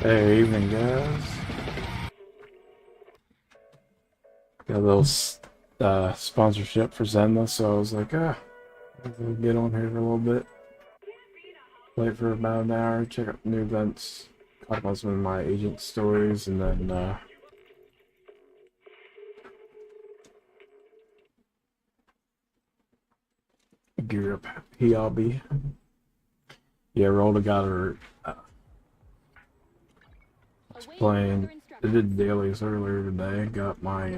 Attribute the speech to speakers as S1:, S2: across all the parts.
S1: Hey, evening, guys. Got a little sponsorship for Zenless, so I was like, I'll get on here for a little bit. Play for about an hour, check out new events, talk about some of my agent stories, and then, gear up PLB. Yeah, Rolla got her, playing. I did dailies earlier today. Got my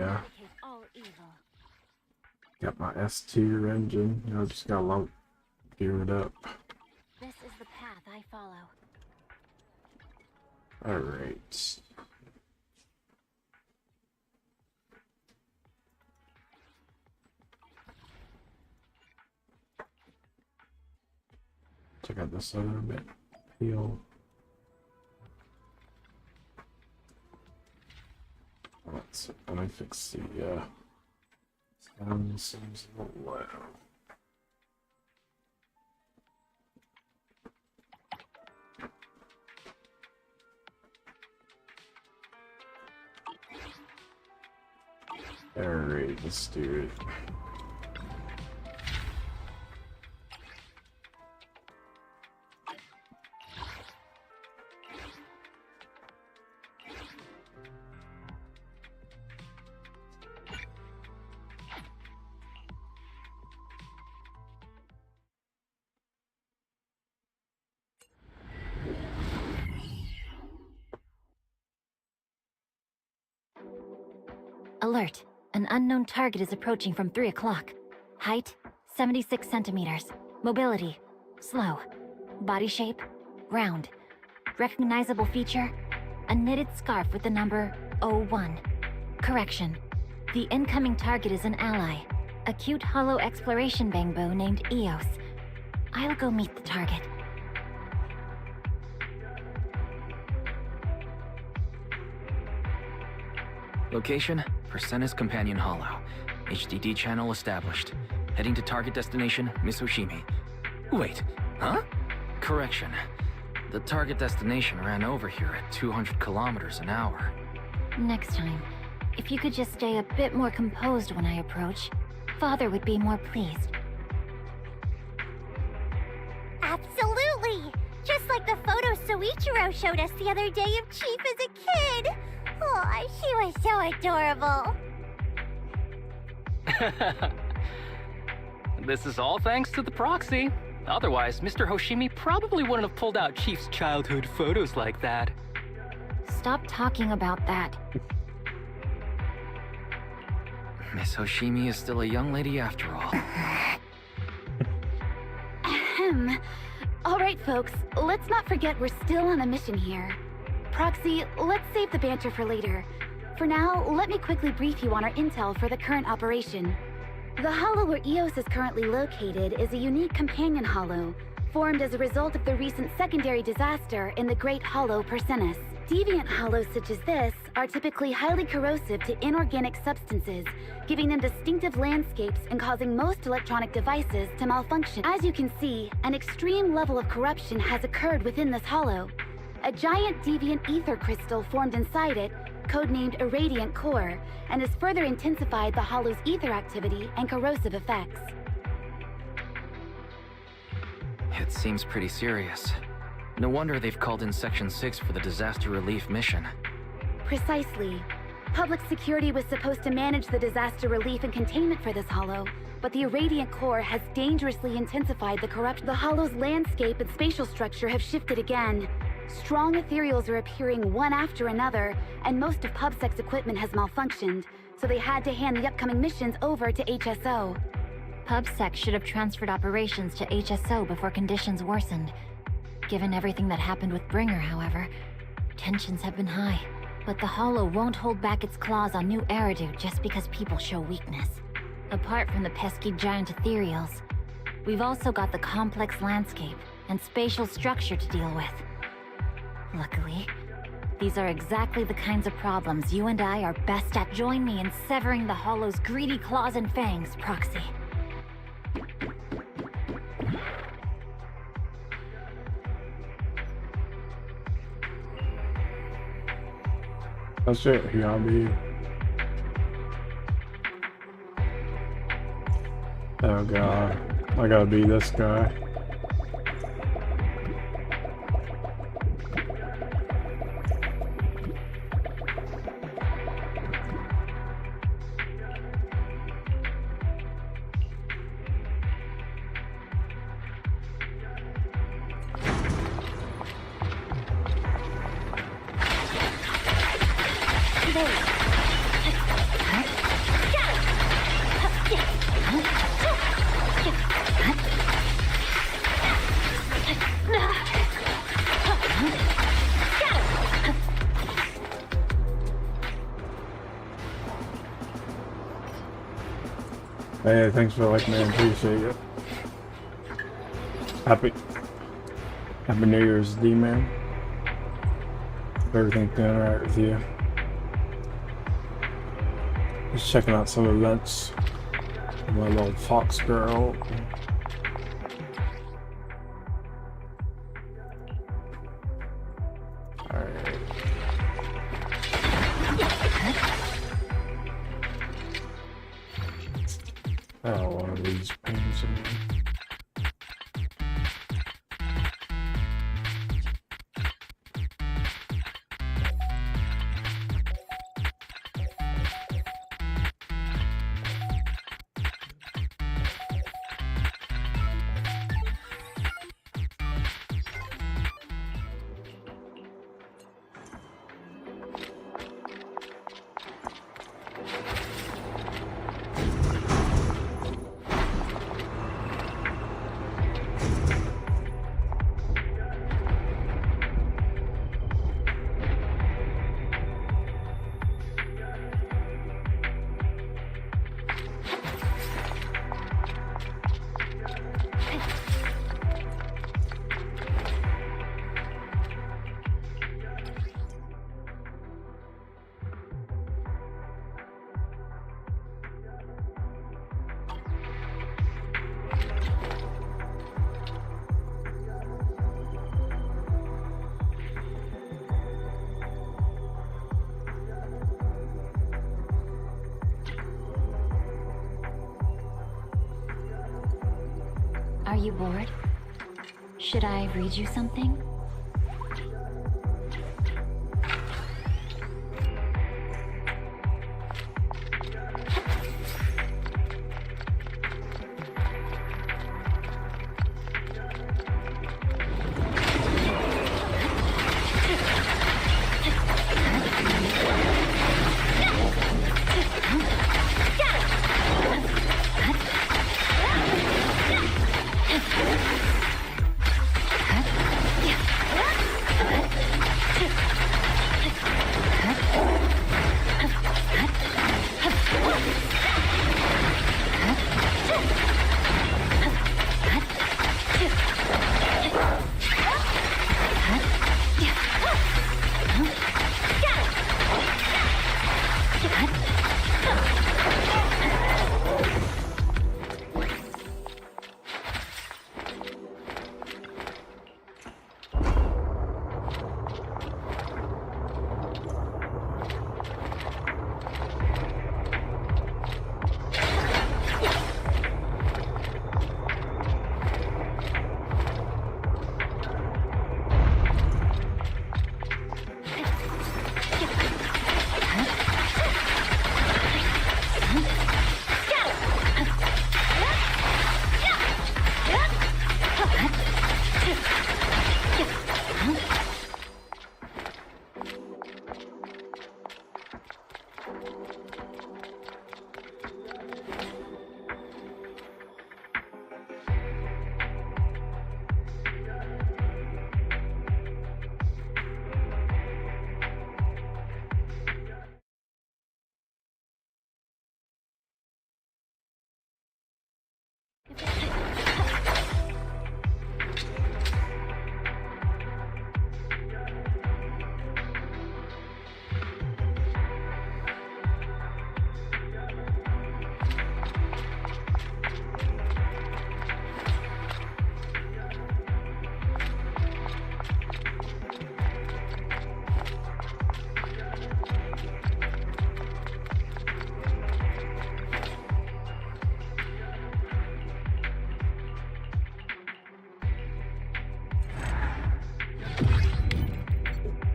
S1: S tier engine. You know, just got a lot geared up.
S2: This is the path I follow.
S1: All right. Check out this other bit. Peel. Let me fix the sound. Seems a little loud. Alright, let's do it.
S2: Alert. An unknown target is approaching from 3 o'clock. Height, 76 centimeters. Mobility, slow. Body shape, round. Recognizable feature, a knitted scarf with the number 01. Correction. The incoming target is an ally. A cute hollow exploration bangbo named Eos. I'll go meet the target.
S3: Location, Persenis Companion Hollow. HDD channel established. Heading to target destination, Miss Hoshimi. Wait, huh? Correction. The target destination ran over here at 200 kilometers an hour.
S2: Next time, if you could just stay a bit more composed when I approach, Father would be more pleased.
S4: Absolutely! Just like the photo Soichiro showed us the other day of Chief as a kid! Oh, she was so adorable.
S5: This is all thanks to the proxy. Otherwise, Mr. Hoshimi probably wouldn't have pulled out Chief's childhood photos like that.
S2: Stop talking about that.
S3: Miss Hoshimi is still a young lady after all.
S6: Ahem. All right, folks, let's not forget we're still on a mission here. Proxy, let's save the banter for later. For now, let me quickly brief you on our intel for the current operation. The hollow where Eos is currently located is a unique companion hollow, formed as a result of the recent secondary disaster in the Great Hollow Persenis. Deviant hollows such as this are typically highly corrosive to inorganic substances, giving them distinctive landscapes and causing most electronic devices to malfunction. As you can see, an extreme level of corruption has occurred within this hollow. A giant deviant ether crystal formed inside it, codenamed a radiant core, and has further intensified the hollow's ether activity and corrosive effects.
S3: It seems pretty serious. No wonder they've called in Section 6 for the disaster relief mission.
S6: Precisely. Public security was supposed to manage the disaster relief and containment for this hollow, but the irradiant core has dangerously intensified the corruption. The hollow's landscape and spatial structure have shifted again. Strong ethereals are appearing one after another, and most of PubSec's equipment has malfunctioned, so they had to hand the upcoming missions over to HSO.
S2: PubSec should have transferred operations to HSO before conditions worsened. Given everything that happened with Bringer, however, tensions have been high. But the Hollow won't hold back its claws on new Eridu just because people show weakness. Apart from the pesky giant ethereals, we've also got the complex landscape and spatial structure to deal with. Luckily, these are exactly the kinds of problems you and I are best at. Join me in severing the Hollow's greedy claws and fangs, Proxy.
S1: That's it, he gotta be. Oh god, I gotta be this guy. Hey, thanks for liking, man. Appreciate it. Happy New Year's, D-Man. Everything's going alright with you. Just checking out some events. My little fox girl. Alright. Oh, one of these pins in there.
S2: Are you bored? Should I read you something?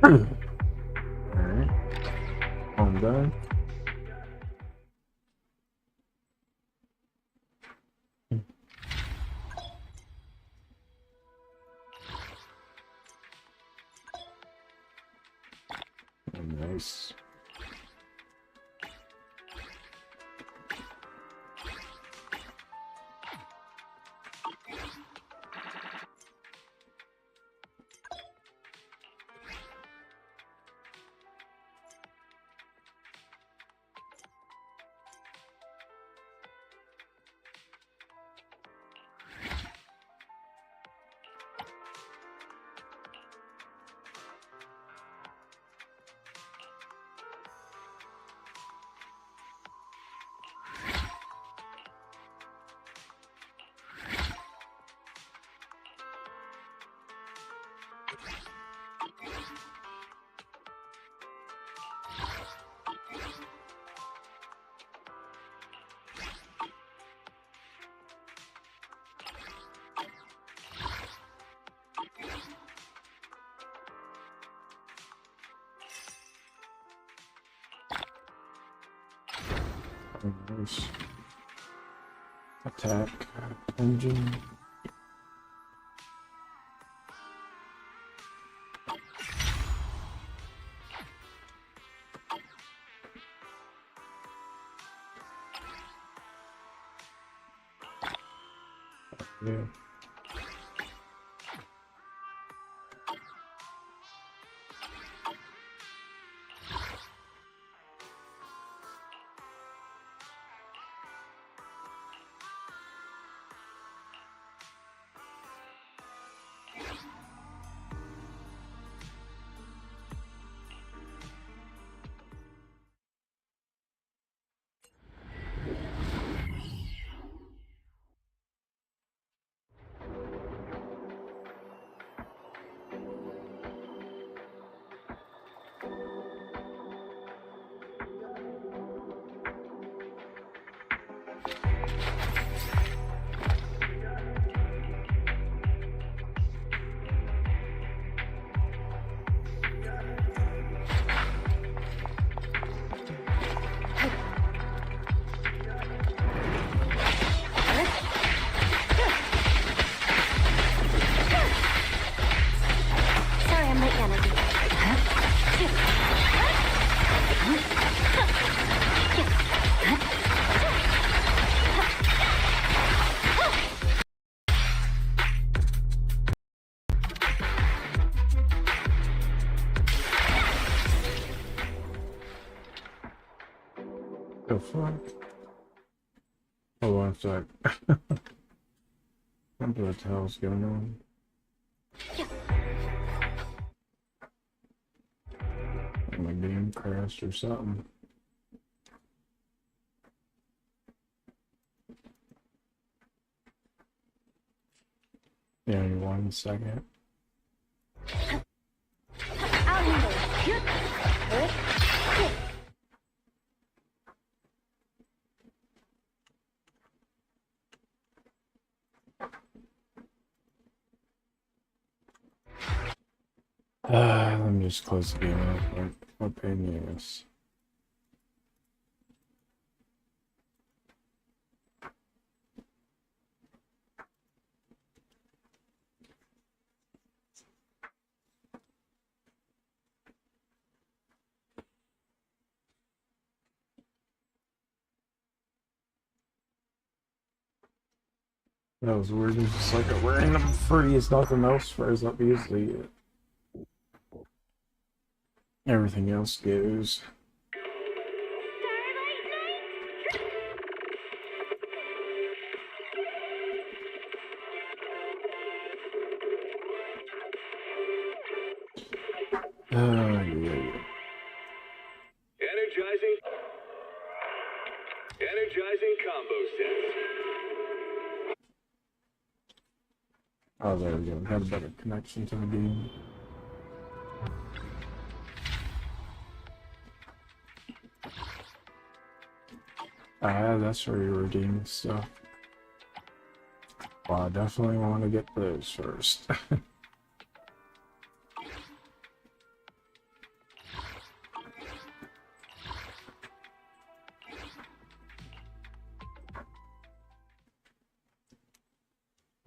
S1: Alright. I'm done. Nice. Nice. Attack engine. Yeah.
S4: Sorry, I'm late, Yanagi.
S1: The fuck? Hold on a sec. What the hell's going on? My game crashed or something. Yeah, 1 second.
S4: I'll handle it.
S1: Let me just close the game out. What pain is. That was weird. It's just like a random freeze, nothing else froze up easily. Everything else goes. Yeah.
S7: Energizing combo set.
S1: Oh, there we go. We have a better connection to the game. That's where you redeem stuff. Well, I definitely want to get those first.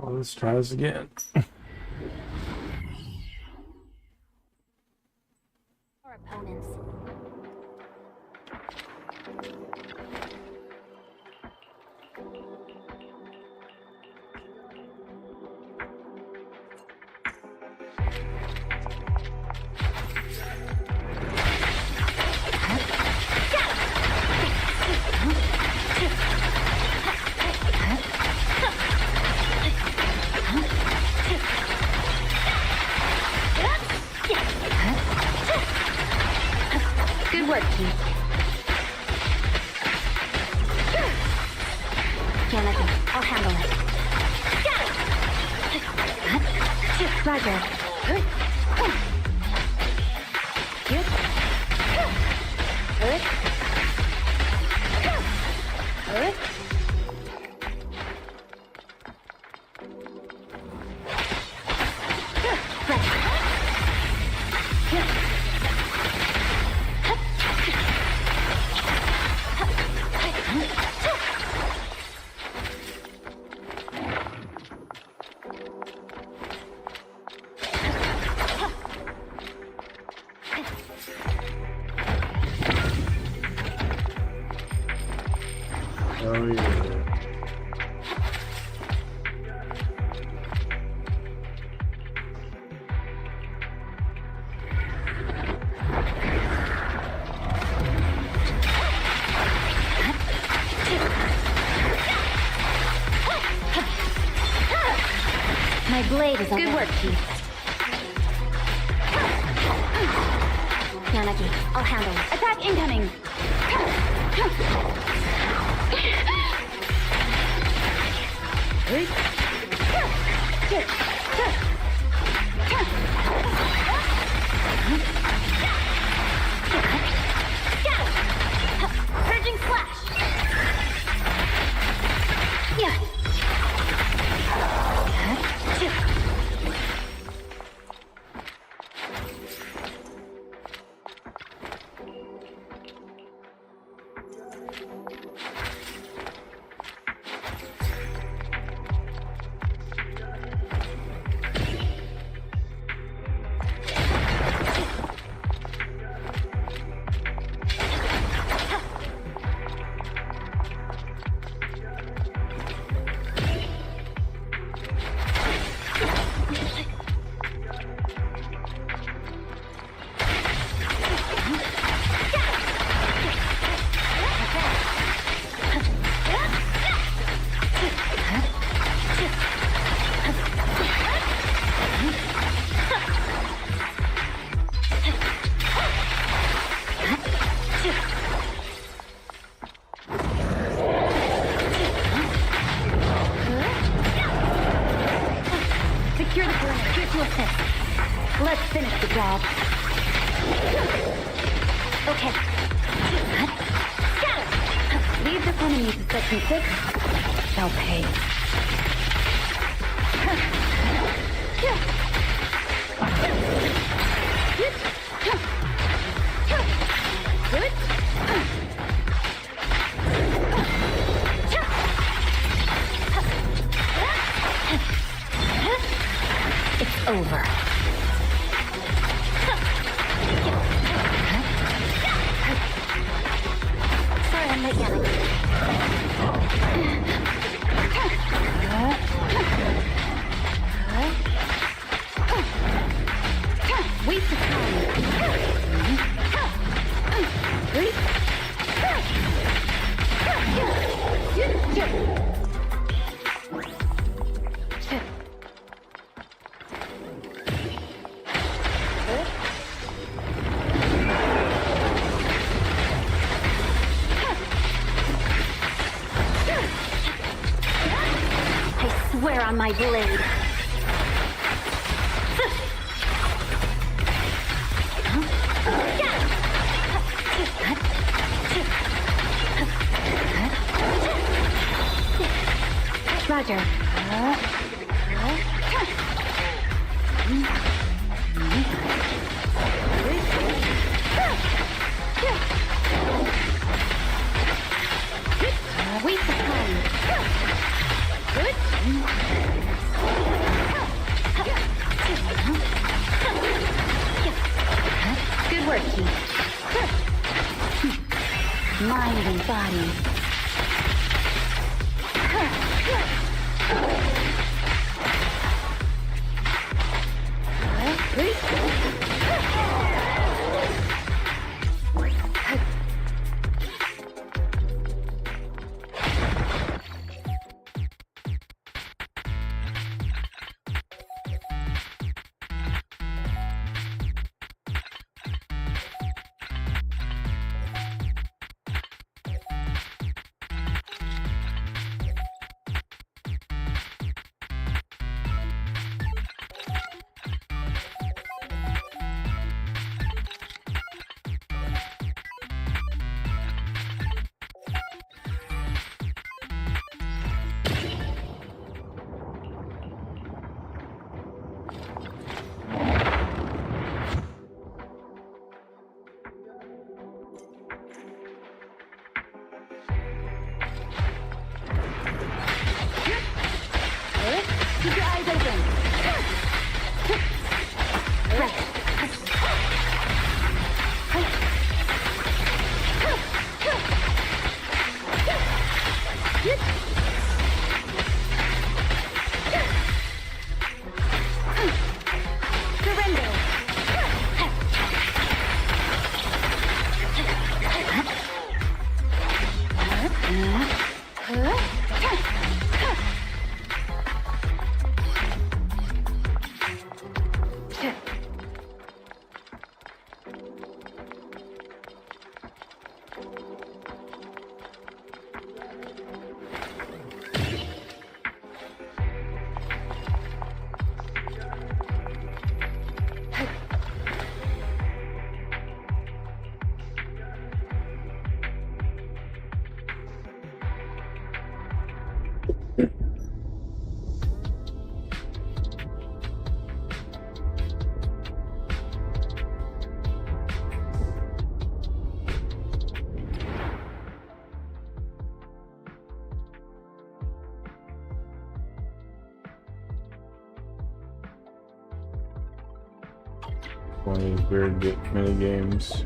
S1: Well, let's try this again.
S2: Our opponents.
S6: Good work, Keith.
S2: Jonathan, I'll handle it.
S6: Roger.
S1: Oh yeah.
S2: My blade is
S6: Good work, Keith.
S2: Yanagi, I'll handle it.
S6: Attack incoming.
S2: Purging slash. Yeah.
S6: Secure the perimeter. Here to assist. Let's finish the job.
S2: Okay.
S6: Leave this enemy to section 6. They'll pay.
S2: It's over. Sorry, I'm late, Yanagi.
S6: Waste of
S2: I swear on my blade.
S6: Roger. Waste of time. Good. mind and body. Keep your eyes open.
S1: One of these weird mini games.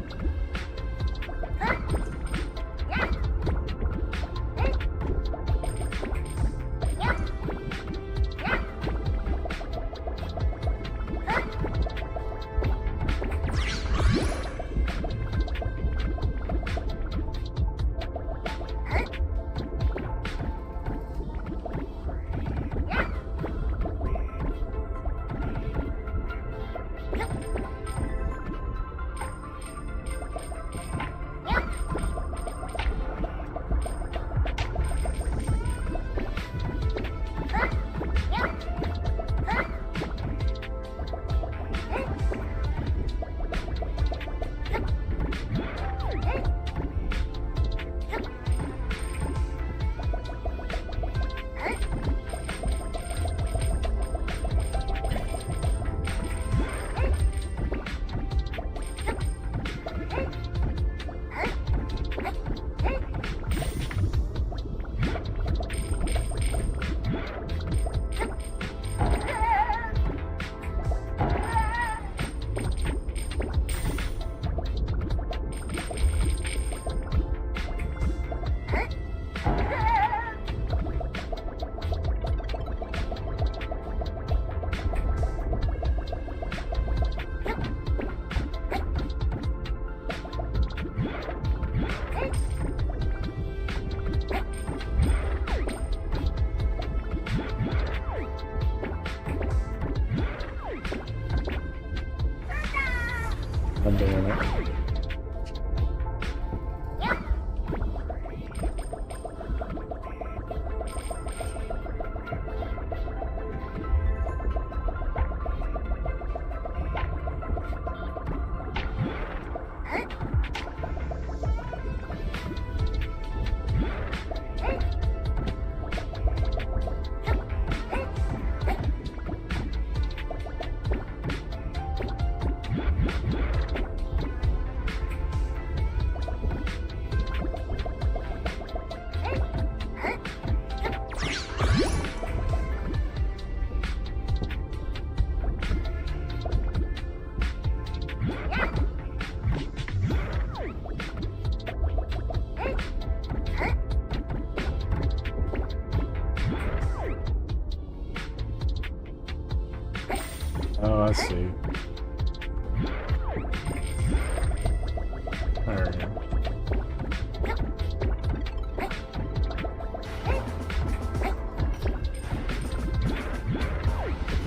S1: I'm doing it.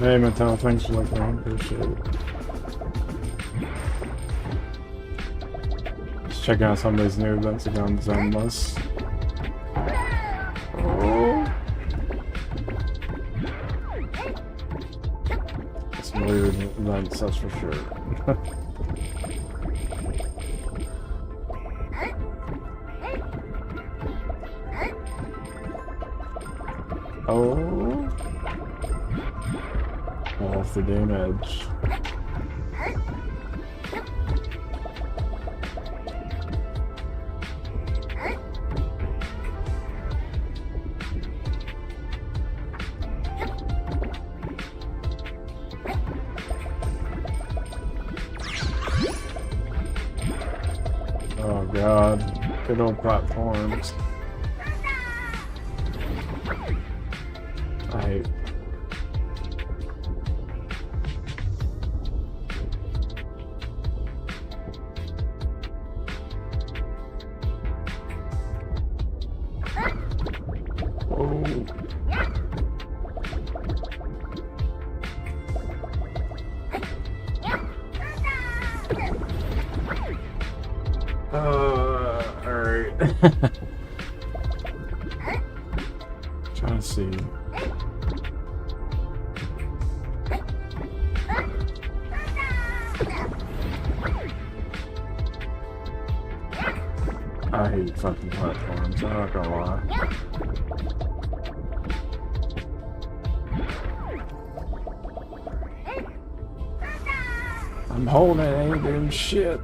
S1: Hey, Mattel, thanks for the phone. Appreciate it. Just checking out some of these new events again on Zenless. Oh. Some weird events, that's for sure. Oh. Off the game edge. Oh god, good old platforms. I alright. Trying to see. I hate fucking platforms, I'm not gonna lie. I'm holding it, ain't doing shit.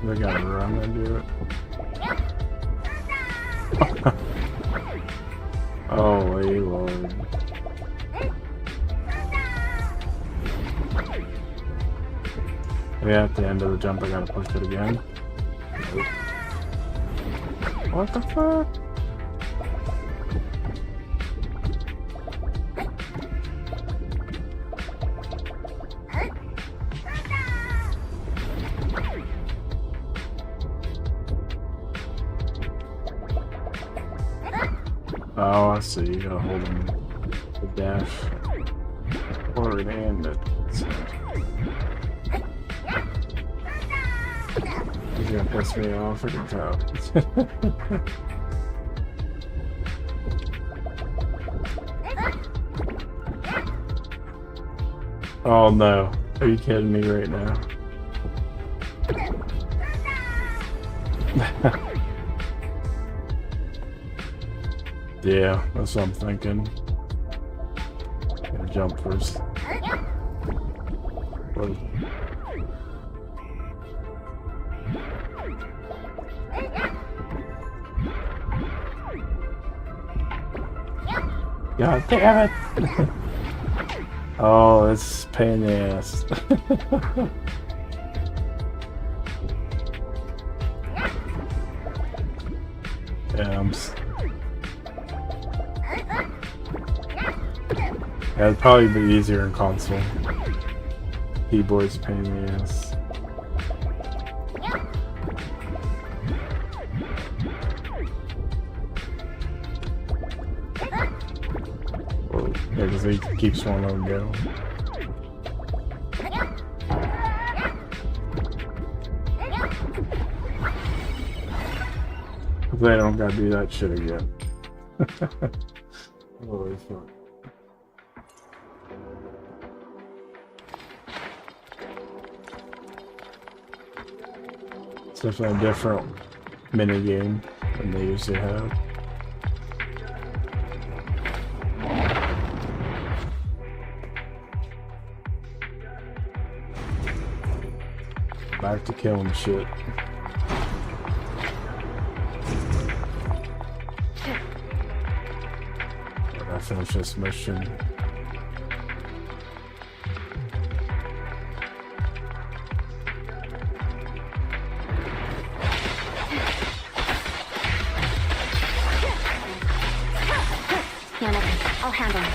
S1: We gotta run and do it. Holy Lord. Yeah, at the end of the jump I gotta push it again. What the fuck? Oh, I see. You gotta hold him the dash forward and it. He's gonna piss me off, I can tell. Oh no. Are you kidding me right now? Yeah, that's what I'm thinking. Gotta jump first. Whoa. God damn it! Oh, it's a pain in the ass. Yeah, it'd probably be easier in console. Keyboard's a pain in the ass. Whoa. Yeah, because he keeps one of them going. They don't gotta do that shit again. Holy fuck. It's definitely a different minigame than they usually have. Back to killing shit. I finish this mission.
S2: Damn it, I'll handle it.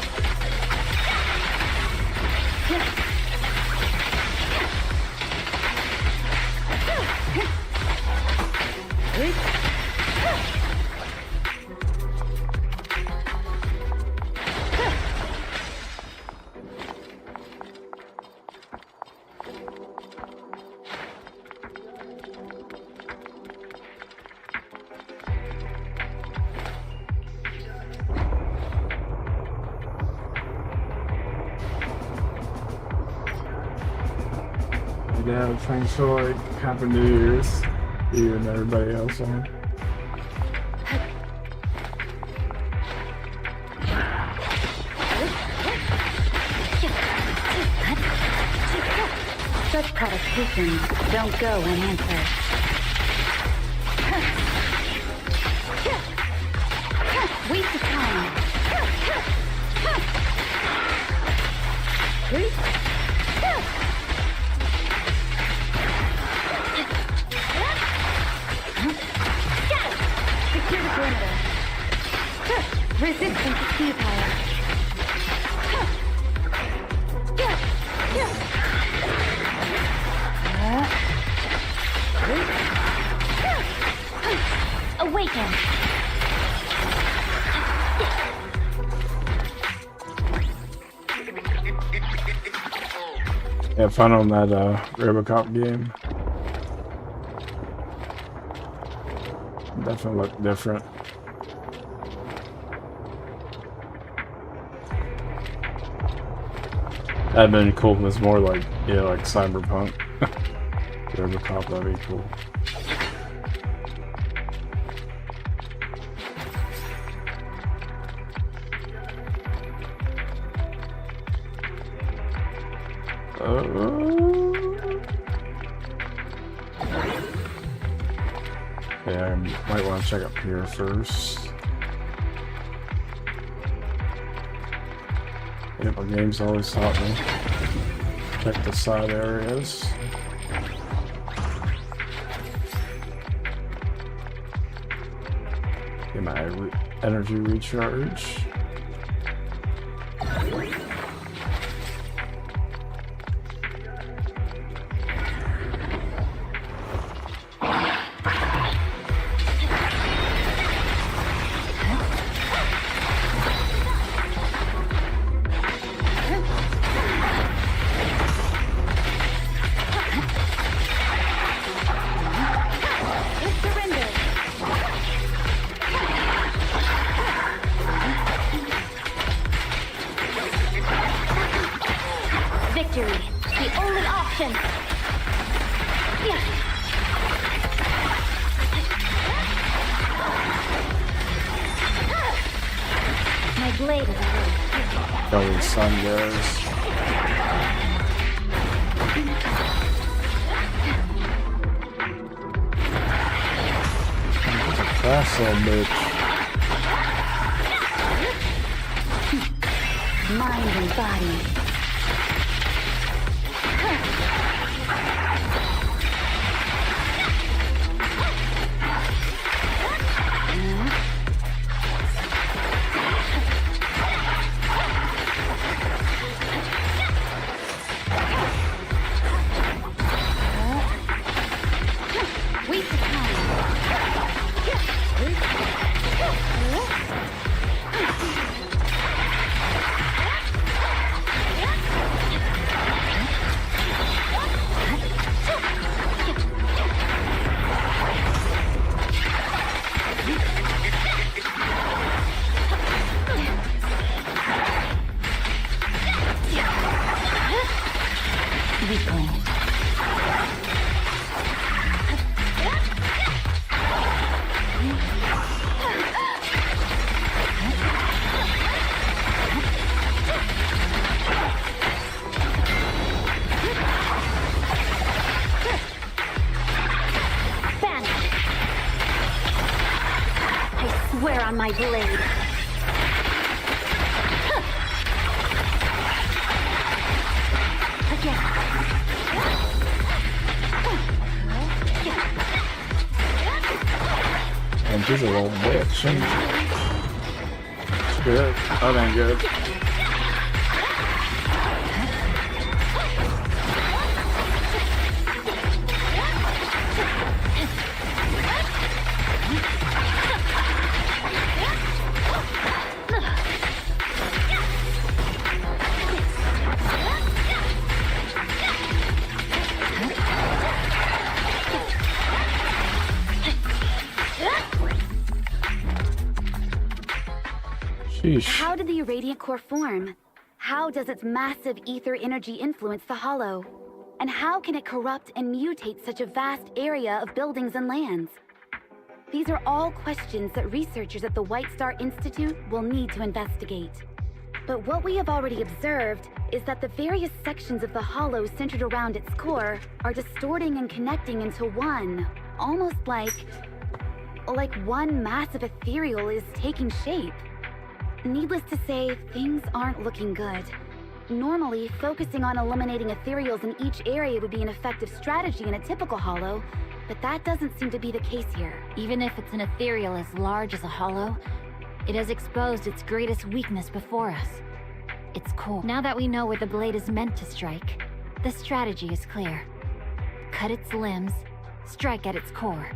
S1: Yeah, thanks for like Happy New Year's. You and everybody else on.
S6: Such provocations don't go unanswered. Waste of time. Secure the perimeter. Resistance is futile.
S2: Awaken!
S1: Have fun on that Robocop game. Definitely look different. That'd been cool if it was more like, yeah, like Cyberpunk. Robocop, that'd be cool. Yeah, I might want to check up here first. Yeah, my game's always taught me. Check the side areas. Get my energy recharge.
S2: Victory, the only option. My blade is away.
S1: Go where the sun goes. It's a fast little bitch.
S6: Mind and body.
S2: Swear on my blade. Again.
S1: And she's a little bitch. It's good. That ain't good. Sheesh.
S6: How did the irradiant core form? How does its massive ether energy influence the hollow? And how can it corrupt and mutate such a vast area of buildings and lands? These are all questions that researchers at the White Star Institute will need to investigate. But what we have already observed is that the various sections of the hollow centered around its core are distorting and connecting into one, almost like one massive ethereal is taking shape. Needless to say, things aren't looking good. Normally, focusing on eliminating ethereals in each area would be an effective strategy in a typical hollow, but that doesn't seem to be the case here.
S2: Even if it's an ethereal as large as a hollow, it has exposed its greatest weakness before us. Its core. Now that we know where the blade is meant to strike, the strategy is clear. Cut its limbs, strike at its core,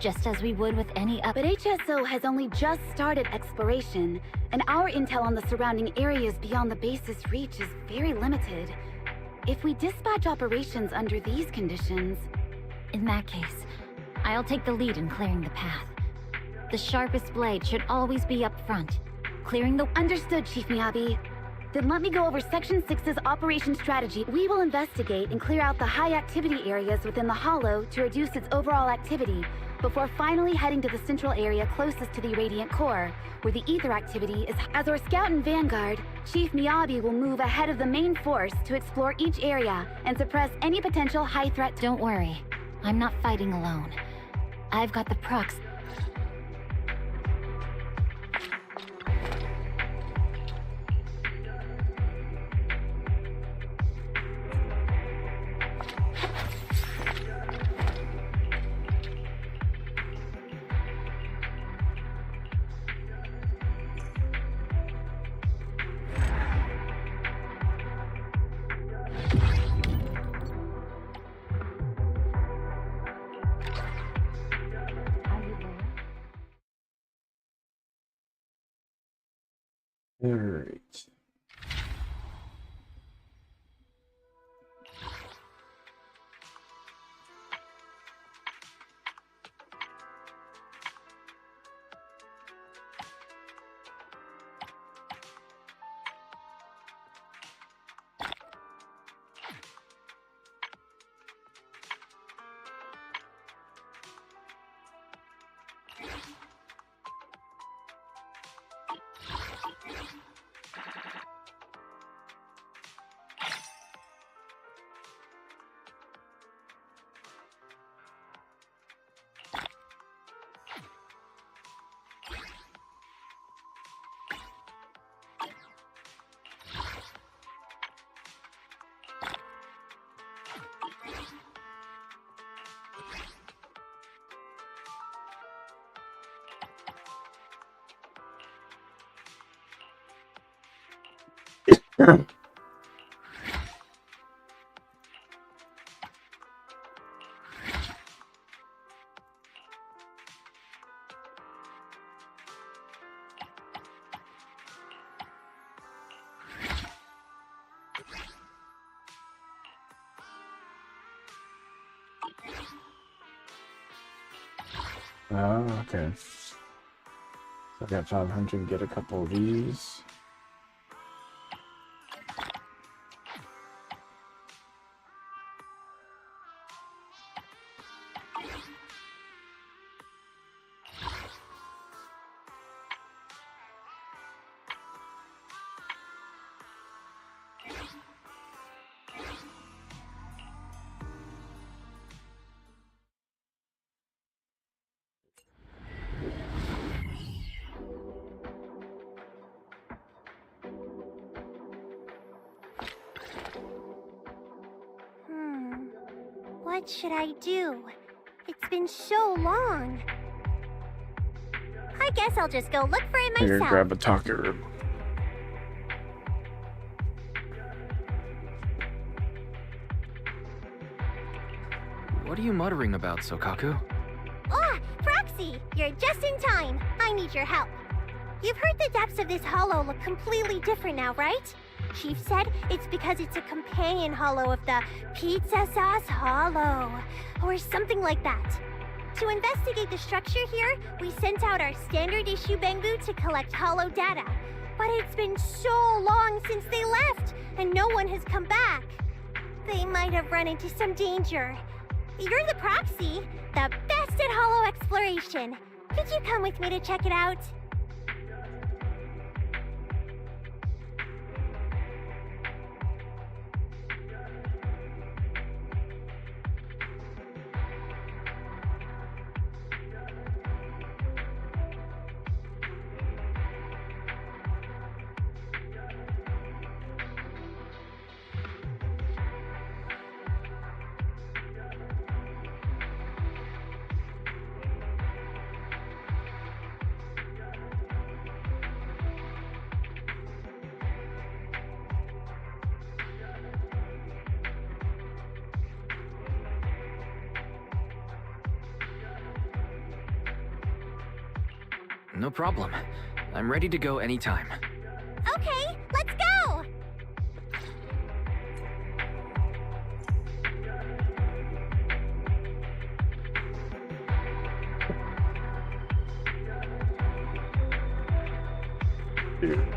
S2: just as we would with any other.
S6: But HSO has only just started exploration, and our intel on the surrounding areas beyond the base's reach is very limited. If we dispatch operations under these conditions...
S2: In that case, I'll take the lead in clearing the path. The sharpest blade should always be up front, clearing the...
S6: Understood, Chief Miyabi. Then let me go over Section 6's operation strategy. We will investigate and clear out the high-activity areas within the hollow to reduce its overall activity, before finally heading to the central area closest to the Radiant Core, where the ether activity is... As our scout and vanguard, Chief Miyabi will move ahead of the main force to explore each area and suppress any potential high-threat...
S2: Don't worry, I'm not fighting alone. I've got the prox...
S1: Alright. Oh, okay. So I got 500, get a couple of these.
S4: What should I do? It's been so long. I guess I'll just go look for it
S1: Here,
S4: myself.
S1: grab a talker room.
S3: What are you muttering about, Sokaku?
S4: Oh, Proxy! You're just in time. I need your help. You've heard the depths of this hollow look completely different now, right? Chief said it's because it's a companion hollow of the Pizza Sauce Hollow, or something like that. To investigate the structure here, we sent out our standard issue Bengu to collect hollow data. But it's been so long since they left, and no one has come back. they might have run into some danger. You're the proxy, the best at hollow exploration. Could you come with me to check it out?
S3: No problem. I'm ready to go anytime.
S4: Okay, let's go!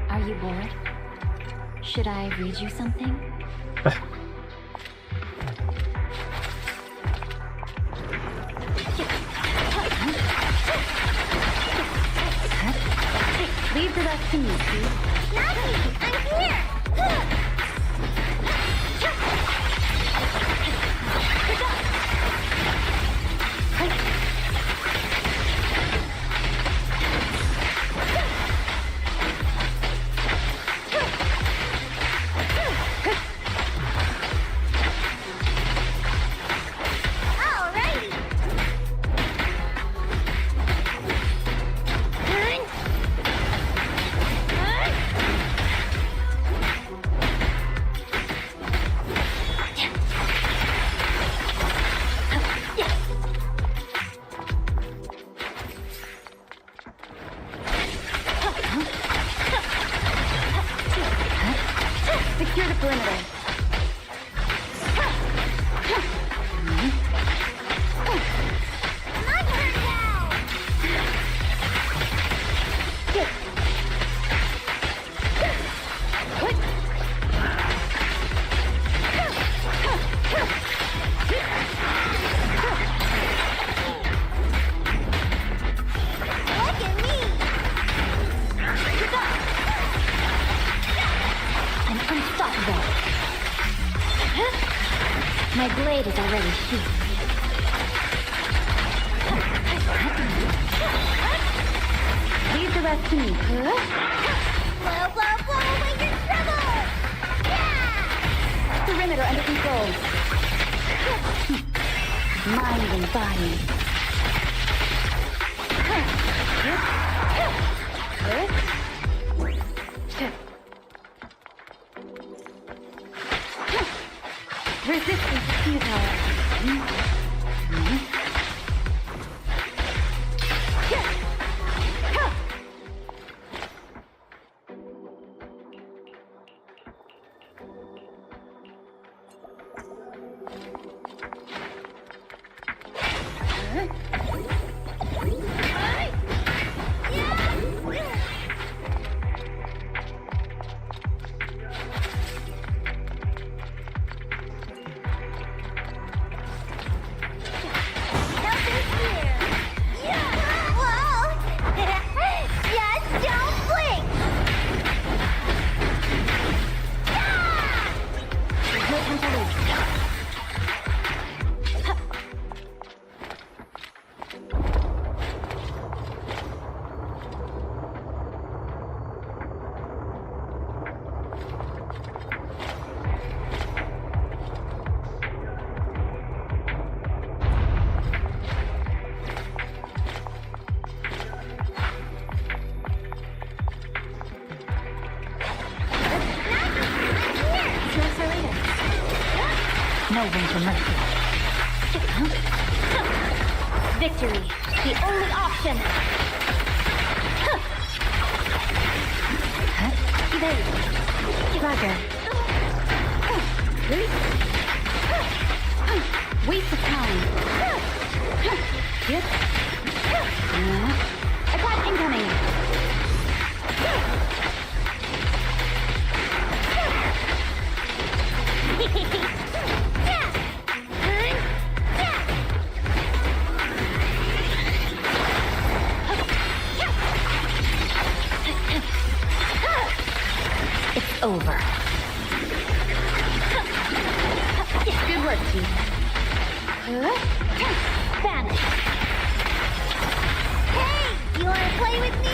S2: Are you bored? Should I read you something?
S6: Leave the rest to me, please.
S4: Nagi, I'm here! Alrighty!
S6: Secure the perimeter.
S4: My turn now! Look at me!
S2: I'm unstoppable. My blade is already sheathed.
S6: Leave the rest to me.
S4: Blow, blow, blow away your trouble! Yeah!
S6: Perimeter under control. Mind and body. Resistance futile.
S2: No room for mercy. Victory, the only option. Evade. Roger.
S6: Waste of time. Yep. Attack incoming.
S2: over.
S6: Good work, Chief.
S2: Vanish.
S4: Hey, you wanna play with me?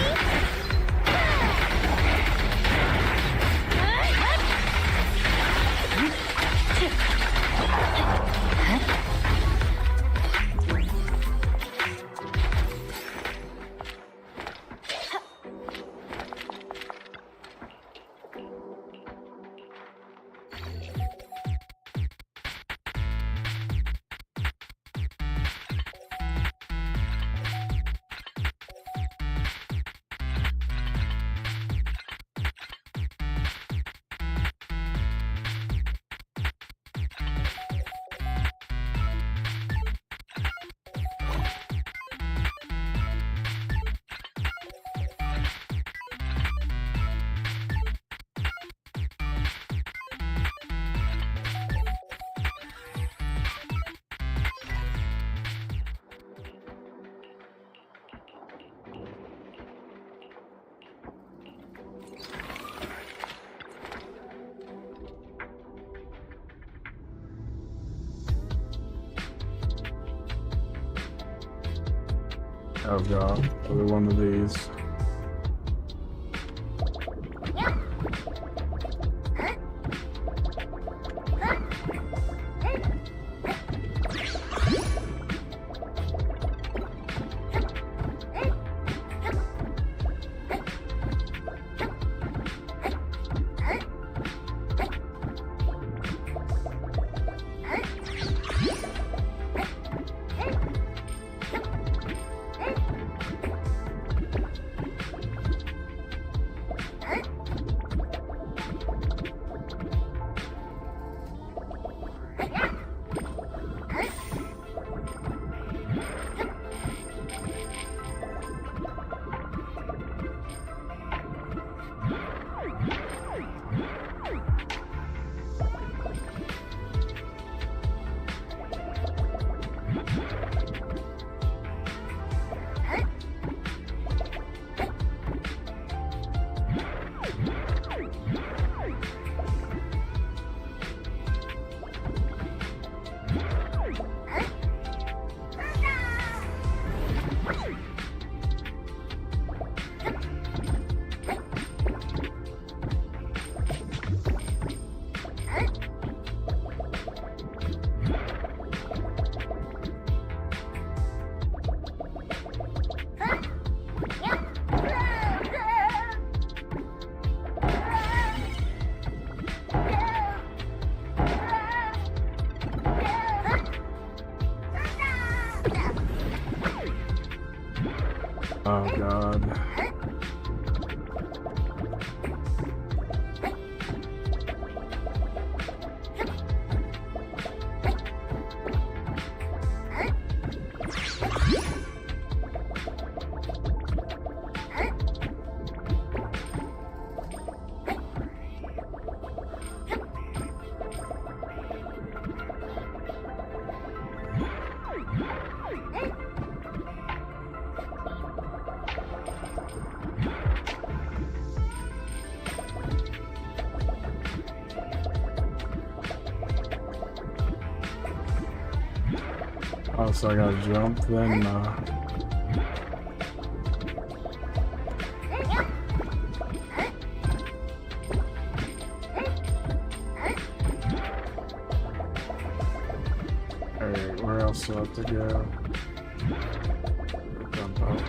S1: Oh god, another one of these. Oh god. Oh, so I gotta jump then? Alright, where else do I have to go? Jump out.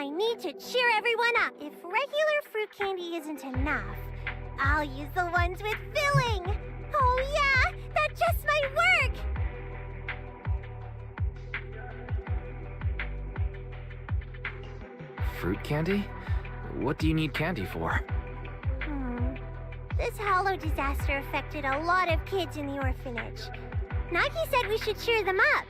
S4: I need to cheer everyone up. If regular fruit candy isn't enough, I'll use the ones with filling. Oh yeah, that just might work.
S3: Fruit candy? What do you need candy for?
S4: This hollow disaster affected a lot of kids in the orphanage. Nagi said we should cheer them up.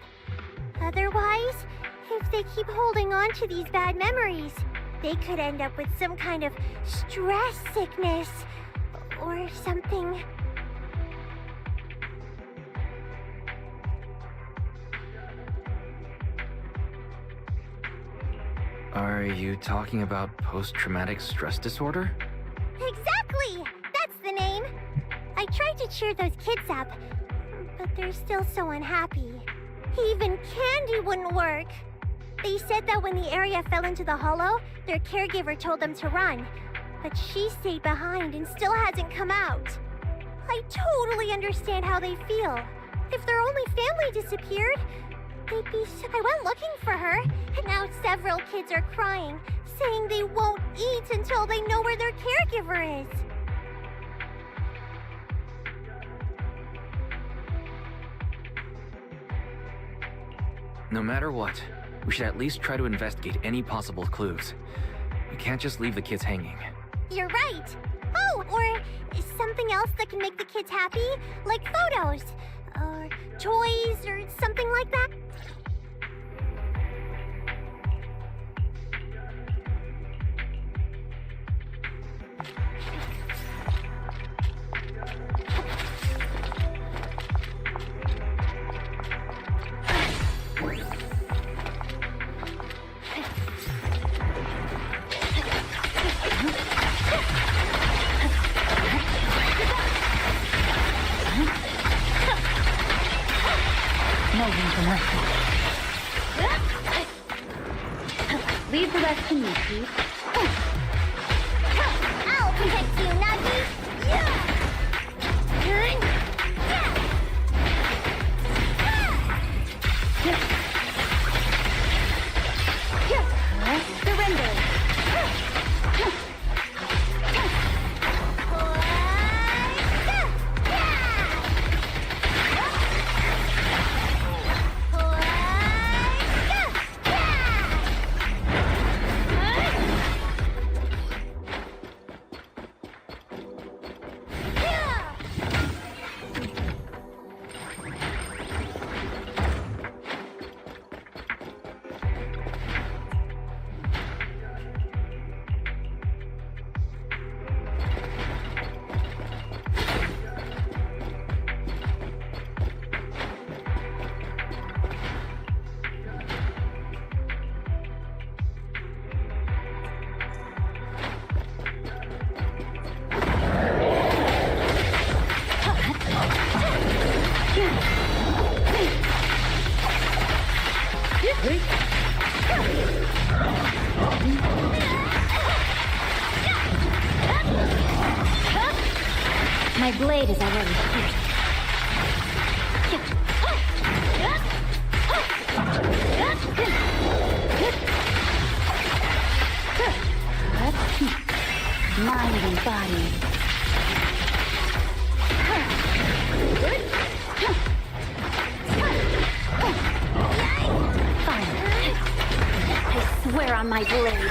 S4: Otherwise, if they keep holding on to these bad memories, they could end up with some kind of stress sickness or something.
S3: Are you talking about post-traumatic stress disorder?
S4: Exactly! That's the name! I tried to cheer those kids up, but they're still so unhappy. Even candy wouldn't work. They said that when the area fell into the hollow, their caregiver told them to run, but she stayed behind and still hasn't come out. I totally understand how they feel. If their only family disappeared, they'd be so... I went looking for her, and now several kids are crying, saying they won't eat until they know where their caregiver is.
S3: No matter what, we should at least try to investigate any possible clues. We can't just leave the kids hanging.
S4: You're right. Oh, or something else that can make the kids happy, like photos, or toys, or something like that.
S6: Leave the rest to me, Chief.
S4: I'll protect you, Nagi!
S6: Surrender!
S2: My blade is already here.
S6: Mind and body.
S2: Fine. I swear on my blade.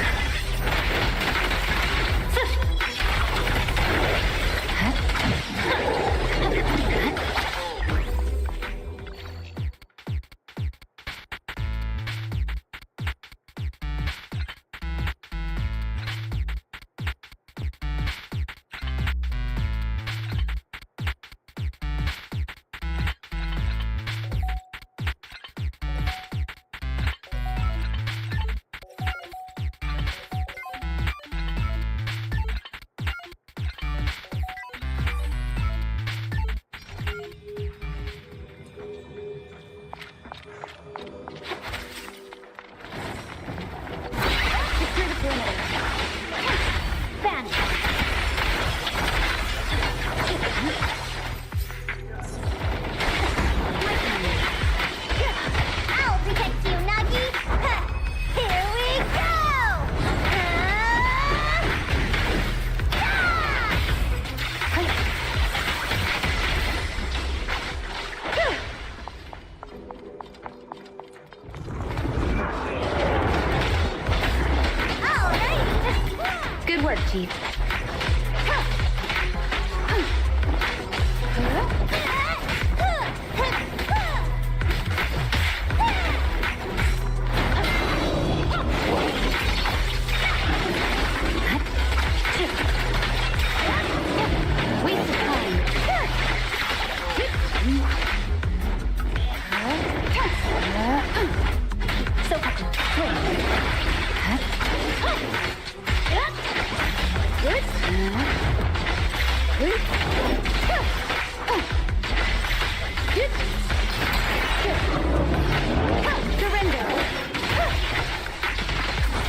S6: Surrender!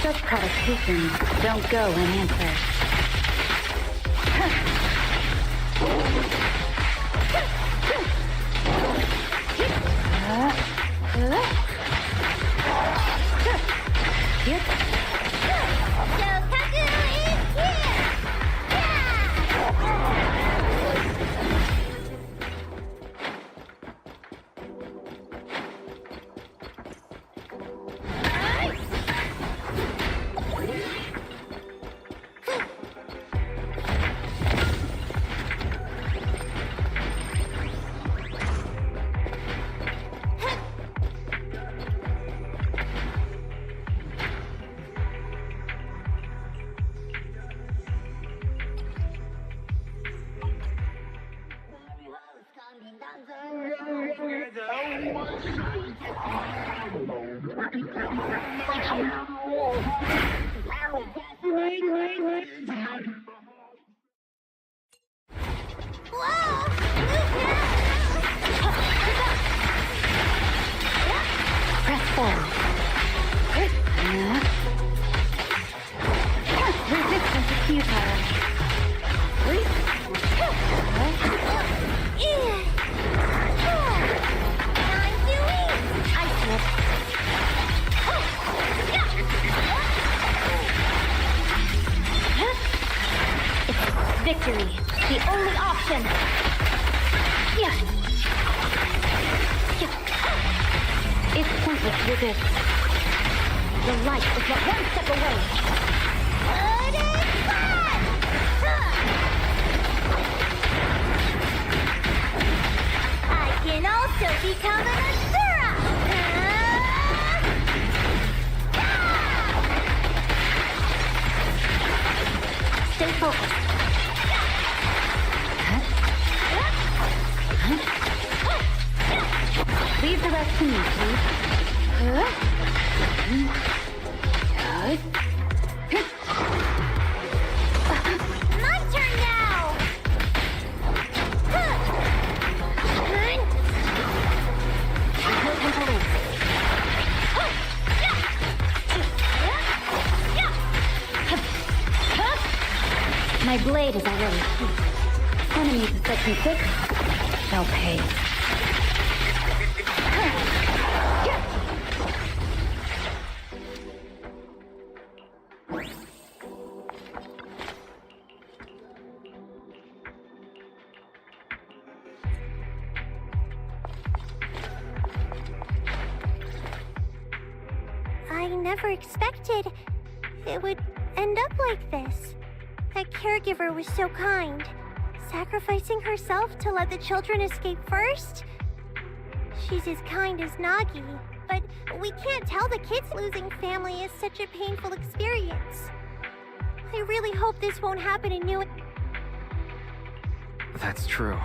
S6: Such provocations don't go unanswered.
S4: Shokaku is here! Whoa!
S2: Press forward.
S6: Resistance is futile.
S4: I'm doing!
S2: Ice whip. It's victory. The only option. Yeah. It's pointless to resist. The light is but one step away.
S4: But it's fun! I can also become an Asura!
S2: Stay focused.
S6: Leave the rest to me, please.
S4: My turn now!
S2: My blade is already heat.
S6: Enemies of Section 6, they'll pay.
S4: I never expected it would end up like this. That caregiver was so kind, sacrificing herself to let the children escape first. She's as kind as Nagi, but we can't tell the kids losing family is such a painful experience. I really hope this won't happen in New...
S3: That's true.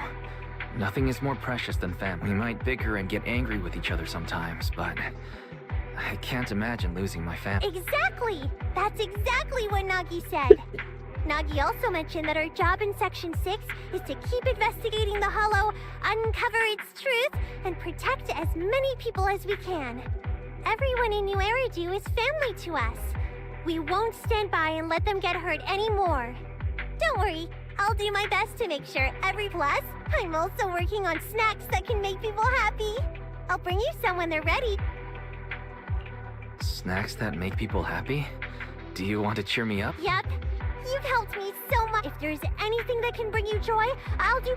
S3: Nothing is more precious than family. We might bicker and get angry with each other sometimes, but I can't imagine losing my family.
S4: Exactly! That's exactly what Nagi said. Nagi also mentioned that our job in Section 6 is to keep investigating the Hollow, uncover its truth, and protect as many people as we can. Everyone in New Eridu is family to us. We won't stand by and let them get hurt anymore. Don't worry, I'll do my best to make sure every plus. I'm also working on snacks that can make people happy. I'll bring you some when they're ready.
S3: Snacks that make people happy? Do you want to cheer me up?
S4: Yep. You've helped me so much. If there's anything that can bring you joy, I'll do...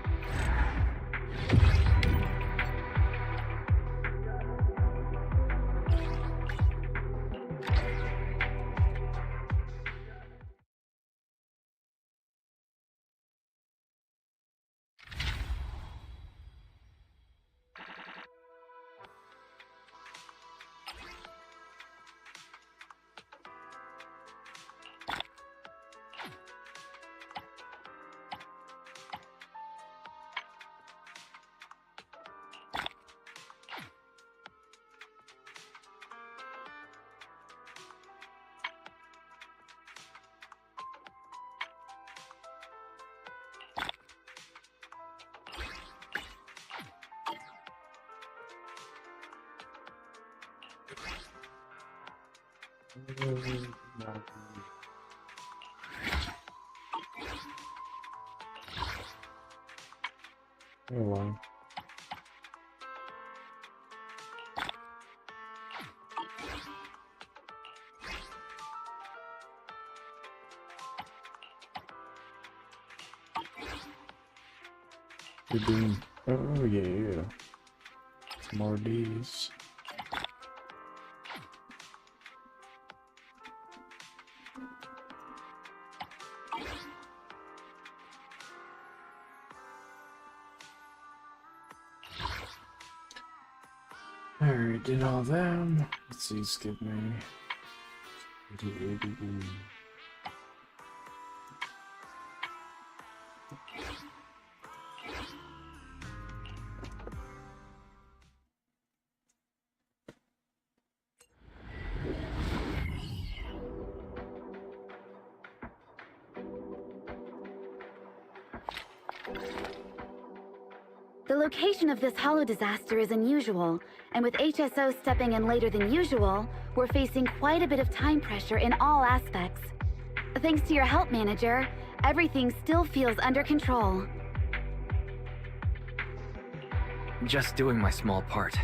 S1: Oh wow. We're doing. Oh yeah. Some more of these. Alright, did all them. Let's see, skip me.
S6: The location of this hollow disaster is unusual, and with HSO stepping in later than usual, we're facing quite a bit of time pressure in all aspects. Thanks to your help, Manager, everything still feels under control.
S3: Just doing my small part.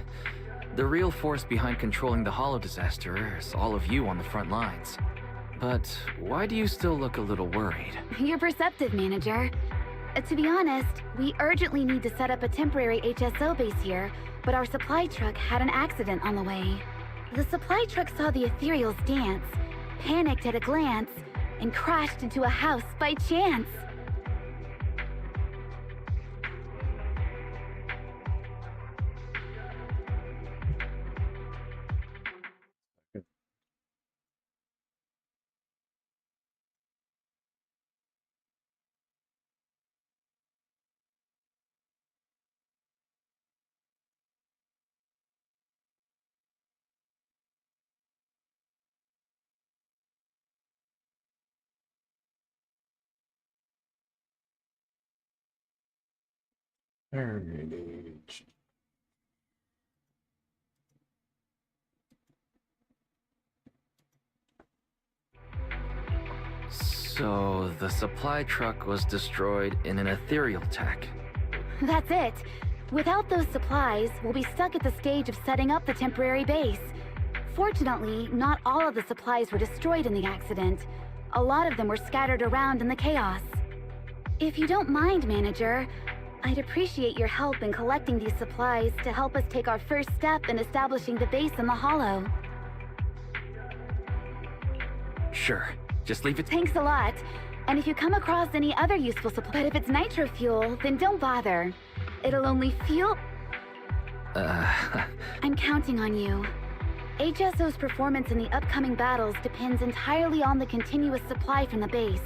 S3: The real force behind controlling the hollow disaster is all of you on the front lines. But why do you still look a little worried?
S6: You're perceptive, Manager. To be honest, we urgently need to set up a temporary HSO base here, but our supply truck had an accident on the way. The supply truck saw the ethereals dance, panicked at a glance, and crashed into a house by chance.
S1: Heritage.
S3: So, the supply truck was destroyed in an ethereal attack.
S6: That's it. Without those supplies, we'll be stuck at the stage of setting up the temporary base. Fortunately, not all of the supplies were destroyed in the accident. A lot of them were scattered around in the chaos. If you don't mind, Manager, I'd appreciate your help in collecting these supplies to help us take our first step in establishing the base in the Hollow.
S3: Sure, just leave it.
S6: Thanks a lot. And if you come across any other useful supplies, but if it's nitro fuel, then don't bother. It'll only fuel... I'm counting on you. HSO's performance in the upcoming battles depends entirely on the continuous supply from the base.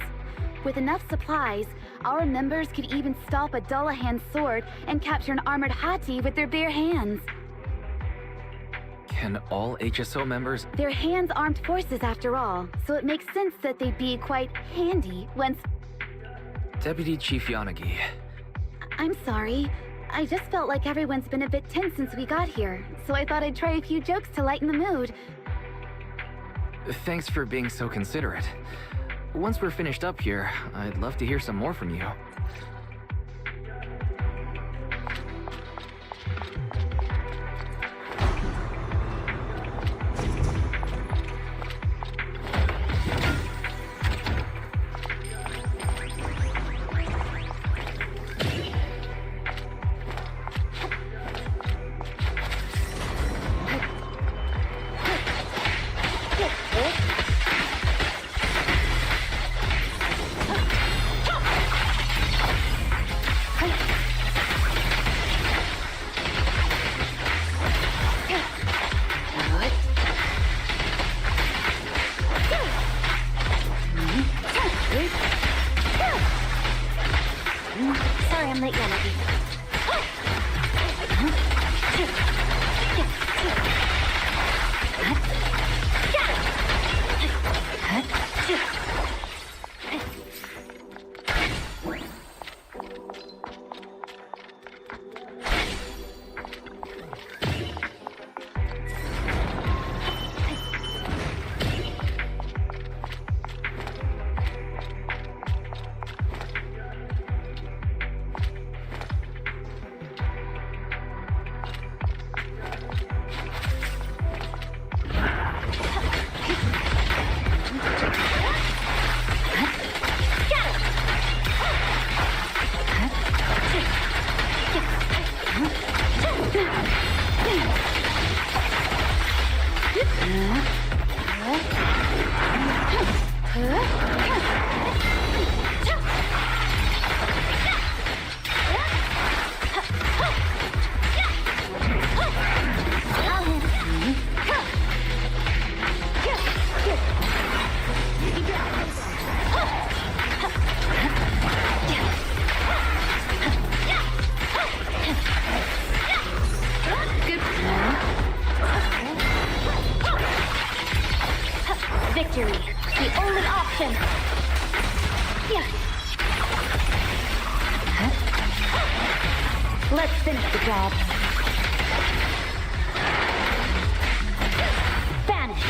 S6: With enough supplies, our members could even stop a Dullahan's sword and capture an armored Hati with their bare hands.
S3: Can all HSO members...
S6: They're hands-armed forces after all, so it makes sense that they'd be quite handy once...
S3: Deputy Chief Yanagi.
S6: I'm sorry. I just felt like everyone's been a bit tense since we got here, so I thought I'd try a few jokes to lighten the mood.
S3: Thanks for being so considerate. Once we're finished up here, I'd love to hear some more from you.
S2: Sorry, I'm late, Yanagi.
S6: Let's finish the job. Vanish.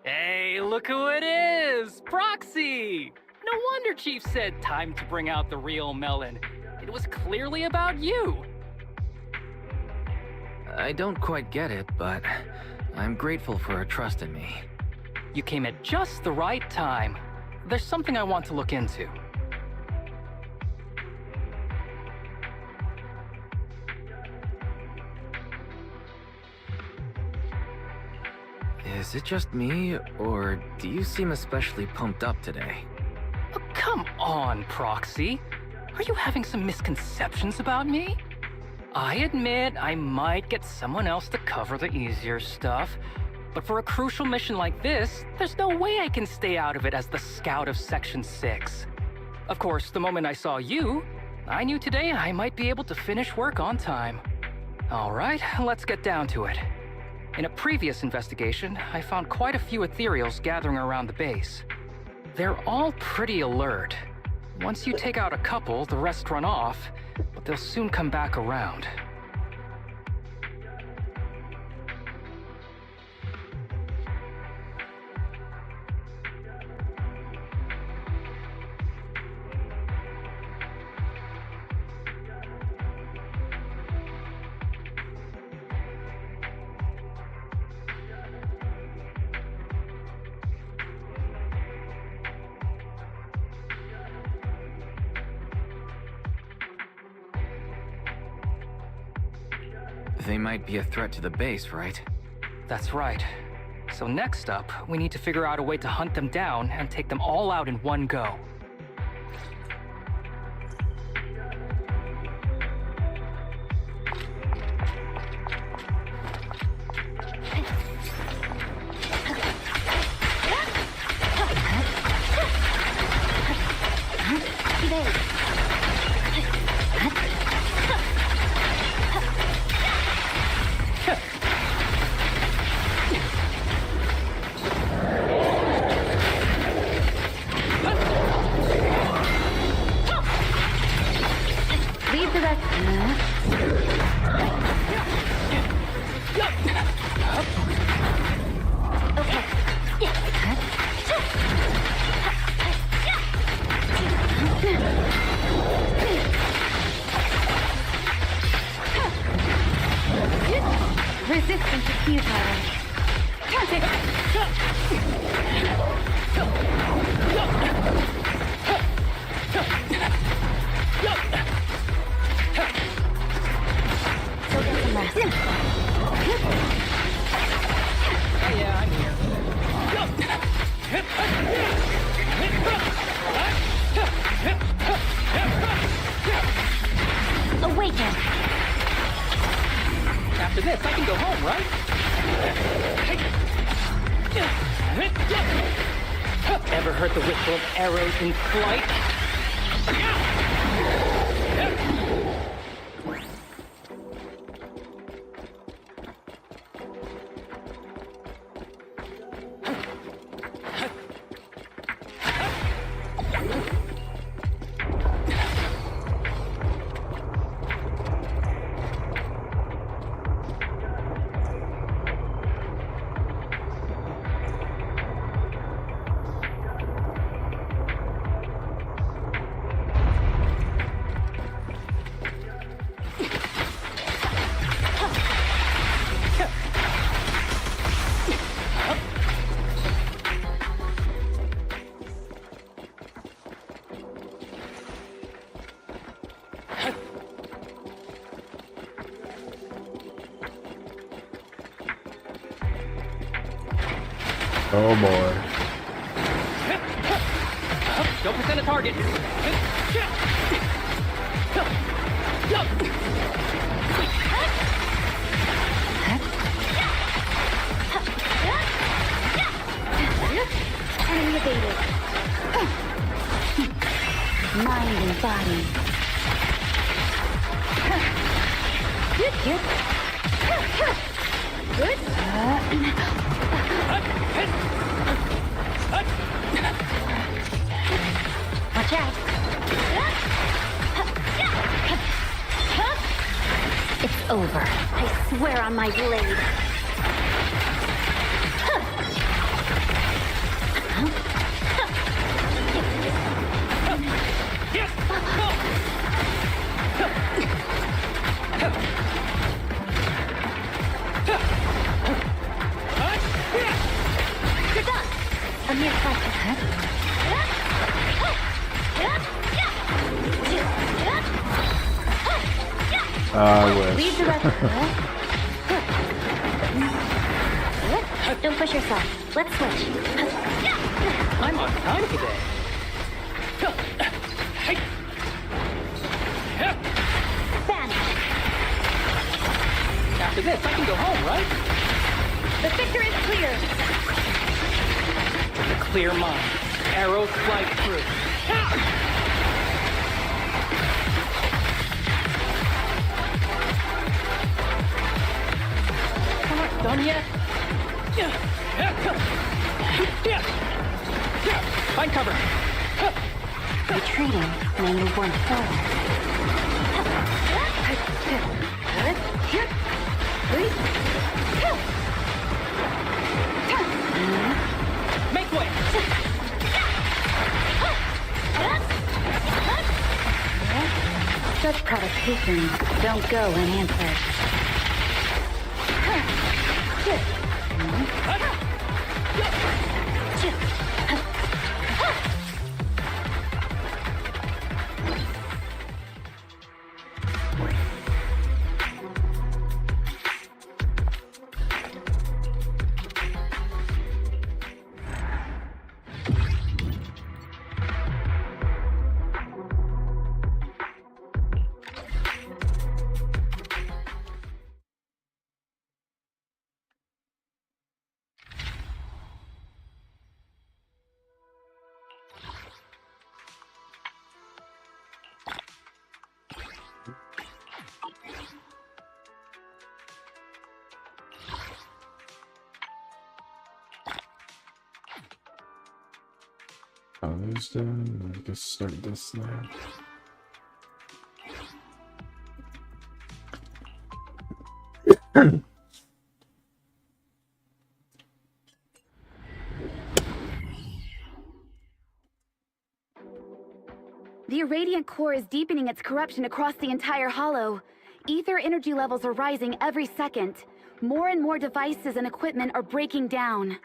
S5: Hey, look who it is! Proxy! No wonder Chief said time to bring out the real melon. It was clearly about you.
S3: I don't quite get it, but I'm grateful for her trust in me.
S5: You came at just the right time. There's something I want to look into.
S3: Is it just me, or do you seem especially pumped up today?
S5: Oh, come on, Proxy. Are you having some misconceptions about me? I admit I might get someone else to cover the easier stuff, but for a crucial mission like this, there's no way I can stay out of it as the scout of Section 6. Of course, the moment I saw you, I knew today I might be able to finish work on time. All right, let's get down to it. In a previous investigation, I found quite a few ethereals gathering around the base. They're all pretty alert. Once you take out a couple, the rest run off, but they'll soon come back around.
S3: They might be a threat to the base, right?
S5: That's right. So next up, we need to figure out a way to hunt them down and take them all out in one go.
S6: Leave the rest. Resistance is futile. Go get some rest.
S5: yeah, I'm here.
S2: Awaken!
S5: After this, I can go home, right? Ever heard the whistle of arrows in flight?
S1: Oh boy.
S5: Don't present a target.
S6: Enemy evaded. Mind and body. Good. Good.
S2: Watch out! It's over. I swear on my blade.
S6: You're done.
S2: A mere fraction.
S1: I wish.
S2: Leave the rest. Don't push yourself. Let's switch.
S5: I'm on time today.
S2: Vanish.
S5: After this, I can go home, right?
S6: The victor is clear.
S5: With a clear mind, arrows fly through. Not done yet? Find cover.
S2: Retreating, may move one forward.
S5: Make way.
S2: Such provocations don't go unanswered.
S1: Oh, those done. I guess start this now.
S6: The irradiant core is deepening its corruption across the entire hollow. Ether energy levels are rising every second. More and more devices and equipment are breaking down.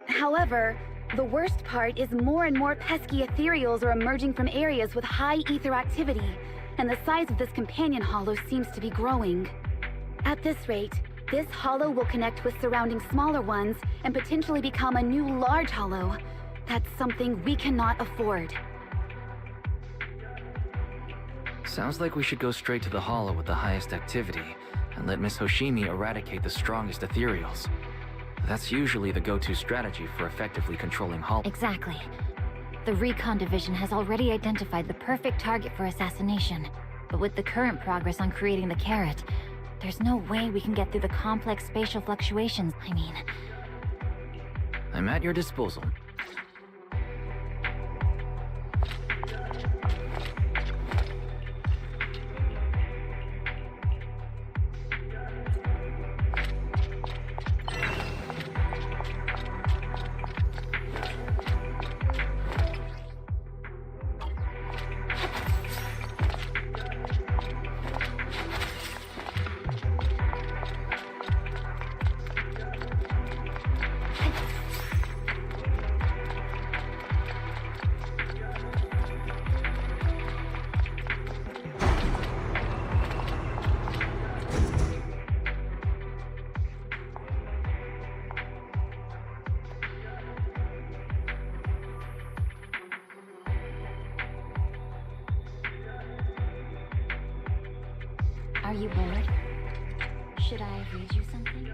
S6: However, the worst part is more and more pesky ethereals are emerging from areas with high ether activity, and the size of this companion hollow seems to be growing. At this rate, this hollow will connect with surrounding smaller ones and potentially become a new large hollow. That's something we cannot afford.
S3: Sounds like we should go straight to the hollow with the highest activity and let Miss Hoshimi eradicate the strongest ethereals. That's usually the go-to strategy for effectively controlling hollow.
S2: Exactly. The Recon Division has already identified the perfect target for assassination. But with the current progress on creating the carrot, there's no way we can get through the complex spatial fluctuations.
S3: I'm at your disposal.
S2: Are you bored? Should I read you something?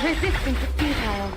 S6: Resistance is futile.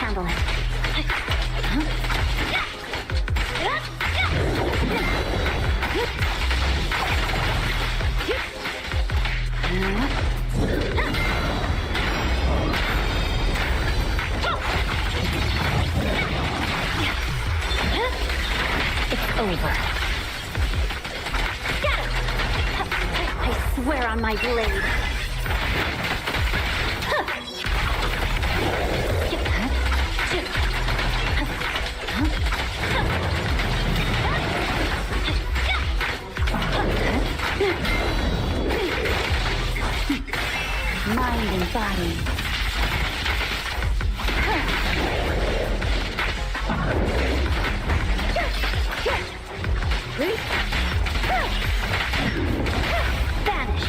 S2: handle it. It's over. Get him! I swear on my blade. Mind and body. Vanish.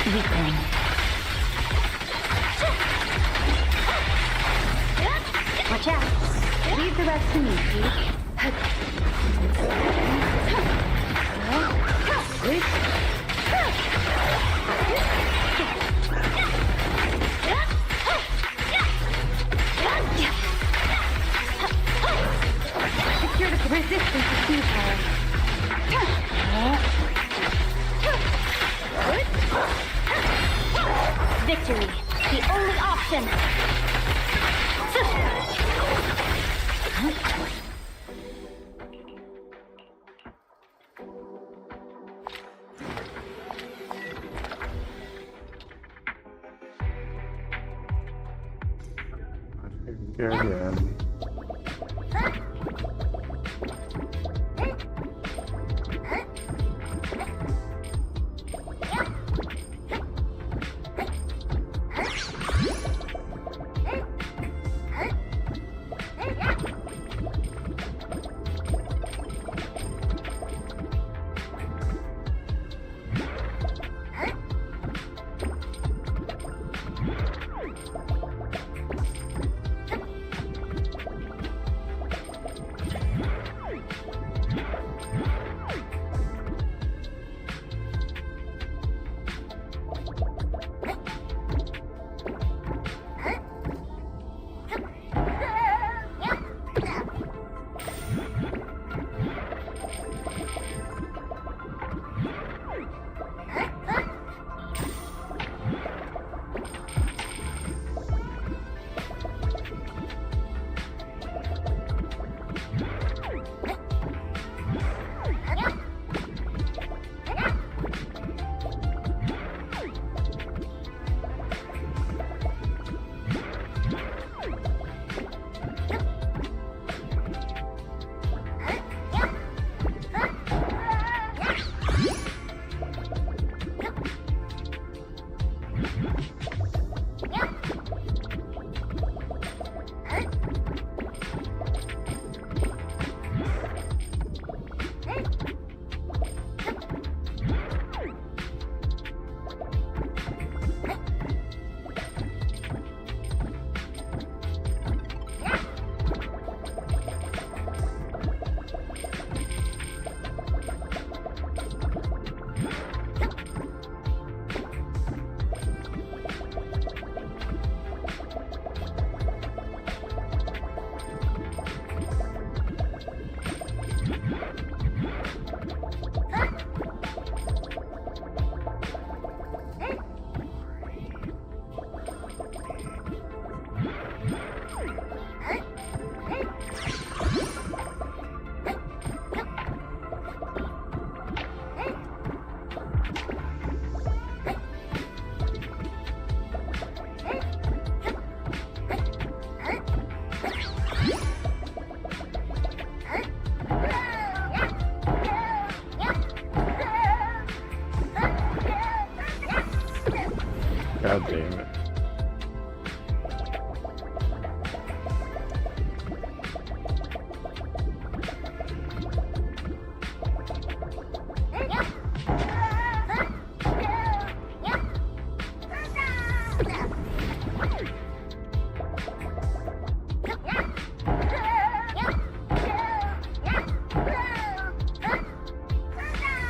S2: Weakling. Watch out. Leave the rest to me, Pete. Secure the resistance to futile. Victory, the only option.
S1: Here again.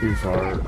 S1: Too far.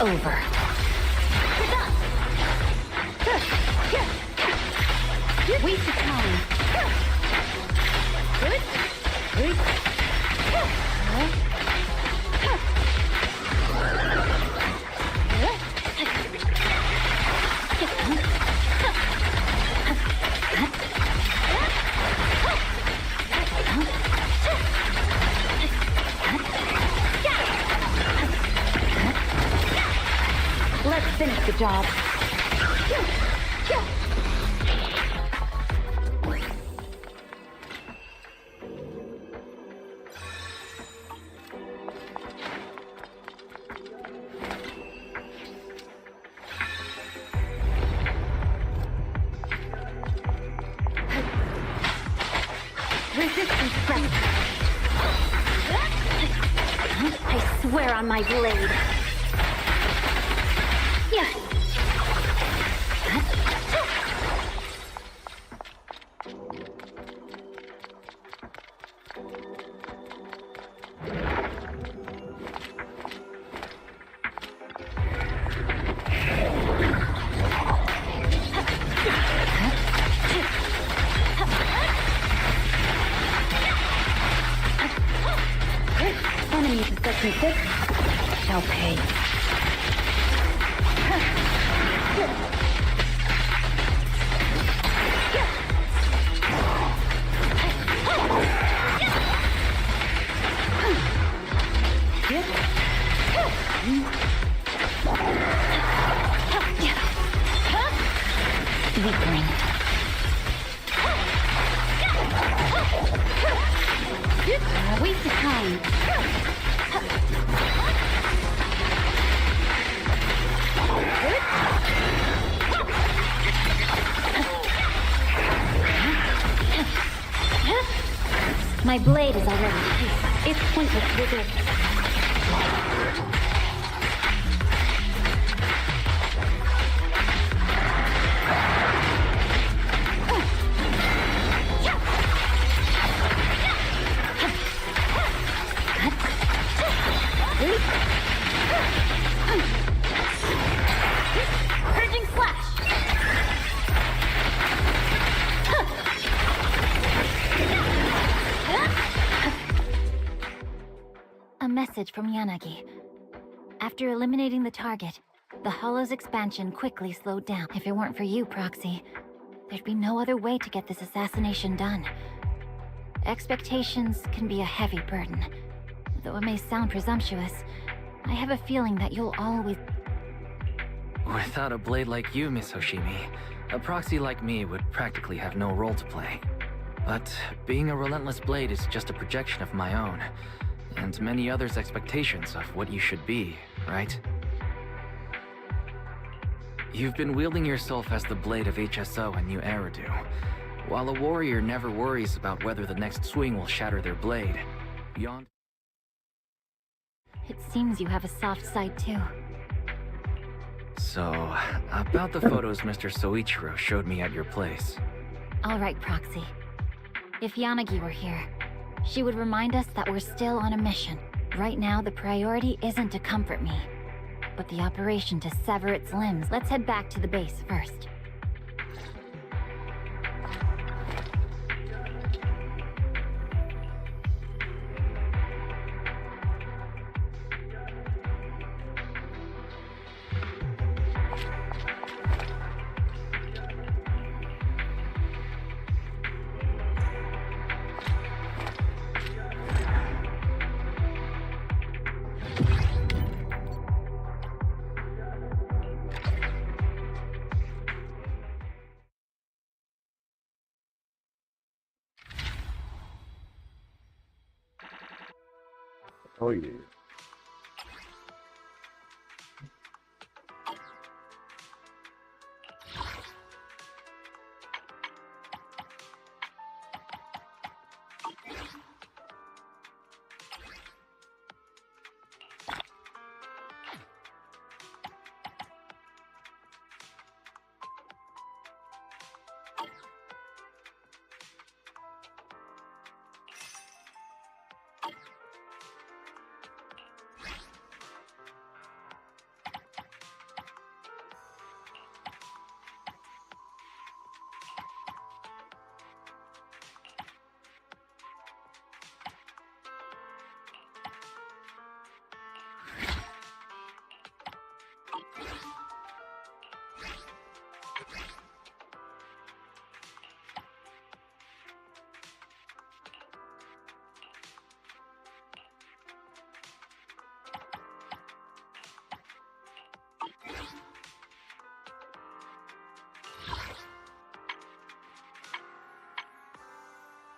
S2: Over.
S6: Waste of time.
S2: Let's finish the job.
S6: Resistance strength.
S2: I swear on my blade. Yeah.
S6: Enemies of Section 6 shall pay.
S2: Weakling.
S6: Waste of time.
S2: My blade is already.
S6: It's pointless resist.
S2: Purging slash. message from Yanagi. After eliminating the target, the Hollow's expansion quickly slowed down. If it weren't for you, Proxy, there'd be no other way to get this assassination done. Expectations can be a heavy burden. Though it may sound presumptuous, I have a feeling that you'll always...
S3: Without a blade like you, Miss Hoshimi, a proxy like me would practically have no role to play. But being a relentless blade is just a projection of my own, and many others' expectations of what you should be, right? You've been wielding yourself as the blade of HSO and New Eridu, while a warrior never worries about whether the next swing will shatter their blade. Beyond...
S2: It seems you have a soft side too.
S3: So, about the photos Mr. Soichiro showed me at your place.
S2: Alright, Proxy. If Yanagi were here, she would remind us that we're still on a mission. Right now, the priority isn't to comfort me, but the operation to sever its limbs. Let's head back to the base first.
S1: Oh yeah.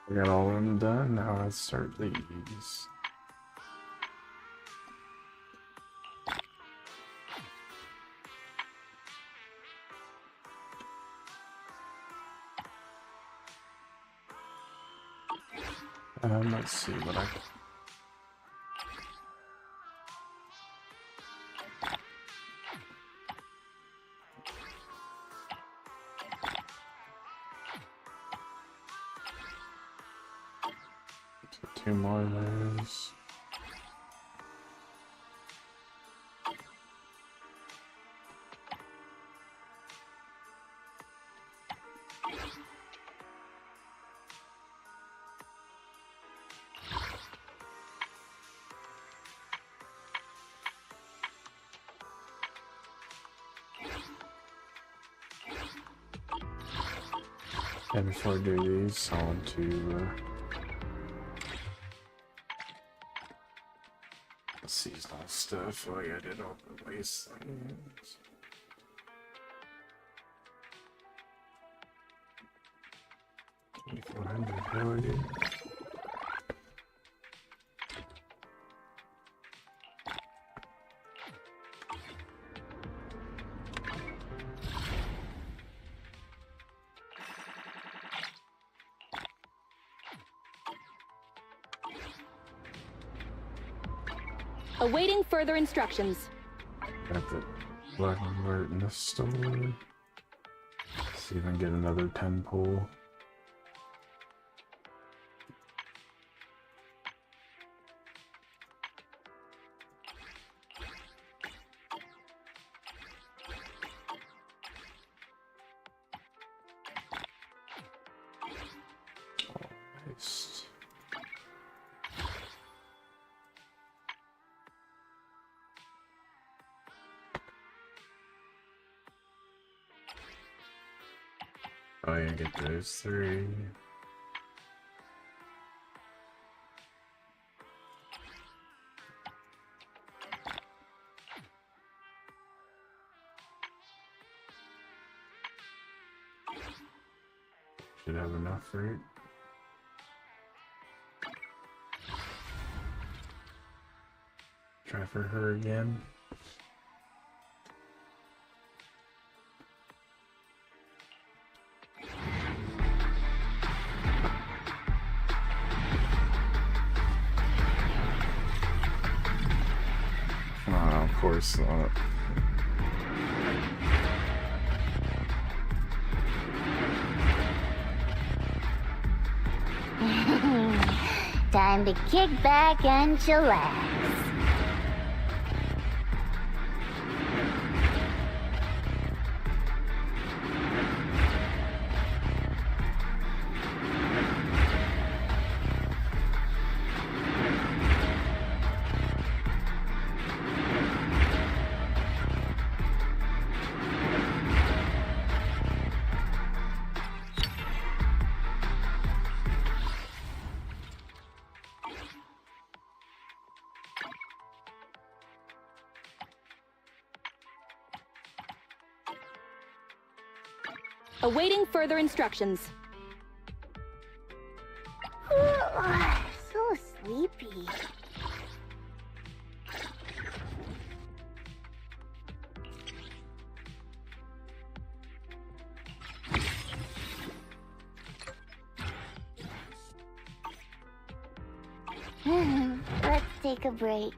S1: I got all of them done, now let's start these. Let's see what I can... Two more layers. And before I do these, I want to seasonal stuff. Oh yeah, I did all the waste things. $2,400.
S8: Awaiting further instructions.
S1: Got the black alert in the store. See if I can get another 10 pull. Probably gonna get those 3. Should have enough for it. Try for her again. Of course not.
S4: Time to kick back and chillax.
S8: Awaiting further instructions.
S4: So sleepy. Let's take a break.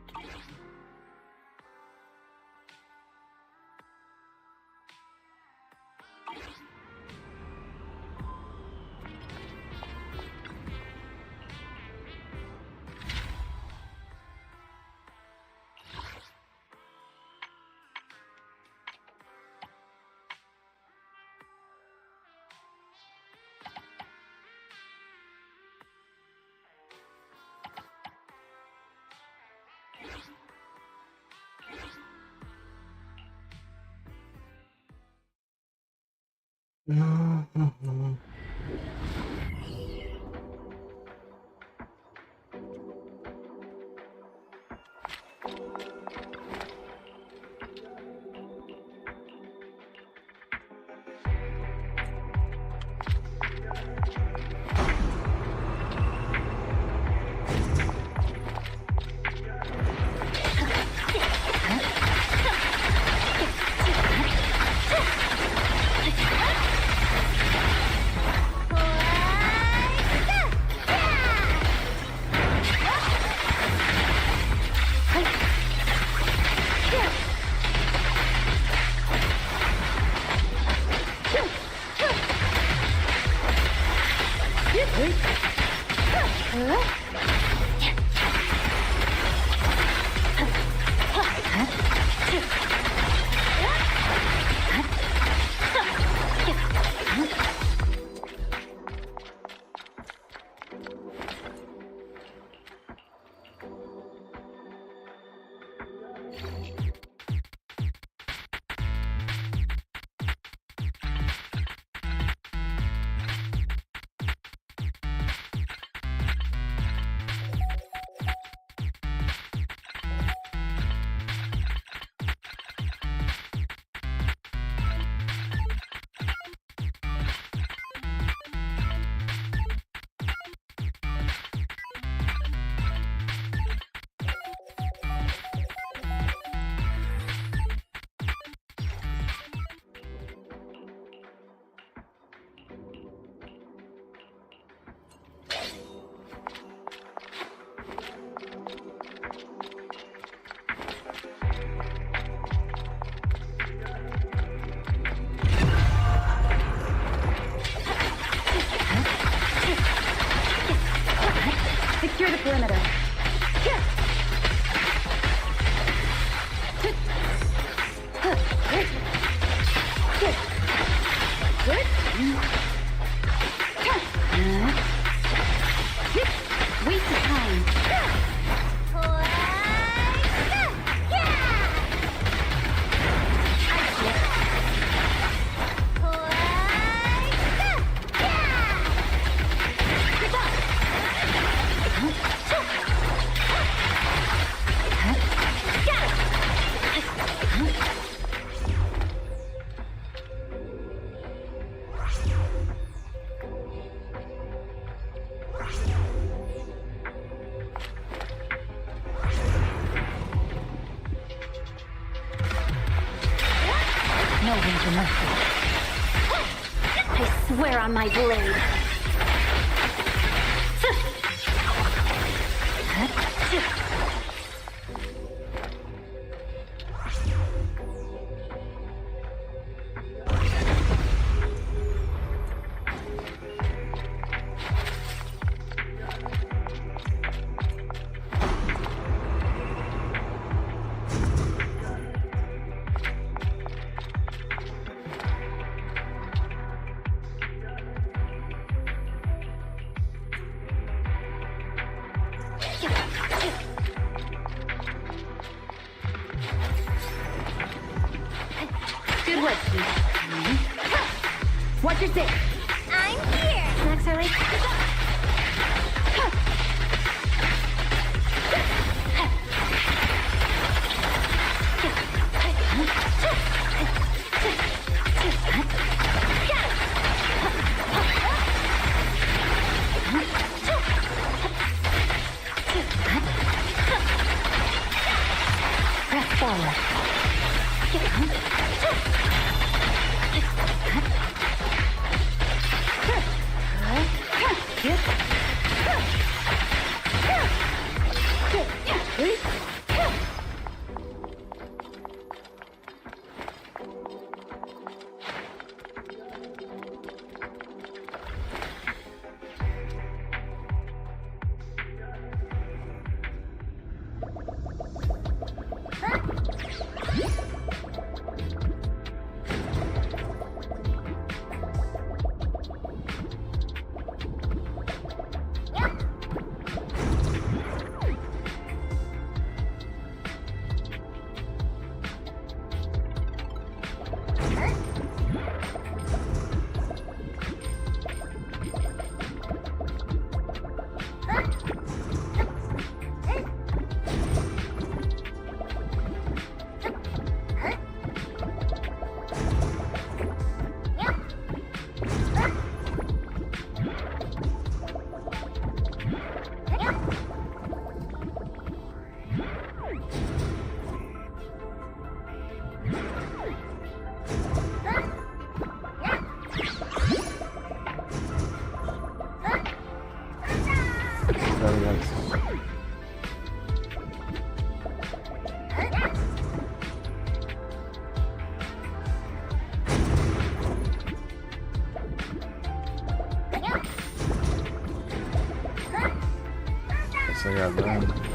S6: Secure the perimeter. Waste of time.
S2: for mercy. I swear on my blade.
S6: Good work, Steve. Watch your six.
S4: I'm here.
S6: Snacks are ready.
S2: Press forward.
S1: I got that.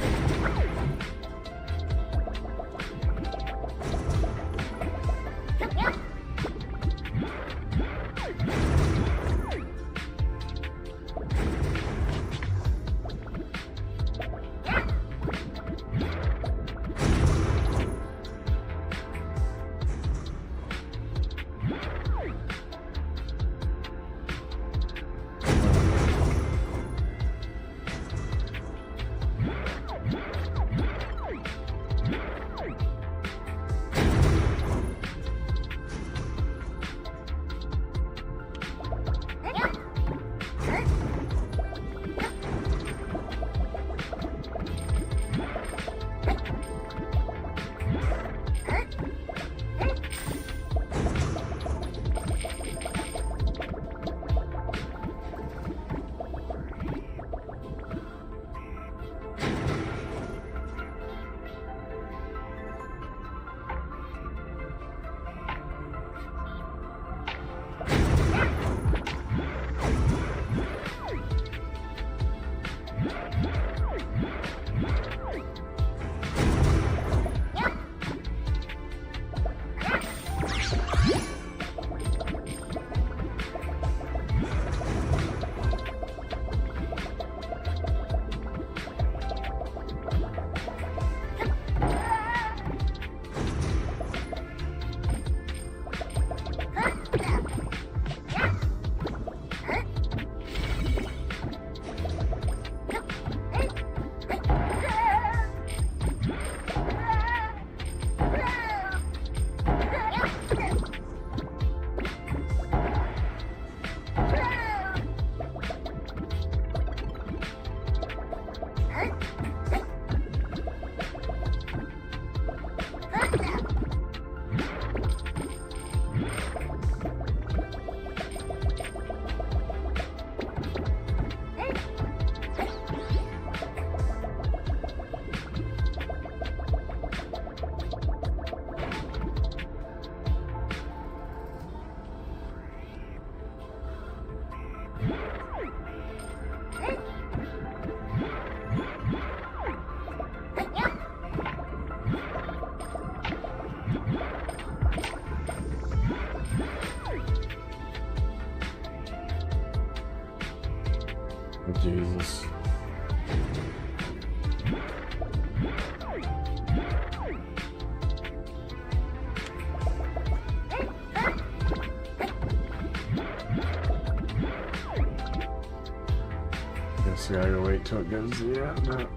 S1: Guess I gotta wait till it goes, yeah, no.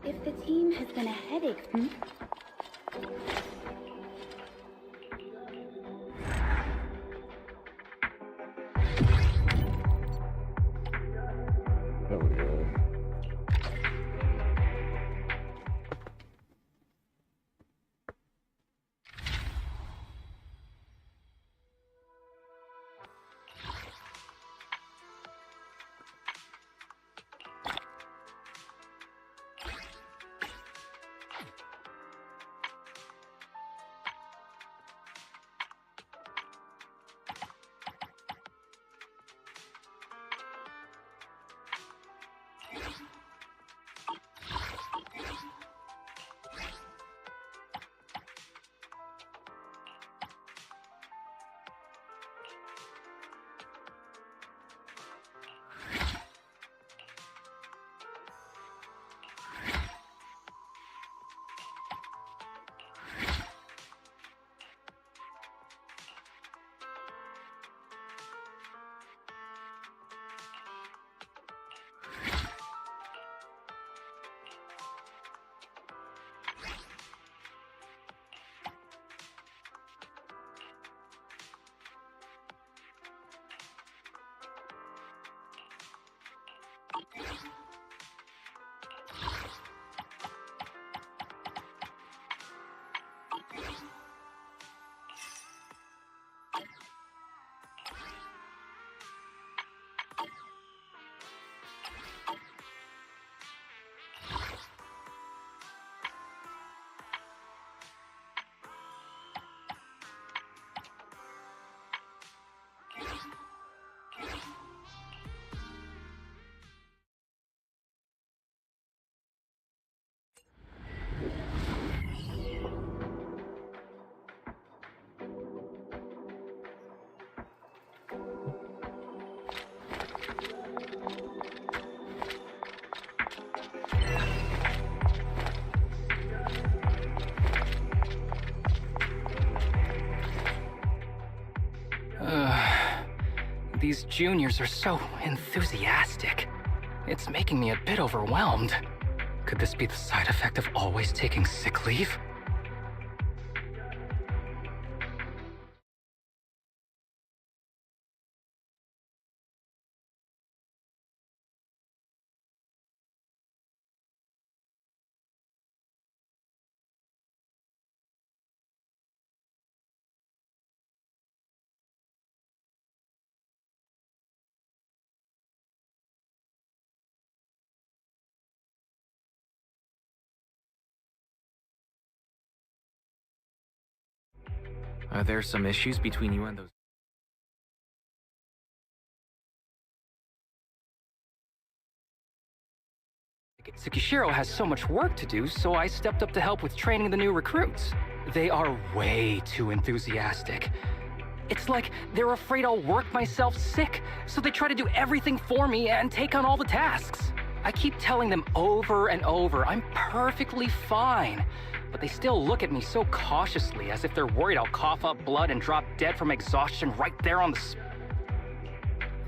S6: If the team has been a headache,
S1: There we go.
S5: These juniors are so enthusiastic. It's making me a bit overwhelmed. Could this be the side effect of always taking sick leave?
S3: Are there some issues between you and those?
S5: Tsukishiro has so much work to do, so I stepped up to help with training the new recruits. They are way too enthusiastic. It's like they're afraid I'll work myself sick, so they try to do everything for me and take on all the tasks. I keep telling them over and over I'm perfectly fine, but they still look at me so cautiously as if they're worried I'll cough up blood and drop dead from exhaustion right there on the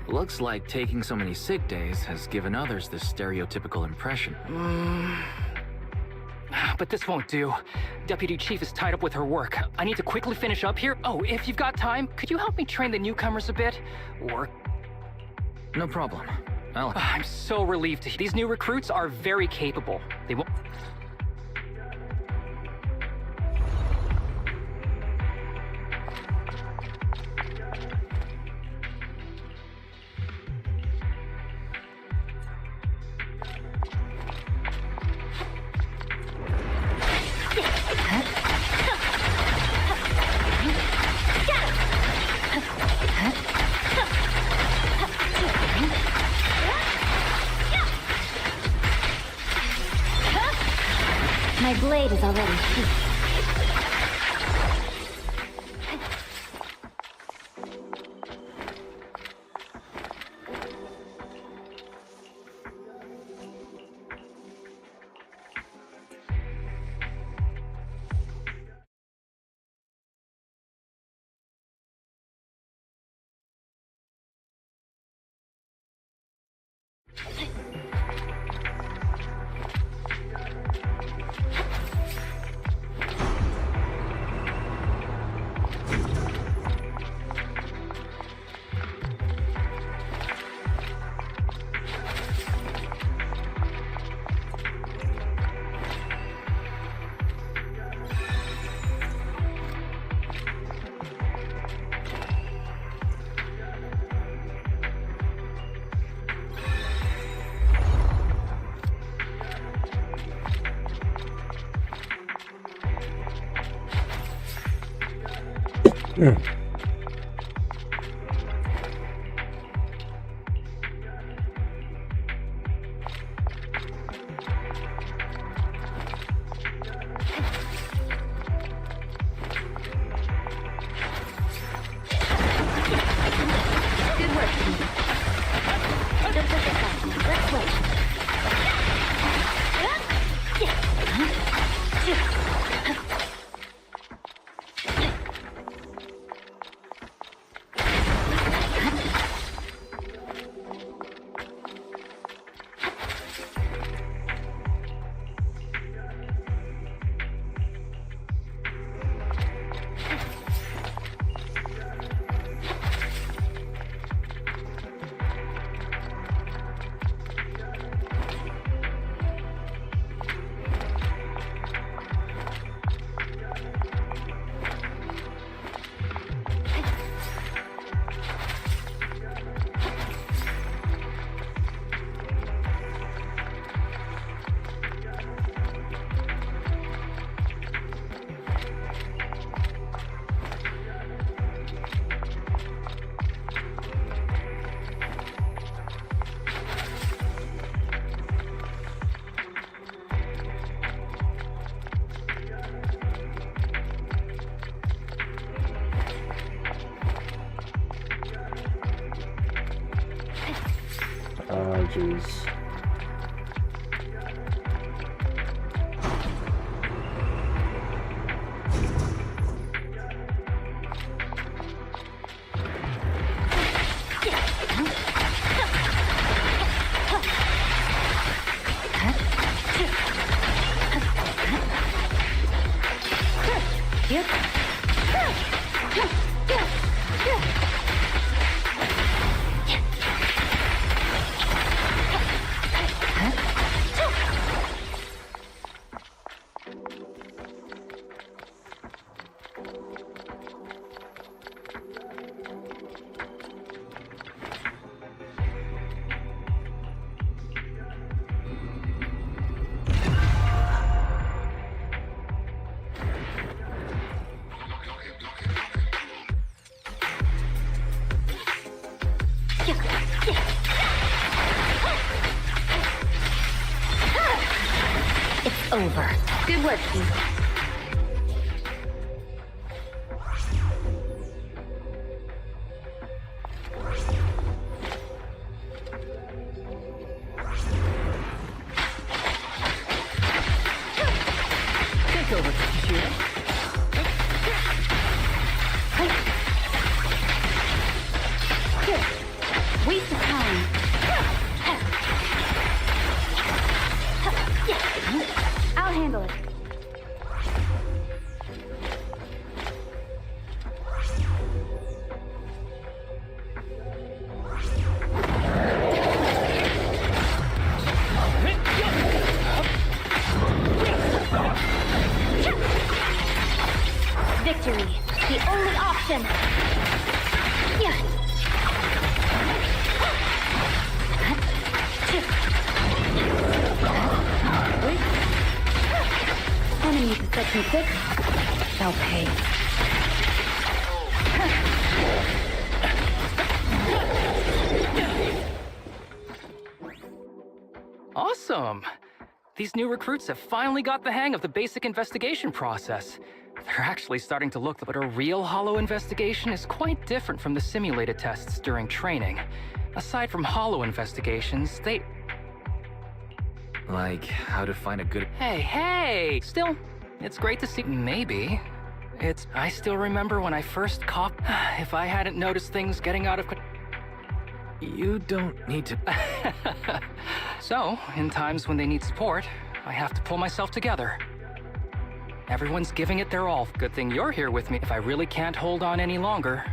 S3: Looks like taking so many sick days has given others this stereotypical impression.
S5: But this won't do. Deputy Chief is tied up with her work. I need to quickly finish up here. Oh, if you've got time, could you help me train the newcomers a bit? Or...
S3: No problem. Alex.
S5: I'm so relieved to hear. These new recruits are very capable. They won't...
S2: My blade is already heat.
S1: Yeah.
S2: Good work, team. Don't forget that. Let's switch.
S1: Jeez.
S2: It's over. Good work, team.
S5: Take over, computer.
S6: Waste of time. I'll handle it. victory. The only option. Yeah. Enemy to section 6. They'll pay.
S5: Awesome! These new recruits have finally got the hang of the basic investigation process. They're actually starting to look, but a real Hollow investigation is quite different from the simulated tests during training. Aside from Hollow investigations, they...
S3: Like, how to find a good...
S5: Hey! Still, it's great to see... Maybe. I still remember when I first caught... If I hadn't noticed things getting out of...
S3: You don't need to...
S5: So, in times when they need support, I have to pull myself together. Everyone's giving it their all. Good thing you're here with me if I really can't hold on any longer.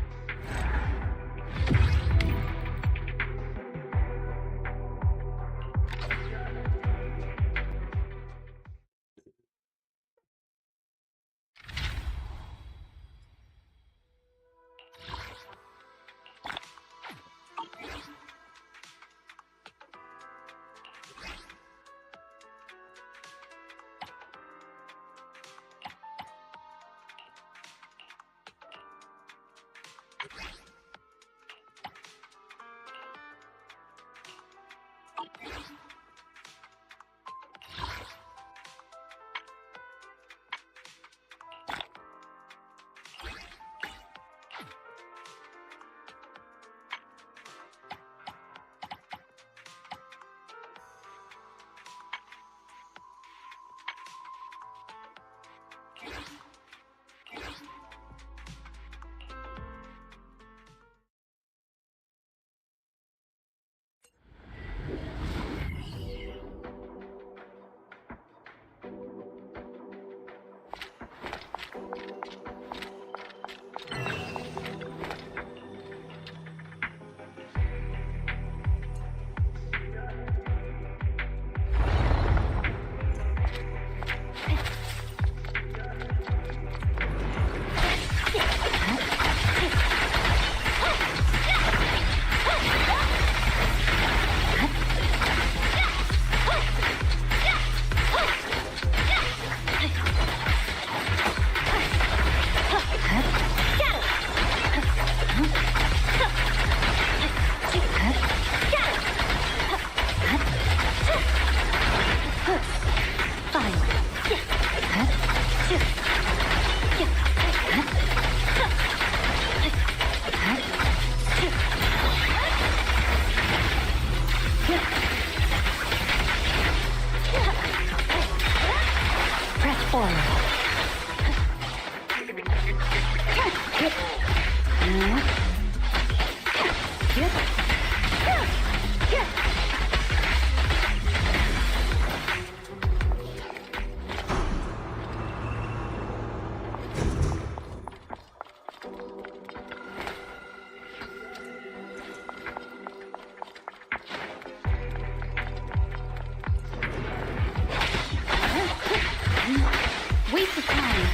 S6: Waste of time.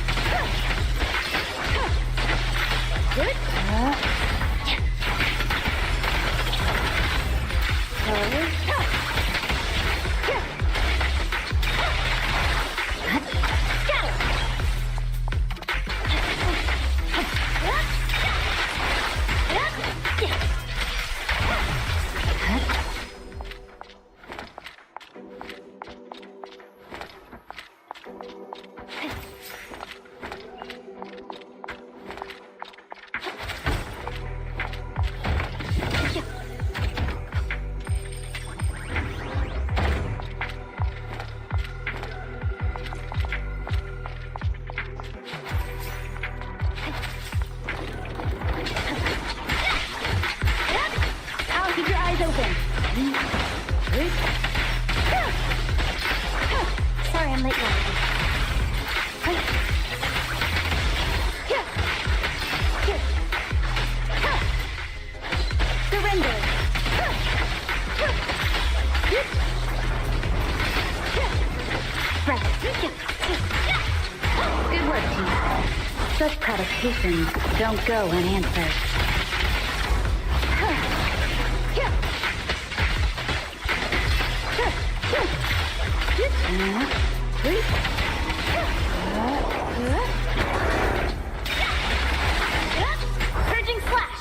S6: Good.
S4: Sorry, I'm late.
S6: Surrender. Right. Good work, team. Such provocations don't go unanswered.
S2: Purging slash!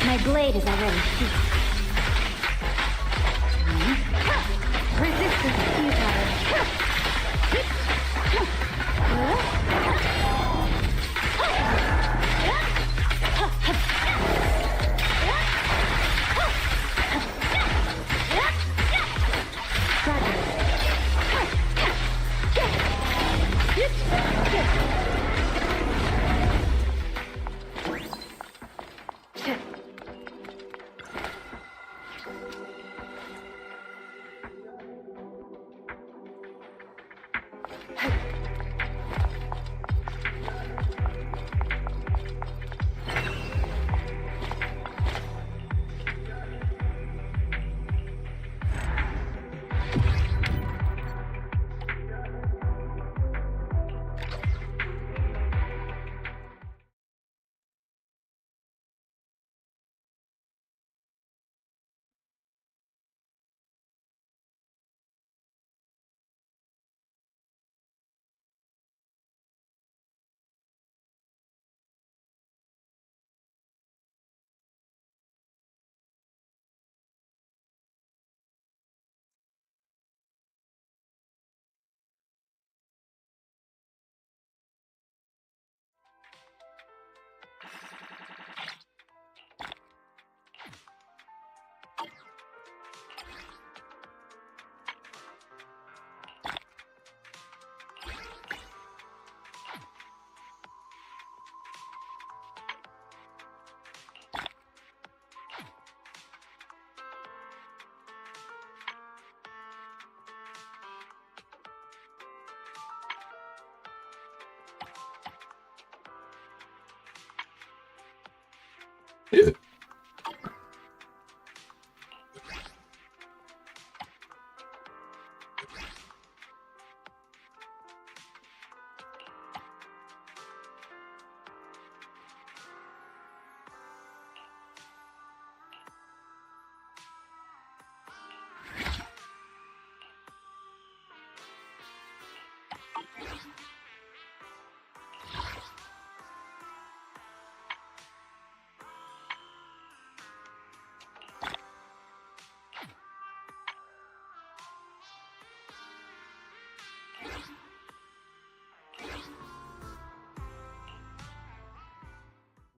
S2: My blade is already sheathed.
S6: Resistance futile.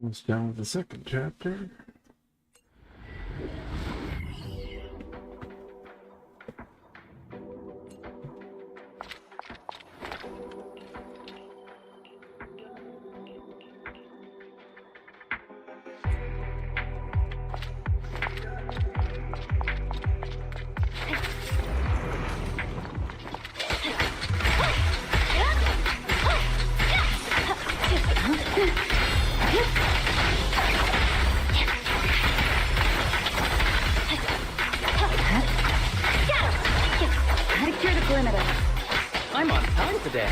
S1: Almost done with the second chapter.
S5: I'm on time today.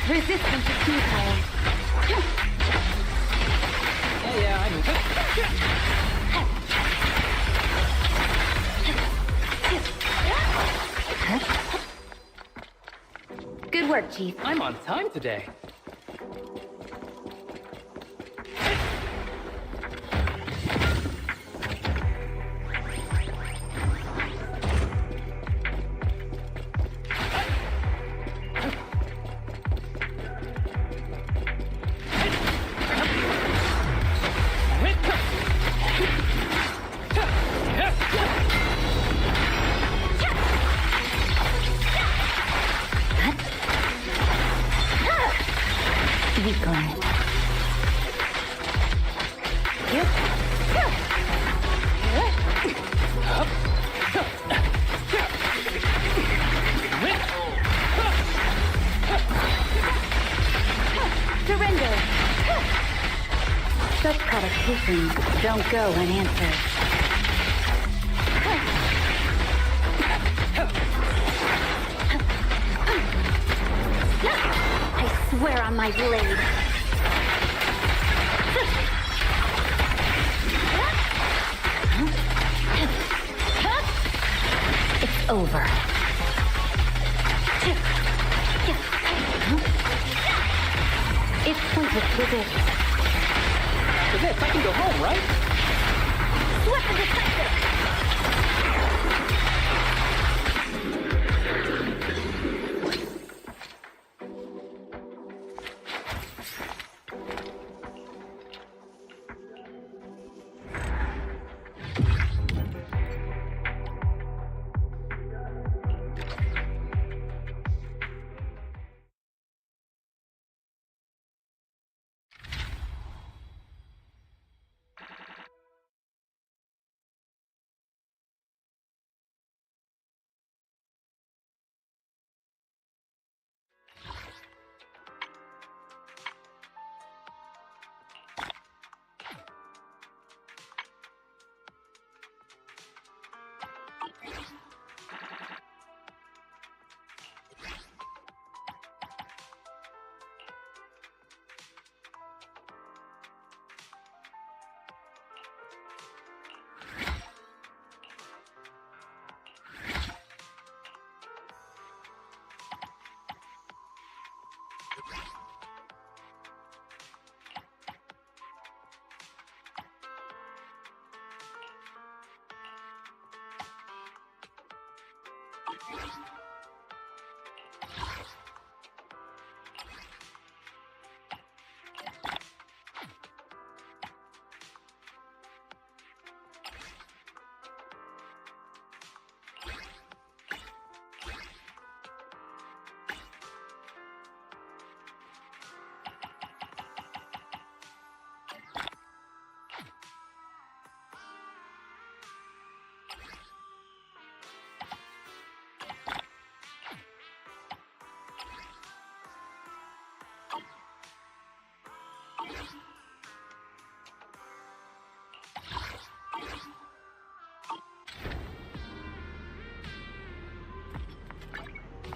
S6: Resistance is futile.
S5: Yeah,
S6: Good work, Chief.
S5: I'm on time today.
S6: petitions don't go unanswered. I swear on my blade. It's over. It's pointless to resist.
S5: For this, I can go home, right?
S6: Weapon detected!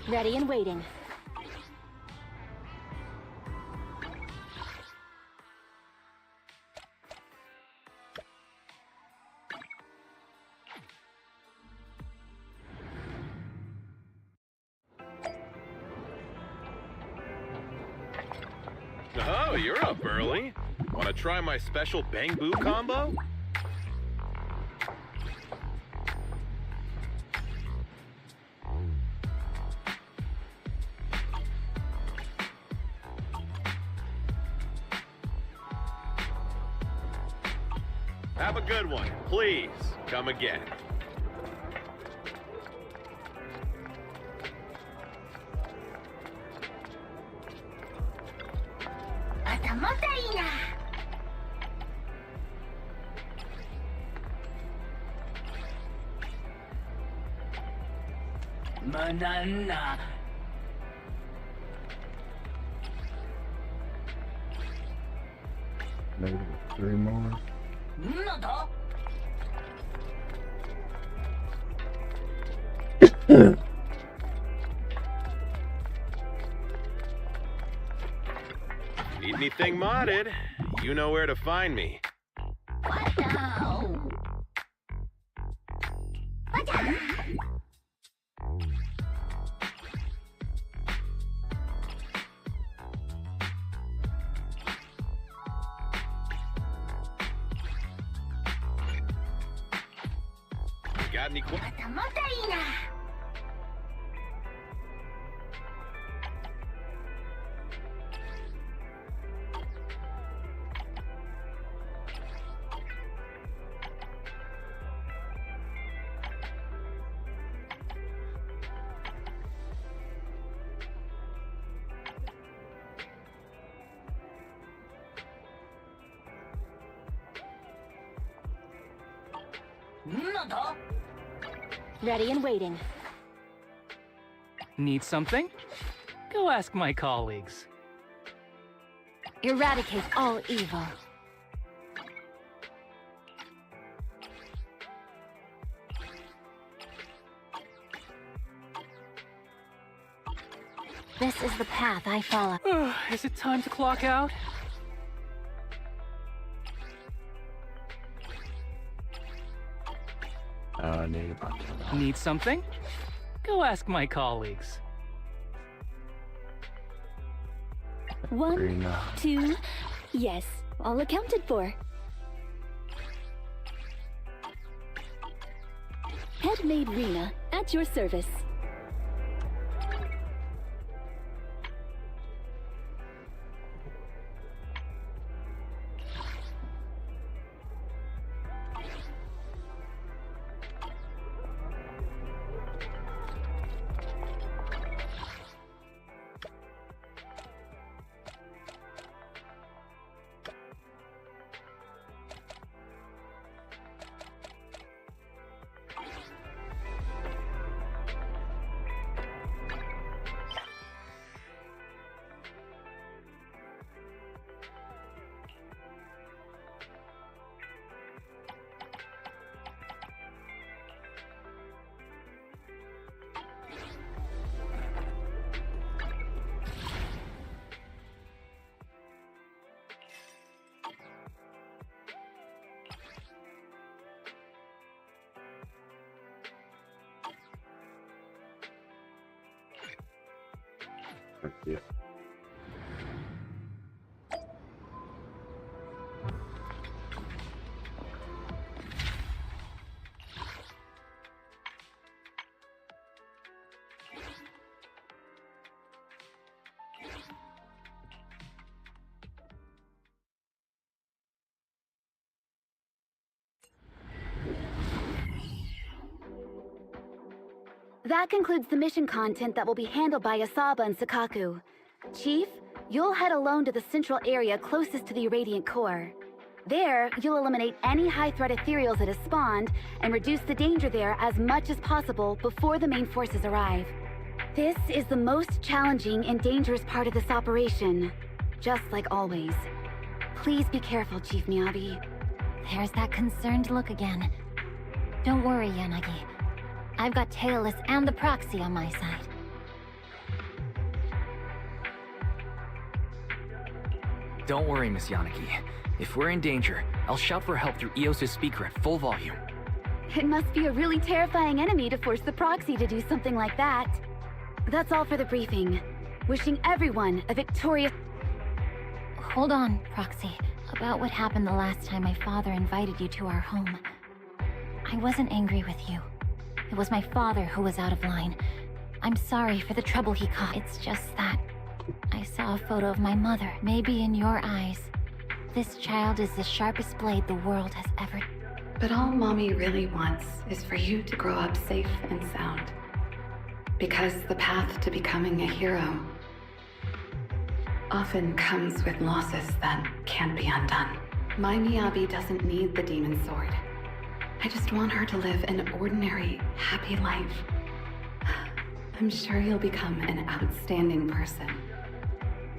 S8: Ready and waiting.
S7: Oh, you're up early. Want to try my special Bang Boo combo? Have a good one. Please, come again.
S5: Banana.
S1: Maybe 3 more.
S7: Need anything modded? You know where to find me. Got any
S8: Ready and waiting.
S5: Need something? Go ask my colleagues.
S2: Eradicate all evil. This is the path I follow.
S5: Is it time to clock out?
S1: Need a bunch of that.
S5: Need something? Go ask my colleagues.
S8: 1,
S1: Rena.
S8: 2, yes, all accounted for. Headmaid Rena, at your service.
S1: Yeah.
S6: That concludes the mission content that will be handled by Asaba and Sakaku. Chief, you'll head alone to the central area closest to the irradiant core. There, you'll eliminate any high-threat ethereals that have spawned and reduce the danger there as much as possible before the main forces arrive. This is the most challenging and dangerous part of this operation, just like always. Please be careful, Chief Miyabi.
S2: There's that concerned look again. Don't worry, Yanagi. I've got Tailless and the proxy on my side.
S3: Don't worry, Miss Yanagi. If we're in danger, I'll shout for help through Eos' speaker at full volume.
S6: It must be a really terrifying enemy to force the proxy to do something like that. That's all for the briefing. Wishing everyone a victorious...
S2: Hold on, Proxy. About what happened the last time my father invited you to our home. I wasn't angry with you. It was my father who was out of line. I'm sorry for the trouble he caused. It's just that I saw a photo of my mother. Maybe in your eyes, this child is the sharpest blade the world has ever...
S9: But all Mommy really wants is for you to grow up safe and sound. Because the path to becoming a hero often comes with losses that can't be undone. My Miyabi doesn't need the demon sword. I just want her to live an ordinary, happy life. I'm sure you'll become an outstanding person.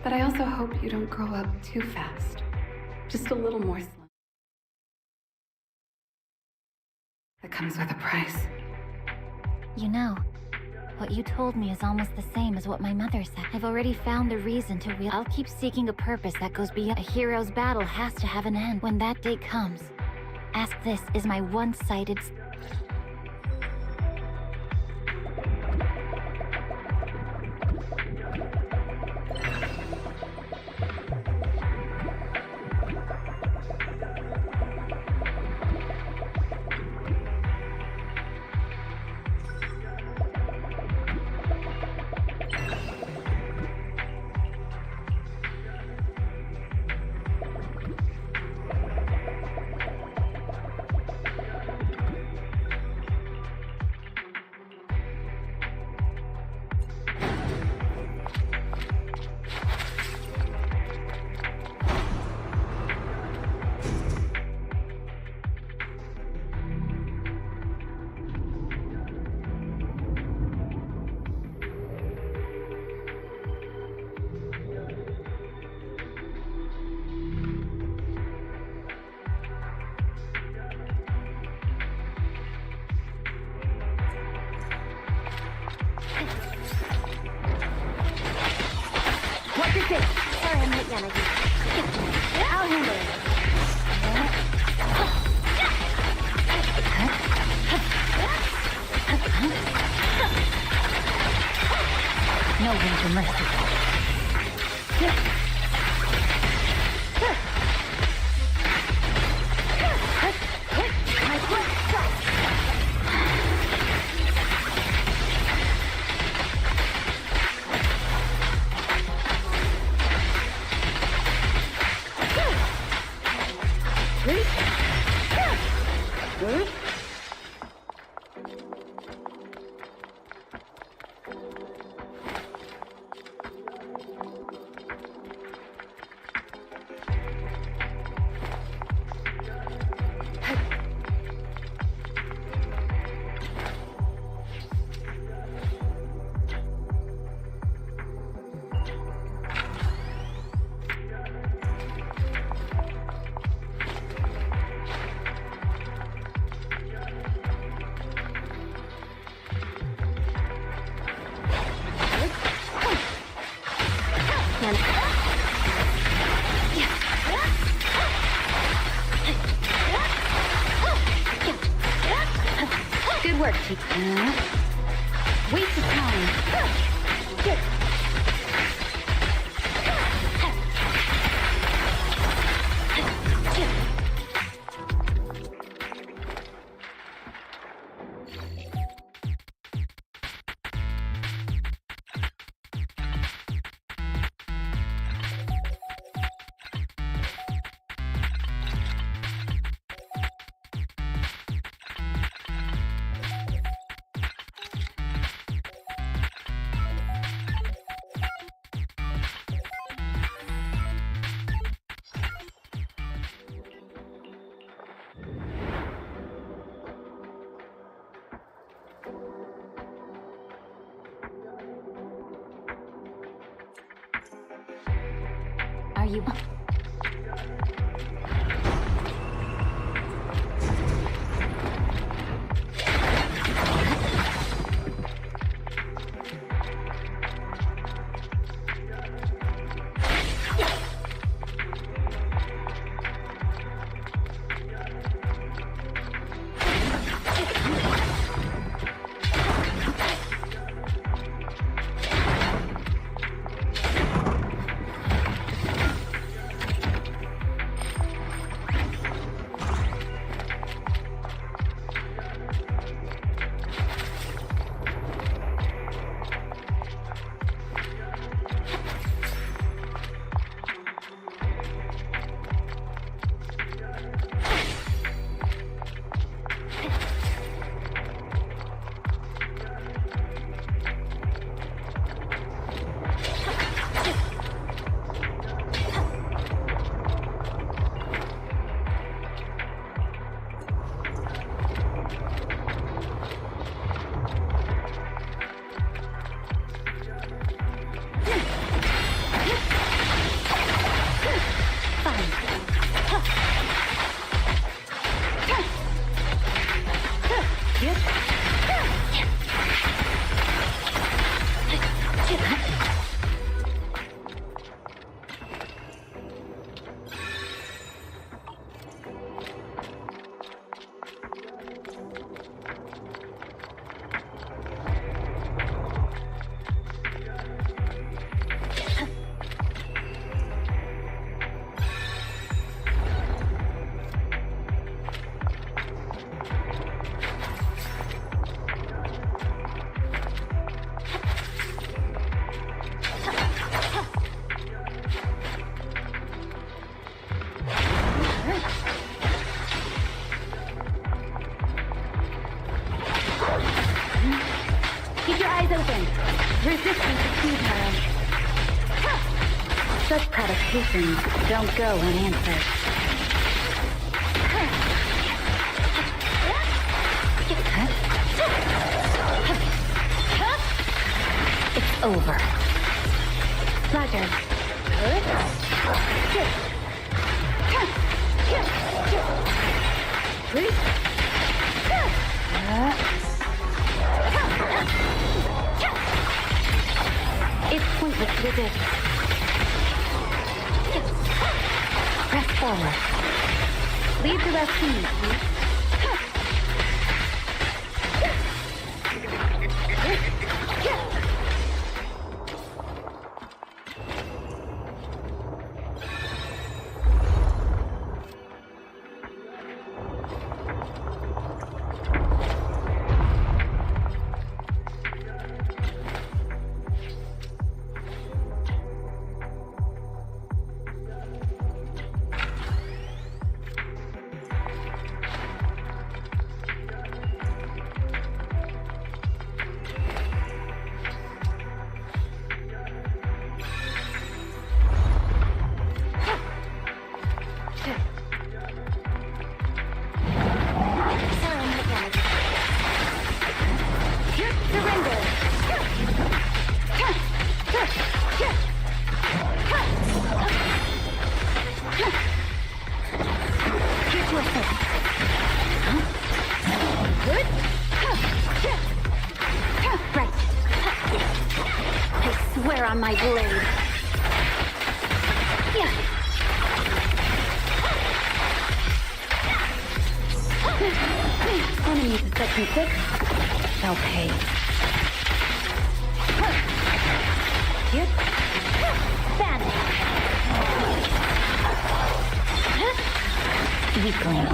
S9: But I also hope you don't grow up too fast. Just a little more slow. That comes with a price.
S2: You know, what you told me is almost the same as what my mother said. I've already found the reason to wield. I'll keep seeking a purpose that goes beyond. A hero's battle has to have an end. When that day comes, ask this is my one-sided...
S4: gonna use.
S6: I'll handle it.
S2: No room for mercy.
S6: My foot strikes.
S2: Good work, Chief.
S6: Waste of time.
S2: Are you...
S6: Keep your eyes open. Resistance is futile. Such provocations don't go unanswered.
S2: It's over.
S6: Roger. It's pointless to resist. follow. Leave the rest to me, please. On my blade. Yeah. Enemies in section 6. They'll pay. Yep. Vanish. Weakling.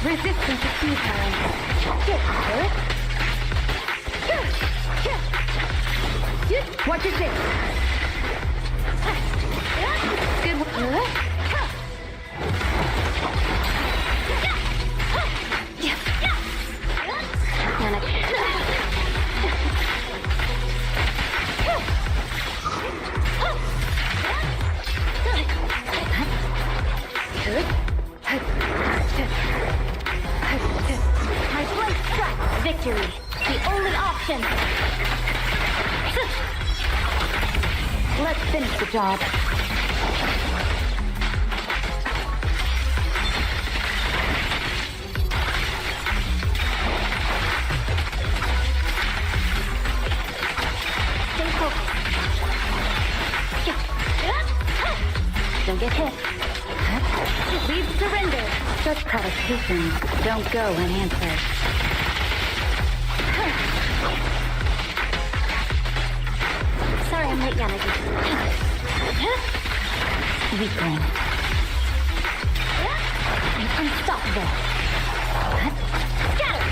S6: Resistance is futile. Watch your six. Good one. Victory, the only option. Let's finish the job. Stay focused. Don't get hit. Leave surrender. Such provocations don't go unanswered. Sorry I'm late, Yanagi. Weakling. Unstoppable. Scatter!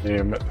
S1: Damn it.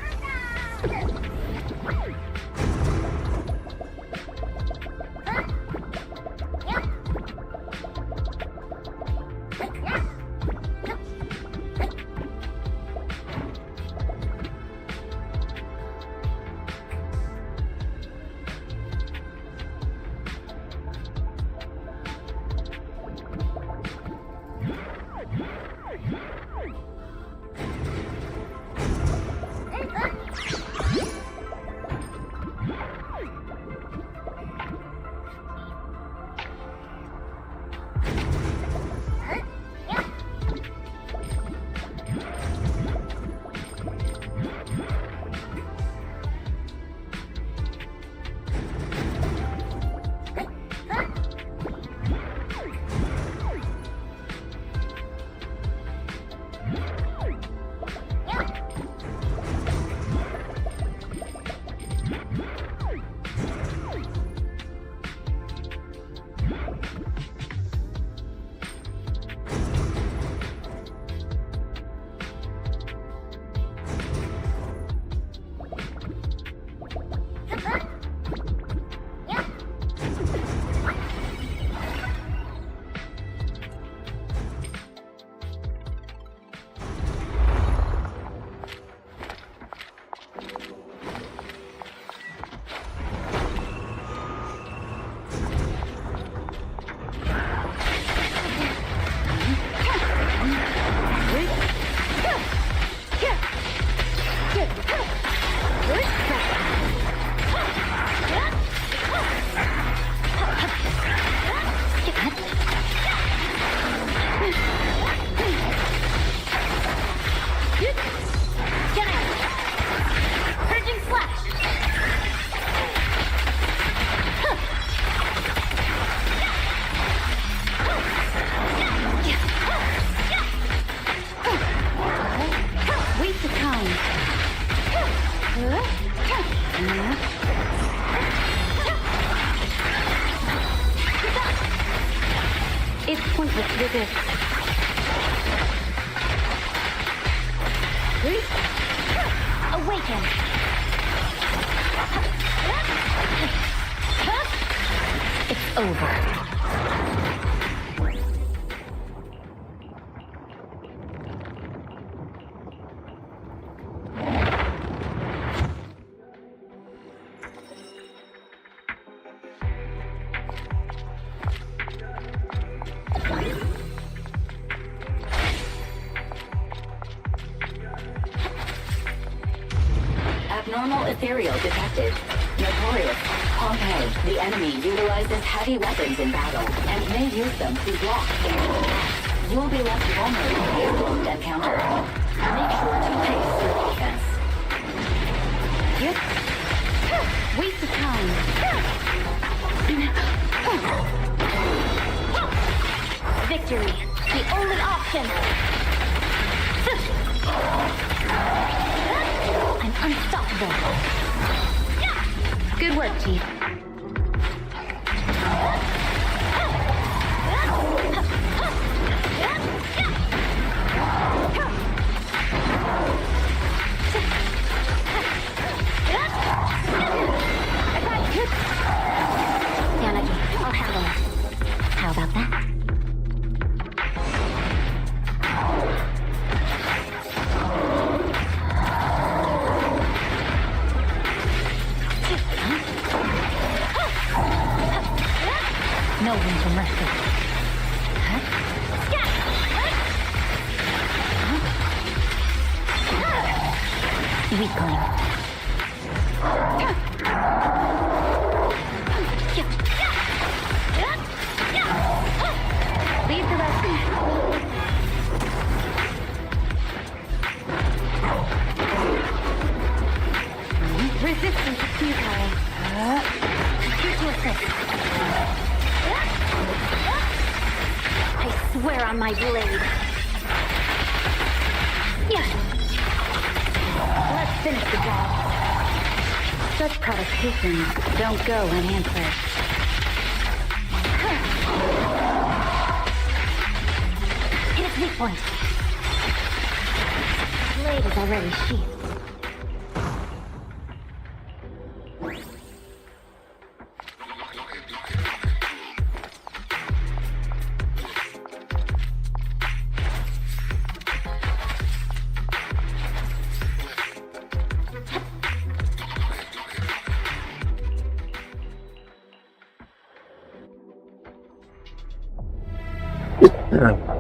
S6: It's pointless to resist. Awaken! It's over.
S10: Abnormal ethereal detected. Notorious. Honkai, the enemy utilizes heavy weapons in battle and may use them to block damage. You'll be left vulnerable to prompt and counter. Make sure to pace your defense.
S6: Yep. Waste of time. Victory, the only option. I'm unstoppable. Good work, Chief. Yanagi, I'll handle it. How about that? No room for mercy. Weakling. Leave the rest. Resistance is futile. Here to assist. I swear on my blade. Yeah. Let's finish the job. Such provocations don't go unanswered. Hit its weak point. Blade is already sheathed.
S4: There's no...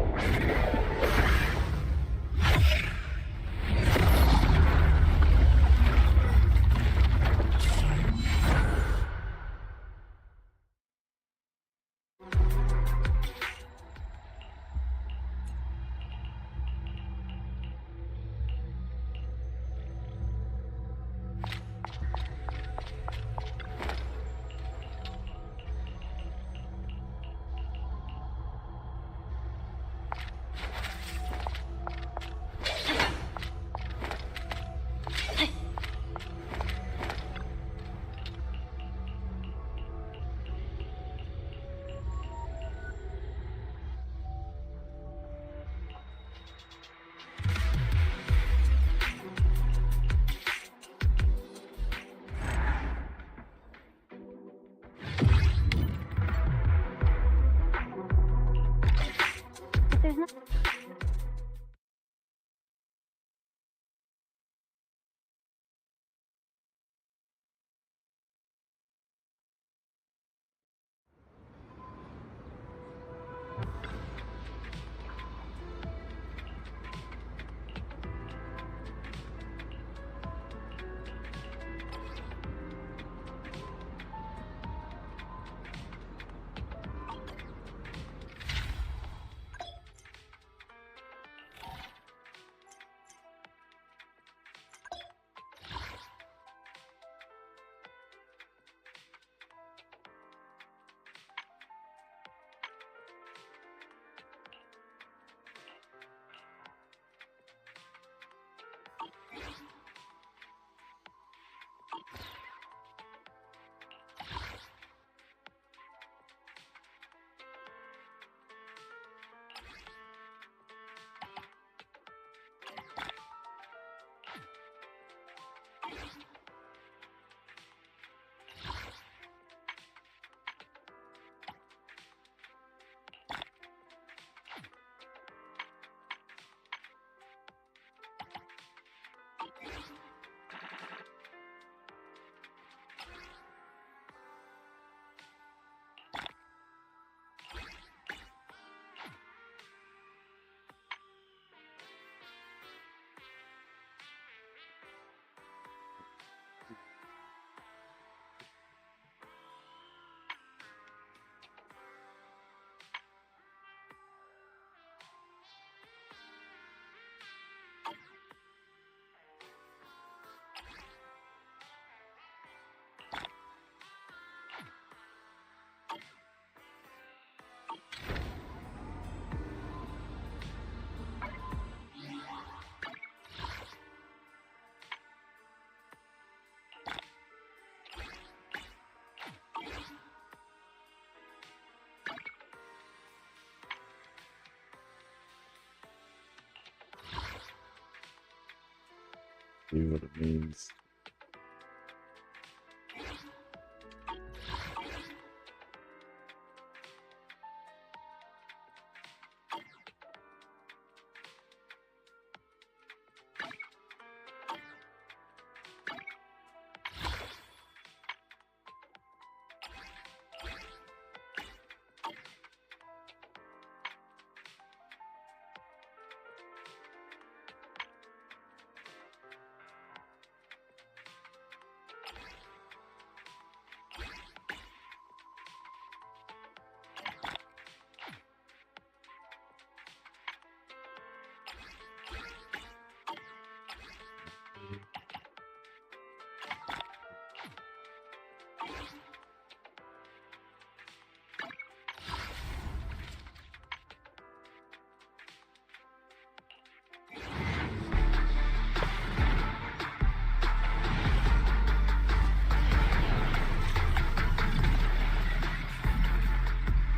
S1: See what it means.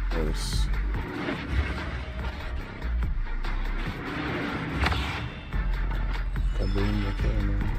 S1: Close. Kaboom, the camera.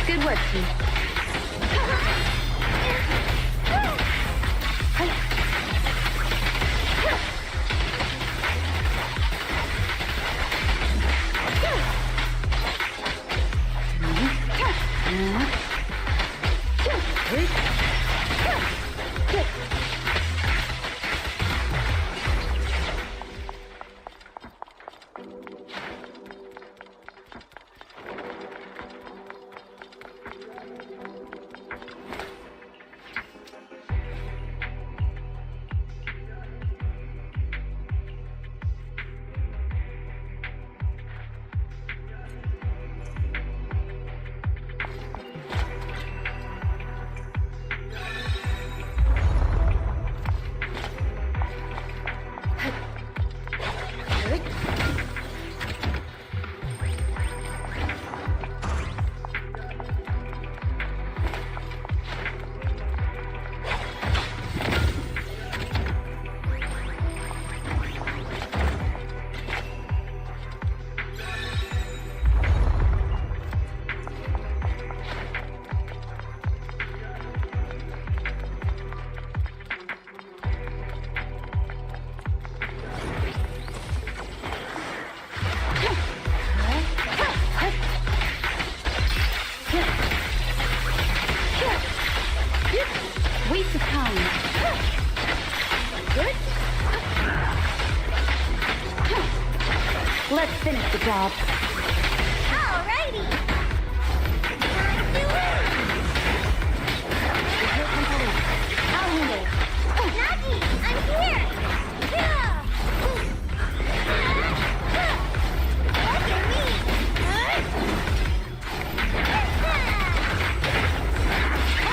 S6: Good work, team. Waste of time. Good. Let's finish the job.
S4: Alrighty! Time to win!
S6: I'll handle it.
S4: Nagi, I'm here! Look at me!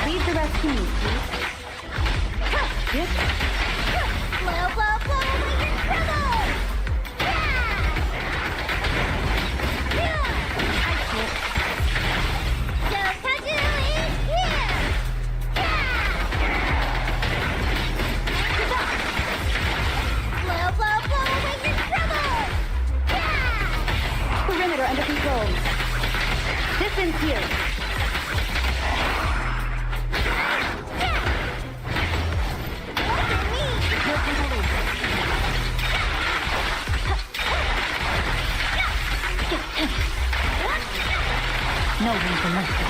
S6: Leave the rest to me, please. Yes.
S4: Blow, blow, blow away your trouble! Jokaju is here! Blow, blow, blow away your trouble!
S6: Perimeter under control. This ends here.
S2: No room for mercy.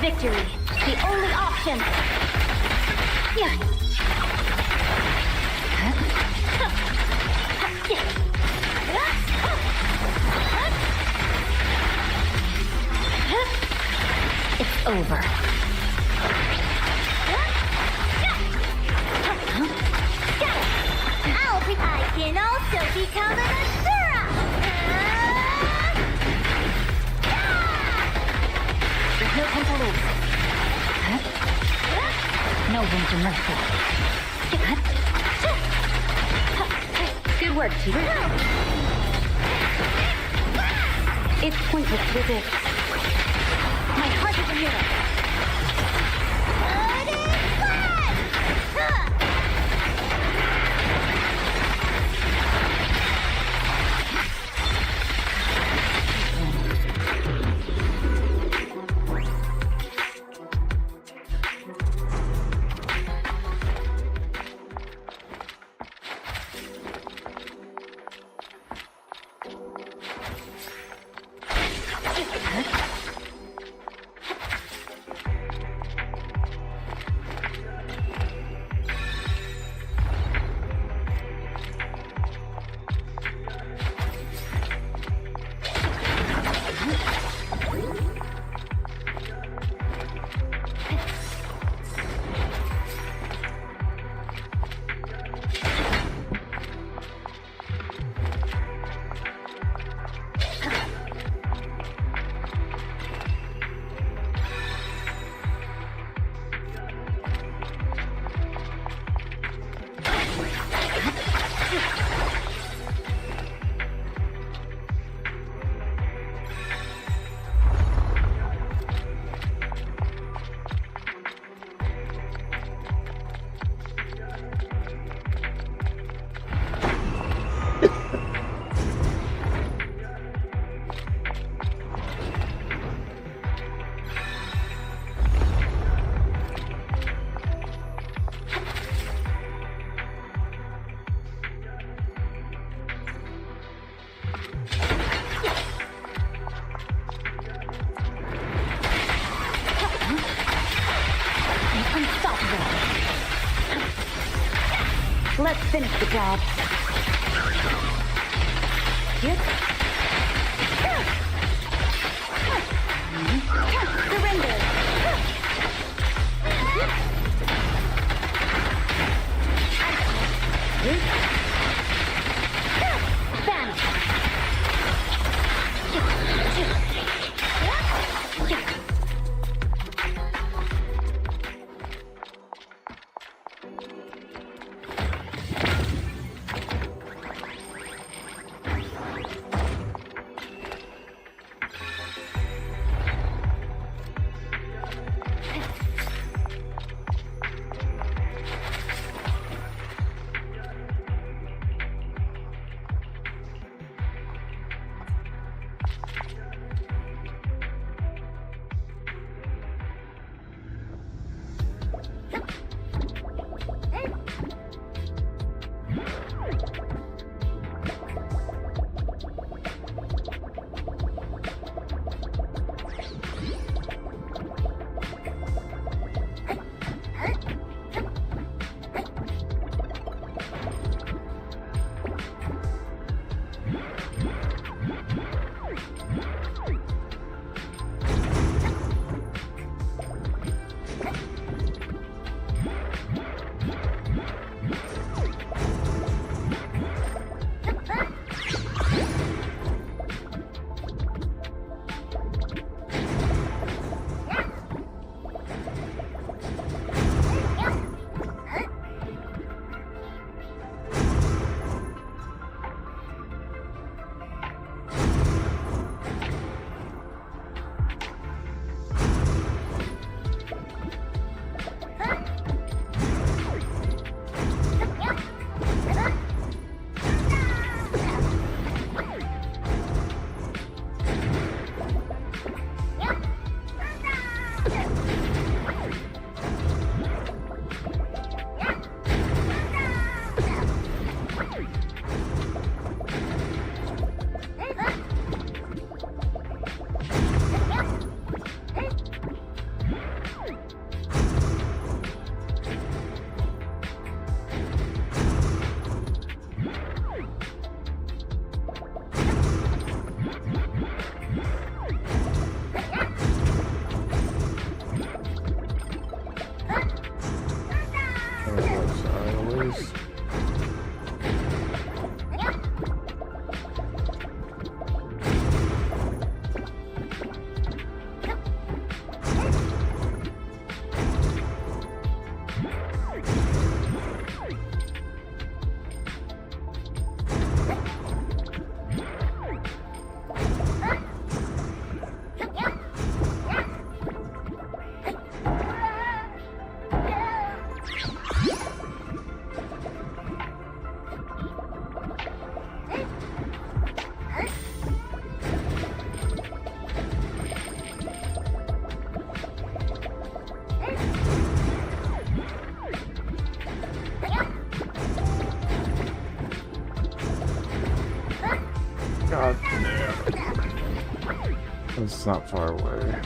S2: Victory, the only option. It's over.
S4: I can also become an Asura!
S2: There's no time to lose. No room for mercy. Good work, Chief. It's pointless to resist. My heart is a hero. Let's finish the job. Surrender.
S1: It's not far away.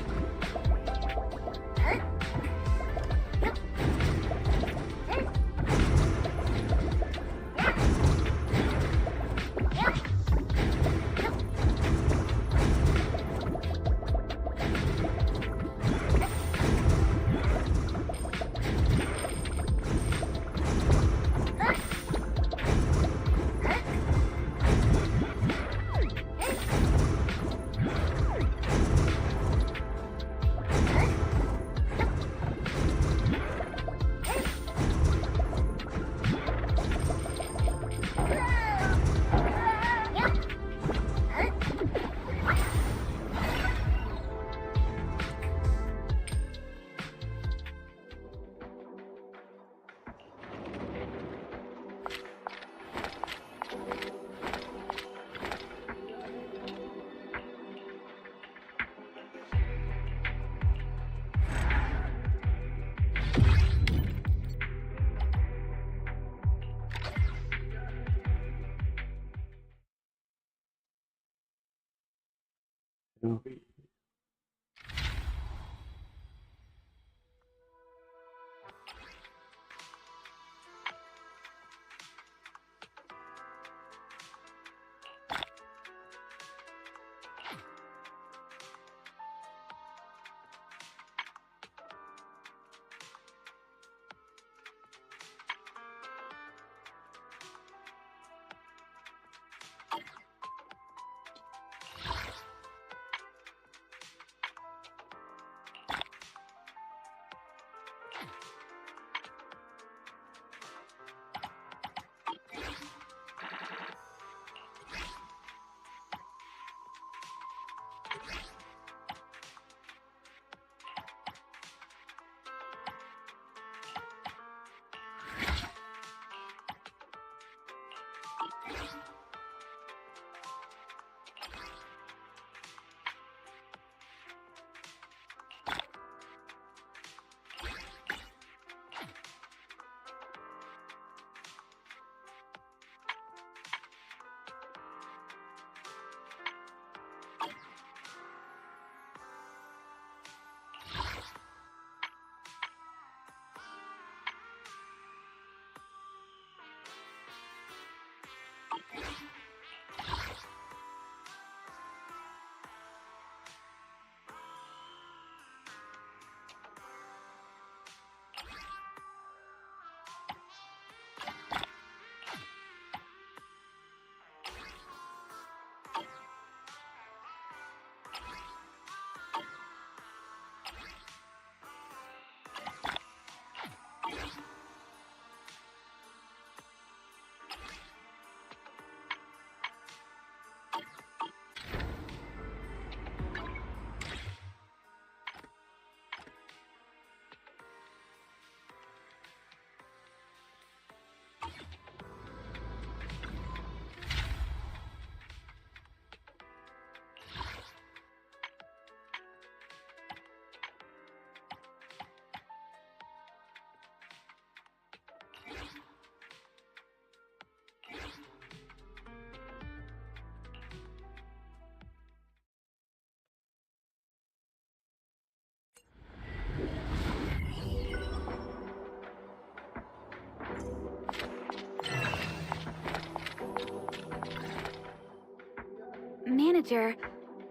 S6: Manager,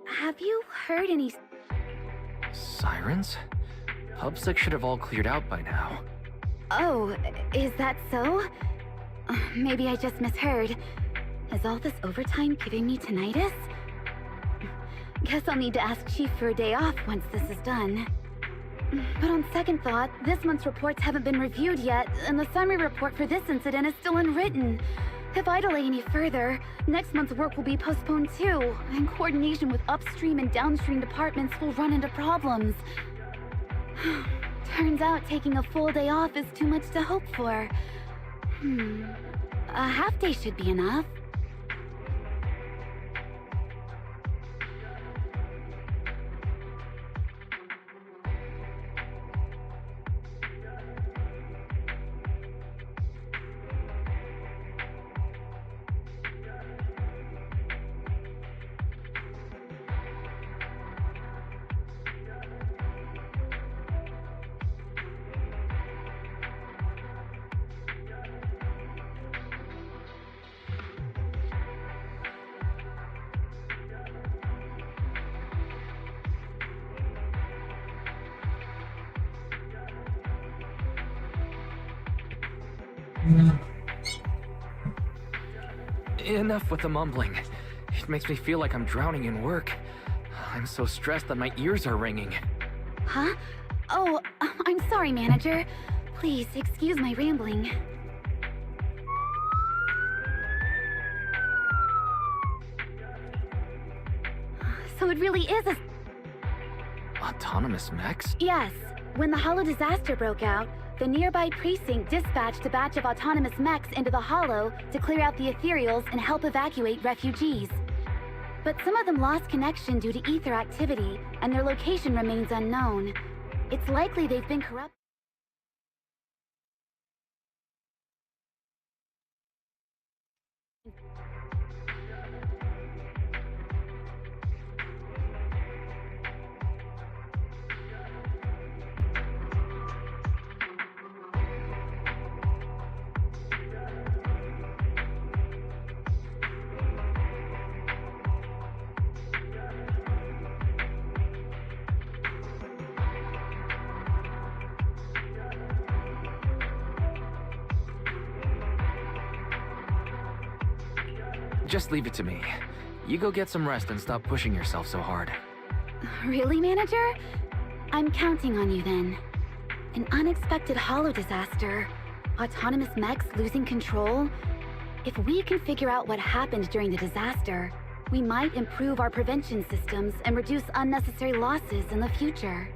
S6: have you heard any...
S3: Sirens? PubSec should have all cleared out by now.
S6: Oh, is that so? Maybe I just misheard. Is all this overtime giving me tinnitus? Guess I'll need to ask Chief for a day off once this is done. But on second thought, this month's reports haven't been reviewed yet, and the summary report for this incident is still unwritten. If I delay any further, next month's work will be postponed too, and coordination with upstream and downstream departments will run into problems. Turns out taking a full day off is too much to hope for. A half day should be enough.
S3: Enough with the mumbling. It makes me feel like I'm drowning in work. I'm so stressed that my ears are ringing.
S6: Huh? Oh, I'm sorry, manager. Please, excuse my rambling. So it really is a...
S3: Autonomous mechs?
S6: Yes. When the Hollow disaster broke out, the nearby precinct dispatched a batch of autonomous mechs into the Hollow to clear out the ethereals and help evacuate refugees. But some of them lost connection due to ether activity, and their location remains unknown. It's likely they've been corrupted.
S3: Just leave it to me. You go get some rest and stop pushing yourself so hard.
S6: Really, manager? I'm counting on you then. An unexpected Hollow disaster. Autonomous mechs losing control. If we can figure out what happened during the disaster, we might improve our prevention systems and reduce unnecessary losses in the future.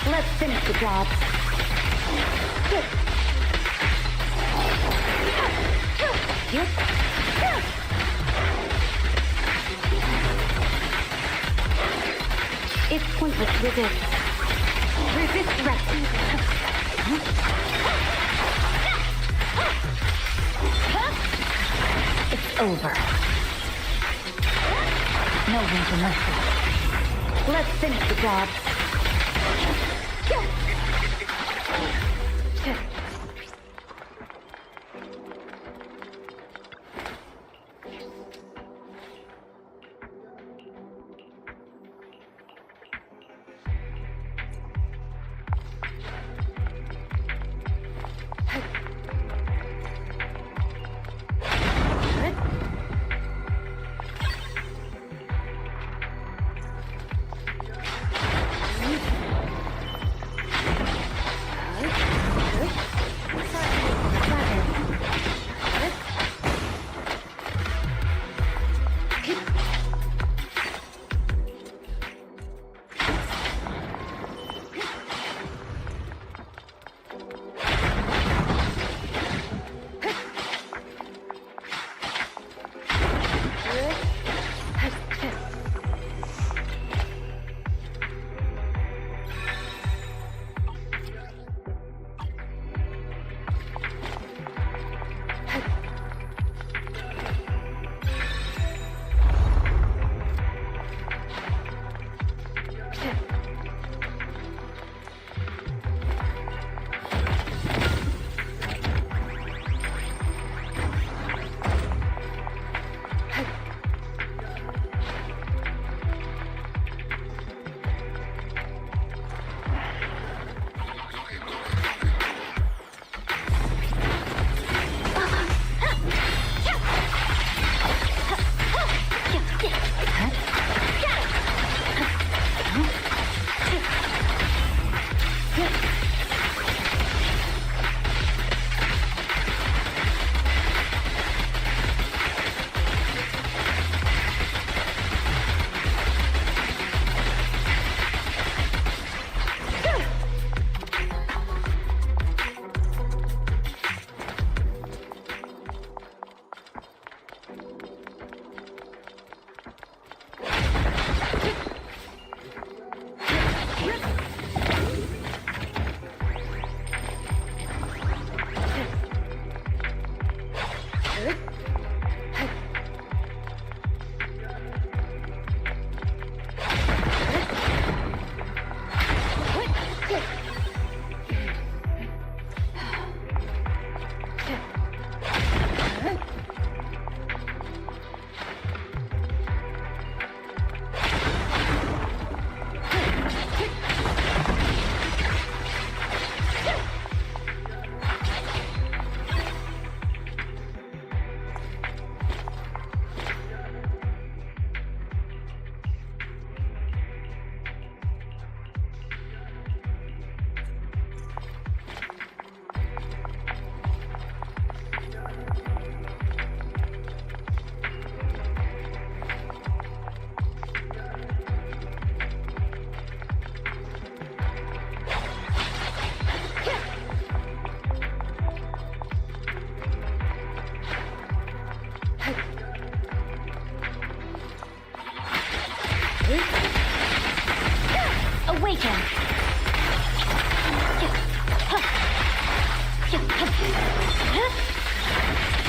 S2: Let's finish the job. It's pointless to resist. Resist threats. It's over. No room for mercy. Let's finish the job.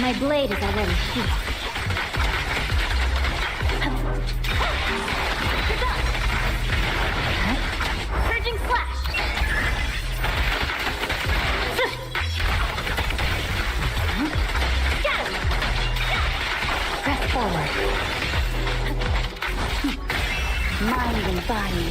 S2: My blade is already sheathed. Surging slash! Got him! Press forward. Mind and body.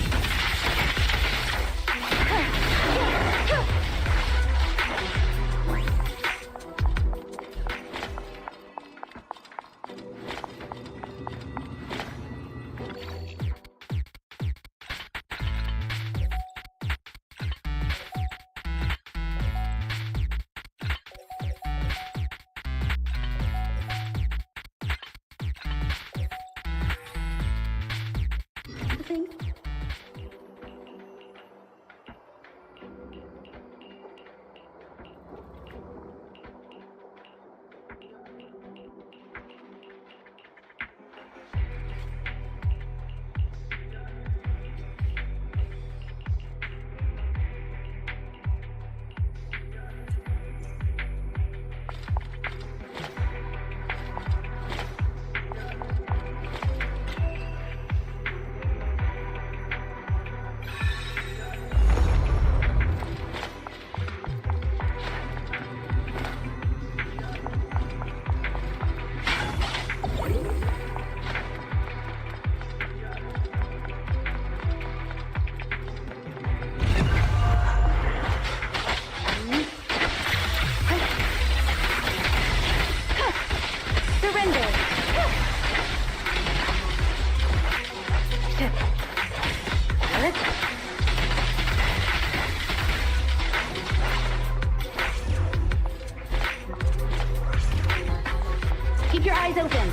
S2: Keep your eyes open.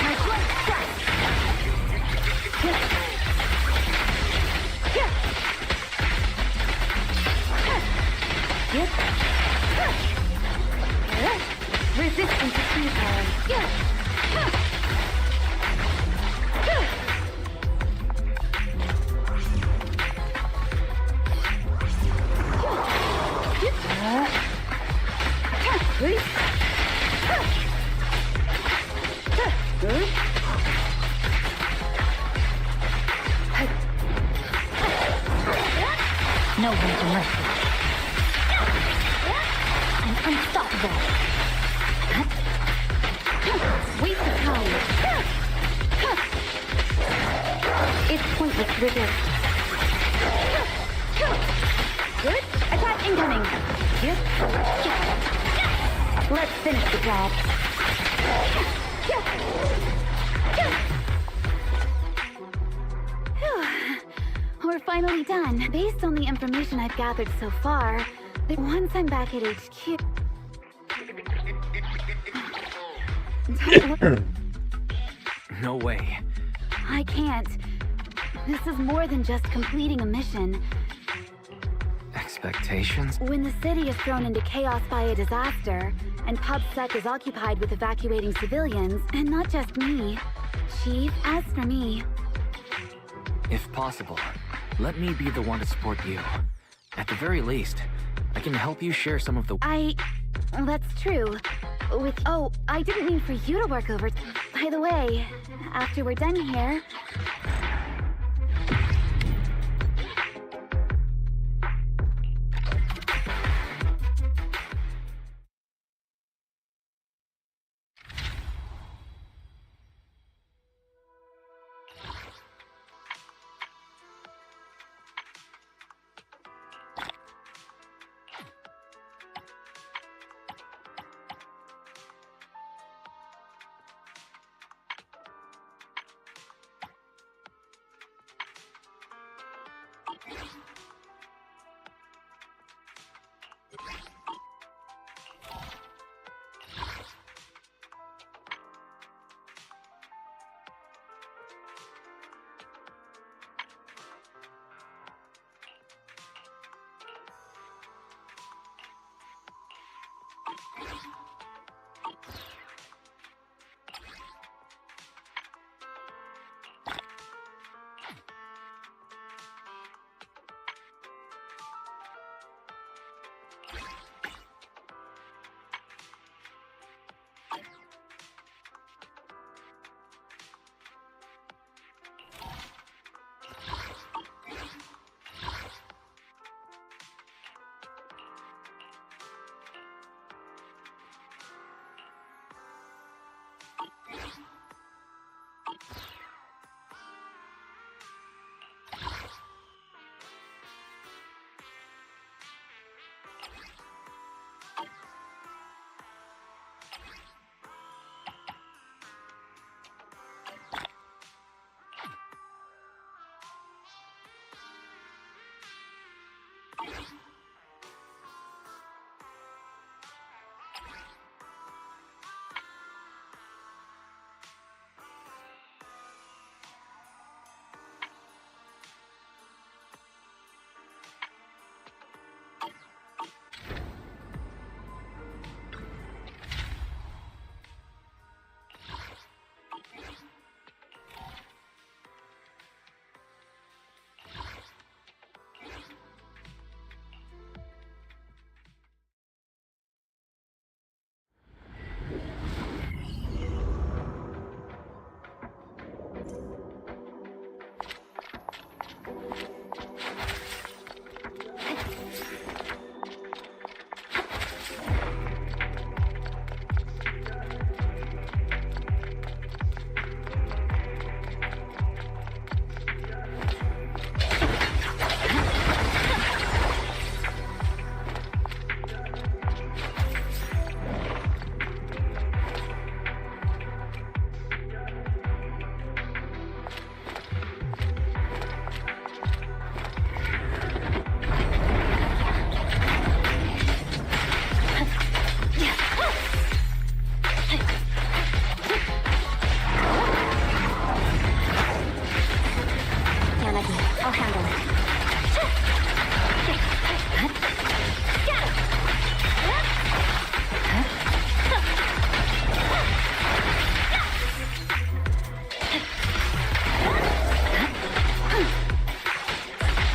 S2: My sword strikes. Resistance to freeze. No one to mercy. I'm unstoppable. Waste of time. It's pointless to resist. Good. Attack incoming. Let's finish the job. We're finally done. Based on the information I've gathered so far, once I'm back at HQ...
S3: No way.
S6: I can't. This is more than just completing a mission.
S3: Expectations?
S6: When the city is thrown into chaos by a disaster, and PubSec is occupied with evacuating civilians, and not just me, Chief, as for me...
S3: If possible, let me be the one to support you. At the very least, I can help you share some of the...
S6: That's true. Oh, I didn't mean for you to work over... By the way, after we're done here...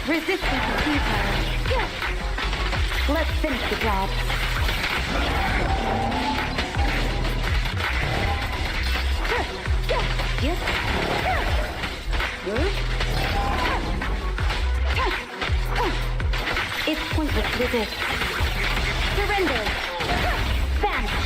S6: Resistance is futile. Let's finish the job. It's pointless to resist. Surrender! Vanish!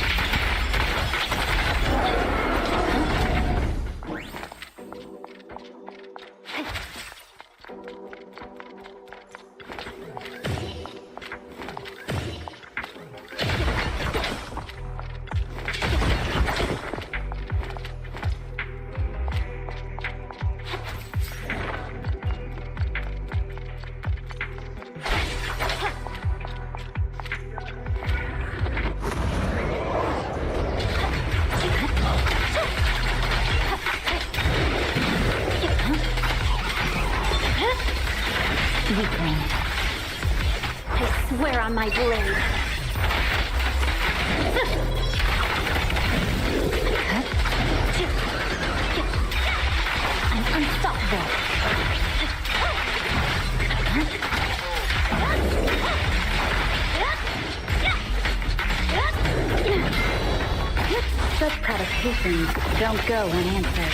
S6: Weakling. I swear on my blade. I'm unstoppable. Such provocations don't go unanswered.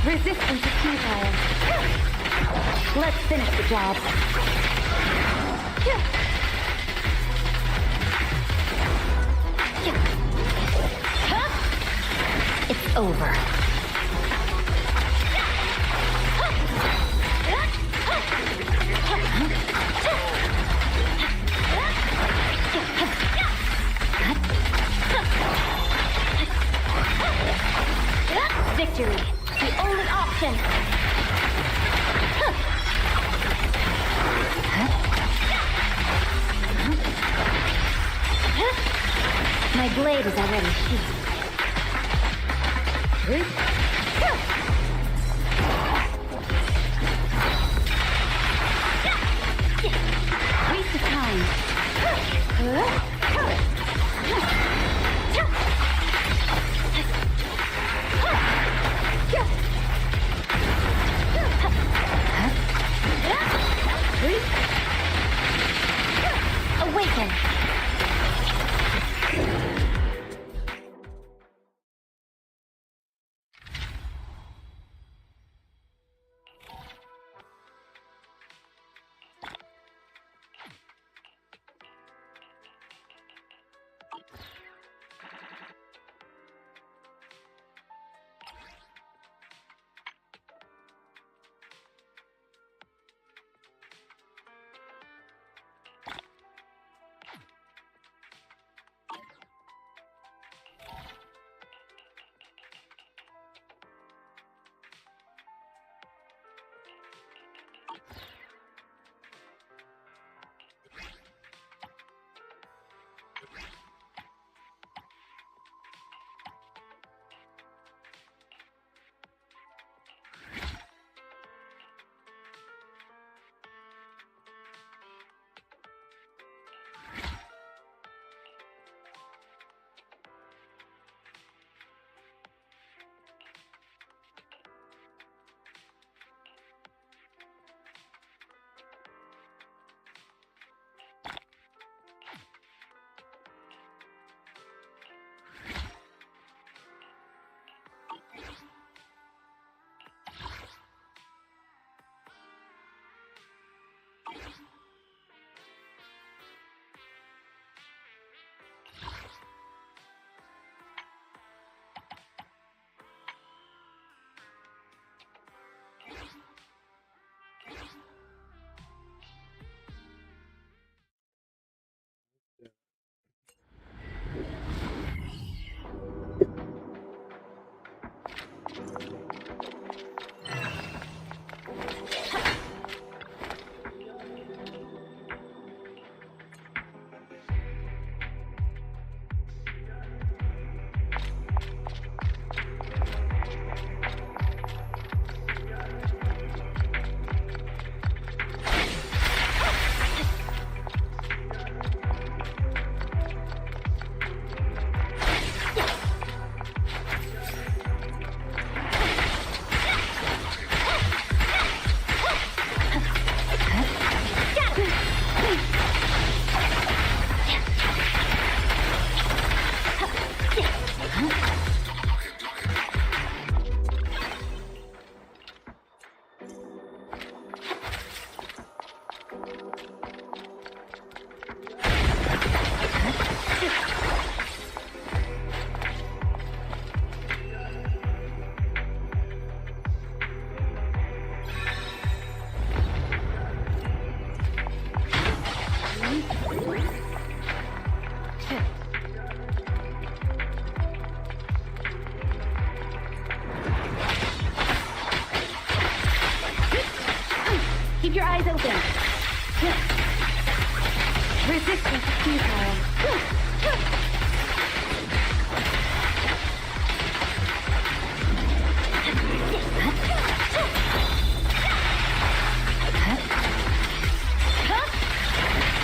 S6: Resistance is futile. Let's finish the job. It's over. Victory, the only option. My blade is already sheathed. Keep your eyes open. Resistance is futile.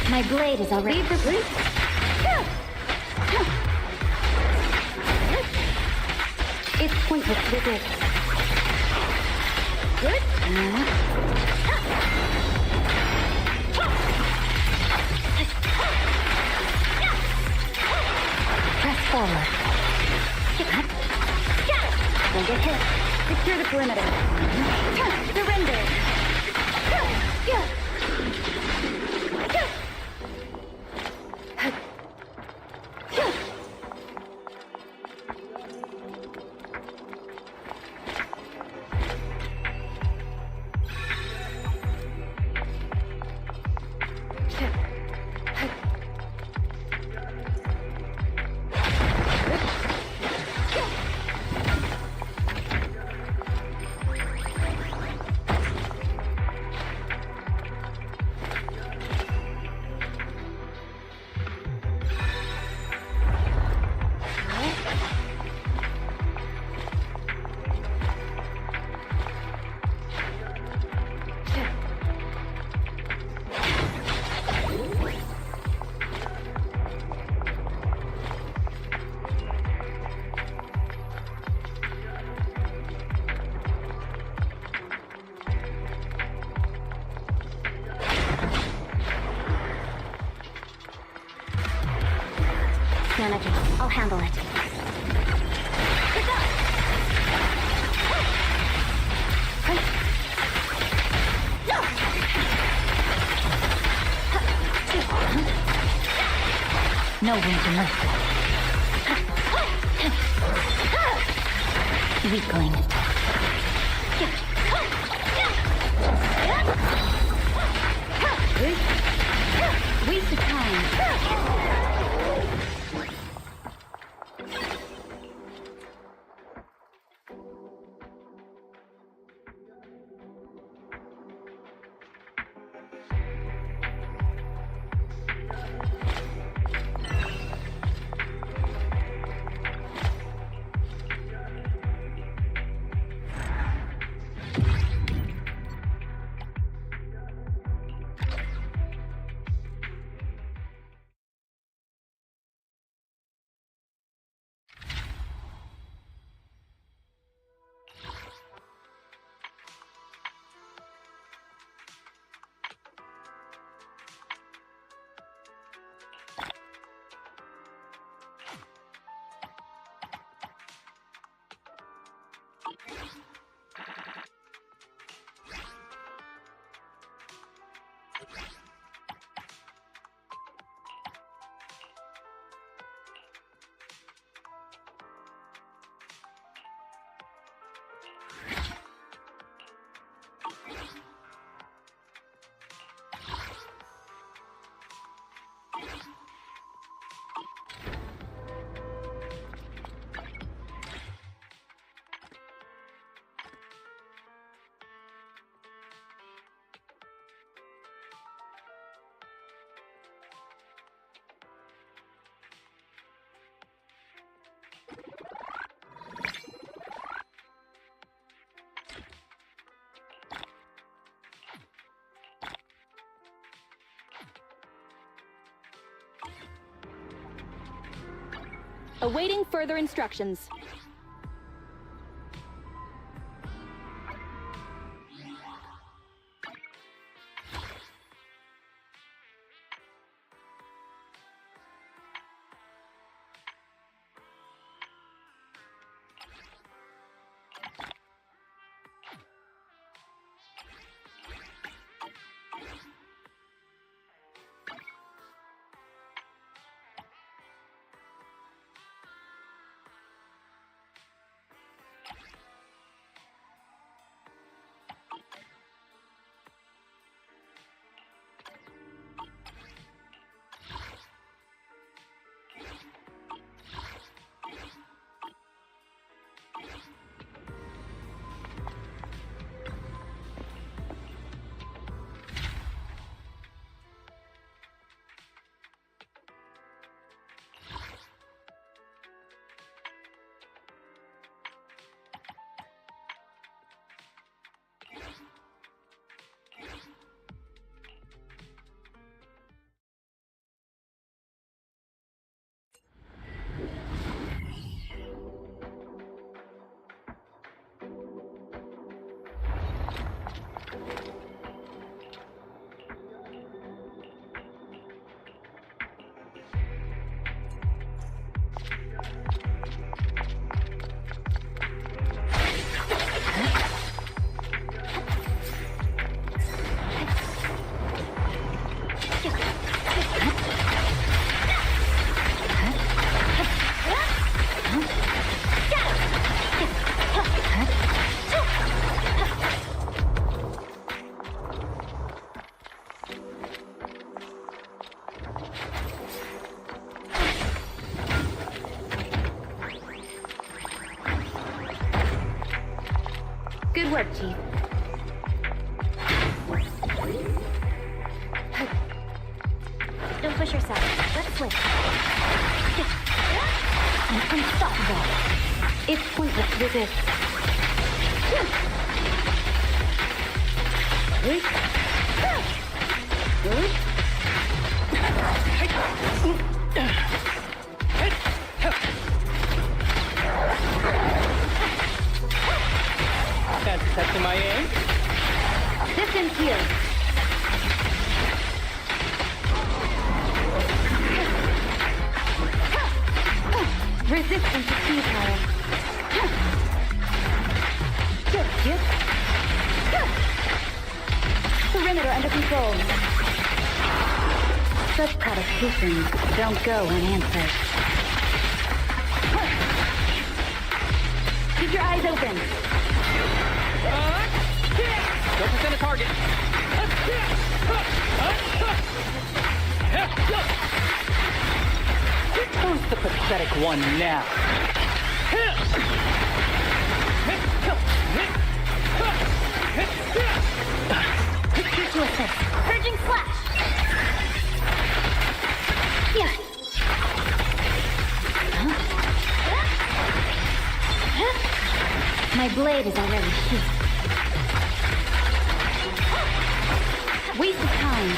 S2: My blade is already...
S6: Leave for breach. It's pointless to resist. Good.
S2: Press forward.
S6: Don't get hit. Secure the perimeter. Surrender.
S2: Manage it. I'll handle it. No room to move. Weakling.
S6: Waste of time.
S8: Awaiting further instructions.
S6: work, Chief.
S4: Don't push yourself. Let's switch.
S6: I'm unstoppable. It's pointless to resist.
S5: That's touching my aim.
S6: Distance here. Resistance to speed power. Perimeter under control. Such provocations don't go unanswered. Keep your eyes open.
S5: Don't percent a target. Who's the pathetic one now?
S6: Here to assist. Surging slash. Yeah. My blade is already sheathed. Waste of time.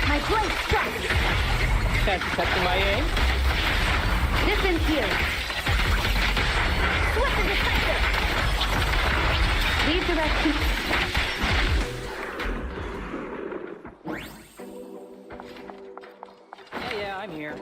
S6: My blade strikes.
S5: That's touching my aim.
S6: Distance here. Swift and decisive. Lead direction.
S5: Yeah, I'm here.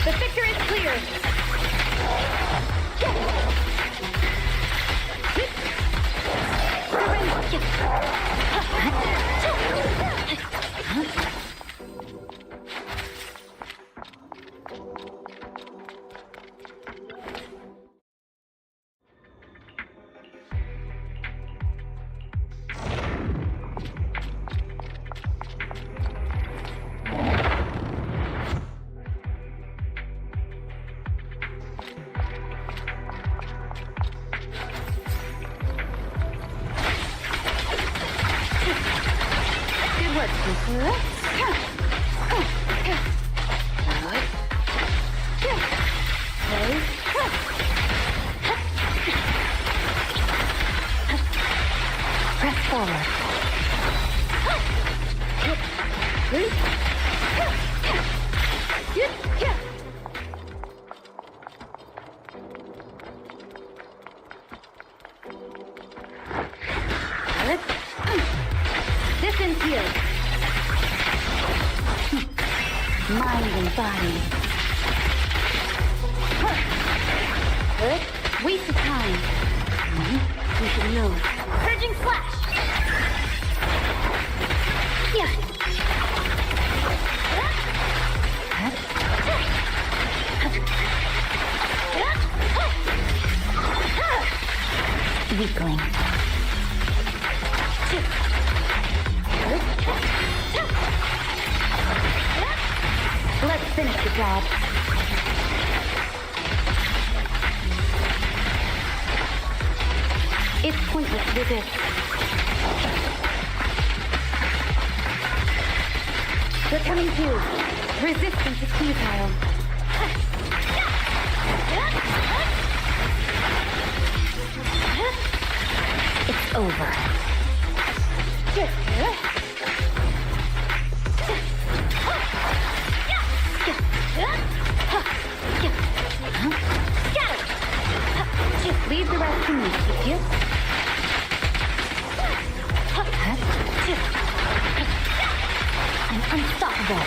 S6: The victor is clear. Press forward. Distance here. mind and body. Good. Waste of time. We should move. Purging flash! Yeah. Weakling. Let's finish the job. It's pointless to resist. They're coming too. Resistance is futile.
S2: It's over.
S6: Just leave the rest to me, you?
S2: I'm unstoppable.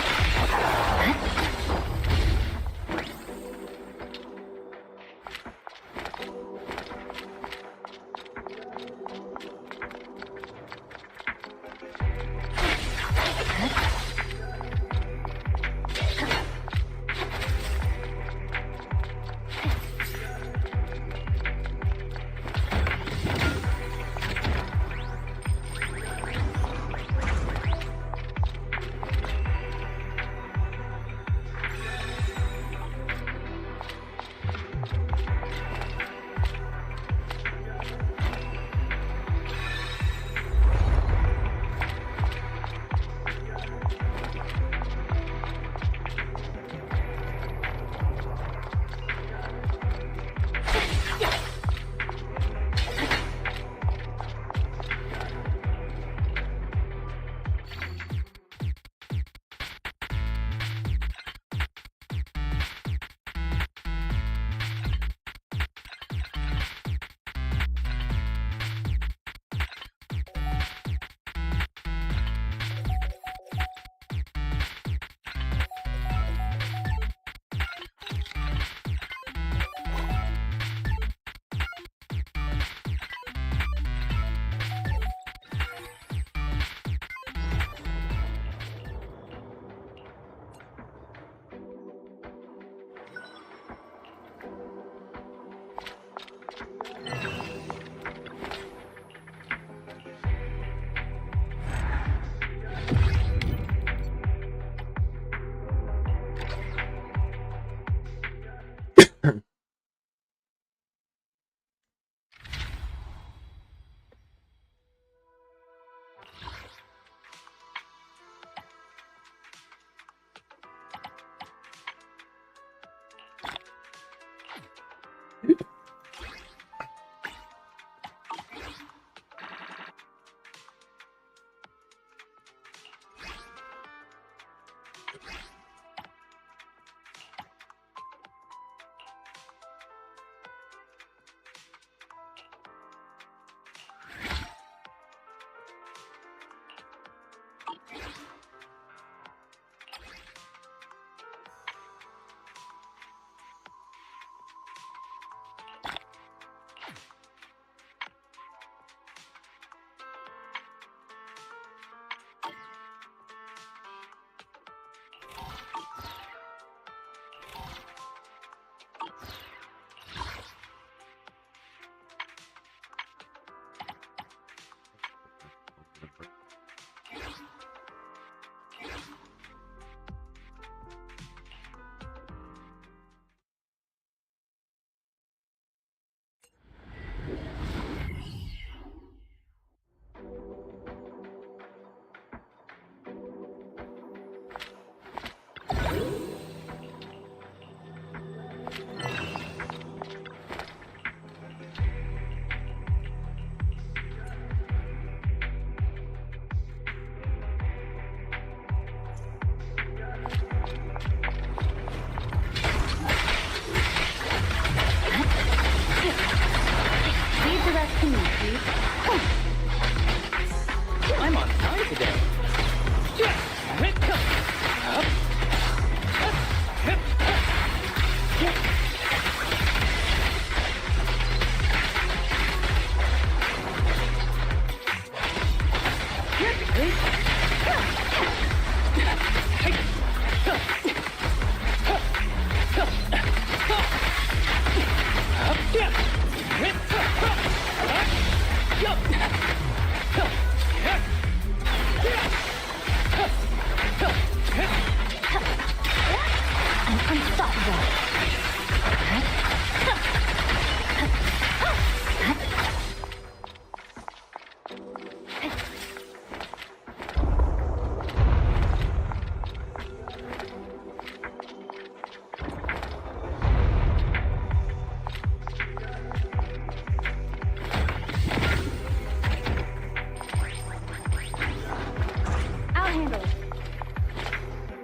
S8: I'll handle it.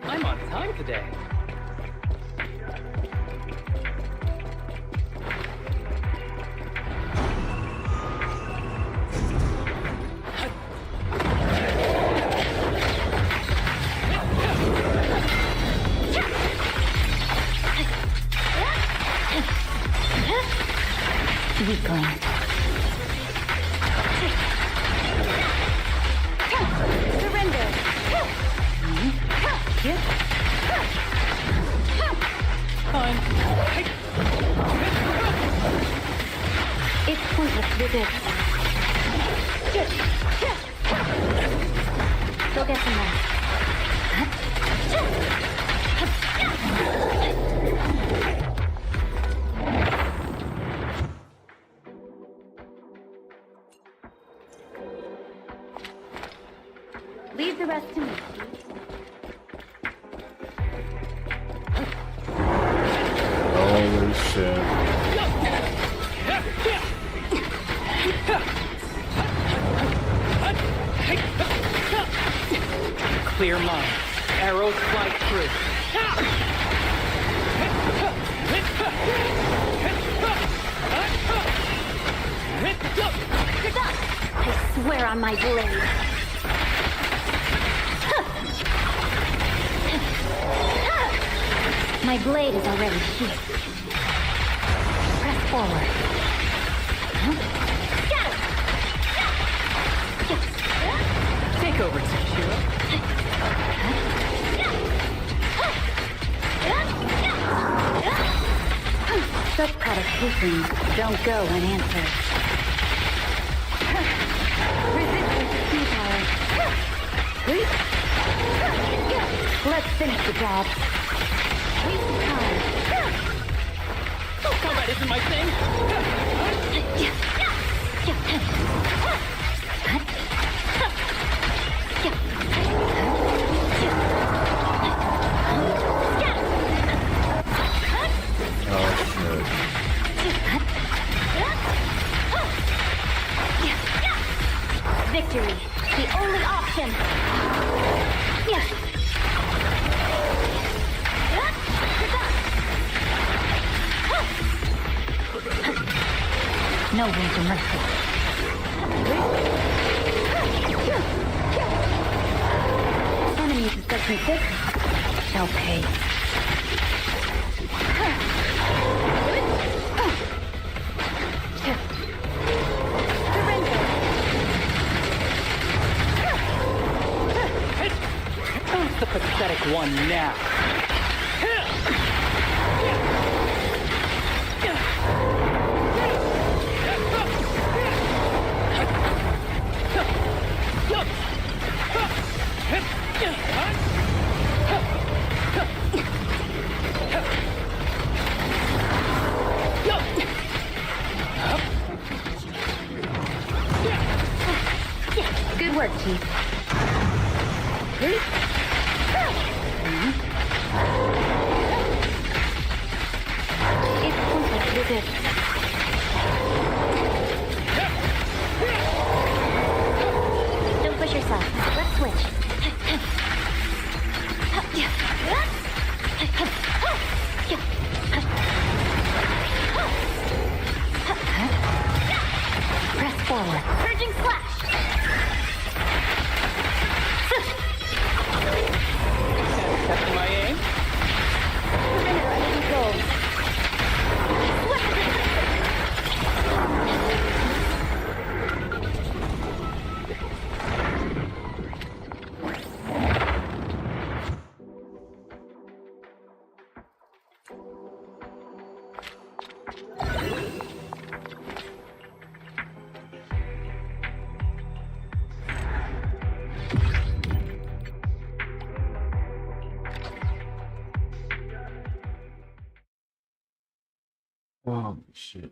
S5: I'm on time today.
S2: Weakling.
S8: Surrender.
S5: Fine.
S2: It's pointless to resist. Go get some rest.
S6: Leave the rest to me.
S1: Holy shit.
S5: Clear mind. Arrows fly through.
S2: I swear on my blade. My blade is already sheathed. Press forward.
S5: Take over, Tsushiro.
S2: Such provocations don't go unanswered. Resistance is futile. Let's finish the job. Waste time.
S5: Combat isn't my thing.
S2: Victory, the only option. No room for mercy. Enemies of Section 6 shall pay.
S5: Who's the pathetic one now?
S2: Good work, Chief.
S1: Oh shit.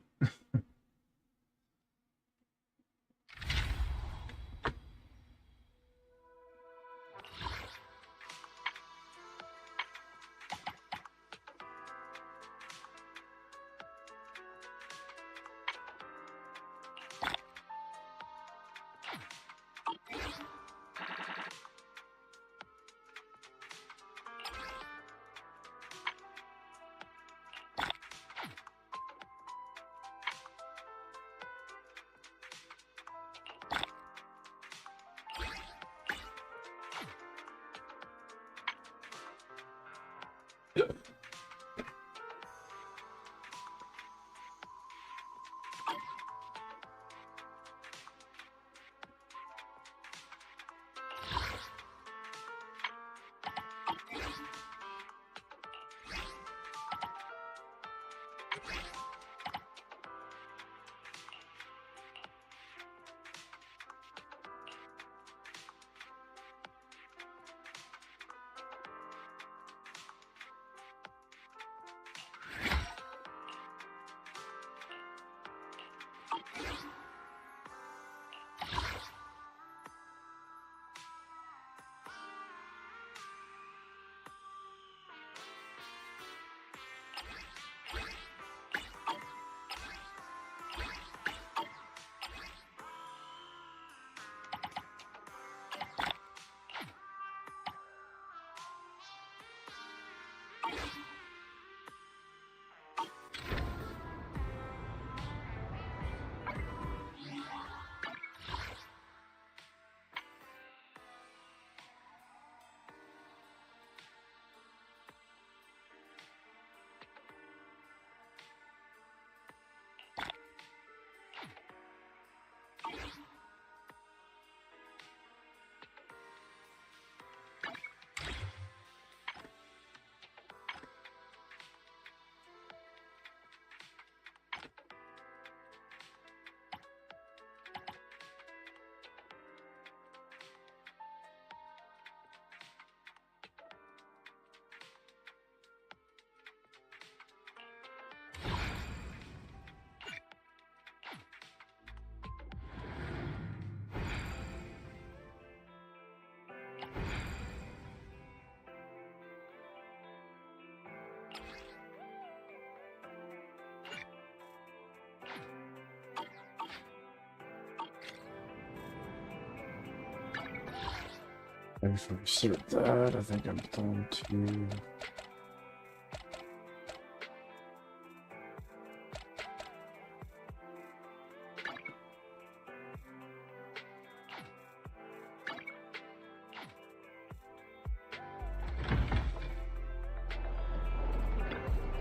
S1: If I insert that, I think I'm done to.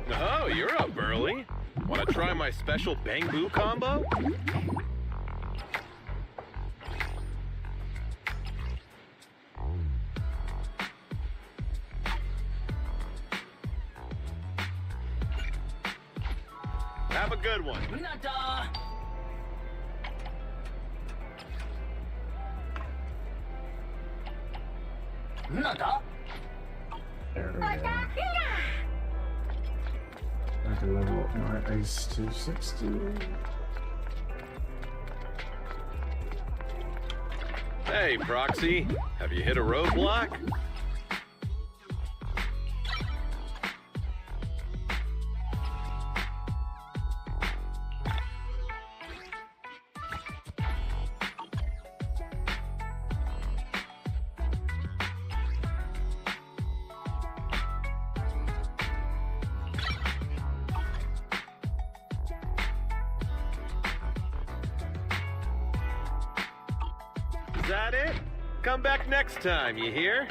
S7: Oh, you're up early. Want to try my special Bang Boo combo? Have a good one.
S3: Nada! Nada!
S1: There we go. I can level up my ace to 60.
S7: Hey, Proxy. Have you hit a roadblock? Is that it? Come back next time, you hear?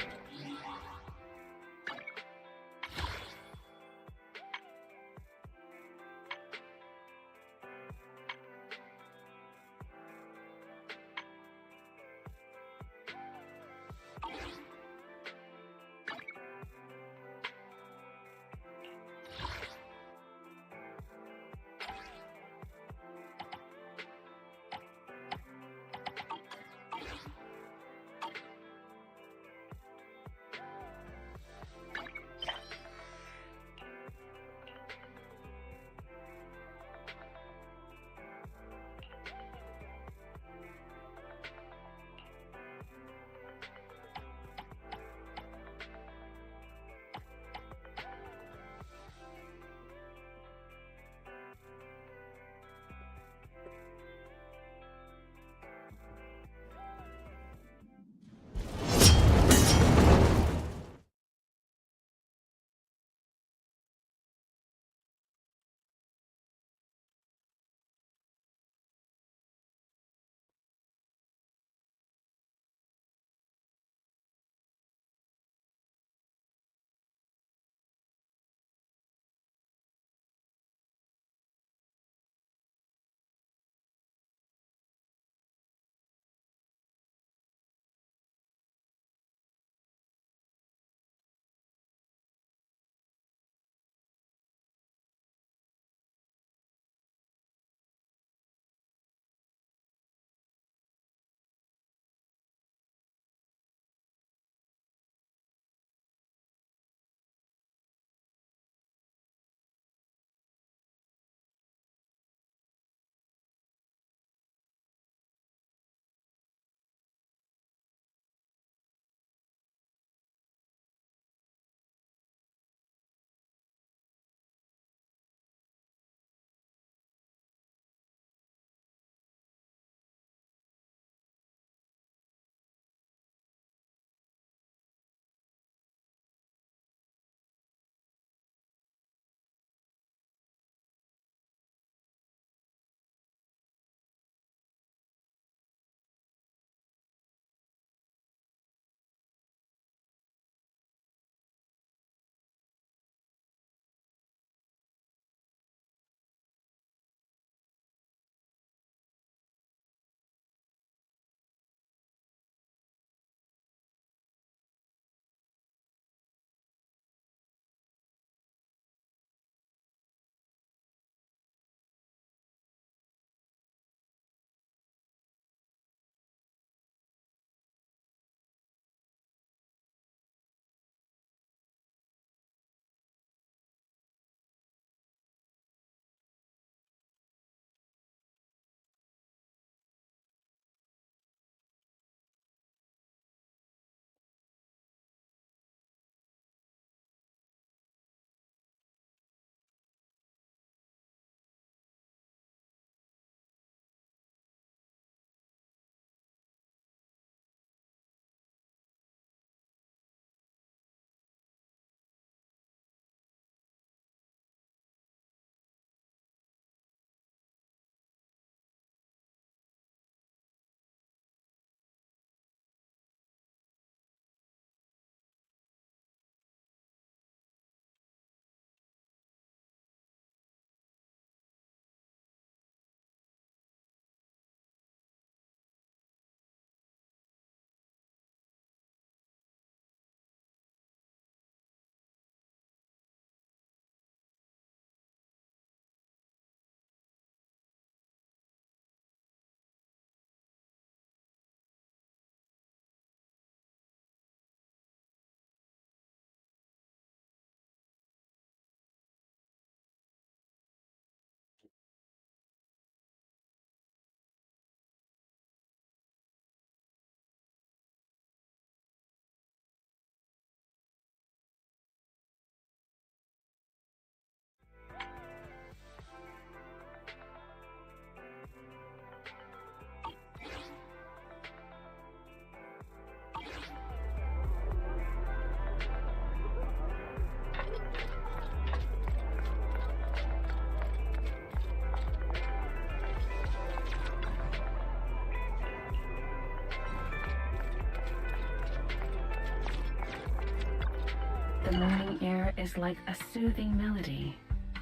S9: The morning air is like a soothing melody,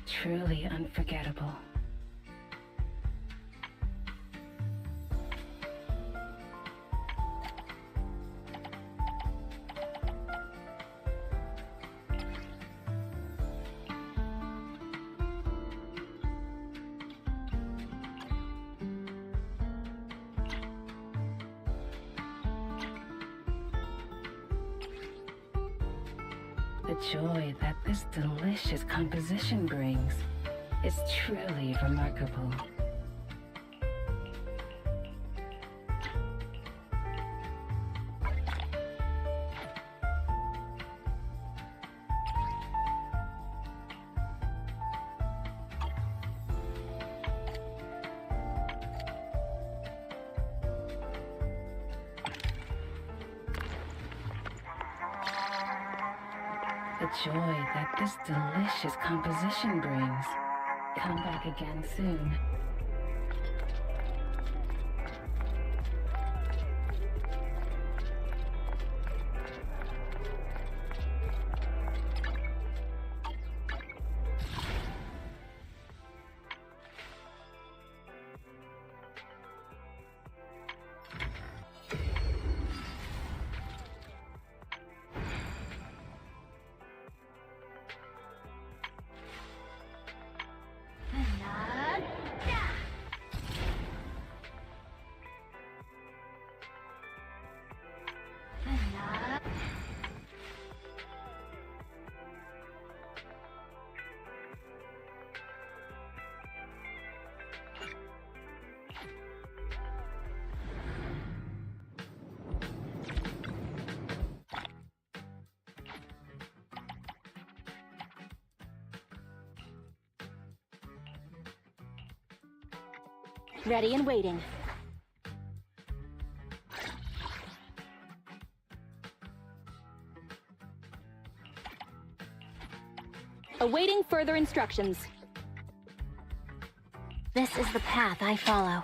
S9: truly unforgettable. The joy that this delicious composition brings is truly remarkable. The joy that this delicious composition brings. Come back again soon.
S2: Ready and waiting. Awaiting further instructions. This is the path I follow.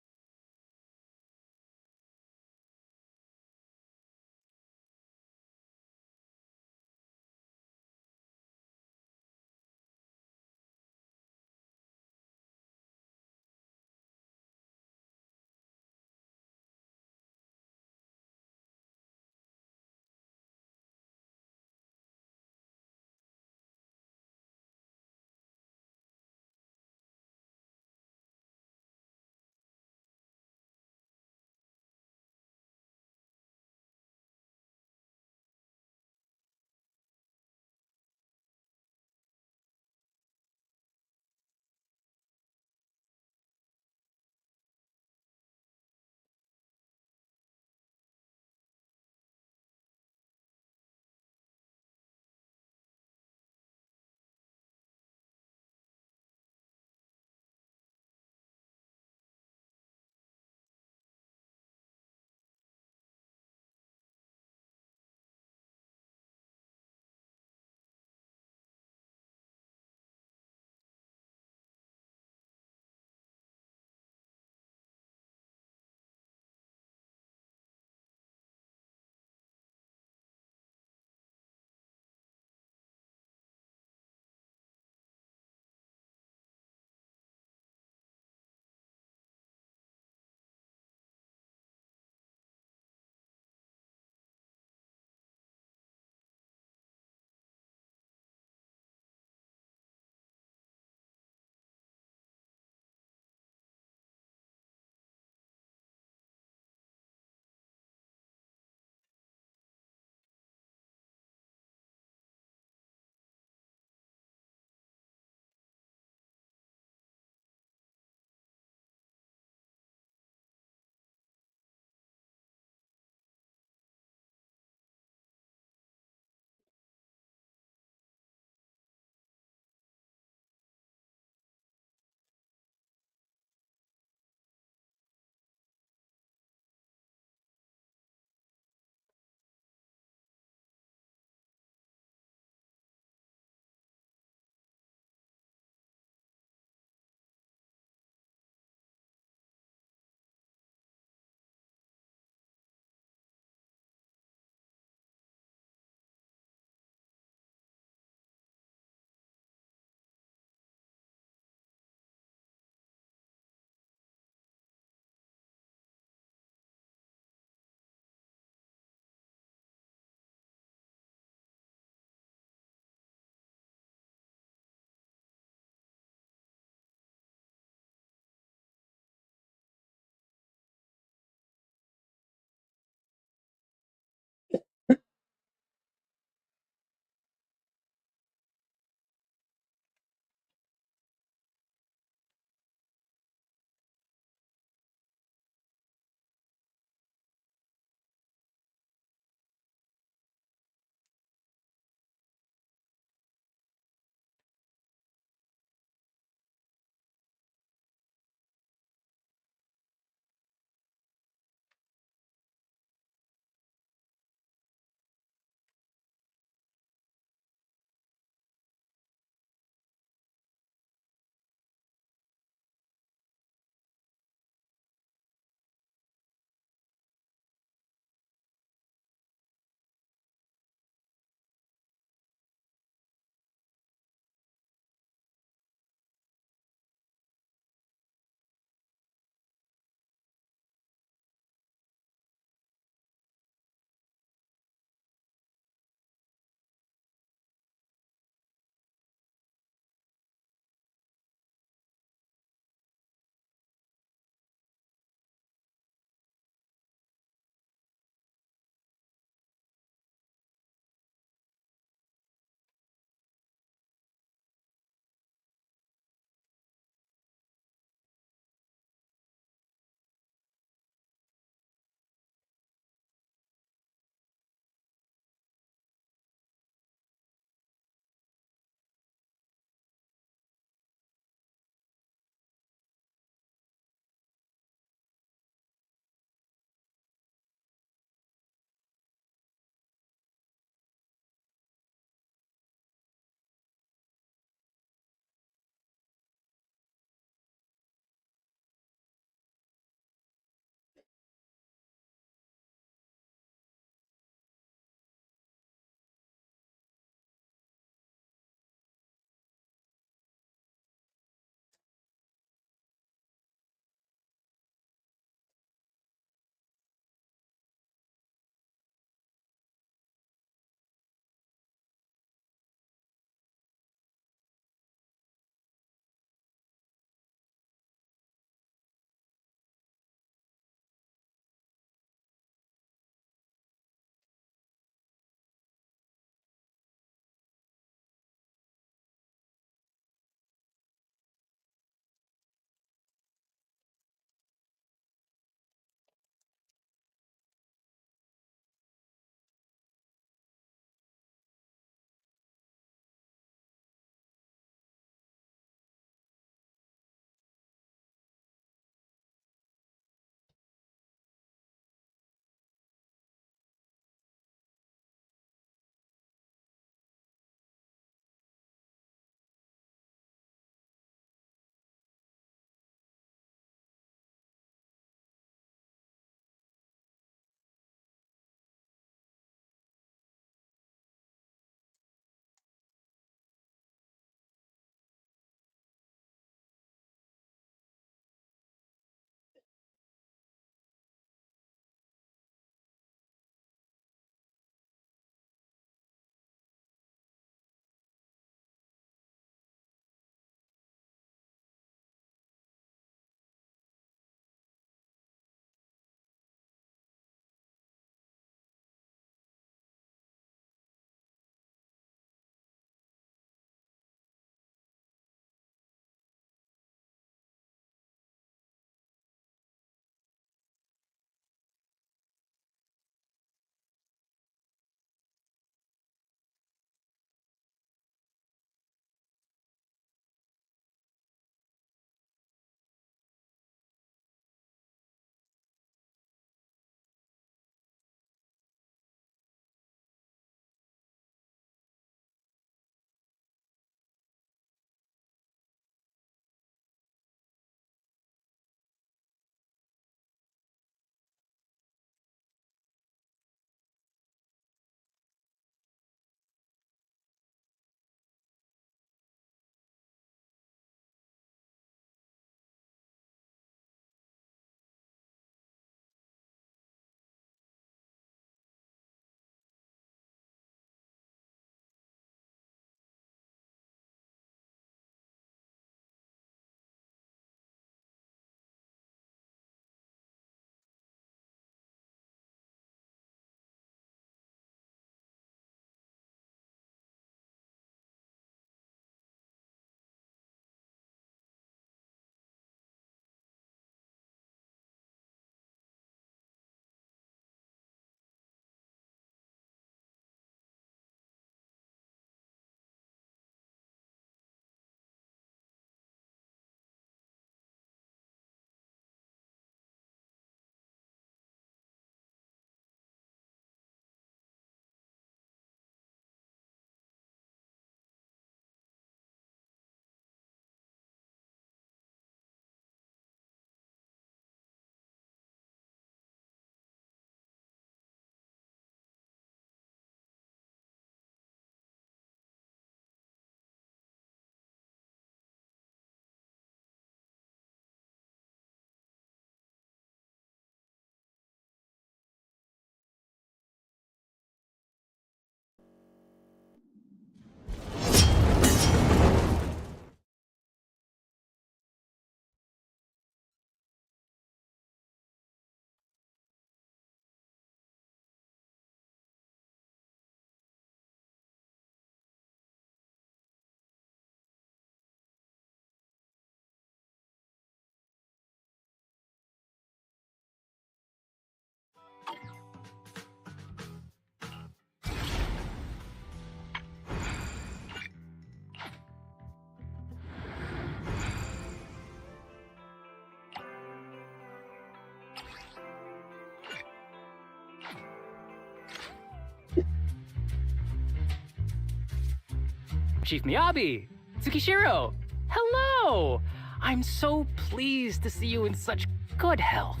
S5: Chief Miyabi! Tsukishiro! Hello! I'm so pleased to see you in such good health.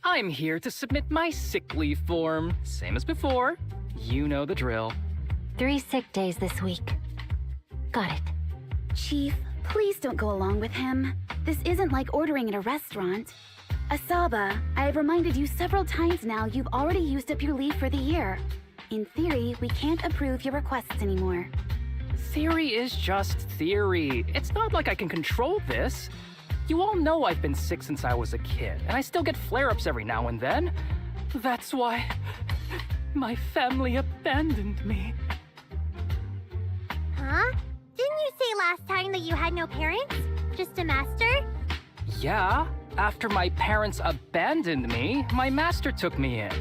S5: I'm here to submit my sick leave form. Same as before. You know the drill.
S2: 3 sick days this week. Got it.
S6: Chief, please don't go along with him. This isn't like ordering at a restaurant. Asaba, I have reminded you several times now you've already used up your leave for the year. In theory, we can't approve your requests anymore.
S5: Theory is just theory. It's not like I can control this. You all know I've been sick since I was a kid, and I still get flare-ups every now and then. That's why my family abandoned me.
S4: Huh? Didn't you say last time that you had no parents? Just a master?
S5: Yeah, after my parents abandoned me, my master took me in.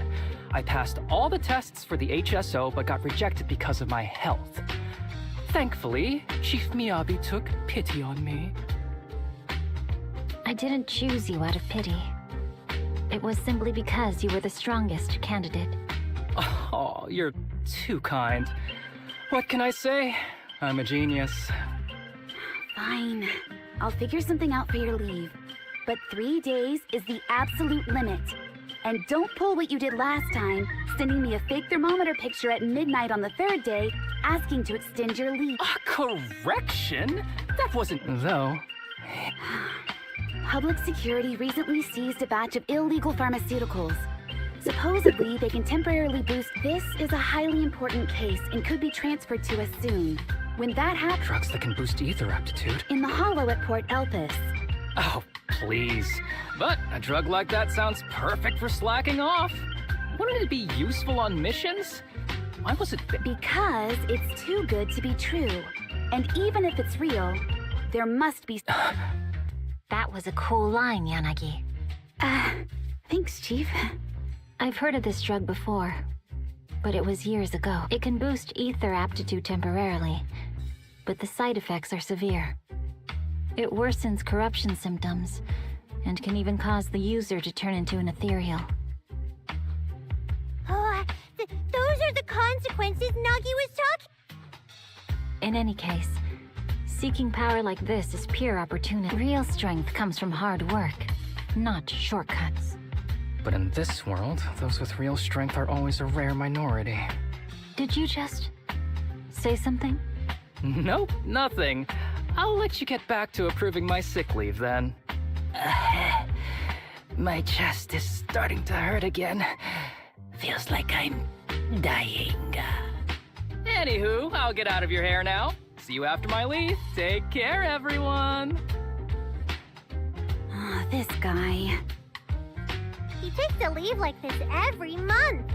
S5: I passed all the tests for the HSO but got rejected because of my health. Thankfully, Chief Miyabi took pity on me.
S2: I didn't choose you out of pity. It was simply because you were the strongest candidate.
S5: Oh, you're too kind. What can I say? I'm a genius.
S6: Fine. I'll figure something out for your leave. But 3 days is the absolute limit. And don't pull what you did last time, sending me a fake thermometer picture at midnight on the 3rd day, asking to extend your leave.
S5: A correction? That wasn't though.
S6: Public security recently seized a batch of illegal pharmaceuticals. Supposedly, they can temporarily boost. This is a highly important case and could be transferred to us soon. When that happens,
S5: Drugs that can boost ether aptitude?
S6: in the hollow at Port Elpis.
S5: Oh, please. But a drug like that sounds perfect for slacking off. Wouldn't it be useful on missions? Why was it
S6: Because it's too good to be true. And even if it's real, there must be...
S2: That was a cool line, Yanagi.
S6: Thanks, Chief.
S2: I've heard of this drug before, but it was years ago. It can boost ether aptitude temporarily, but the side effects are severe. It worsens corruption symptoms, and can even cause the user to turn into an ethereal.
S4: Oh, those are the consequences Nagi was talking.
S2: In any case, seeking power like this is pure opportunity. Real strength comes from hard work, not shortcuts.
S5: But in this world, those with real strength are always a rare minority.
S2: Did you just say something?
S5: Nope, nothing. I'll let you get back to approving my sick leave then. My chest is starting to hurt again. Feels like I'm dying. Anywho, I'll get out of your hair now. See you after my leave. Take care, everyone.
S6: Oh, this guy.
S4: He takes a leave like this every month.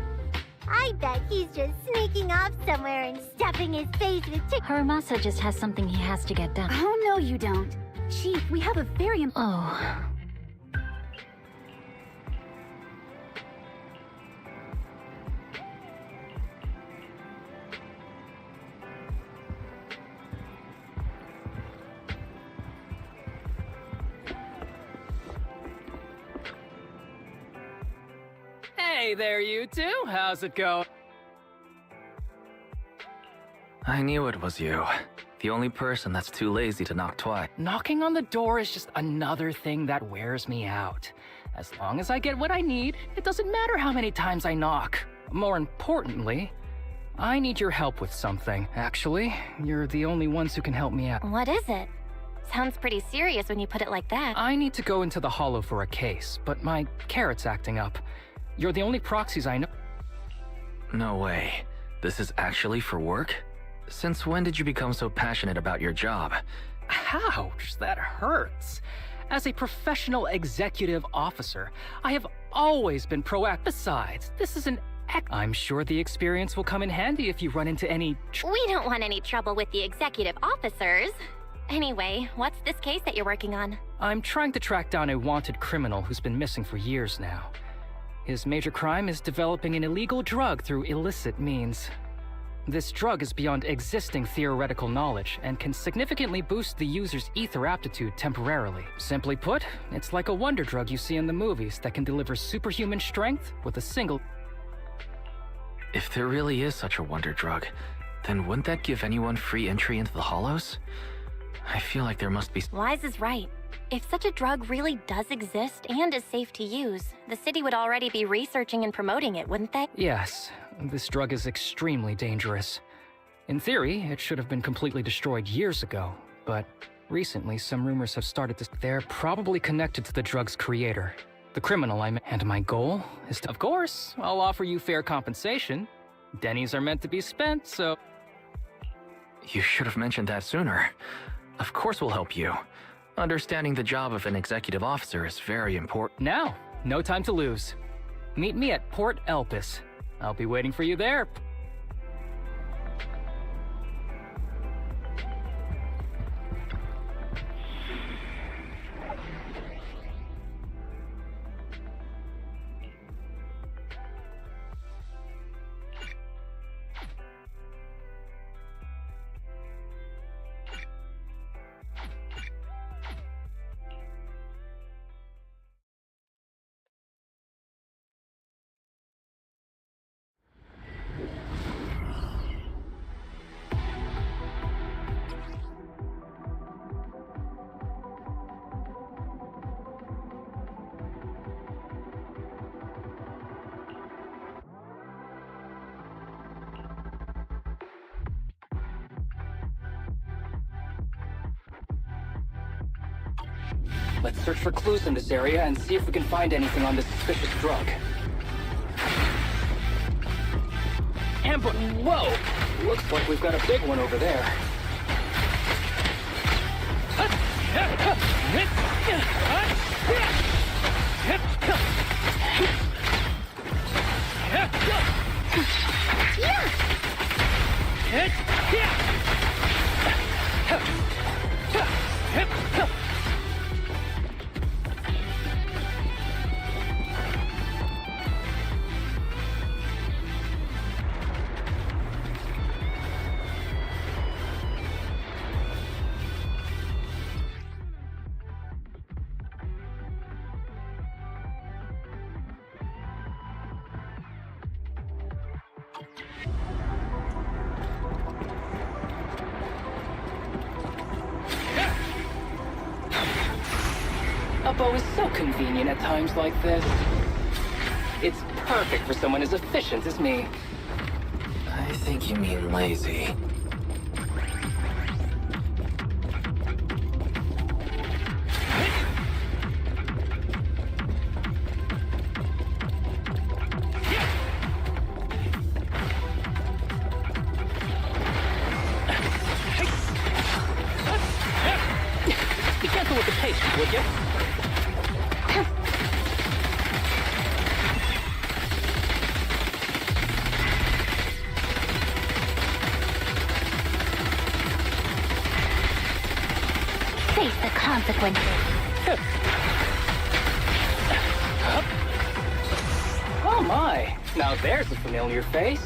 S4: I bet he's just sneaking off somewhere and stuffing his face with
S2: Haramasa just has something he has to get done.
S6: Oh, no, you don't. Chief, we have a very
S2: Oh.
S5: Hey there, you two. How's it going?
S3: I knew it was you. The only person that's too lazy to knock twice.
S5: Knocking on the door is just another thing that wears me out. As long as I get what I need, it doesn't matter how many times I knock. More importantly, I need your help with something. Actually, you're the only ones who can help me out.
S8: What is it? Sounds pretty serious when you put it like that.
S5: I need to go into the Hollow for a case, but my carrot's acting up. You're the only proxies I know.
S3: No way. This is actually for work? Since when did you become so passionate about your job?
S5: Ouch, that hurts. As a professional executive officer, I have always been proactive. Besides, this is an I'm sure the experience will come in handy if you run into any
S8: We don't want any trouble with the executive officers. Anyway, what's this case that you're working on?
S5: I'm trying to track down a wanted criminal who's been missing for years now. His major crime is developing an illegal drug through illicit means. This drug is beyond existing theoretical knowledge and can significantly boost the user's ether aptitude temporarily. Simply put, it's like a wonder drug you see in the movies that can deliver superhuman strength with a single...
S3: If there really is such a wonder drug, Then wouldn't that give anyone free entry into the Hollows? I feel like there must be...
S8: Wise is right. If such a drug really does exist and is safe to use, the city would already be researching and promoting it, wouldn't they?
S5: Yes, this drug is extremely dangerous. In theory, it should have been completely destroyed years ago, but recently some rumors have started to... They're probably connected to the drug's creator, the criminal I met. And my goal is to... Of course, I'll offer you fair compensation. Dennies are meant to be spent, so...
S3: You should have mentioned that sooner. Of course we'll help you. Understanding the job of an executive officer is very important.
S5: Now, no time to lose. Meet me at Port Elpis. I'll be waiting for you there. Let's search for clues in this area and see if we can find anything on this suspicious drug. Amber, whoa! Looks like we've got a big one over there. A bow is so convenient at times like this. It's perfect for someone as efficient as me.
S3: I think you mean lazy.
S5: Be careful with the pace, would you?
S2: Face the consequences.
S5: Oh my, now there's a familiar face.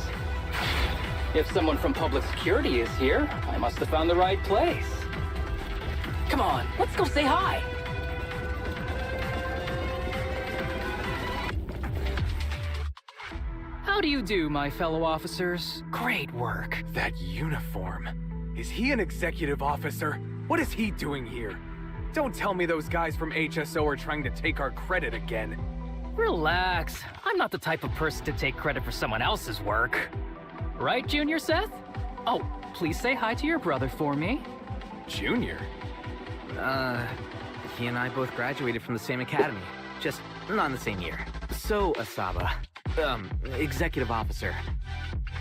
S5: If someone from public security is here, I must have found the right place. Come on, let's go say hi. How do you do, my fellow officers? Great work.
S11: That uniform. Is he an executive officer? What is he doing here? Don't tell me those guys from HSO are trying to take our credit again.
S5: Relax. I'm not the type of person to take credit for someone else's work. Right, Junior Seth? Oh, please say hi to your brother for me.
S11: Junior?
S3: He and I both graduated from the same academy. Just not in the same year. So, Asaba, executive officer,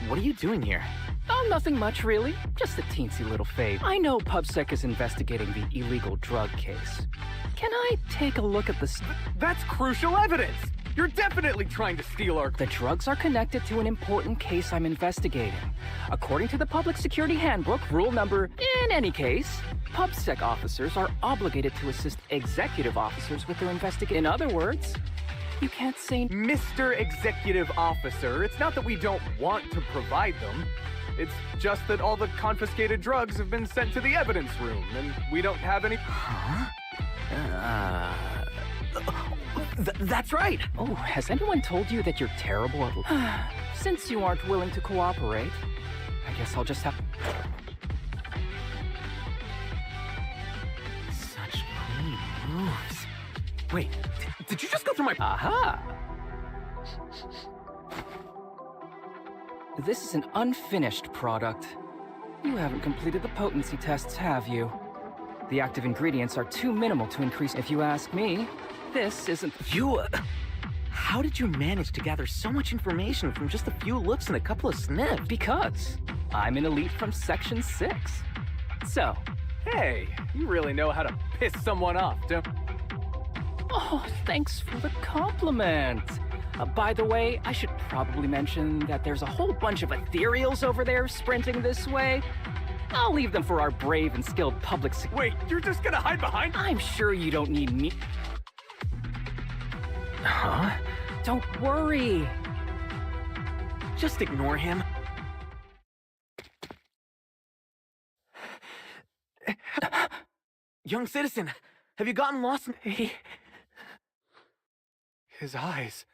S3: what are you doing here?
S5: Oh, nothing much, really. Just a teensy little favor. I know PubSec is investigating the illegal drug case. Can I take a look at the...
S11: That's crucial evidence! You're definitely trying to steal our...
S5: The drugs are connected to an important case I'm investigating. According to the Public Security Handbook, rule number... In any case, PubSec officers are obligated to assist executive officers with their investigation. In other words, you can't say...
S11: Mr. Executive Officer, it's not that we don't want to provide them. It's just that all the confiscated drugs have been sent to the evidence room, and we don't have any...
S3: Huh? That's right!
S5: Oh, has anyone told you that you're terrible at... Since you aren't willing to cooperate, I guess I'll just have...
S3: Such clean moves. Wait, did you just go through my...
S5: Aha! This is an unfinished product. You haven't completed the potency tests, have you? The active ingredients are too minimal to increase. If you ask me, this isn't...
S3: You... How did you manage to gather so much information from just a few looks and a couple of sniffs?
S5: Because I'm an elite from Section 6. So...
S11: Hey, you really know how to piss someone off, don't...
S5: Oh, thanks for the compliment. By the way, I should probably mention that there's a whole bunch of ethereals over there sprinting this way. I'll leave them for our brave and skilled public
S11: Wait, you're just gonna hide behind...
S5: I'm sure you don't need me.
S3: Huh?
S5: Don't worry.
S3: Just ignore him. Young citizen, have you gotten lost?
S11: His eyes.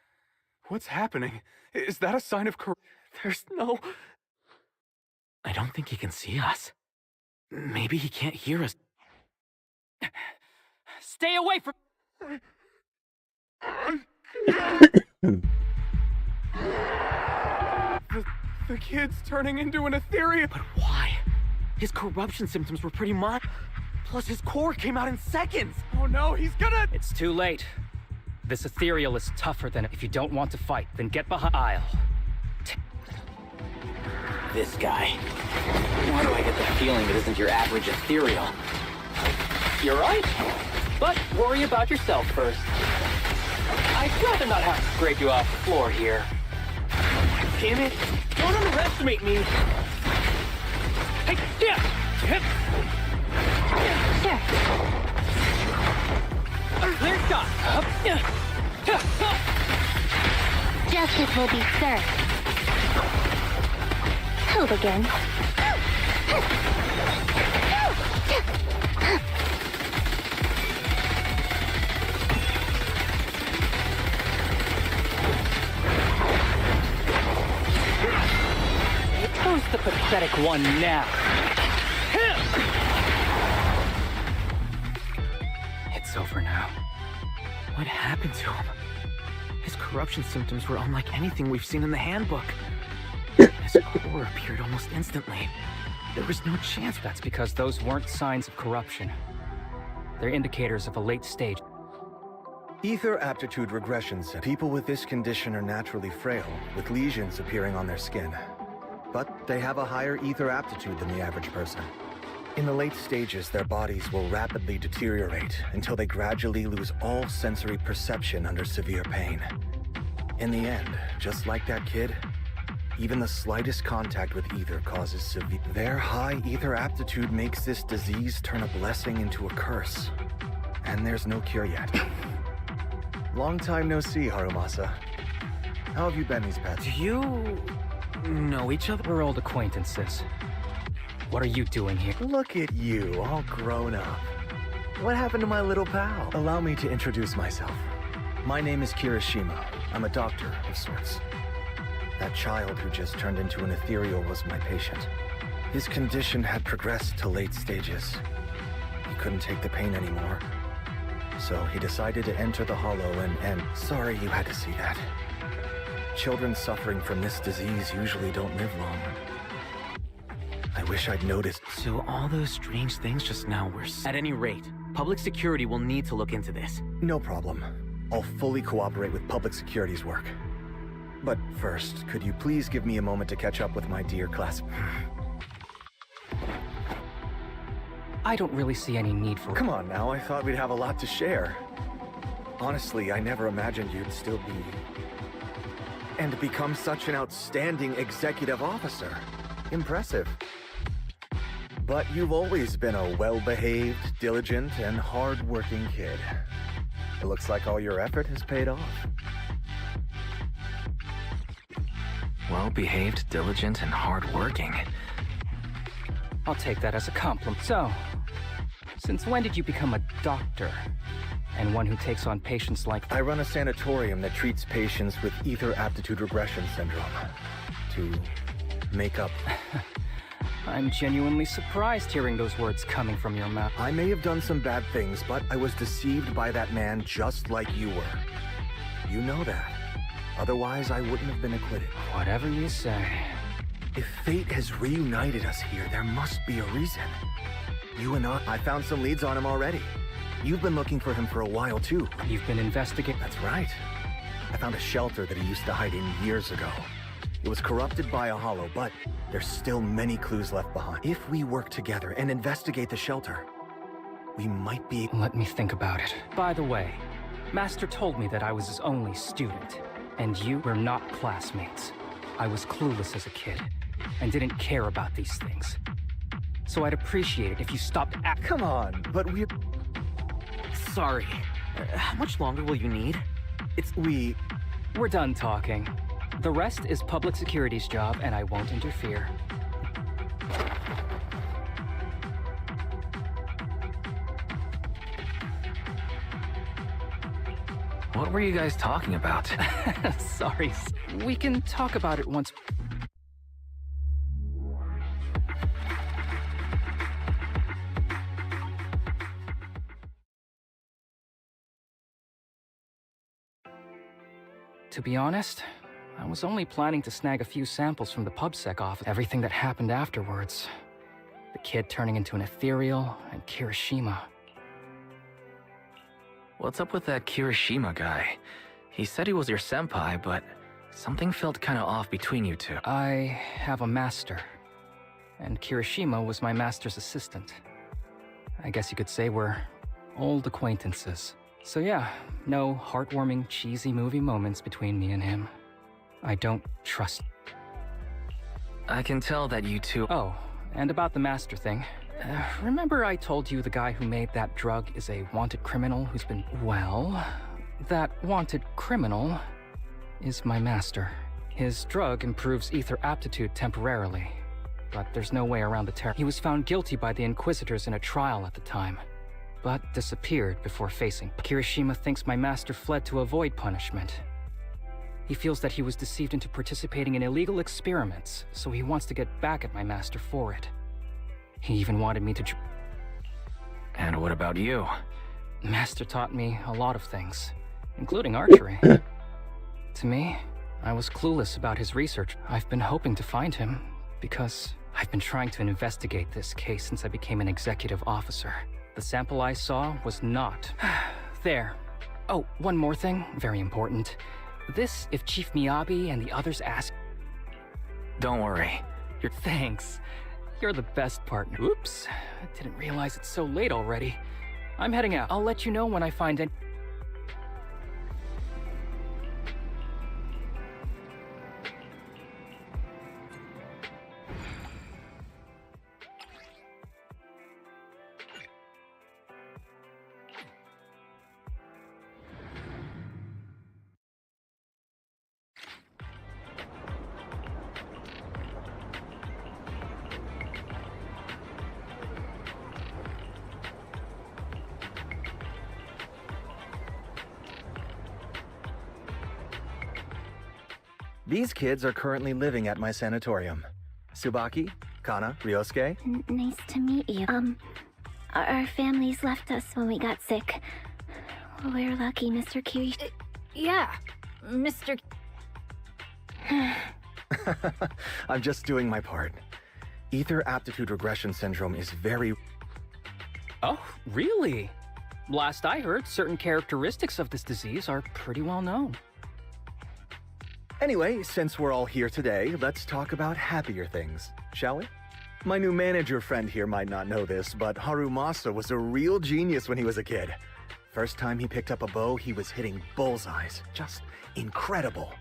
S11: What's happening? Is that a sign of There's no...
S3: I don't think he can see us. Maybe he can't hear us.
S5: Stay away from...
S11: The kid's turning into an ethereal...
S3: But why? His corruption symptoms were pretty mild. Plus his core came out in seconds.
S11: Oh no, he's gonna...
S5: It's too late. This ethereal is tougher than... If you don't want to fight, then get behind aisle.
S3: This guy. Why do I get the feeling it isn't your average ethereal?
S5: You're right. But worry about yourself first. I'd rather not have to scrape you off the floor here.
S3: Damn it!
S5: Don't underestimate me! Hey, yeah!
S2: Sure.
S5: Clear shot!
S4: Justice will be served. Hold again.
S5: Who's the pathetic one now? It's over now.
S3: What happened to him? His corruption symptoms were unlike anything we've seen in the handbook. His core appeared almost instantly. There was no chance.
S5: That's because those weren't signs of corruption. They're indicators of a late stage.
S12: Ether aptitude regressions. People with this condition are naturally frail, with lesions appearing on their skin. But they have a higher ether aptitude than the average person. In the late stages, their bodies will rapidly deteriorate until they gradually lose all sensory perception under severe pain. In the end, just like that kid, even the slightest contact with ether causes severe... Their high ether aptitude makes this disease turn a blessing into a curse. And there's no cure yet. Long time no see, Harumasa. How have you been these past...
S3: Do you... know each other?
S5: We're old acquaintances. What are you doing here?
S12: Look at you, all grown up. What happened to my little pal? Allow me to introduce myself. My name is Kirishima. I'm a doctor of sorts. That child who just turned into an ethereal was my patient. His condition had progressed to late stages. He couldn't take the pain anymore. So he decided to enter the Hollow and sorry you had to see that. Children suffering from this disease usually don't live long. I wish I'd noticed.
S3: So all those strange things just now were... At any rate, public security will need to look into this.
S12: No problem. I'll fully cooperate with public security's work. But first, could you please give me a moment to catch up with my dear class...
S5: I don't really see any need for...
S12: Come on now, I thought we'd have a lot to share. Honestly, I never imagined you'd still be... and become such an outstanding executive officer. Impressive. But you've always been a well-behaved, diligent, and hard-working kid. It looks like all your effort has paid off.
S3: Well-behaved, diligent, and hard-working.
S5: I'll take that as a compliment. So, since when did you become a doctor? And one who takes on patients like...
S12: I run a sanatorium that treats patients with ether aptitude regression syndrome. To make up.
S5: I'm genuinely surprised hearing those words coming from your mouth.
S12: I may have done some bad things, but I was deceived by that man just like you were. You know that. Otherwise, I wouldn't have been acquitted.
S5: Whatever you say.
S12: If fate has reunited us here, there must be a reason. You and I found some leads on him already. You've been looking for him for a while, too.
S5: You've been investigating?
S12: That's right. I found a shelter that he used to hide in years ago. It was corrupted by a hollow, but there's still many clues left behind. If we work together and investigate the shelter, we might be...
S5: Let me think about it. By the way, Master told me that I was his only student, and you were not classmates. I was clueless as a kid, and didn't care about these things. So I'd appreciate it if you stopped acting.
S12: Come on, but we're...
S3: Sorry. How much longer will you need?
S5: We're done talking. The rest is public security's job, and I won't interfere.
S3: What were you guys talking about?
S5: Sorry. We can talk about it once... To be honest, I was only planning to snag a few samples from the PubSec office. Everything that happened afterwards. The kid turning into an ethereal, and Kirishima.
S3: What's up with that Kirishima guy? He said he was your senpai, but something felt kinda off between you two.
S5: I have a master, and Kirishima was my master's assistant. I guess you could say we're old acquaintances. So yeah, no heartwarming, cheesy movie moments between me and him. I don't trust...
S3: I can tell that you two...
S5: Oh, and about the master thing. Remember I told you the guy who made that drug is a wanted criminal who's been... Well, that wanted criminal is my master. His drug improves ether aptitude temporarily, but there's no way around the terror. He was found guilty by the Inquisitors in a trial at the time, but disappeared before facing. Kirishima thinks my master fled to avoid punishment. He feels that he was deceived into participating in illegal experiments, so he wants to get back at my master for it. He even wanted me to...
S3: And what about you?
S5: Master taught me a lot of things, including archery. To me, I was clueless about his research. I've been hoping to find him, because I've been trying to investigate this case since I became an executive officer. The sample I saw was not... There. Oh, one more thing, very important. This, if Chief Miyabi and the others ask...
S3: Don't worry.
S5: Thanks. You're the best partner. Oops, I didn't realize it's so late already. I'm heading out. I'll let you know when I find it.
S12: These kids are currently living at my sanatorium. Tsubaki, Kana, Ryosuke.
S4: Nice to meet you. Our families left us when we got sick. We're lucky, Mr. Kiri.
S2: Yeah, Mr.
S12: I'm just doing my part. Ether aptitude regression syndrome is very...
S5: Oh, really? Last I heard, certain characteristics of this disease are pretty well known.
S12: Anyway, since we're all here today, let's talk about happier things, shall we? My new manager friend here might not know this, but Harumasa was a real genius when he was a kid. First time he picked up a bow, he was hitting bullseyes. Just incredible.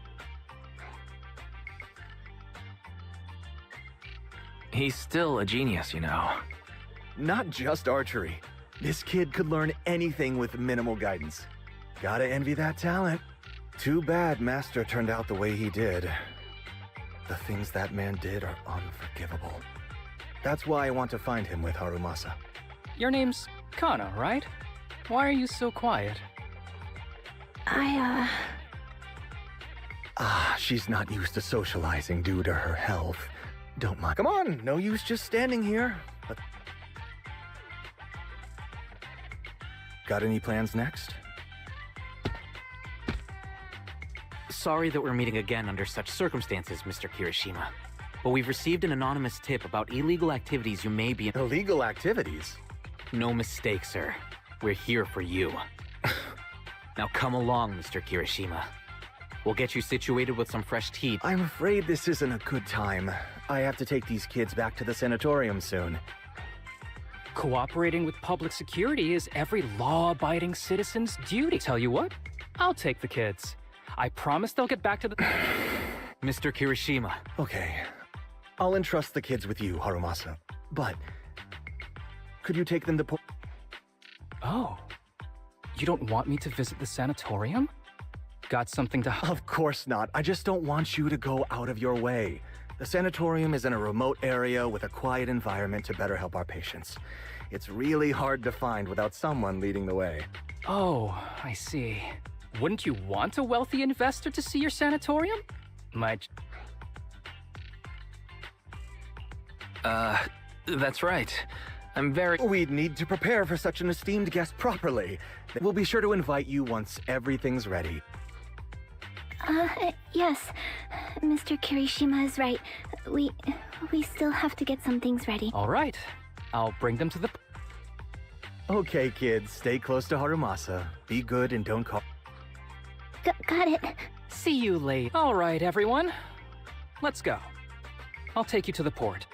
S3: He's still a genius, you know.
S12: Not just archery. This kid could learn anything with minimal guidance. Gotta envy that talent. Too bad Master turned out the way he did. The things that man did are unforgivable. That's why I want to find him with Harumasa.
S5: Your name's Kana, right? Why are you so quiet?
S12: She's not used to socializing due to her health. don't mind. Come on, no use just standing here. Got any plans next?
S3: Sorry that we're meeting again under such circumstances, Mr. Kirishima. But we've received an anonymous tip about illegal activities you may be in.
S12: Illegal activities?
S3: No mistake, sir. We're here for you. Now come along, Mr. Kirishima. We'll get you situated with some fresh tea.
S12: I'm afraid this isn't a good time. I have to take these kids back to the sanatorium soon.
S5: Cooperating with public security is every law-abiding citizen's duty. Tell you what, I'll take the kids. I promise they'll get back to the...
S3: Mr. Kirishima.
S12: Okay. I'll entrust the kids with you, Harumasa. But... could you take them to...
S5: Oh. You don't want me to visit the sanatorium? Got something to...
S12: Of course not. I just don't want you to go out of your way. The sanatorium is in a remote area with a quiet environment to better help our patients. It's really hard to find without someone leading the way.
S5: Oh, I see. Wouldn't you want a wealthy investor to see your sanatorium?
S3: That's right. I'm very...
S12: We'd need to prepare for such an esteemed guest properly. We'll be sure to invite you once everything's ready.
S4: Yes. Mr. Kirishima is right. We still have to get some things ready.
S5: All right. I'll bring them to the...
S12: Okay, kids. Stay close to Harumasa. Be good and don't call...
S4: Got it.
S5: See you later. All right, everyone. Let's go. I'll take you to the port.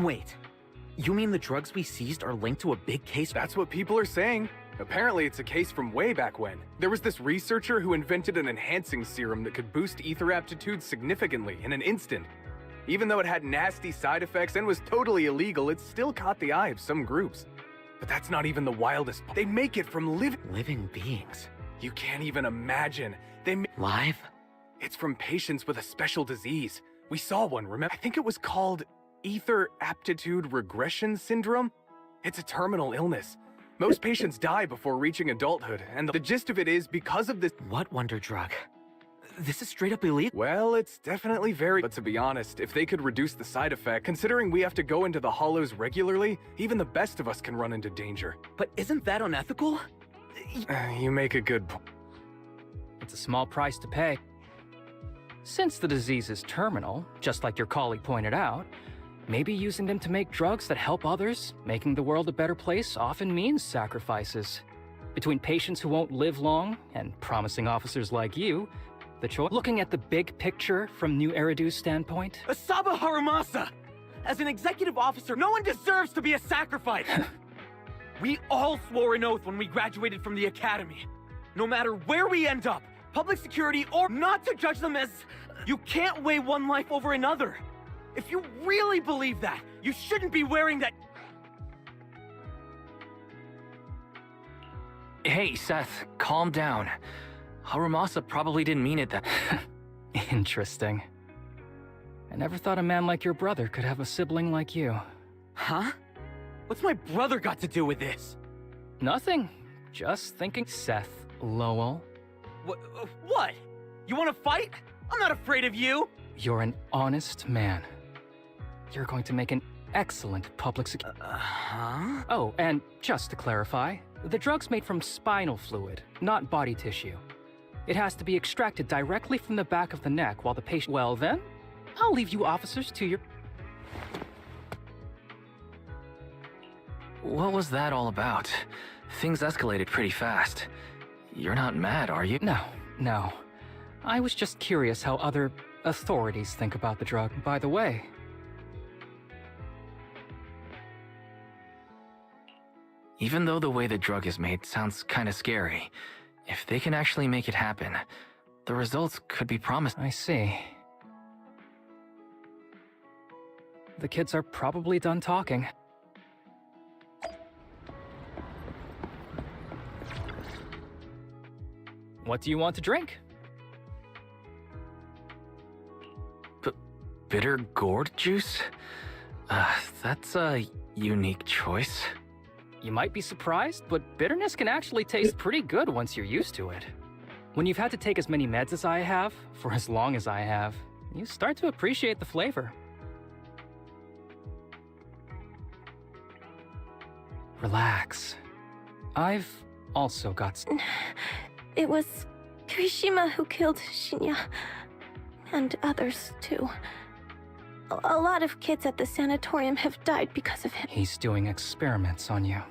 S13: Wait, you mean the drugs we seized are linked to a big case?
S11: That's what people are saying. Apparently, it's a case from way back when. There was this researcher who invented an enhancing serum that could boost ether aptitude significantly in an instant. Even though it had nasty side effects and was totally illegal, it still caught the eye of some groups. But that's not even the wildest part. They make it from
S13: living beings.
S11: You can't even imagine.
S13: Live?
S11: It's from patients with a special disease. We saw one, remember? I think it was called ether aptitude regression syndrome. It's a terminal illness. Most patients die before reaching adulthood, and the gist of it is because of this—
S13: What wonder drug? This is straight up illegal.
S11: Well, it's definitely very— But to be honest, if they could reduce the side effect, considering we have to go into the hollows regularly, even the best of us can run into danger.
S13: But isn't that unethical?
S11: You make a good point.
S5: It's a small price to pay. Since the disease is terminal, just like your colleague pointed out, maybe using them to make drugs that help others, making the world a better place, often means sacrifices. Between patients who won't live long and promising officers like you, the choice— Looking at the big picture from New Eridu's standpoint—
S13: Asaba Harumasa! As an executive officer, no one deserves to be a sacrifice! We all swore an oath when we graduated from the academy. No matter where we end up, public security or not to judge them as— You can't weigh one life over another. If you really believe that, you shouldn't be wearing that—
S3: Hey, Seth, calm down. Harumasa probably didn't mean it that—
S5: Interesting. I never thought a man like your brother could have a sibling like you.
S13: Huh? What's my brother got to do with this?
S5: Nothing. Just thinking. Seth Lowell.
S13: What? You want to fight? I'm not afraid of you!
S5: You're an honest man. You're going to make an excellent public
S13: Huh?
S5: Oh, and just to clarify, the drug's made from spinal fluid, not body tissue. It has to be extracted directly from the back of the neck while the patient— Well then, I'll leave you officers to your—
S3: What was that all about? Things escalated pretty fast. You're not mad, are you?
S5: No. I was just curious how other authorities think about the drug. By the way,
S3: even though the way the drug is made sounds kinda scary, if they can actually make it happen, the results could be promising.
S5: I see. The kids are probably done talking. What do you want to drink?
S3: Bitter gourd juice? That's a unique choice.
S5: You might be surprised, but bitterness can actually taste pretty good once you're used to it. When you've had to take as many meds as I have, for as long as I have, you start to appreciate the flavor. Relax. I've also got—
S4: It was Kirishima who killed Shinya. And others, too. A lot of kids at the sanatorium have died because of him.
S5: He's doing experiments on you,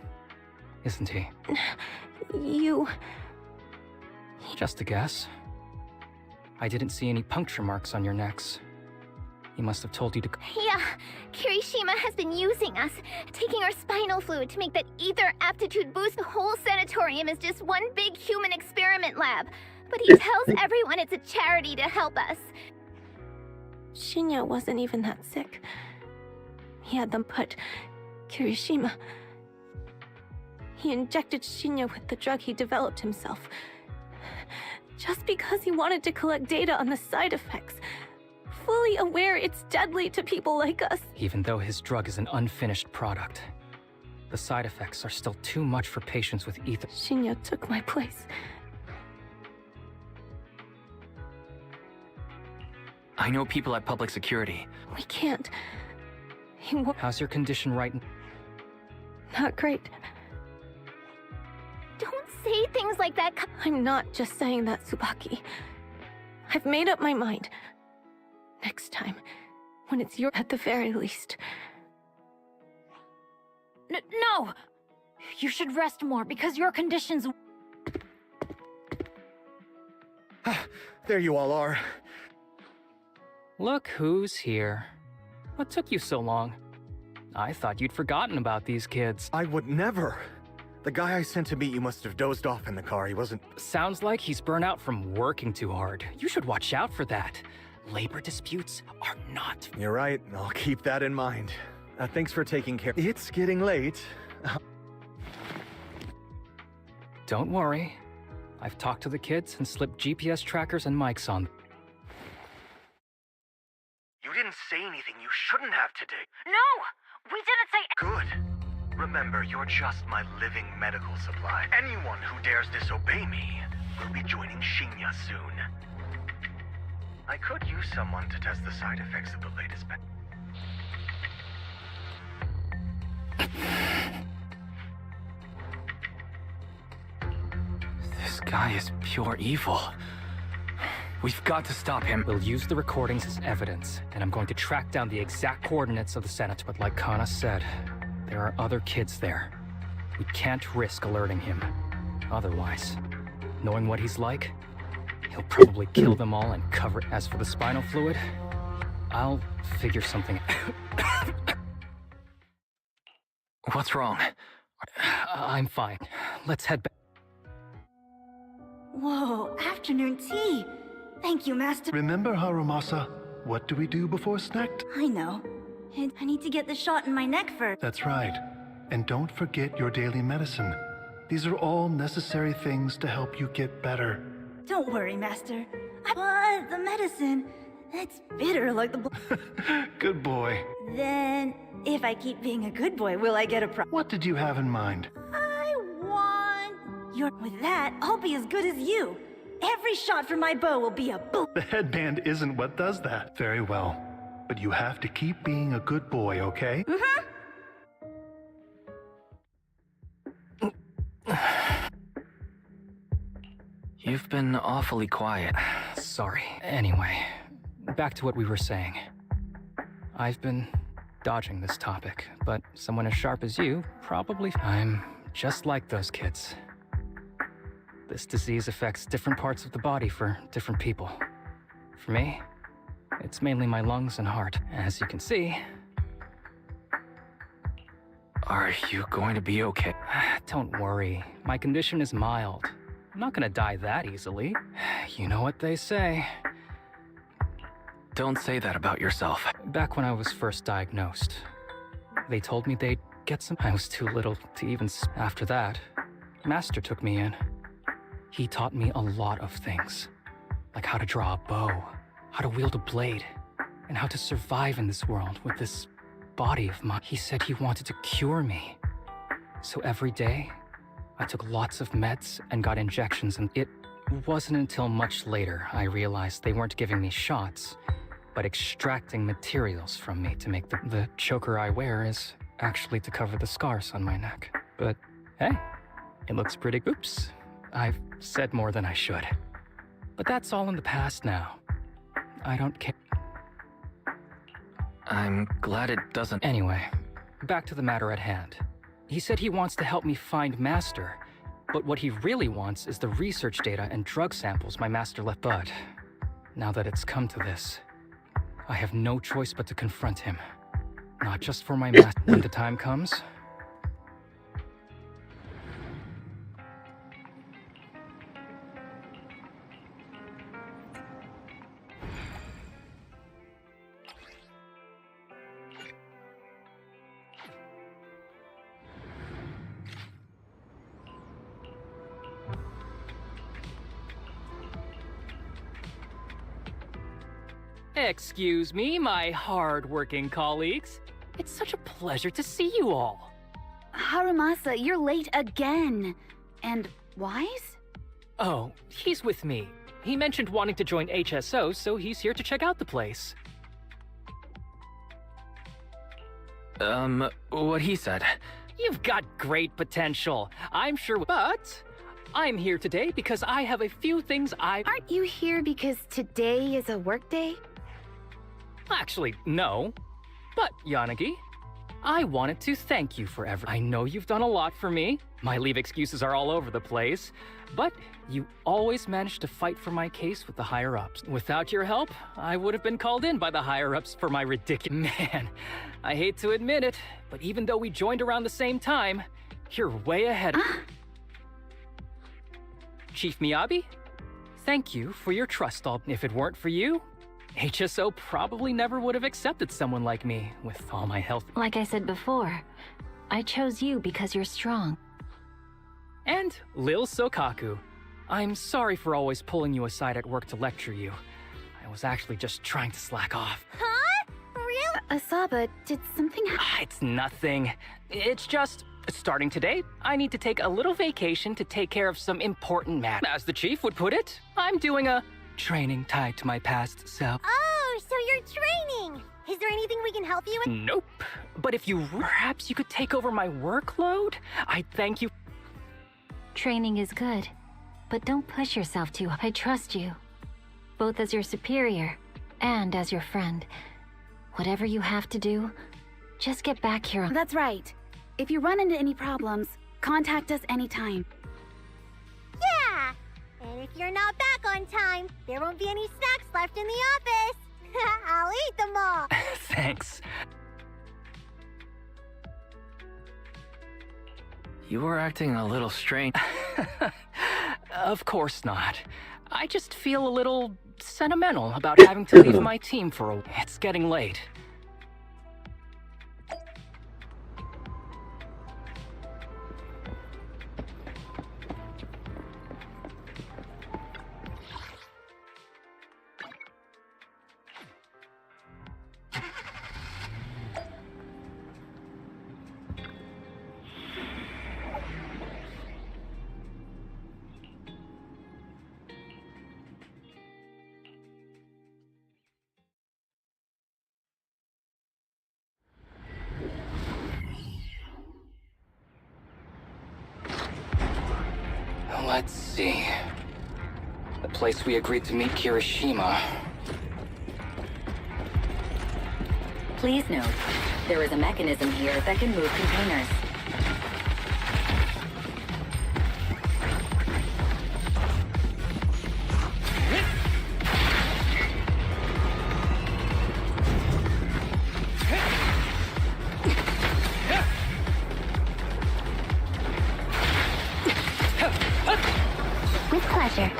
S5: isn't he?
S4: You...
S5: Just a guess. I didn't see any puncture marks on your necks. He must have told you to—
S4: Yeah, Kirishima has been using us, taking our spinal fluid to make that ether aptitude boost. The whole sanatorium is just one big human experiment lab. But he tells everyone it's a charity to help us. Shinya wasn't even that sick. He had them put Kirishima. He injected Shinya with the drug he developed himself. Just because he wanted to collect data on the side effects. Fully aware it's deadly to people like us.
S5: Even though his drug is an unfinished product, the side effects are still too much for patients with ether.
S4: Shinya took my place.
S3: I know people at public security.
S4: We can't.
S5: How's your condition right now?
S4: Not great. Don't say things like that. I'm not just saying that, Tsubaki. I've made up my mind. Next time, when it's your— at the very least.
S2: No! You should rest more because your condition's—
S12: There you all are.
S5: Look who's here. What took you so long? I thought you'd forgotten about these kids.
S12: I would never. The guy I sent to meet you must have dozed off in the car. He wasn't...
S5: Sounds like he's burnt out from working too hard. You should watch out for that. Labor disputes are not...
S12: You're right. I'll keep that in mind. Thanks for taking care. It's getting late.
S5: Don't worry. I've talked to the kids and slipped GPS trackers and mics on.
S12: You didn't say anything you shouldn't have today.
S6: No! We didn't say...
S12: Good. Remember, you're just my living medical supply. Anyone who dares disobey me will be joining Shinya soon. I could use someone to test the side effects of the latest
S3: This guy is pure evil. We've got to stop him.
S5: We'll use the recordings as evidence, and I'm going to track down the exact coordinates of the Senate. But like Kana said, there are other kids there. We can't risk alerting him. Otherwise, knowing what he's like, he'll probably kill them all and cover it. As for the spinal fluid, I'll figure something out.
S3: What's wrong?
S5: I'm fine. Let's head back.
S14: Whoa, afternoon tea. Thank you, Master.
S15: Remember, Harumasa, what do we do before snack?
S14: I know. And I need to get the shot in my neck first.
S15: That's right. And don't forget your daily medicine. These are all necessary things to help you get better.
S14: Don't worry, Master. But the medicine, it's bitter like the
S15: Good boy.
S14: Then, if I keep being a good boy, will I get a
S15: What did you have in mind?
S14: I want your... With that, I'll be as good as you. Every shot from my bow will be a boom.
S15: The headband isn't what does that. Very well. But you have to keep being a good boy, okay?
S14: Mm-hmm.
S3: You've been awfully quiet.
S5: Sorry. Anyway, back to what we were saying. I've been dodging this topic, but someone as sharp as you probably... I'm just like those kids. This disease affects different parts of the body for different people. For me, it's mainly my lungs and heart. As you can see...
S3: Are you going to be okay?
S5: Don't worry. My condition is mild. I'm not gonna die that easily. You know what they say.
S3: Don't say that about yourself.
S5: Back when I was first diagnosed, they told me they'd get some... I was too little to even... After that, Master took me in. He taught me a lot of things. Like how to draw a bow, how to wield a blade, and how to survive in this world with this body of mine. He said he wanted to cure me. So every day, I took lots of meds and got injections, and it wasn't until much later I realized they weren't giving me shots, but extracting materials from me to make the choker I wear is actually to cover the scars on my neck. But hey, it looks pretty... Oops, I've said more than I should. But that's all in the past now. I don't care.
S3: I'm glad it doesn't...
S5: Anyway, back to the matter at hand. He said he wants to help me find Master, but what he really wants is the research data and drug samples my Master left. But now that it's come to this, I have no choice but to confront him. Not just for my Master. When the time comes... Excuse me, my hard-working colleagues. It's such a pleasure to see you all.
S6: Harumasa, you're late again. And Wise?
S5: Oh, he's with me. He mentioned wanting to join HSO, so he's here to check out the place.
S3: What he said.
S5: You've got great potential, I'm sure, but I'm here today because I have a few things
S6: Aren't you here because today is a work day?
S5: Actually, no. But, Yanagi, I wanted to thank you for I know you've done a lot for me, My leave excuses are all over the place, but you always manage to fight for my case with the higher-ups. Without your help, I would have been called in by the higher-ups for my ridiculous... Man, I hate to admit it, but even though we joined around the same time, you're way ahead of... Chief Miyabi? Thank you for your trust. If it weren't for you, HSO probably never would have accepted someone like me with all my health.
S2: Like I said before, I chose you because you're strong.
S5: And Lil Sokaku, I'm sorry for always pulling you aside at work to lecture you. I was actually just trying to slack off.
S4: Huh? Really?
S6: Asaba, did something happen?
S5: It's nothing. It's just, starting today, I need to take a little vacation to take care of some important matters. As the chief would put it, I'm doing a training tied to my past self.
S4: Oh, so you're training. Is there anything we can help you with?
S5: Nope. But if you perhaps you could take over my workload, I'd thank you.
S2: Training is good, but don't push yourself too hard. I trust you, both as your superior and as your friend. Whatever you have to do, just get back here on...
S6: That's right. If you run into any problems, contact us anytime.
S4: Yeah! And if you're not back on time, there won't be any snacks left in the office. I'll eat them all.
S5: Thanks.
S3: You were acting a little strange.
S5: Of course not. I just feel a little sentimental about having to leave my team for a while. It's getting late. Let's see. The place we agreed to meet Kirishima.
S10: Please note, there is a mechanism here that can move containers.
S4: With pleasure.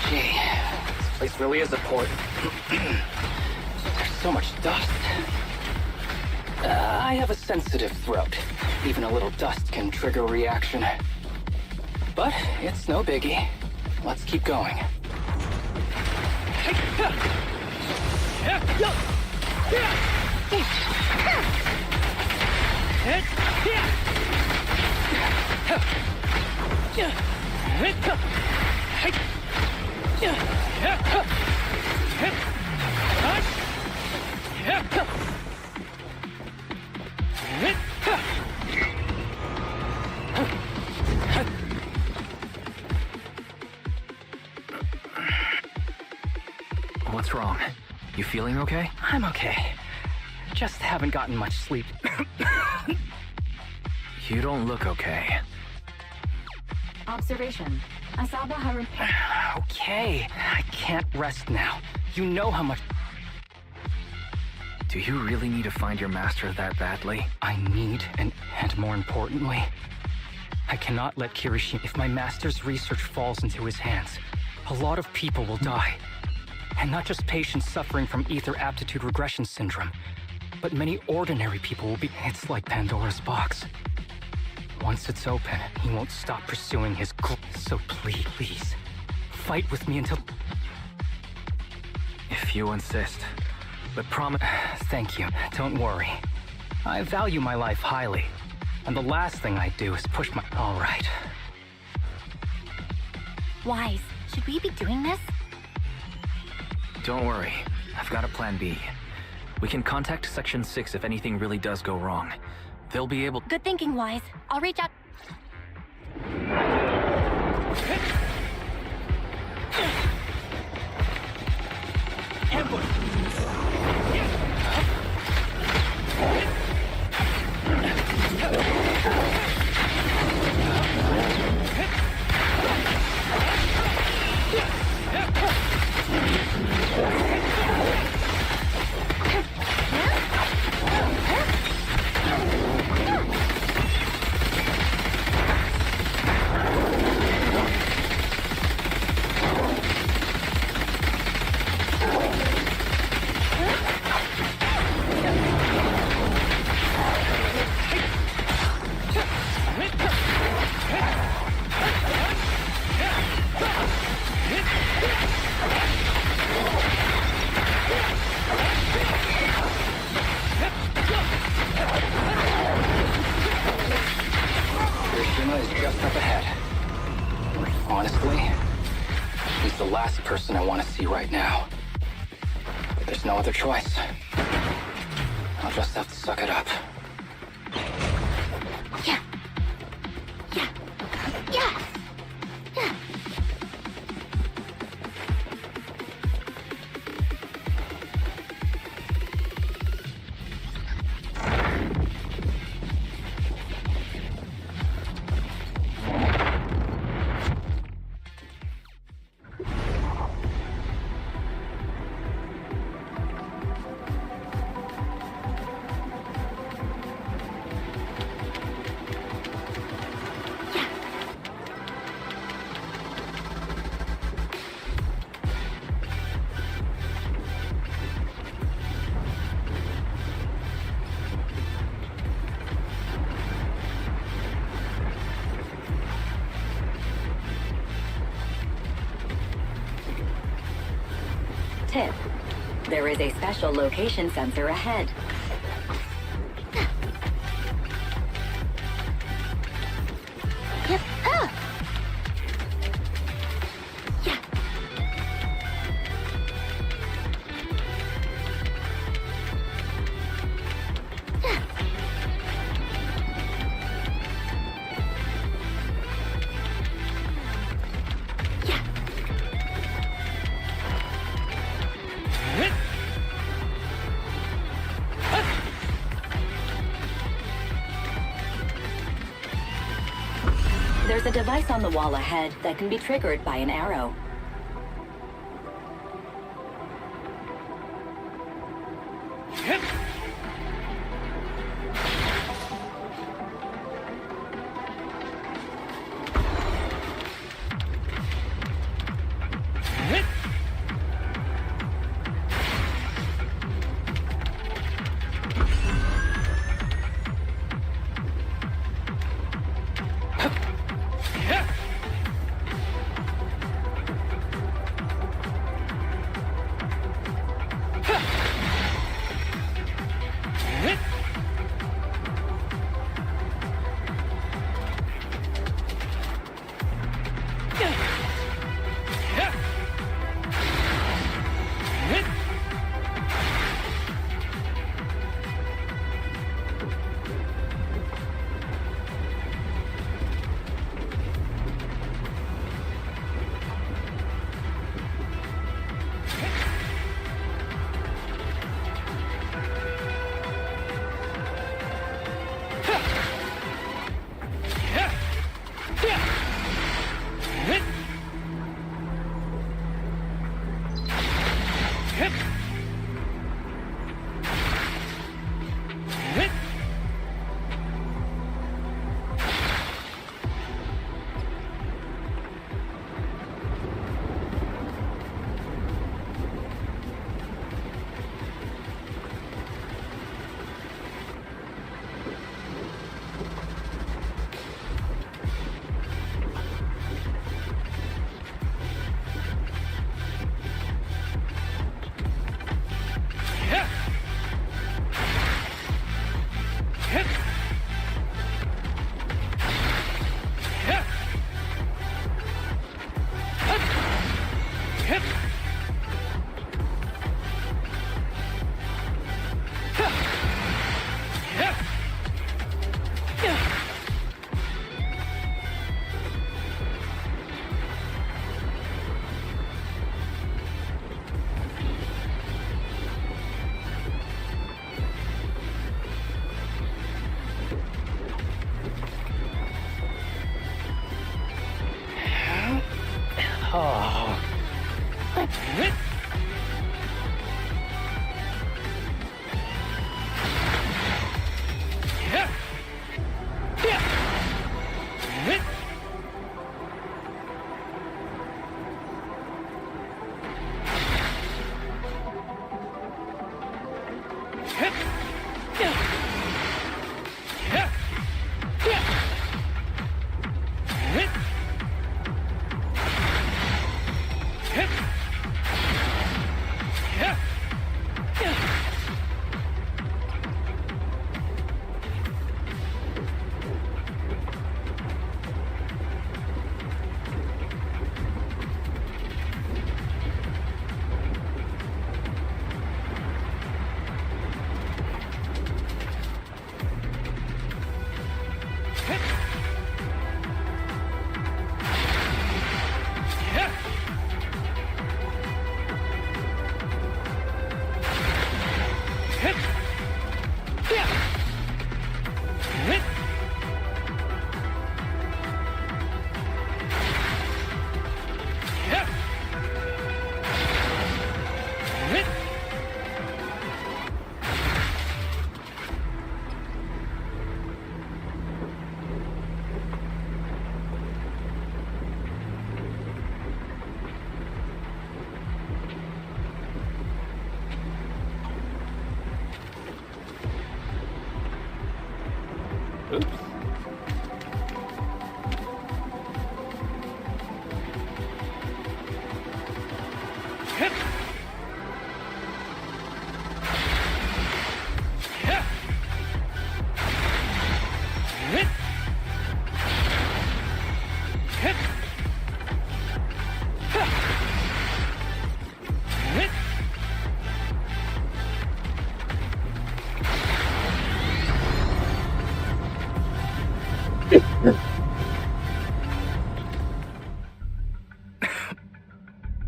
S5: Gee, this place really is a port. There's so much dust. I have a sensitive throat. Even a little dust can trigger a reaction. But it's no biggie. Let's keep going.
S3: What's wrong? You feeling okay?
S5: I'm okay. Just haven't gotten much sleep.
S3: You don't look okay.
S10: Observation. Asaba Haru...
S5: Okay, I can't rest now. You know how much...
S3: Do you really need to find your master that badly?
S5: I need, and more importantly, I cannot let Kirishima... If my master's research falls into his hands, a lot of people will die. And not just patients suffering from ether aptitude regression syndrome, but many ordinary people will be... It's like Pandora's box. Once it's open, he won't stop pursuing his goal. So please, fight with me until...
S3: If you insist. But promise...
S5: Thank you. Don't worry. I value my life highly. And the last thing I do is push my... All right.
S8: Wise, should we be doing this?
S3: Don't worry. I've got a plan B. We can contact Section 6 if anything really does go wrong. They'll be able...
S8: Good thinking, Wise. I'll reach out...
S5: Hiroshima is just up ahead. Honestly, he's the last person I want to see right now. But there's no other choice. I'll just have to suck it up.
S4: Yeah. Yeah. Yeah. Yeah.
S10: Tip: there is a special location sensor ahead.
S4: Yep. Ah. Yeah. Yeah. Yeah.
S10: There's a device on the wall ahead that can be triggered by an arrow.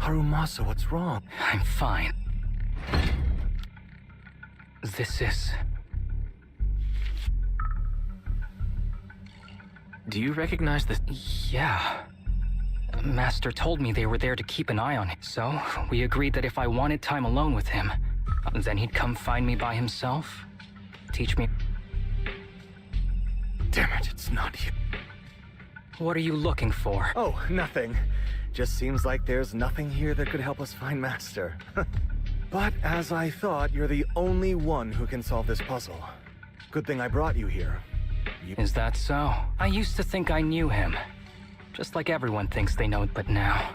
S12: Harumasa, what's wrong?
S5: I'm fine. This is...
S3: Do you recognize this?
S5: Yeah. Master told me they were there to keep an eye on him. So, we agreed that if I wanted time alone with him, then he'd come find me by himself, teach me...
S12: Damn it, it's not you.
S5: What are you looking for?
S12: Oh, nothing. Just seems like there's nothing here that could help us find Master. But as I thought, you're the only one who can solve this puzzle. Good thing I brought you here.
S5: Is that so? I used to think I knew him. Just like everyone thinks they know, but now...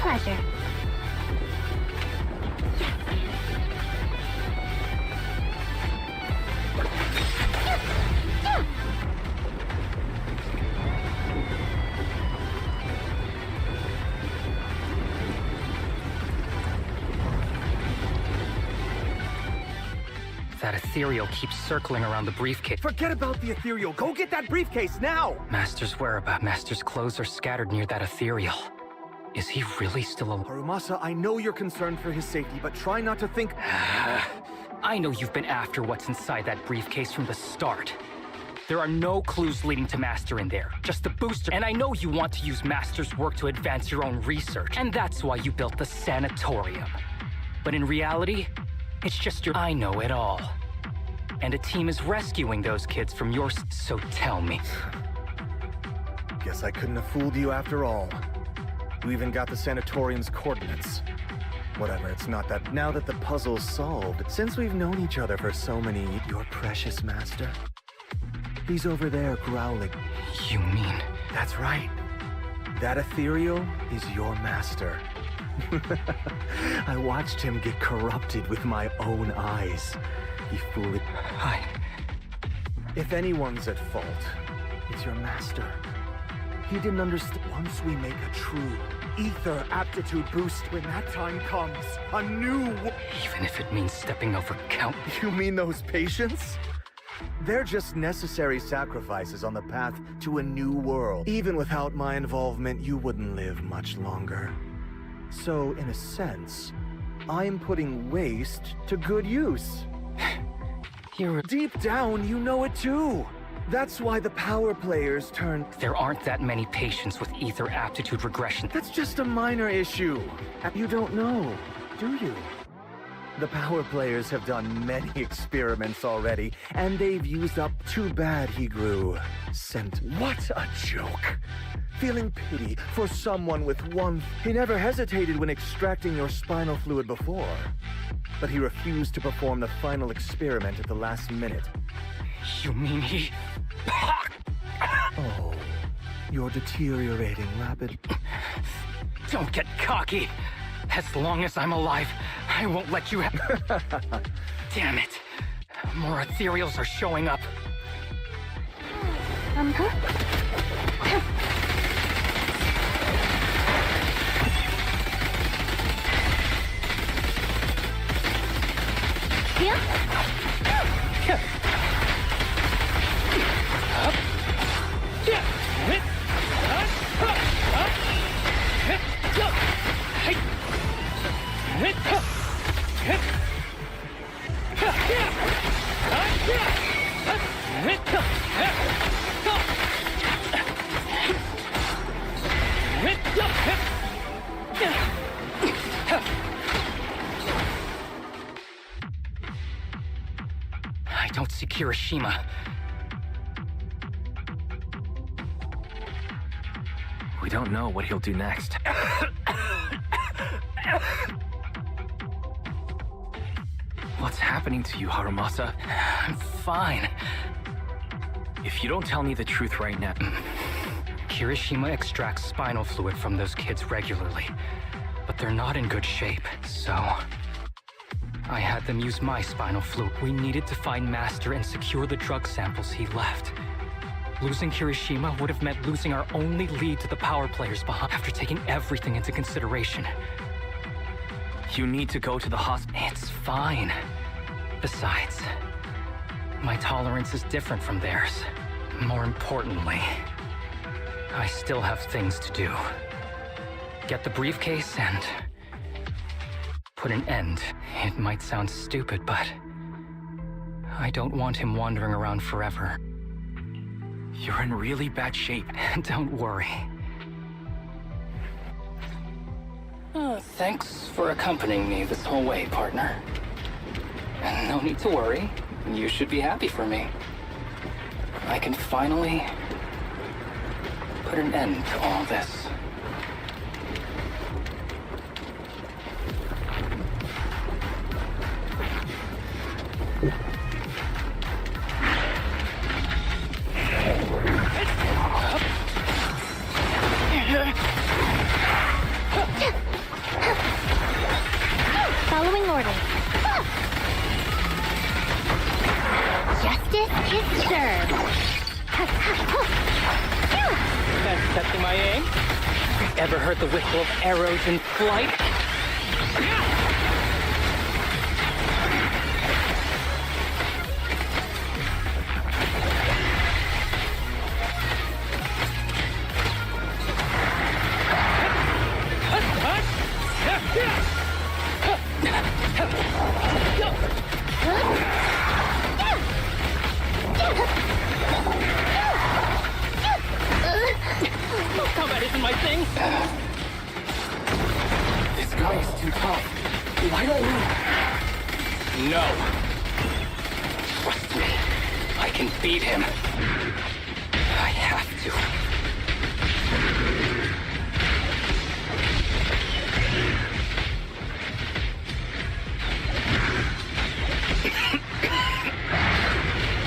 S4: pleasure.
S5: That ethereal keeps circling around the briefcase.
S11: Forget about the ethereal. Go get that briefcase now!
S5: Master's whereabouts. Master's clothes are scattered near that ethereal. Is he really still alive?
S11: Harumasa, I know you're concerned for his safety, but try not to think...
S5: I know you've been after what's inside that briefcase from the start. There are no clues leading to Master in there, just the booster. And I know you want to use Master's work to advance your own research, and that's why you built the sanatorium. But in reality, it's just your... I know it all. And a team is rescuing those kids from your... So tell me.
S12: Guess I couldn't have fooled you after all. You even got the sanatorium's coordinates. Whatever, it's not that... Now that the puzzle's solved, since we've known each other for so many... Your precious master? He's over there growling.
S5: You mean...
S12: That's right. That ethereal is your master. I watched him get corrupted with my own eyes. He fooled... If anyone's at fault, it's your master. He didn't understand. Once we make a true ether aptitude boost, when that time comes, a new...
S5: Even if it means stepping over count...
S12: You mean those patients? They're just necessary sacrifices on the path to a new world. Even without my involvement, you wouldn't live much longer. So, in a sense, I'm putting waste to good use.
S5: You're...
S12: Deep down, you know it too. That's why the power players turn...
S5: There aren't that many patients with ether aptitude regression.
S12: That's just a minor issue. You don't know, do you? The power players have done many experiments already, and they've used up... Too bad he grew sent... What a joke! Feeling pity for someone with one... He never hesitated when extracting your spinal fluid before. But he refused to perform the final experiment at the last minute.
S5: You mean he...
S12: Oh, you're deteriorating rapidly.
S5: Don't get cocky. As long as I'm alive, I won't let you have... Damn it. More ethereals are showing up. I don't see Kirishima.
S3: We don't know what he'll do next. What's happening to you, Harumasa?
S5: I'm fine.
S3: If you don't tell me the truth right now...
S5: Kirishima extracts spinal fluid from those kids regularly, but they're not in good shape, so... I had them use my spinal fluid. We needed to find Master and secure the drug samples he left. Losing Kirishima would have meant losing our only lead to the power players behind, after taking everything into consideration.
S3: You need to go to the hospital.
S5: It's fine. Besides, my tolerance is different from theirs. More importantly, I still have things to do. Get the briefcase and put an end. It might sound stupid, but I don't want him wandering around forever.
S3: You're in really bad shape.
S5: Don't worry. Thanks for accompanying me this whole way, partner. No need to worry. You should be happy for me. I can finally put an end to all this.
S4: Following orders. Justice is served.
S5: That's testing my aim. Ever heard the whistle of arrows in flight? and tough. Why don't we... No. Trust me. I can beat him. I have to.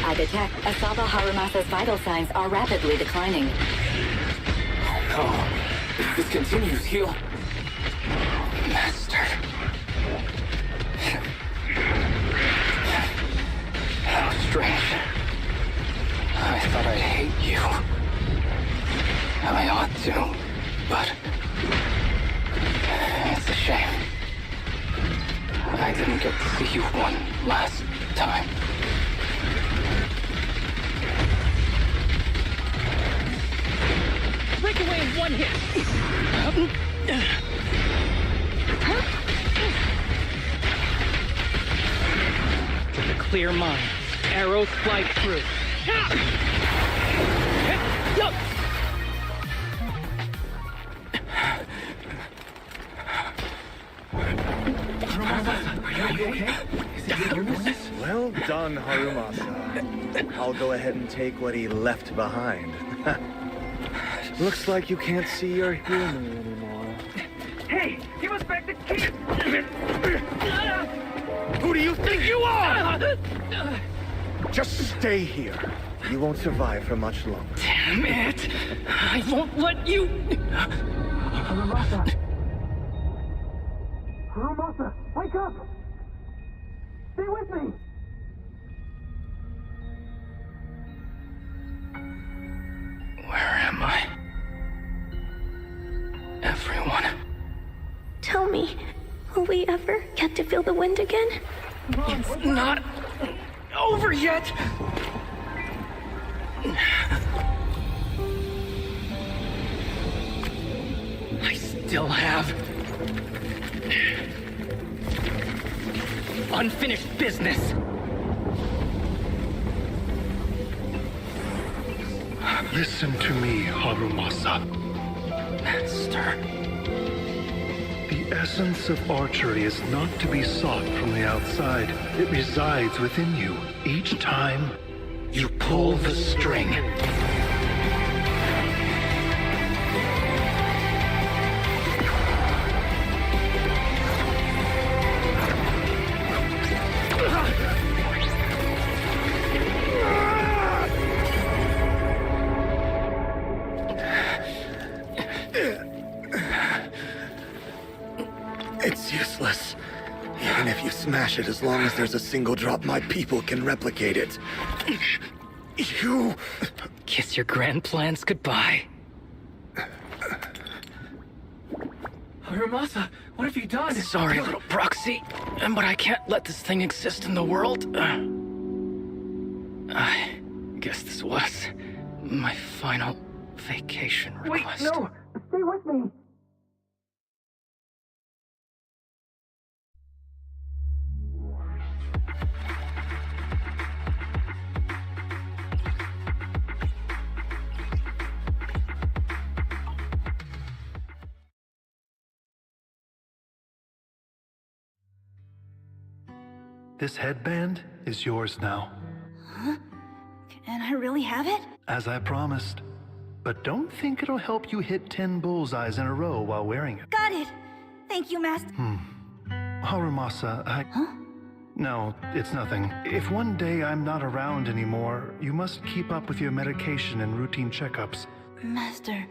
S10: I detect Asaba Harumasa's vital signs are rapidly declining.
S5: Oh no. If this continues, he'll... Master. How strange. I thought I'd hate you. I ought to, but... It's a shame. I didn't get to see you one last time. Break away in one hit! With a clear mind, arrows fly through.
S12: Are you okay? Well done, Harumasa. I'll go ahead and take what he left behind. Looks like you can't see or hear me anymore.
S13: Hey, give us back the key! Who do you think you are?
S12: Just stay here. You won't survive for much longer.
S5: Damn it! I won't let you...
S13: Harumasa! Harumasa, wake up! Stay with me!
S5: Where am I? Everyone.
S4: Tell me, will we ever get to feel the wind again?
S5: It's not over yet! I still have unfinished business.
S15: Listen to me, Harumasa.
S5: Master.
S15: The essence of archery is not to be sought from the outside. It resides within you. Each time you pull the string.
S12: It's useless. Even if you smash it, as long as there's a single drop, my people can replicate it. You...
S5: Kiss your grand plans goodbye.
S13: Harumasa, what have you done?
S5: Sorry, little proxy, but I can't let this thing exist in the world. I guess this was my final vacation request.
S13: Wait, no! Stay with me!
S15: This headband is yours now.
S14: Huh? Can I really have it?
S15: As I promised. But don't think it'll help you hit 10 bullseyes in a row while wearing it.
S14: Got it! Thank you, Master.
S15: Harumasa, Huh? No, it's nothing. If one day I'm not around anymore, you must keep up with your medication and routine checkups.
S14: Master...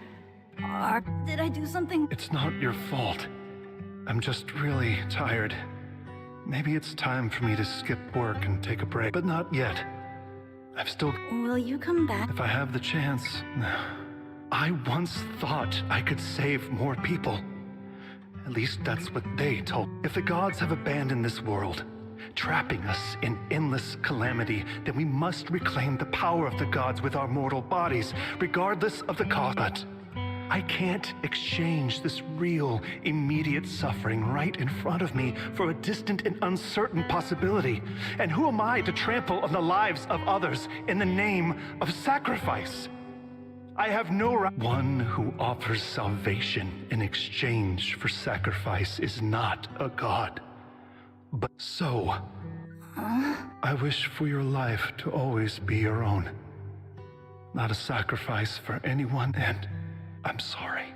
S14: did I do something?
S15: It's not your fault. I'm just really tired. Maybe it's time for me to skip work and take a break, but not yet. I've still...
S14: Will you come back?
S15: If I have the chance. I once thought I could save more people. At least that's what they told. If the gods have abandoned this world, trapping us in endless calamity, then we must reclaim the power of the gods with our mortal bodies, regardless of the cost. But I can't exchange this real, immediate suffering right in front of me for a distant and uncertain possibility. And who am I to trample on the lives of others in the name of sacrifice? I have no right. One who offers salvation in exchange for sacrifice is not a god. But so, I wish for your life to always be your own. Not a sacrifice for anyone, and I'm sorry.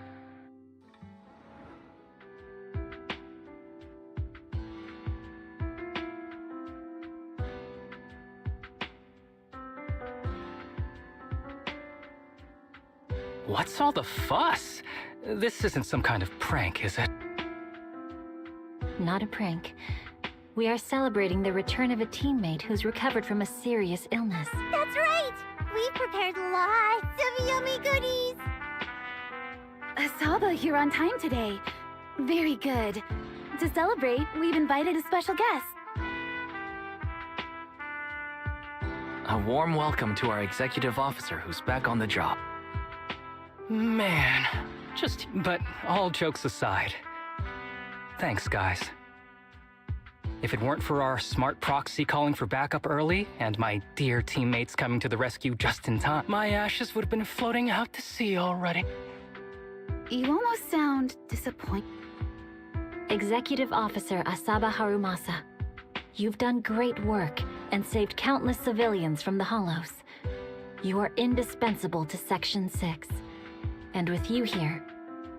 S5: What's all the fuss? This isn't some kind of prank, is it?
S2: Not a prank. We are celebrating the return of a teammate who's recovered from a serious illness.
S4: That's right! We've prepared lots of yummy goodies!
S6: Asaba, you're on time today. Very good. To celebrate, we've invited a special guest.
S3: A warm welcome to our executive officer who's back on the job.
S5: Man, but all jokes aside. Thanks, guys. If it weren't for our smart proxy calling for backup early, and my dear teammates coming to the rescue just in time, my ashes would have been floating out to sea already.
S6: You almost sound disappointed.
S2: Executive Officer Asaba Harumasa, you've done great work and saved countless civilians from the Hollows. You are indispensable to Section 6. And with you here,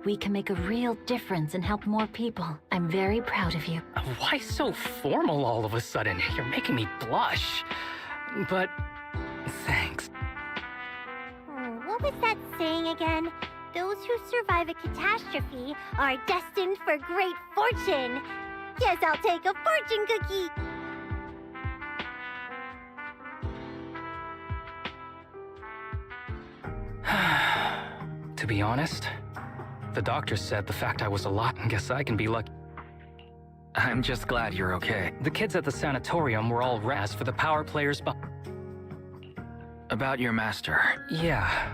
S2: we can make a real difference and help more people. I'm very proud of you.
S5: Why so formal all of a sudden? You're making me blush. But thanks.
S4: What was that saying again? Those who survive a catastrophe are destined for great fortune. Guess I'll take a fortune cookie.
S5: To be honest, the doctor said the fact I was alive. Guess I can be lucky.
S3: I'm just glad you're okay.
S5: The kids at the sanatorium were all razzed for the power players, but...
S3: About your master.
S5: Yeah.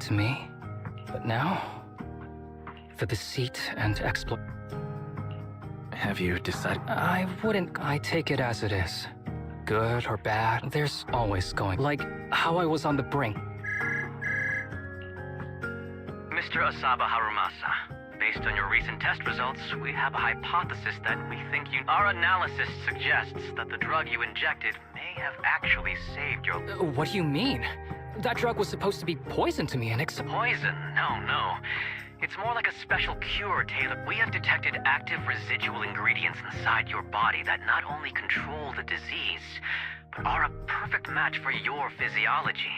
S5: To me. But now... the deceit and exploit...
S3: Have you decided?
S5: I take it as it is. Good or bad, there's always going. Like how I was on the brink.
S16: Mr. Asaba Harumasa, based on your recent test results, we have a hypothesis that we think you... Our analysis suggests that the drug you injected may have actually saved your...
S5: What do you mean? That drug was supposed to be poison to me and
S16: Poison? No. It's more like a special cure tailored. We have detected active residual ingredients inside your body that not only control the disease, but are a perfect match for your physiology.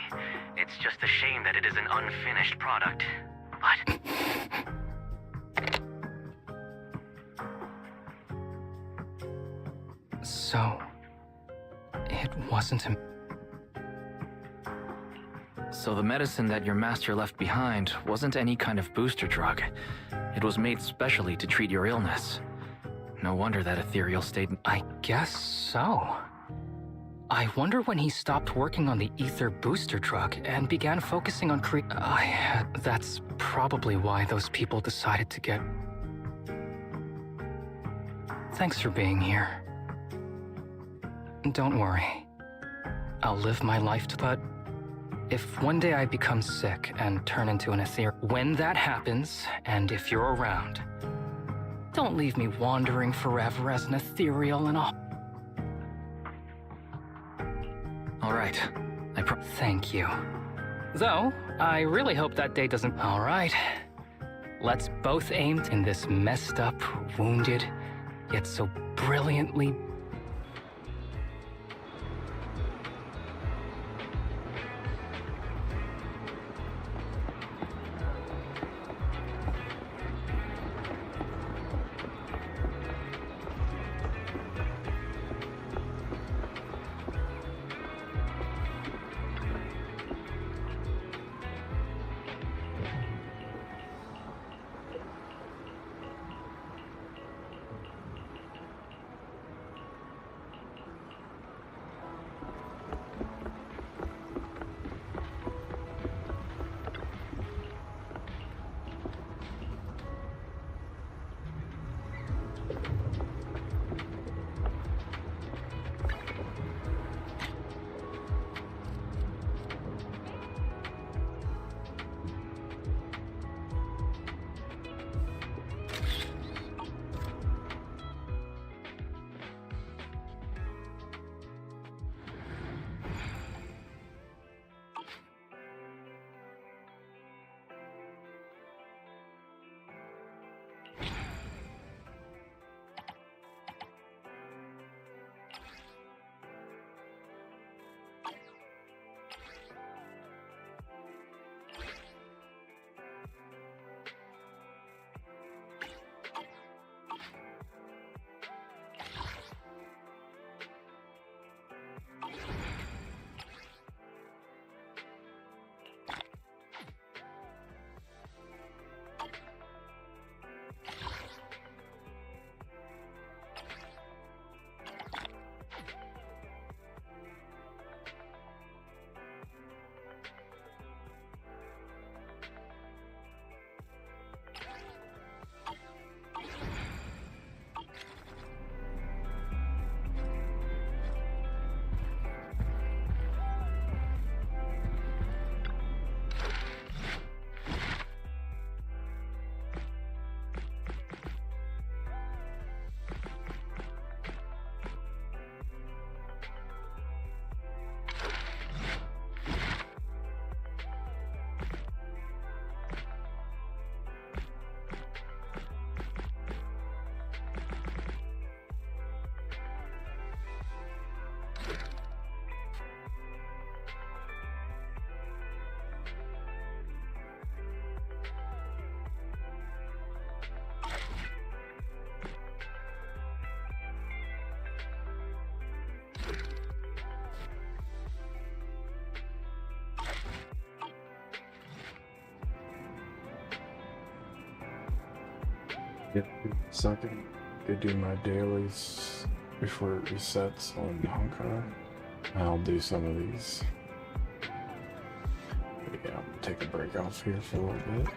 S16: It's just a shame that it is an unfinished product. But...
S5: So... it wasn't him.
S3: So the medicine that your master left behind wasn't any kind of booster drug. It was made specially to treat your illness. No wonder that ethereal state...
S5: I guess so. I wonder when he stopped working on the ether booster drug and began focusing on that's probably why those people decided to get... Thanks for being here. Don't worry. I'll live my life but if one day I become sick and turn into an ethereal... When that happens, and if you're around, don't leave me wandering forever as an ethereal and all.
S3: All right.
S5: Thank you. Though, I really hope that day doesn't... All right. Let's both aim in this messed up, wounded, yet so brilliantly...
S1: Yeah, second. Go do my dailies before it resets on Honkai. I'll do some of these. But yeah, I'm gonna take a break off here for a little bit.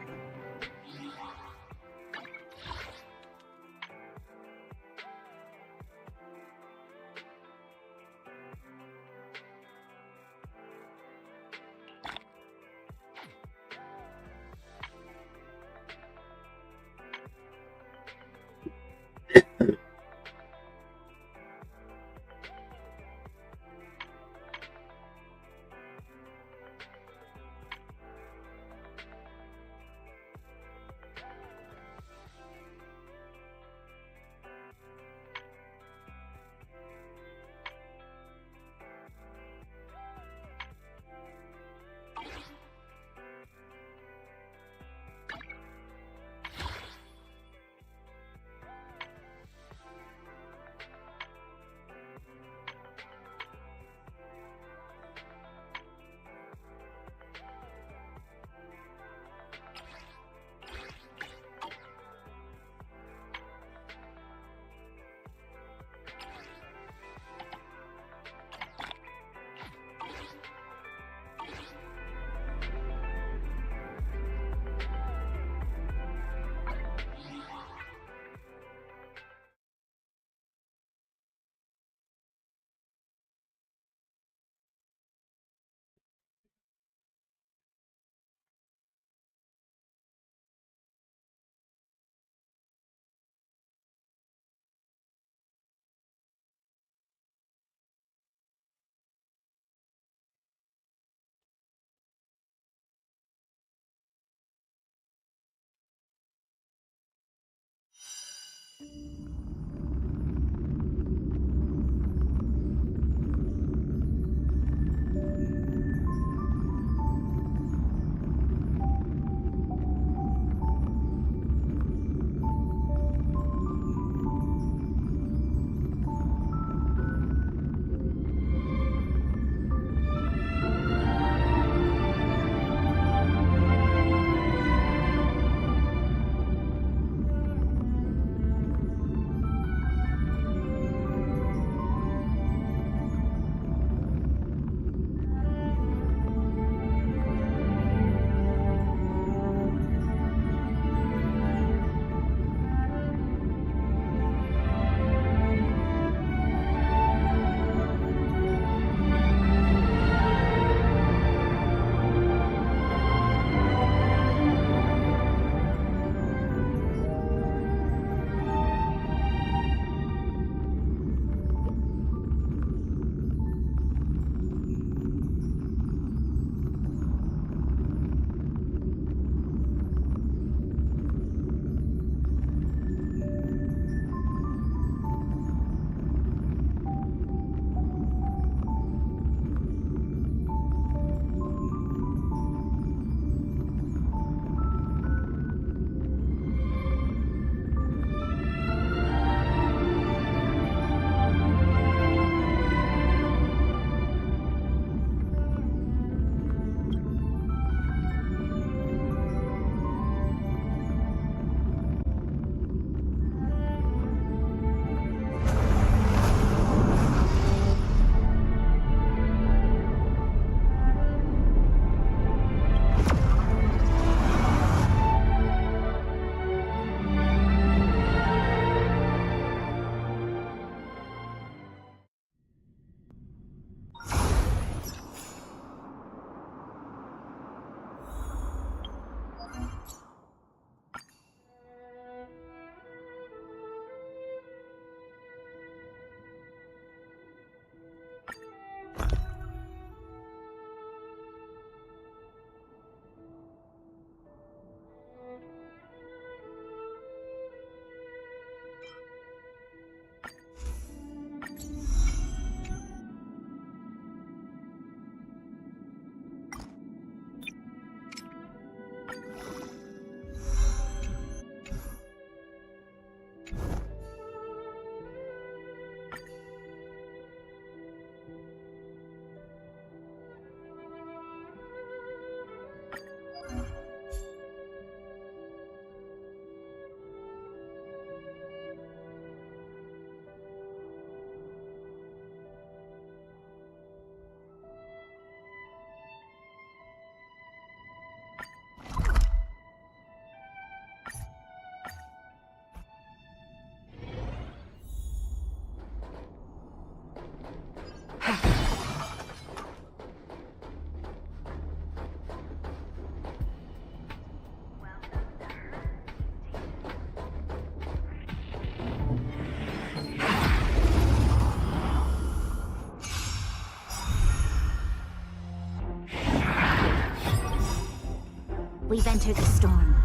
S2: We've entered the storm.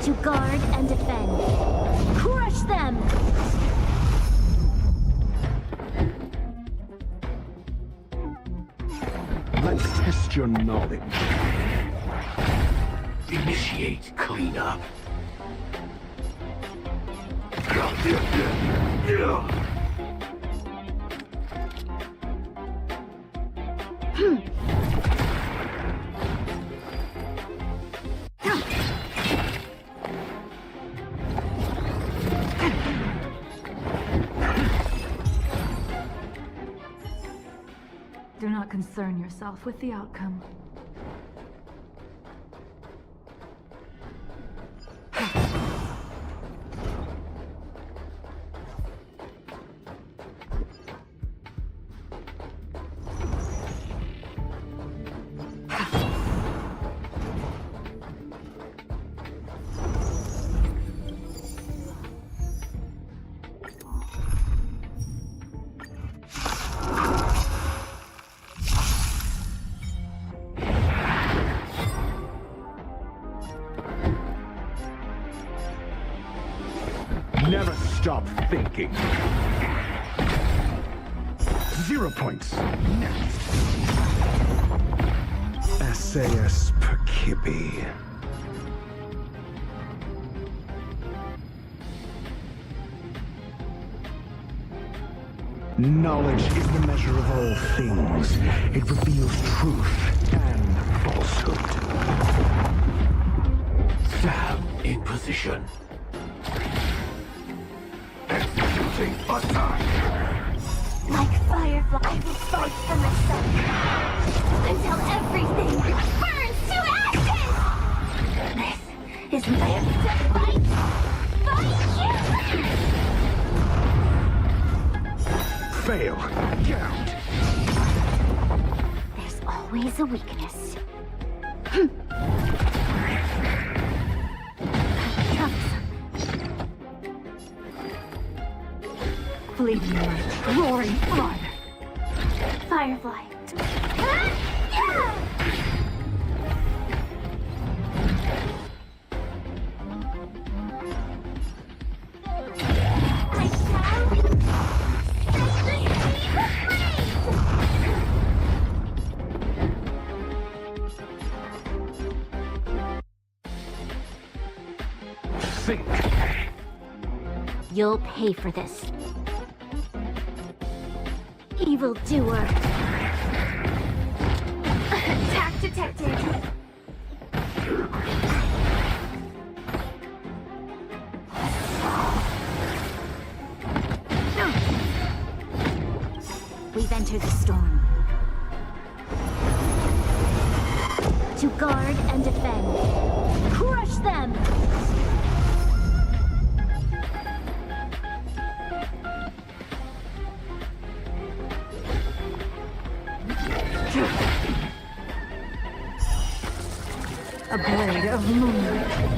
S2: To guard and defend. Crush them!
S17: Let's test your knowledge.
S18: Initiate cleanup.
S19: Do not concern yourself with the outcome.
S17: Never stop thinking. 0 points. Next. SAS Perkibi. Knowledge is the measure of all things. It reveals truth and falsehood.
S18: Stab in position. Executing attack.
S4: Like Firefly, I will fight for myself. Until everything burns to ashes! This is my attempt to fight! Fight you!
S17: Fail. Get out.
S4: There's always a weakness.
S19: Fleeting light, roaring flood.
S4: Firefly. I shall set the sea
S17: Think.
S2: You'll pay for this. Evildoer.
S4: Attack detected.
S2: We've entered the storm. To guard and defend. Crush them!
S19: A blade of moonlight.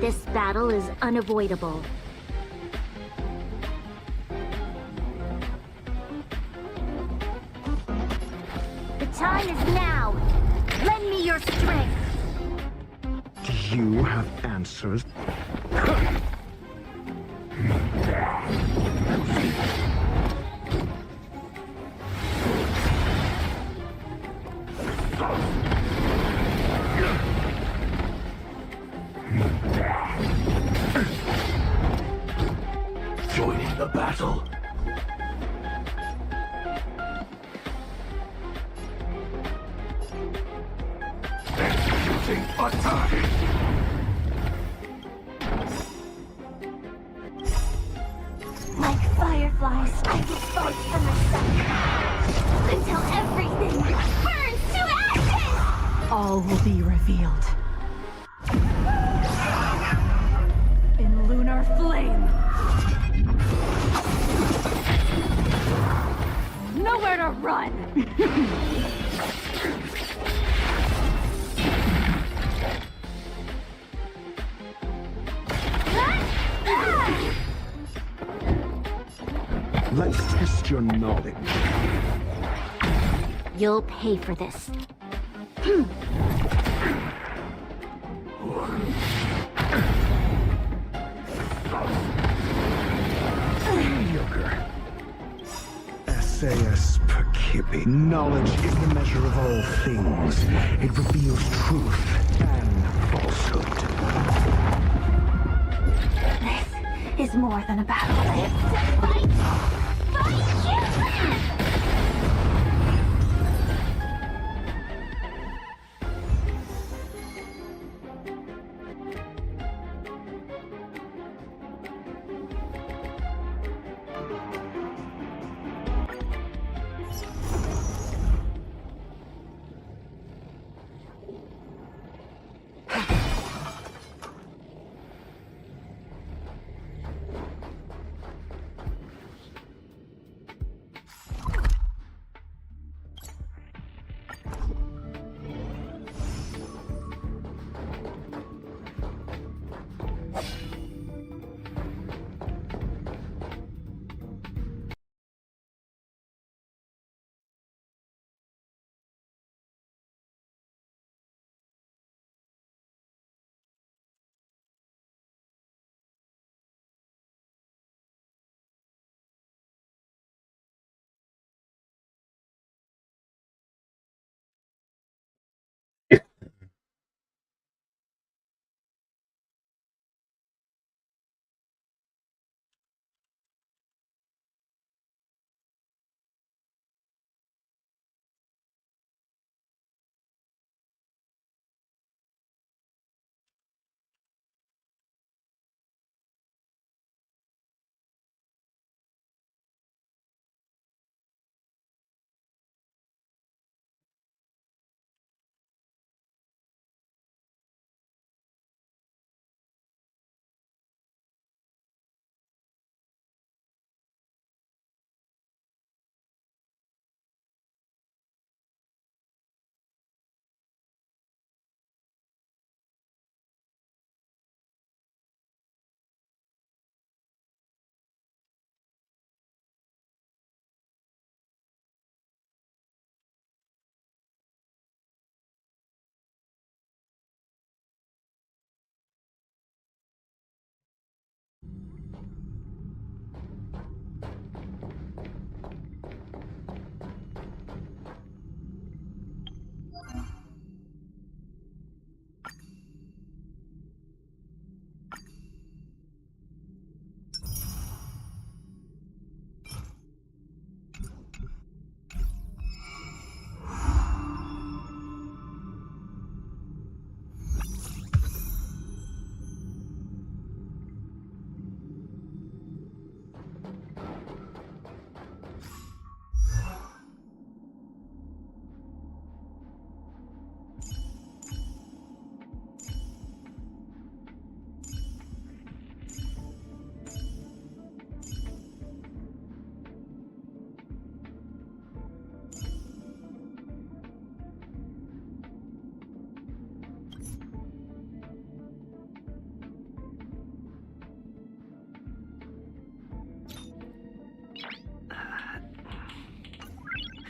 S2: This battle is unavoidable. The time is now. Lend me your strength.
S17: Do you have answers?
S18: Joining the battle. Executing attack.
S4: Like fireflies, I will fight for myself. Until everything burns to ashes!
S19: All will be revealed. In lunar flame. run.
S17: Let's test your knowledge.
S2: You'll pay for this.
S17: Mediocre. SAS Perkibi. Knowledge is the measure of all things. It reveals truth and falsehood.
S14: This is more than a battle.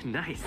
S13: Nice.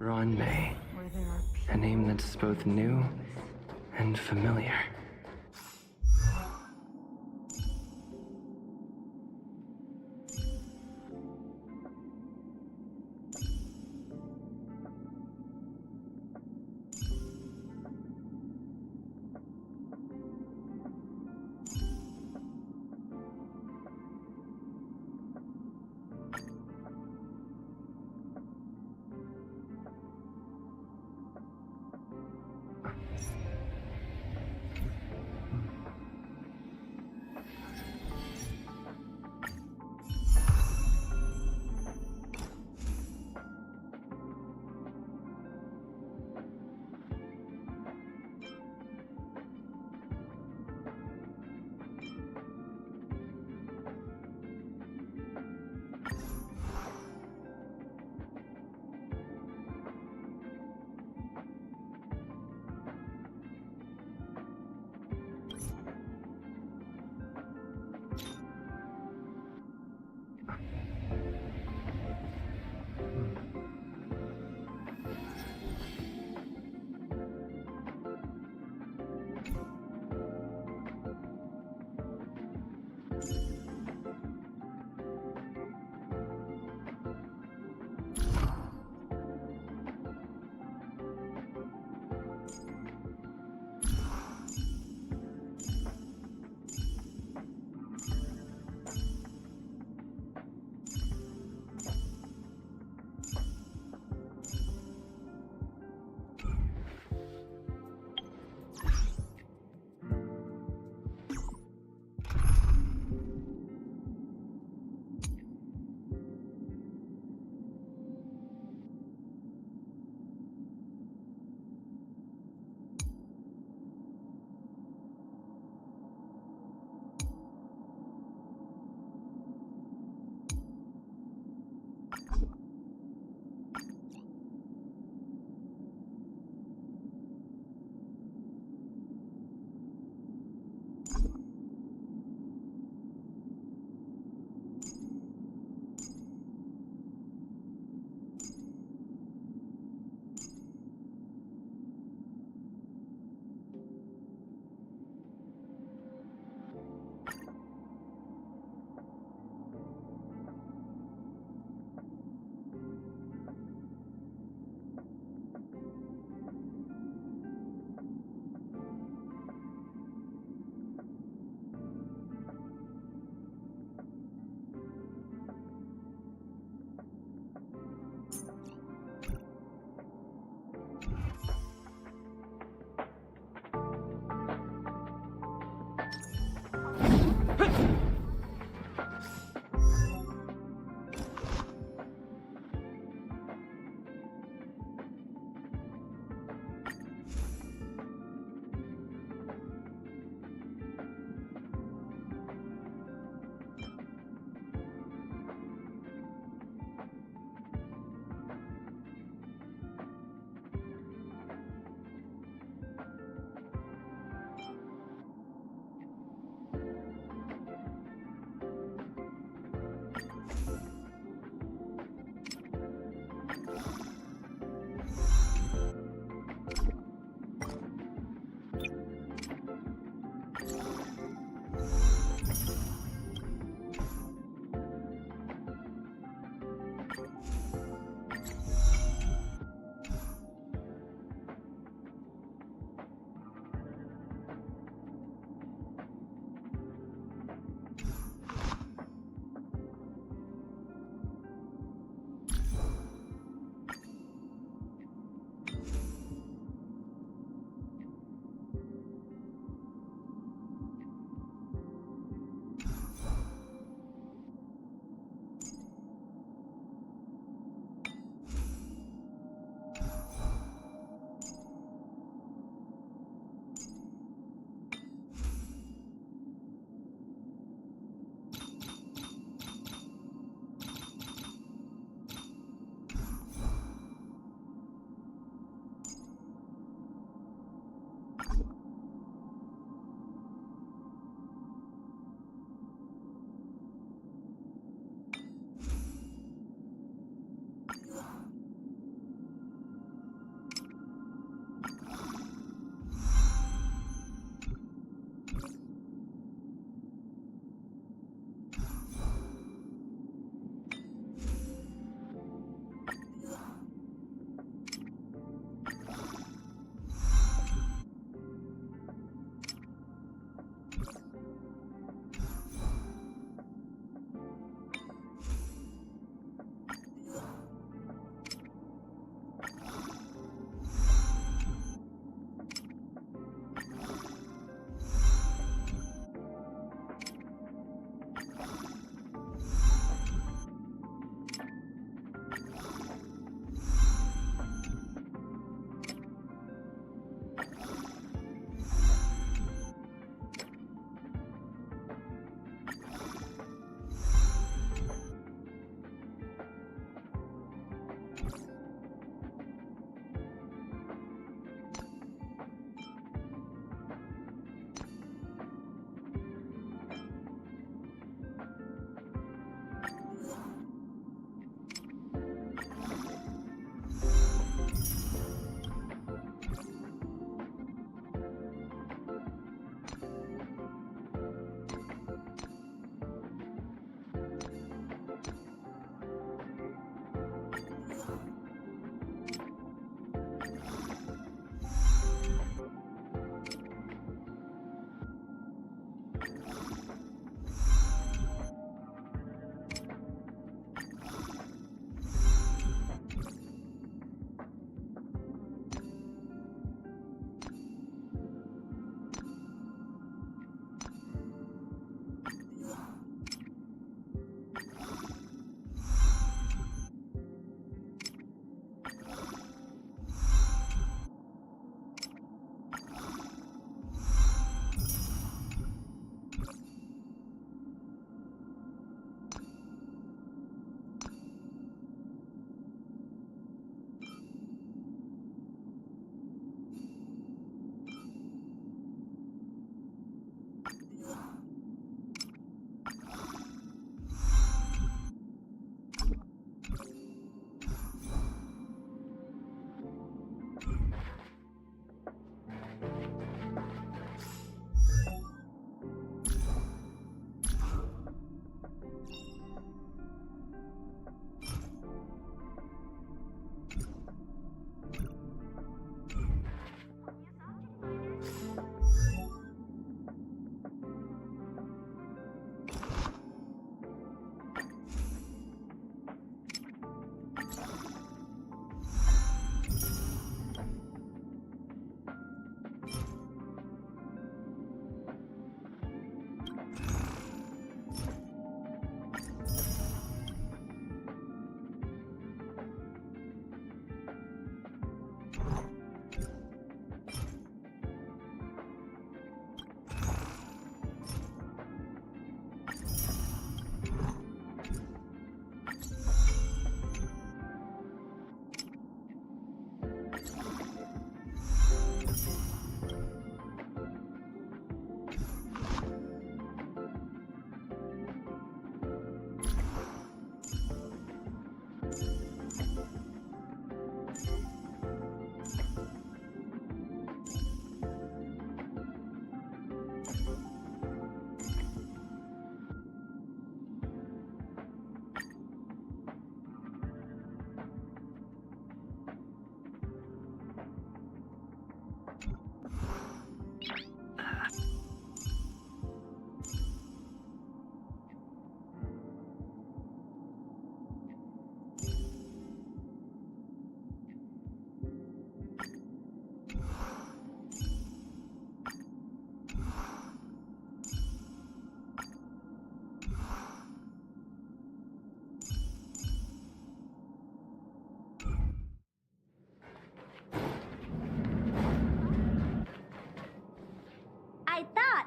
S20: Ron May. A name that's both new and familiar.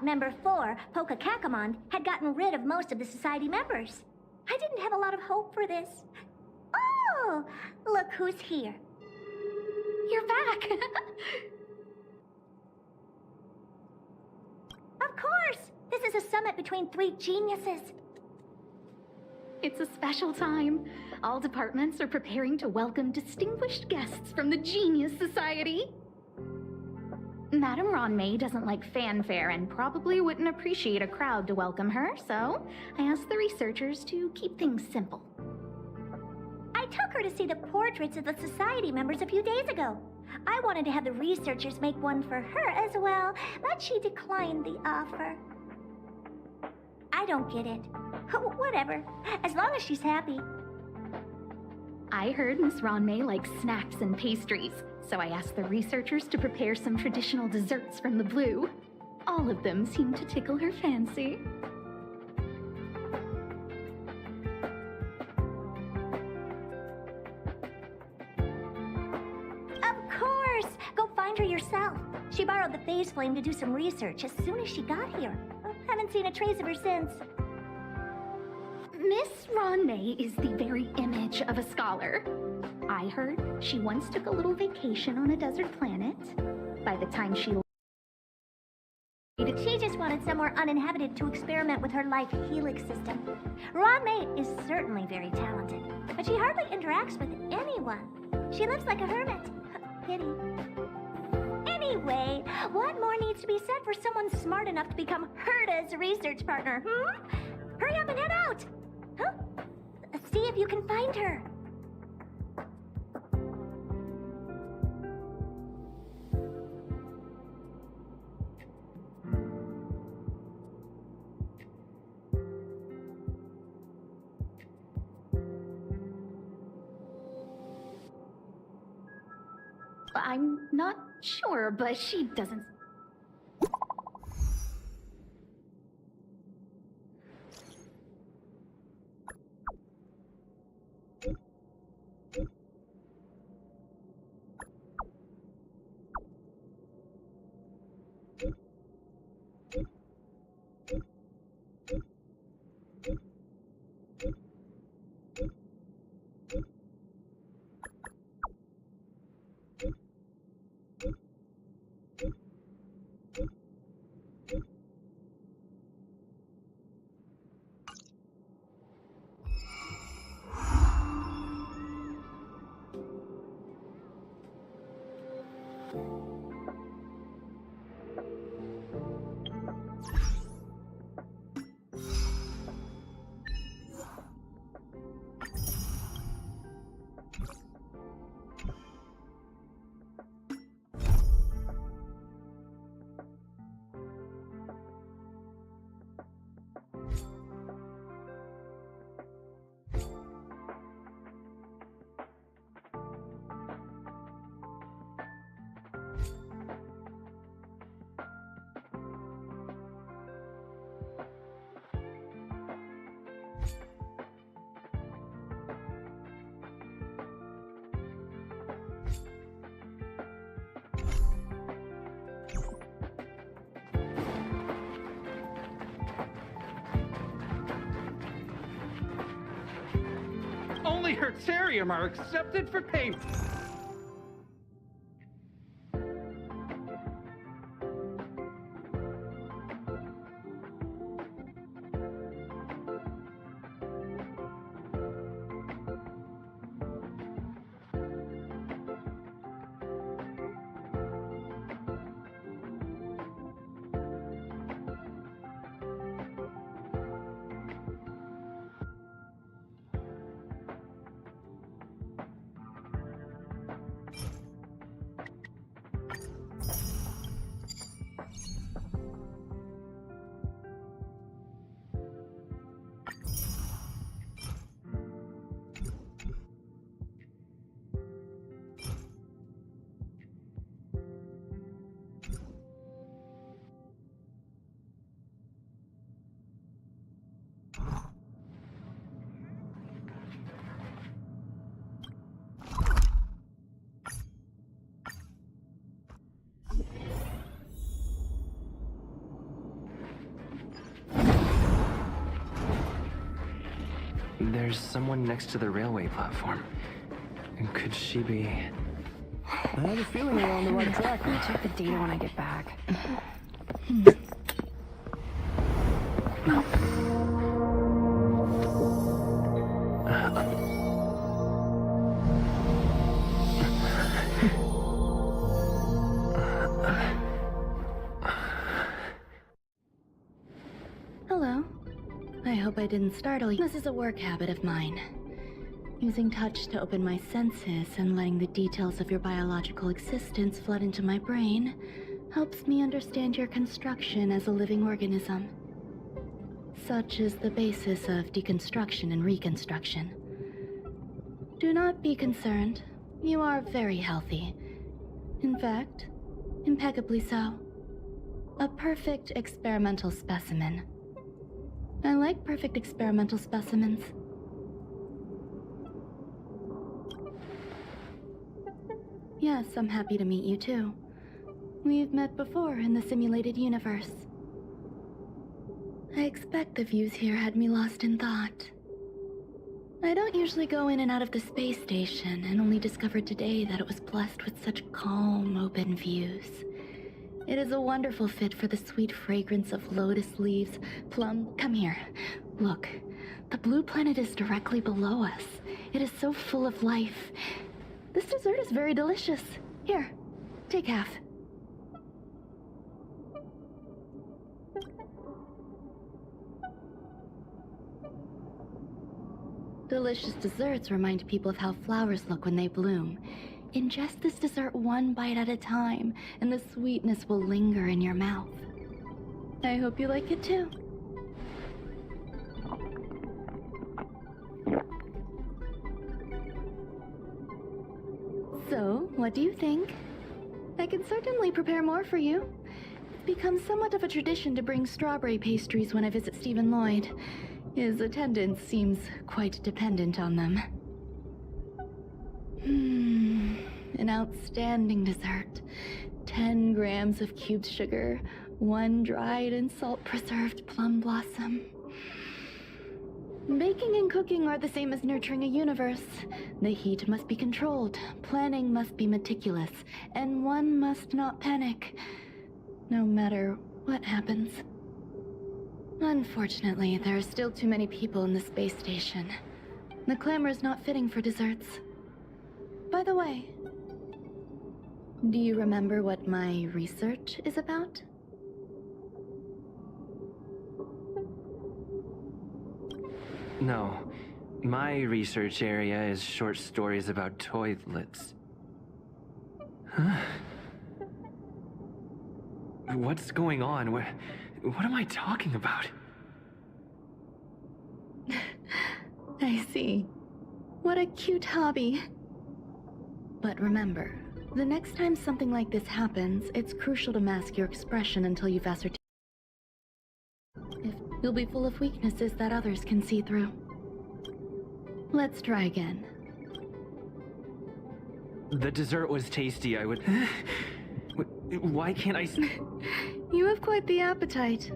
S4: Member 4, Pokakakamon, had gotten rid of most of the society members. I didn't have a lot of hope for this. Oh, look who's here.
S6: You're back!
S4: Of course! This is a summit between 3 geniuses.
S6: It's a special time. All departments are preparing to welcome distinguished guests from the Genius Society. Madame Ronmei doesn't like fanfare and probably wouldn't appreciate a crowd to welcome her, so I asked the researchers to keep things simple.
S4: I took her to see the portraits of the society members a few days ago. I wanted to have the researchers make one for her as well, but she declined the offer. I don't get it. Whatever, as long as she's happy.
S6: I heard Miss Ronmei likes snacks and pastries, so I asked the researchers to prepare some traditional desserts from the blue. All of them seemed to tickle her fancy.
S4: her yourself. She borrowed the phase flame to do some research as soon as she got here. Haven't seen a trace of her since.
S6: Miss Ron May is the very image of a scholar. I heard she once took a little vacation on a desert planet. By the time she
S4: just wanted somewhere uninhabited to experiment with her life helix system. Ron May is certainly very talented, but she hardly interacts with anyone. She lives like a hermit. Pity. Anyway, what more needs to be said for someone smart enough to become Herda's research partner, Hurry up and head out! Huh? See if you can find her.
S6: I'm not sure, but she doesn't...
S21: Only Hertarium are accepted for payment.
S20: There's someone next to the railway platform. Could she be...
S22: I have a feeling we're on the right track.
S23: I'll check the data when I get back.
S9: Hello. I hope I didn't startle you. This is a work habit of mine. Using touch to open my senses and letting the details of your biological existence flood into my brain helps me understand your construction as a living organism. Such is the basis of deconstruction and reconstruction. Do not be concerned. You are very healthy. In fact, impeccably so. A perfect experimental specimen. I like perfect experimental specimens. Yes, I'm happy to meet you too.
S6: We've met before in the simulated universe. I expect the views here had me lost in thought. I don't usually go in and out of the space station, and only discovered today that it was blessed with such calm, open views. It is a wonderful fit for the sweet fragrance of lotus leaves, plum... Come here. Look, the blue planet is directly below us. It is so full of life. This dessert is very delicious. Here, take half. Delicious desserts remind people of how flowers look when they bloom. Ingest this dessert one bite at a time, and the sweetness will linger in your mouth. I hope you like it too. So, what do you think? I can certainly prepare more for you. It's become somewhat of a tradition to bring strawberry pastries when I visit Stephen Lloyd. His attendance seems quite dependent on them. An outstanding dessert. 10 grams of cubed sugar, 1 dried and salt-preserved plum blossom. Baking and cooking are the same as nurturing a universe. The heat must be controlled, planning must be meticulous, and one must not panic, no matter what happens. Unfortunately, there are still too many people in the space station. The clamor is not fitting for desserts. By the way, do you remember what my research is about?
S20: No. My research area is short stories about toilets. Huh? What's going on? What am I talking about?
S6: I see. What a cute hobby. But remember, the next time something like this happens, it's crucial to mask your expression until you've ascertained if you'll be full of weaknesses that others can see through. Let's try again.
S20: The dessert was tasty, I would... Why can't I...
S6: You have quite the appetite.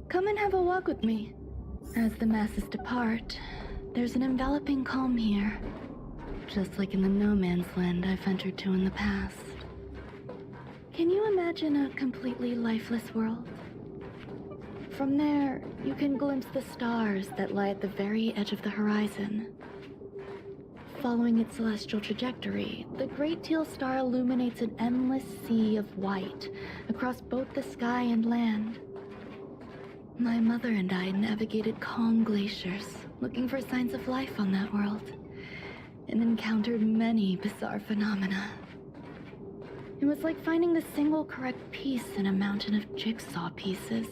S6: Come and have a walk with me. As the masses depart, there's an enveloping calm here. Just like in the no man's land I've entered to in the past. Can you imagine a completely lifeless world? From there, you can glimpse the stars that lie at the very edge of the horizon. Following its celestial trajectory, the Great Teal Star illuminates an endless sea of white across both the sky and land. My mother and I navigated calm glaciers, looking for signs of life on that world, and encountered many bizarre phenomena. It was like finding the single correct piece in a mountain of jigsaw pieces.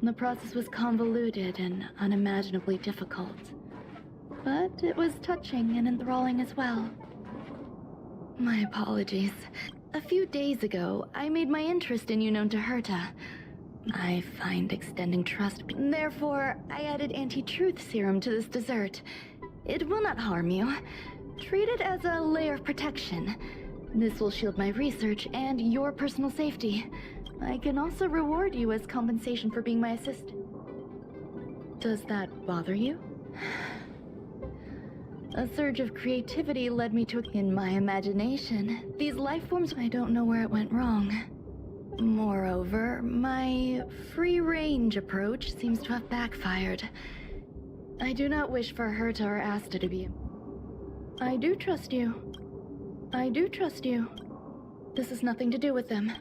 S6: The process was convoluted and unimaginably difficult, but it was touching and enthralling as well. My apologies. A few days ago, I made my interest in you known to Herta. I find extending trust, therefore I added anti-truth serum to this dessert. It will not harm you. Treat it as a layer of protection. This will shield my research and your personal safety. I can also reward you as compensation for being my assistant. Does that bother you? A surge of creativity led me to... In my imagination, these life forms... I don't know where it went wrong. Moreover, my free-range approach seems to have backfired. I do not wish for Herta or Asta to be... I do trust you. I do trust you. This has nothing to do with them.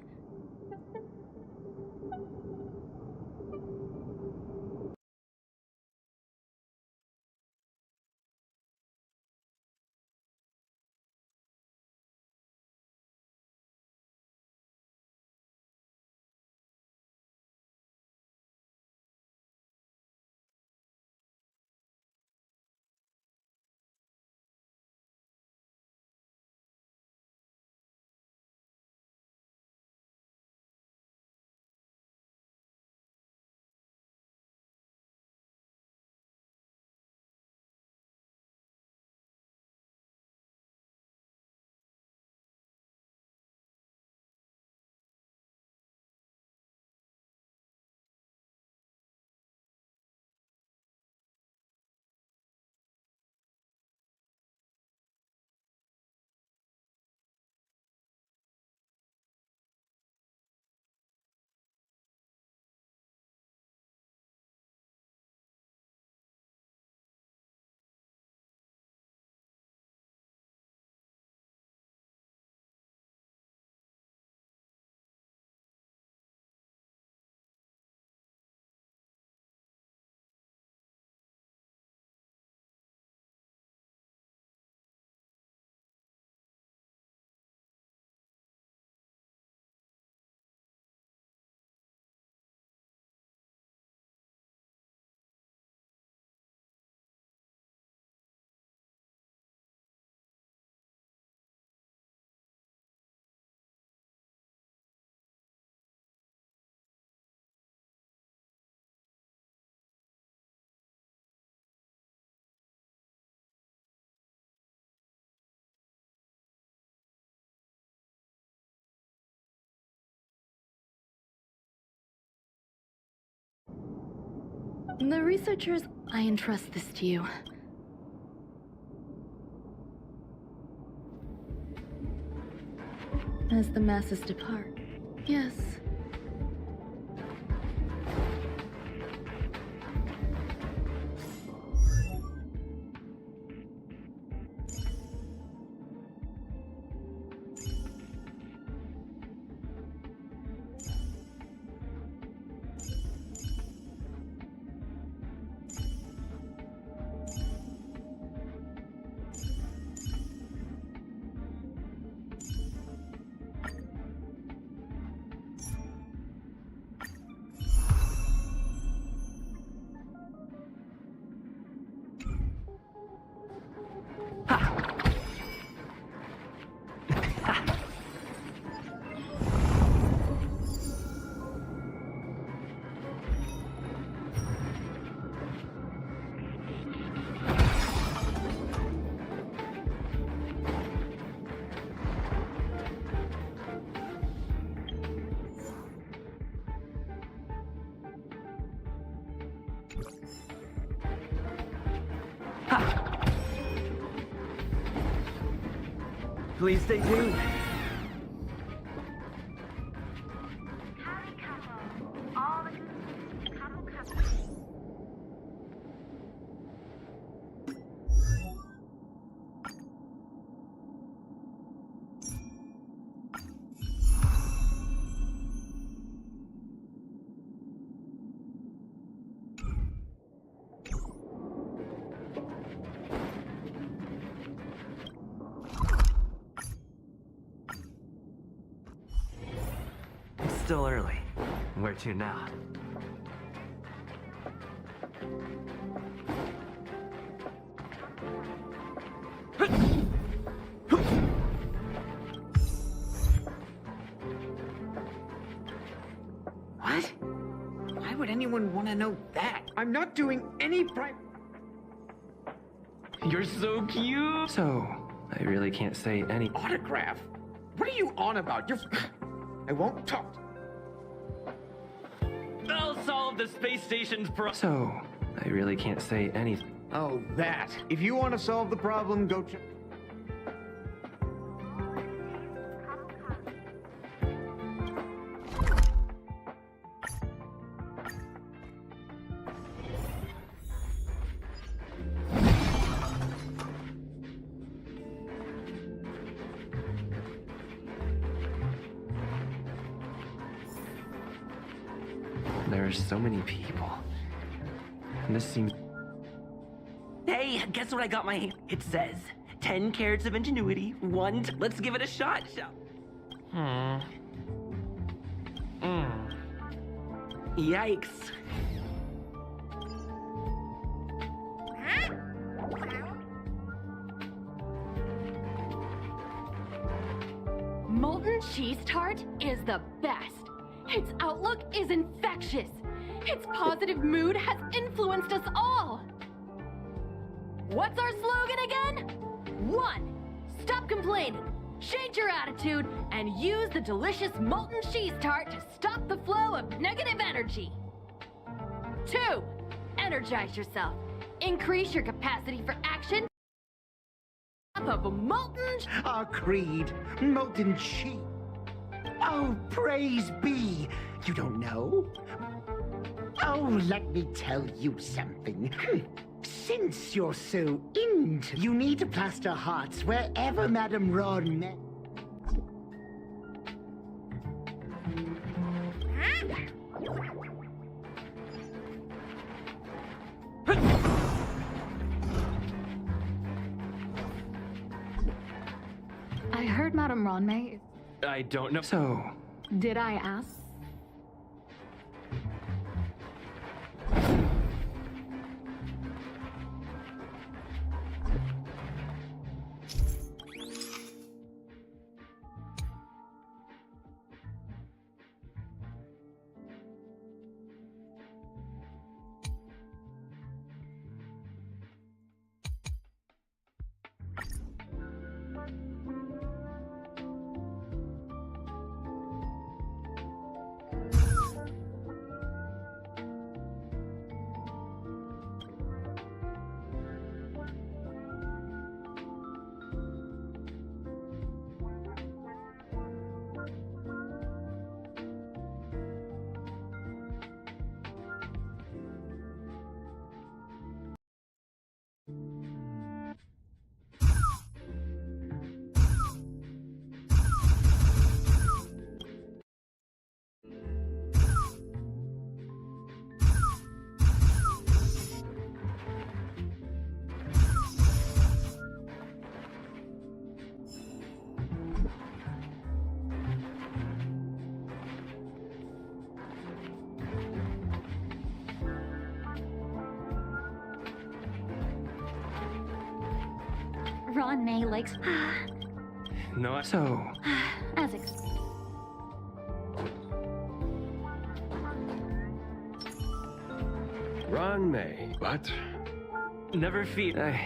S9: The researchers, I entrust this to you. As the masses depart, yes.
S13: Please stay tuned.
S20: Still early. Where to now?
S7: What? Why would anyone want to know that? I'm not doing any
S20: You're so cute! So, I really can't say any-
S7: Autograph? What are you on about? I won't talk.
S20: I'll solve the space station's So, I really can't say anything.
S7: Oh, that. If you want to solve the problem, go check.
S20: There are so many people. And this seems...
S8: Hey, guess what I got my hand? It says 10 carats of ingenuity, let's give it a shot. Yikes.
S11: Molten cheese tart is the best. Its outlook is infectious. Its positive mood has influenced us all. What's our slogan again? 1. Stop complaining, change your attitude, and use the delicious molten cheese tart to stop the flow of negative energy. 2. Energize yourself. Increase your capacity for action of a molten...
S17: Our creed, molten cheese. Oh, praise be. You don't know? Oh, let me tell you something. Since you're so into, you need to plaster hearts wherever Madame Ron met.
S19: I heard Madame Ronmei.
S20: I don't know. So...
S19: Did I ask?
S2: Ron May likes...
S20: No, so...
S2: As expected.
S20: Ron May. What? Never fear.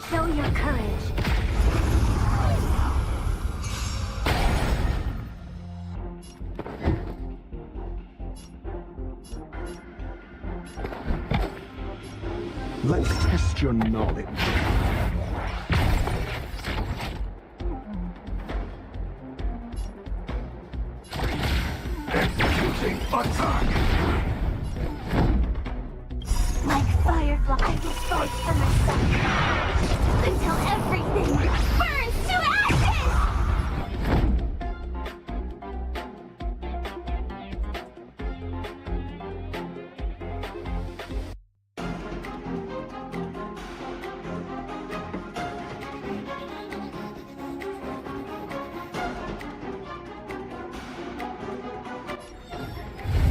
S2: Show your courage.
S17: Let's test your knowledge.
S18: Executing attack!
S2: Like Firefly, I will fight for myself until everything burns to ashes!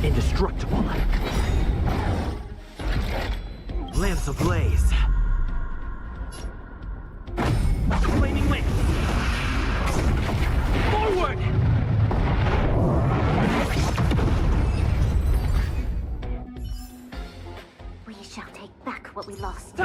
S13: Indestructible. Lance ablaze. Flaming lance. Forward!
S2: We shall take back what we lost.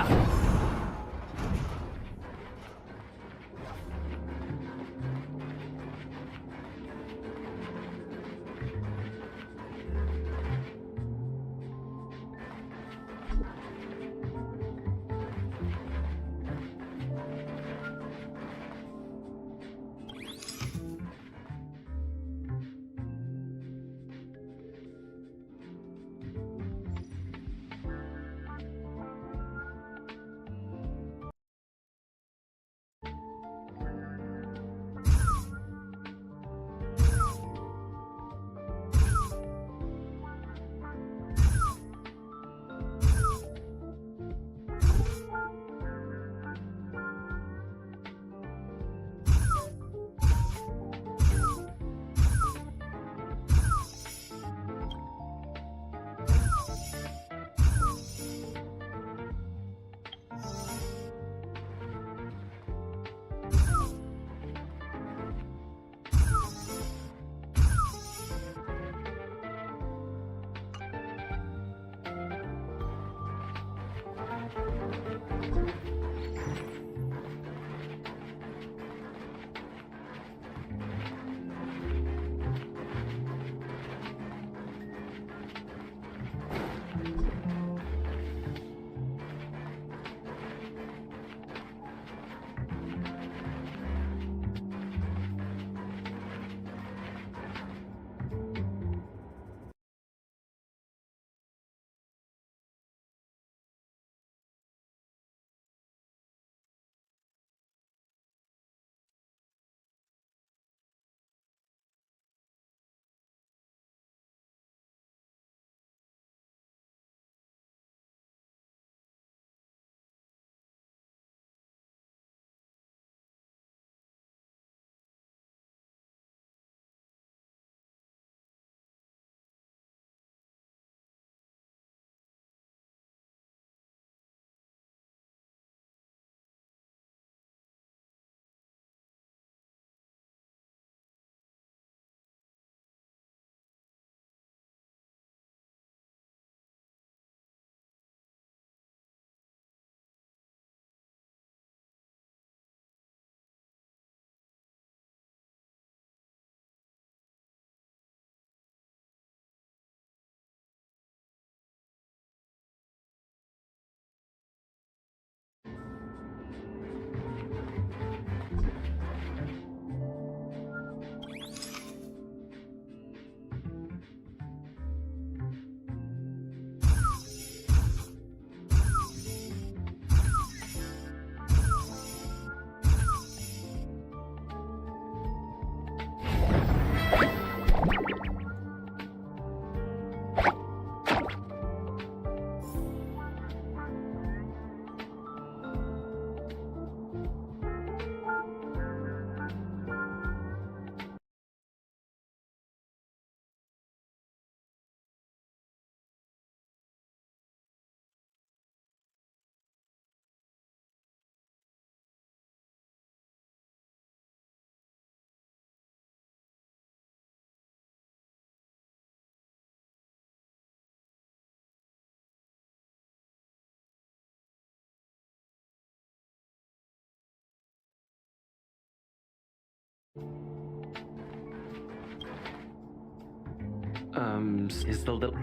S20: is the little...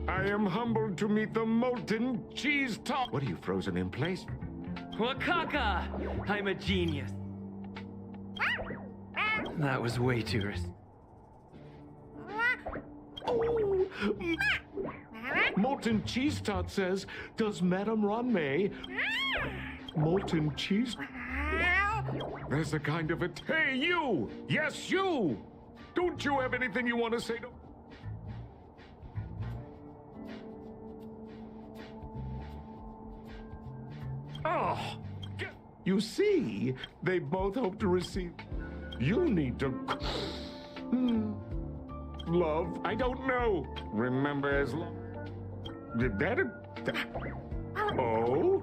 S18: I am humbled to meet the molten cheese top. What are you, frozen in place?
S13: Wakaka! I'm a genius.
S20: That was way too risky.
S18: Oh! Molten cheese tot says, does Madame Ronmay... Molten cheese... There's a kind of a... Hey, you! Yes, you! Don't you have anything you want to say to... Oh! You see, they both hope to receive... You need to... Love? I don't know. Remember as long... Did that... Oh?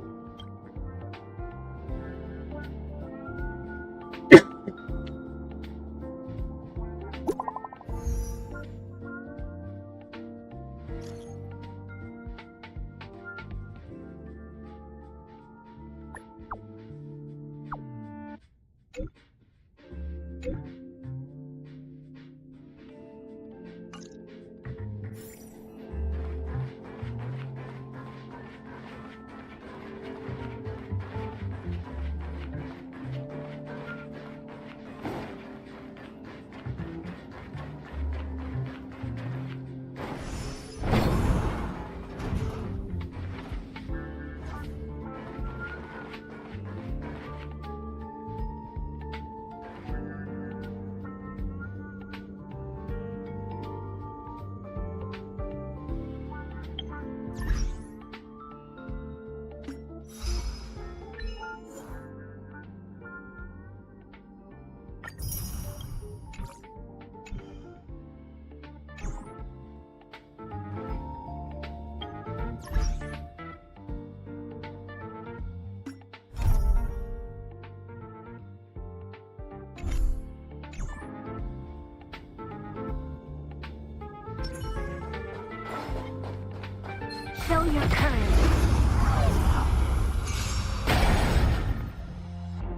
S4: Show your courage.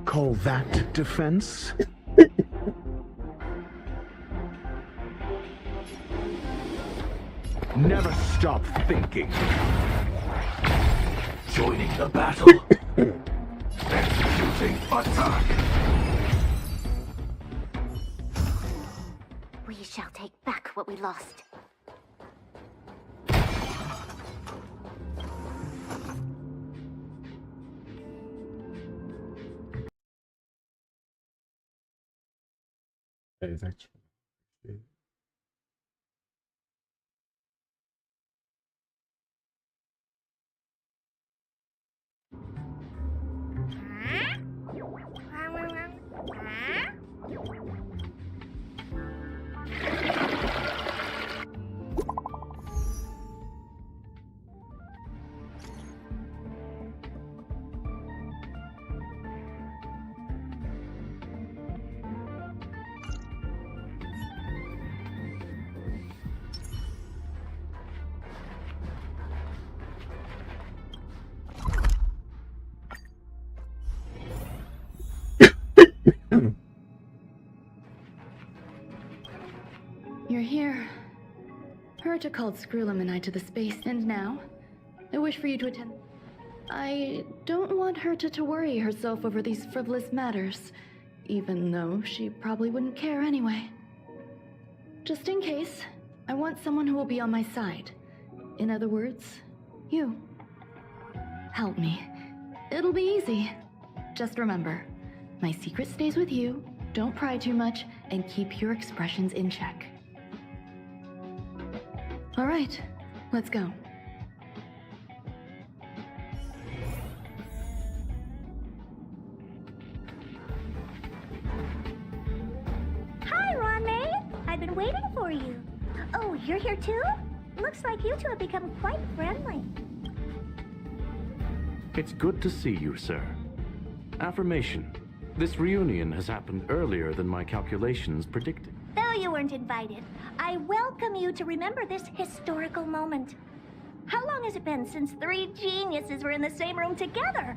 S17: Call that defense? Never stop thinking.
S18: Joining the battle. Executing attack.
S4: We shall take back what we lost.
S1: Hey, thanks.
S9: You're here. Herta called Screwlum and I to the space, and now I wish for you to attend. I don't want Herta to worry herself over these frivolous matters, even though she probably wouldn't care anyway. Just in case, I want someone who will be on my side. In other words, you. Help me. It'll be easy. Just remember, my secret stays with you, don't pry too much, and keep your expressions in check. All right, let's go.
S4: Hi, Ronmay! I've been waiting for you. Oh, you're here too? Looks like you two have become quite friendly.
S10: It's good to see you, sir. Affirmation. This reunion has happened earlier than my calculations predicted.
S4: Though you weren't invited, I welcome you to remember this historical moment. How long has it been since three geniuses were in the same room together?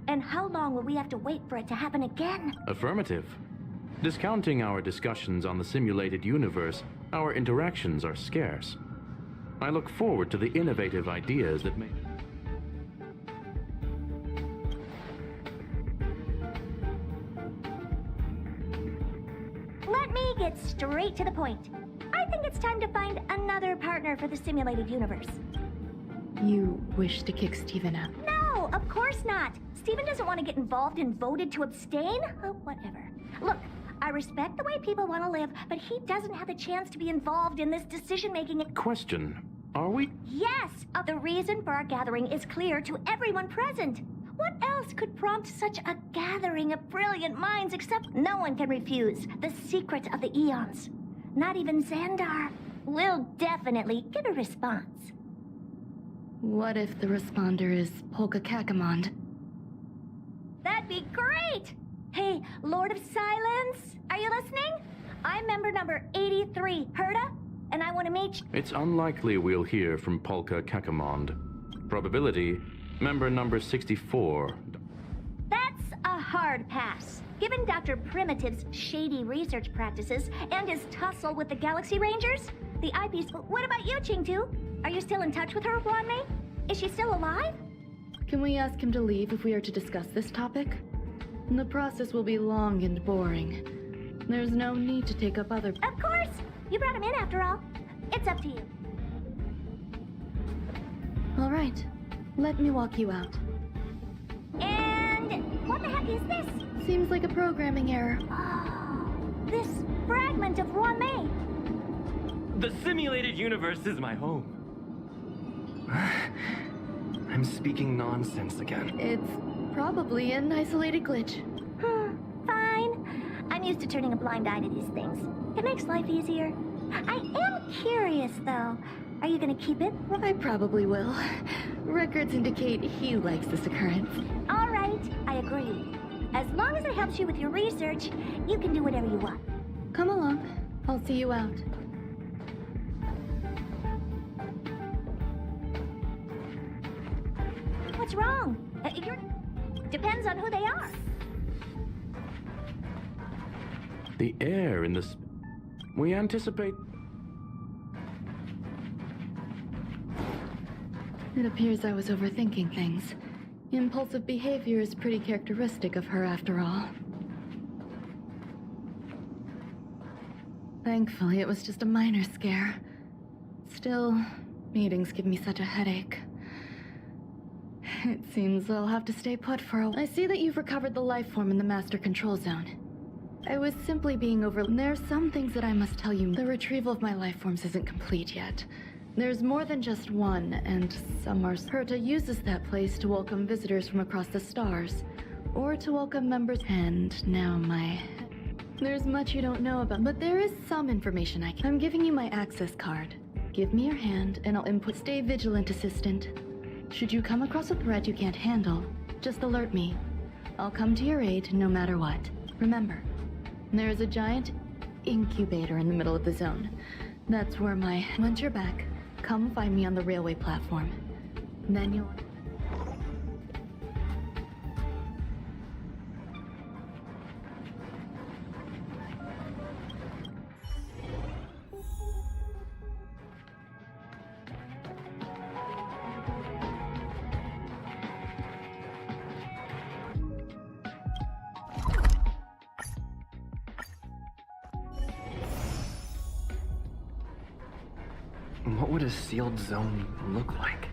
S4: And how long will we have to wait for it to happen again?
S10: Affirmative. Discounting our discussions on the simulated universe, our interactions are scarce. I look forward to the innovative ideas that may...
S4: Let me get straight to the point. I think it's time to find another partner for the simulated universe.
S9: You wish to kick Steven out?
S4: No, of course not. Steven doesn't want to get involved and voted to abstain. Oh, whatever. Look, I respect the way people want to live, but he doesn't have the chance to be involved in this decision-making.
S10: Question. Are we?
S4: Yes, the reason for our gathering is clear to everyone present. What else could prompt such a gathering of brilliant minds except no one can refuse the secret of the eons? Not even Xandar. We'll definitely get a response.
S9: What if the responder is Polka Kakamond?
S4: That'd be great! Hey, Lord of Silence, are you listening? I'm member number 83, Herda, and I want to meet you.
S10: It's unlikely we'll hear from Polka Kakamond. Probability, member number 64.
S4: That's a hard pass. Given Dr. Primitive's shady research practices and his tussle with the Galaxy Rangers, the eyepiece... What about you, Ching-Tu? Are you still in touch with her, Wanmei? Is she still alive?
S9: Can we ask him to leave if we are to discuss this topic? The process will be long and boring. There's no need to take up other...
S4: Of course! You brought him in after all. It's up to you.
S9: All right. Let me walk you out.
S4: And what the heck is this?
S9: Seems like a programming error.
S4: Oh, this fragment of Wanmei.
S20: The simulated universe is my home. I'm speaking nonsense again.
S9: It's probably an isolated glitch.
S4: Fine. I'm used to turning a blind eye to these things. It makes life easier. I am curious, though. Are you gonna keep it?
S9: I probably will. Records indicate he likes this occurrence.
S4: All right, I agree. As long as it helps you with your research, you can do whatever you want.
S9: Come along. I'll see you out.
S4: What's wrong? Depends on who they are.
S10: The air in this... We anticipate...
S9: It appears I was overthinking things. Impulsive behavior is pretty characteristic of her after all. Thankfully, it was just a minor scare. Still, meetings give me such a headache. It seems I'll have to stay put for a while. I see that you've recovered the life form in the master control zone. I was simply being There are some things that I must tell you. The retrieval of my life forms isn't complete yet. There's more than just one, and some are... Herta uses that place to welcome visitors from across the stars, or to welcome members... And now There's much you don't know about, but there is some information I can... I'm giving you my access card. Give me your hand, and I'll input... Stay vigilant, assistant. Should you come across a threat you can't handle, just alert me. I'll come to your aid no matter what. Remember, there is a giant incubator in the middle of the zone. That's where Once you're back, come find me on the railway platform. Then you'll...
S20: What would a sealed zone look like?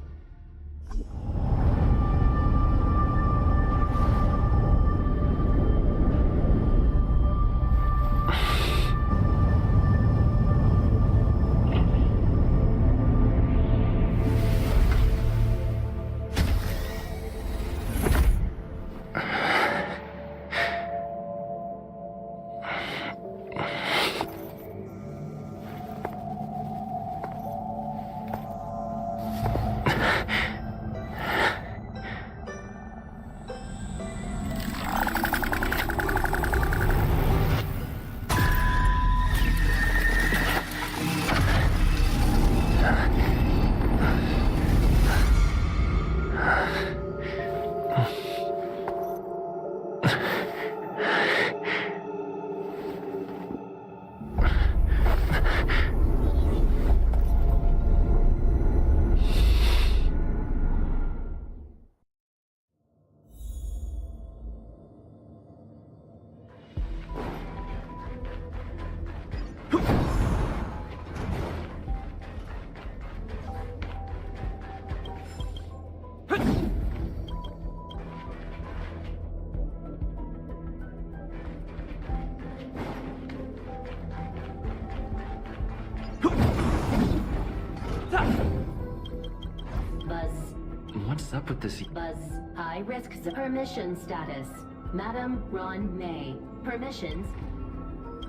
S20: is up with this?
S12: Buzz, high risk permission status. Madam Ron May. Permissions.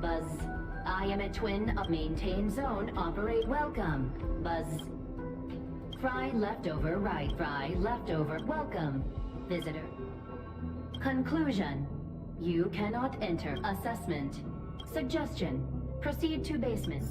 S12: Buzz, I am a twin of maintain zone, operate welcome. Buzz. Fry leftover, right, fry leftover, welcome. Visitor. Conclusion. You cannot enter. Assessment. Suggestion. Proceed to basement.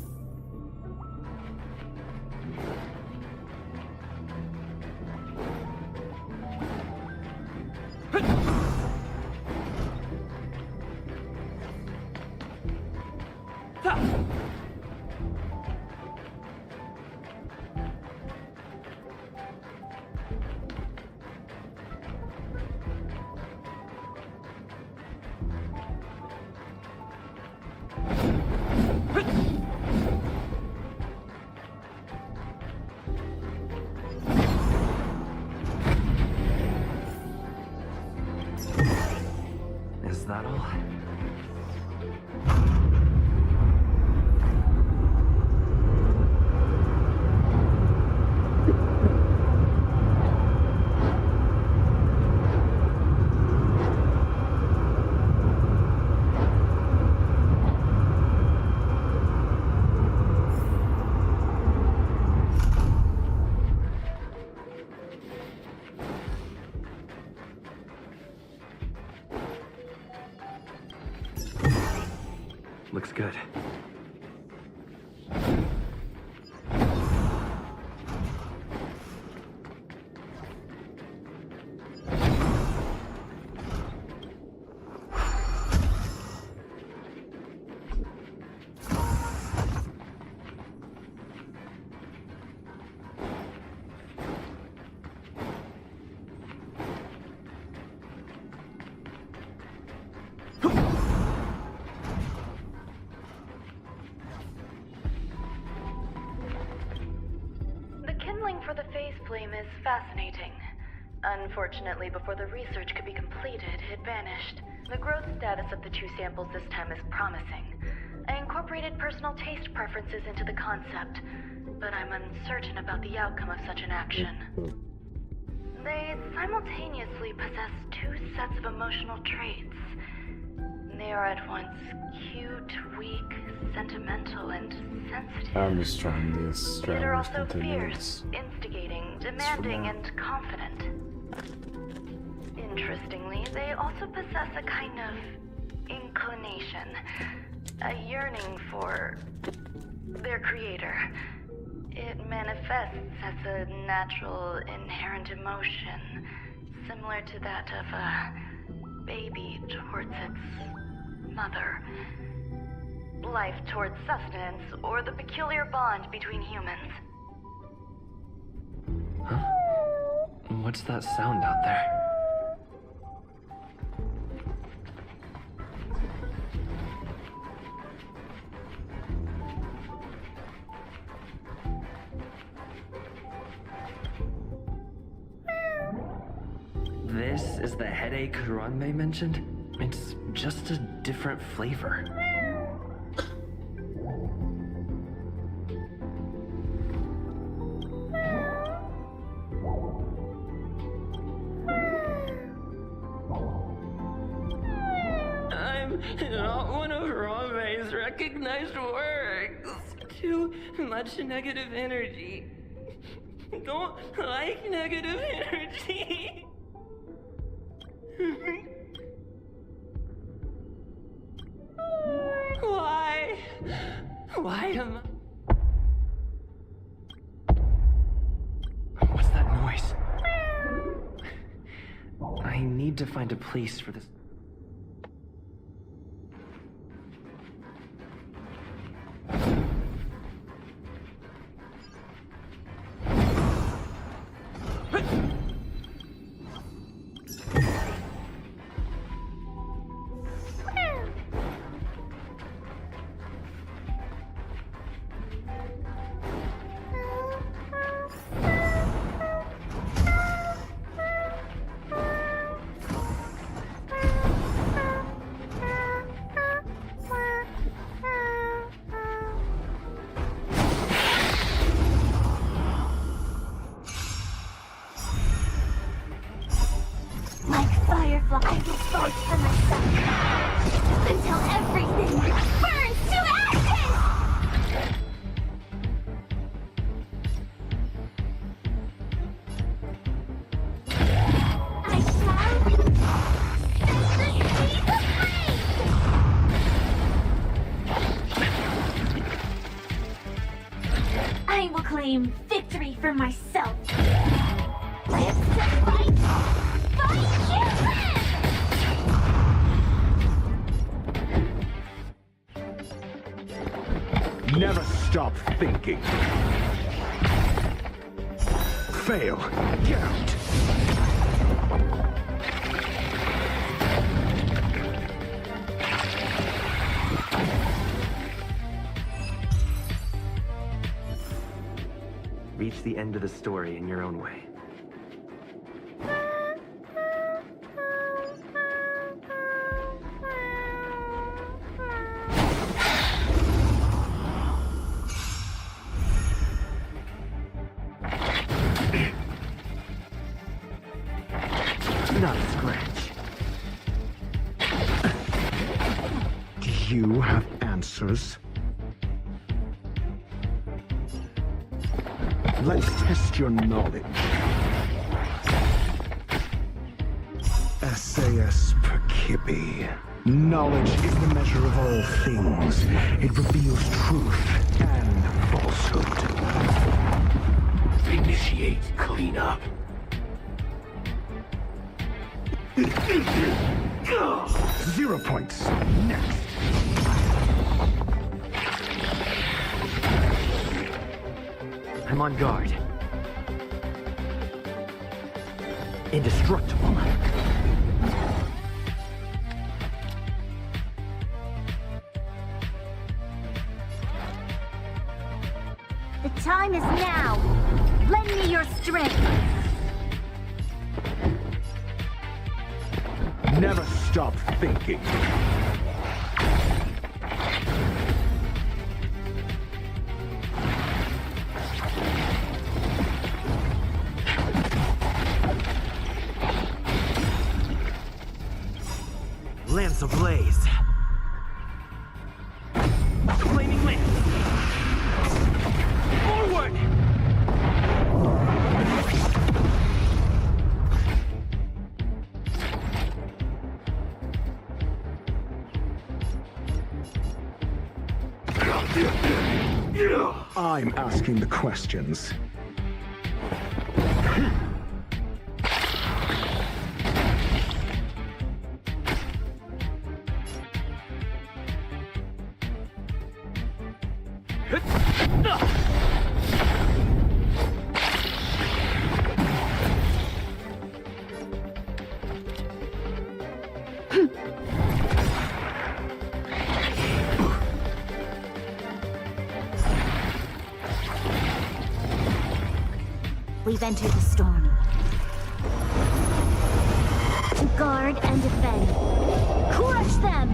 S20: Is that all? Looks good.
S9: For the phase flame is fascinating. Unfortunately, before the research could be completed, it vanished. The growth status of the two samples this time is promising. I incorporated personal taste preferences into the concept, but I'm uncertain about the outcome of such an action. They simultaneously possess two sets of emotional traits. They are at once cute, weak, sentimental, and sensitive.
S1: I'm just trying this.
S9: Yet are also fierce, instigating, demanding, and confident. Interestingly, they also possess a kind of inclination, a yearning for their creator. It manifests as a natural, inherent emotion, similar to that of a baby towards its mother. Life towards sustenance, or the peculiar bond between humans.
S20: Huh? What's that sound out there? This is the headache Ranmei mentioned? It's just a different flavor.
S8: Not one of Ranmei's recognized works. Too much negative energy. Don't like negative energy. Why? Why am I...
S20: What's that noise? I need to find a place for this.
S4: I will fight for myself until everything burns to ashes! I shall set the seas aflame! I will claim victory for myself. Live to fight! Fight to live!
S18: Never stop thinking. Fail. Get out.
S20: Reach the end of the story in your own way.
S17: Not a scratch. Do you have answers? Let's test your knowledge. SAS per Kibbe. Knowledge is the measure of all things. It reveals truth and falsehood.
S18: Initiate cleanup.
S17: 0 points. Next.
S8: I'm on guard. Indestructible.
S4: The time is now. Lend me your strength.
S18: Never stop thinking.
S8: Lance ablaze. Flaming lance. Forward!
S17: I'm asking the questions.
S4: We've entered the storm. To guard and defend. Crush them!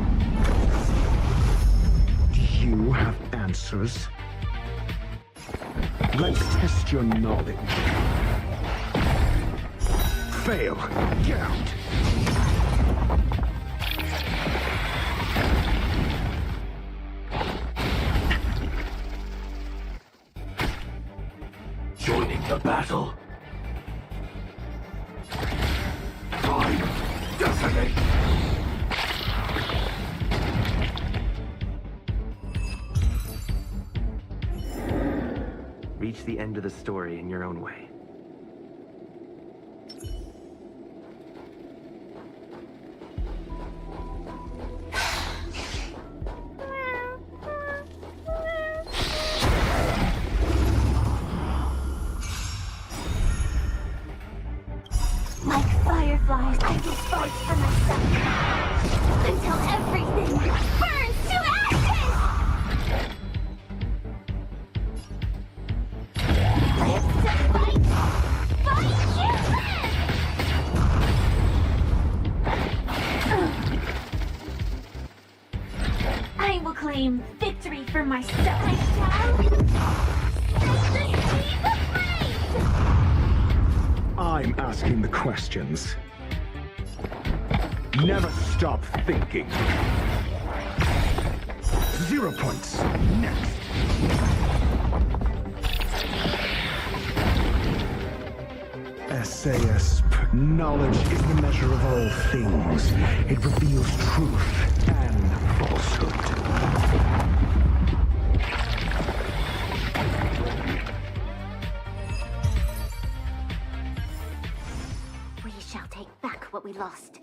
S17: Do you have answers? Let's test your knowledge. Fail. Get out.
S18: Joining the battle. Time. Decimate.
S20: Reach the end of the story in your own way.
S4: Like fireflies, I will fight for myself until everything burns to ashes! Live to fight! Fight to live! I will claim victory for myself. I shall set the seas aflame!
S17: I'm asking the questions.
S18: Never stop thinking. 0 points. Next. Essayist. Knowledge is the measure of all things. It reveals truth and falsehood.
S4: We shall take back what we lost.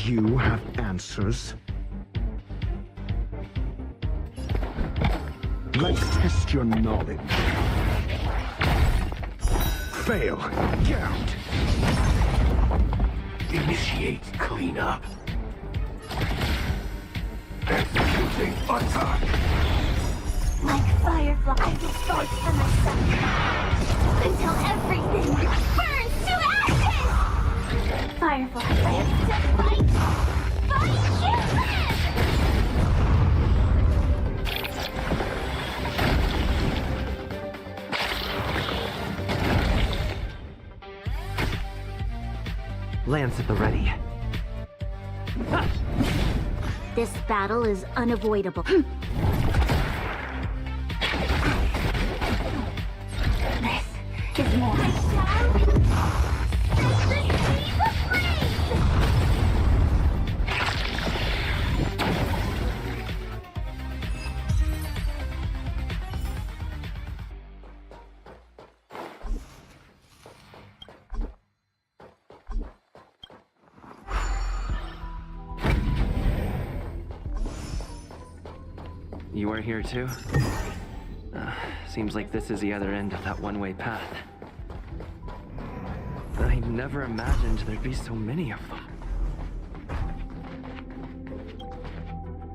S18: You have answers. Let's test your knowledge. Fail. Get out. Initiate cleanup. Executing attack.
S4: Like Firefly, I will fight for myself until everything burns to ashes! Firefly, I am still fighting! Fight you live!
S8: Lance at the ready.
S4: This battle is unavoidable. This is more.
S20: You are here too? Seems like this is the other end of that one-way path. I never imagined there'd be so many of them.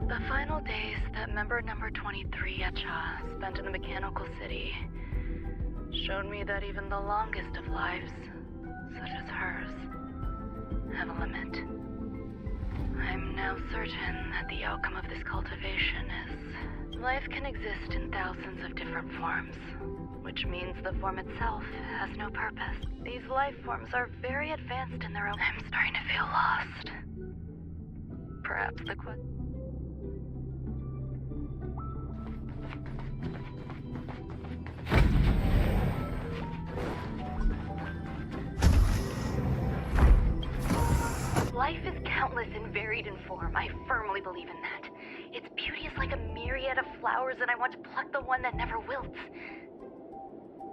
S9: The final days that member number 23 Echa spent in the mechanical city showed me that even the longest of lives, such as hers, have a limit. I'm now certain that the outcome of this cultivation is life can exist in thousands of different forms, which means the form itself has no purpose. These life forms are very advanced in their own. I'm starting to feel lost. Perhaps the Life is countless and varied in form. I firmly believe in that. Its beauty is like a myriad of flowers, and I want to pluck the one that never wilts.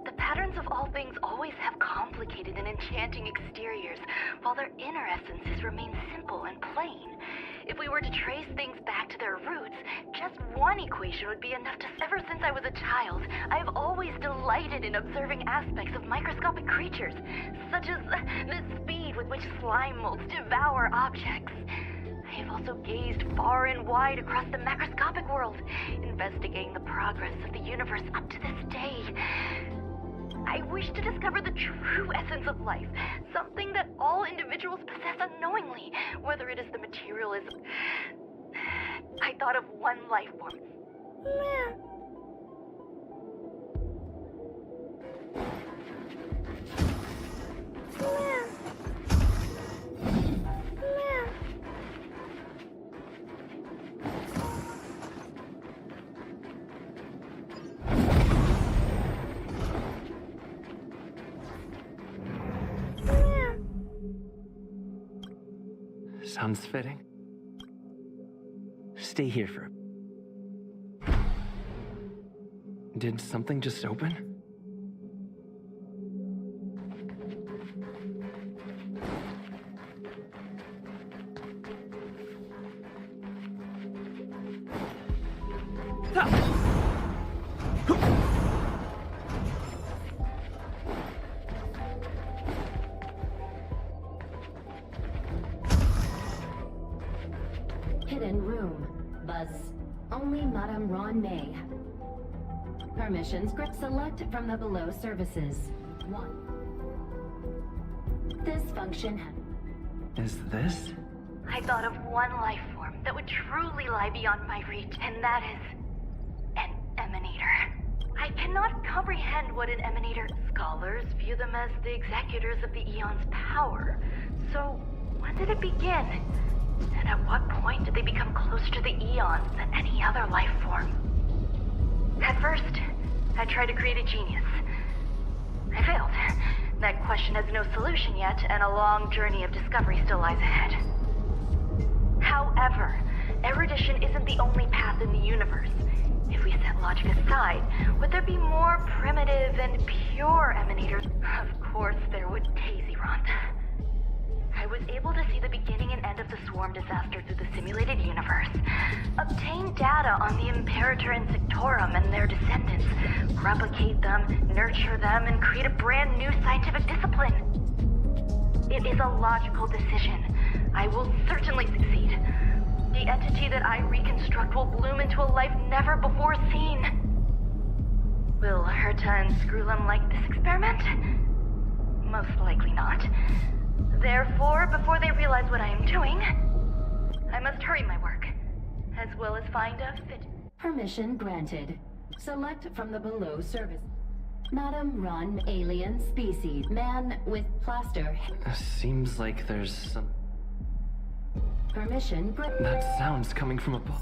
S9: The patterns of all things always have complicated and enchanting exteriors, while their inner essences remain simple and plain. If we were to trace things back to their roots, just one equation would be enough to... Ever since I was a child, I have always delighted in observing aspects of microscopic creatures, such as the speed with which slime molds devour objects. I have also gazed far and wide across the macroscopic world, investigating the progress of the universe up to this day. I wish to discover the true essence of life, something that all individuals possess unknowingly, whether it is the materialism. I thought of one life form.
S20: Sounds fitting. Stay here for a... Did something just open?
S12: Hidden room. Buzz. Only Madame Ron May. Permissions. Grip select from the below services. 1. This function.
S20: Is this?
S6: I thought of one life form that would truly lie beyond my reach, and that is an emanator. I cannot comprehend what an emanator... Scholars view them as the executors of the Eon's power. So, when did it begin? And at what point did they become closer to the Eons than any other life form? At first, I tried to create a genius. I failed. That question has no solution yet, and a long journey of discovery still lies ahead. However, erudition isn't the only path in the universe. If we set logic aside, would there be more primitive and pure emanators? Of course there would, Daisy-Ron. I was able to see the beginning and end of the swarm disaster through the simulated universe, obtain data on the Imperator and Sectorum and their descendants, replicate them, nurture them, and create a brand new scientific discipline. It is a logical decision. I will certainly succeed. The entity that I reconstruct will bloom into a life never before seen. Will Herta and Screwlum like this experiment? Most likely not. Therefore, before they realize what I am doing, I must hurry my work, as well as find a fit.
S12: Permission granted. Select from the below service. Madame Ron, alien species, man with plaster.
S20: Seems like there's some...
S12: Permission granted.
S20: That sound's coming from above.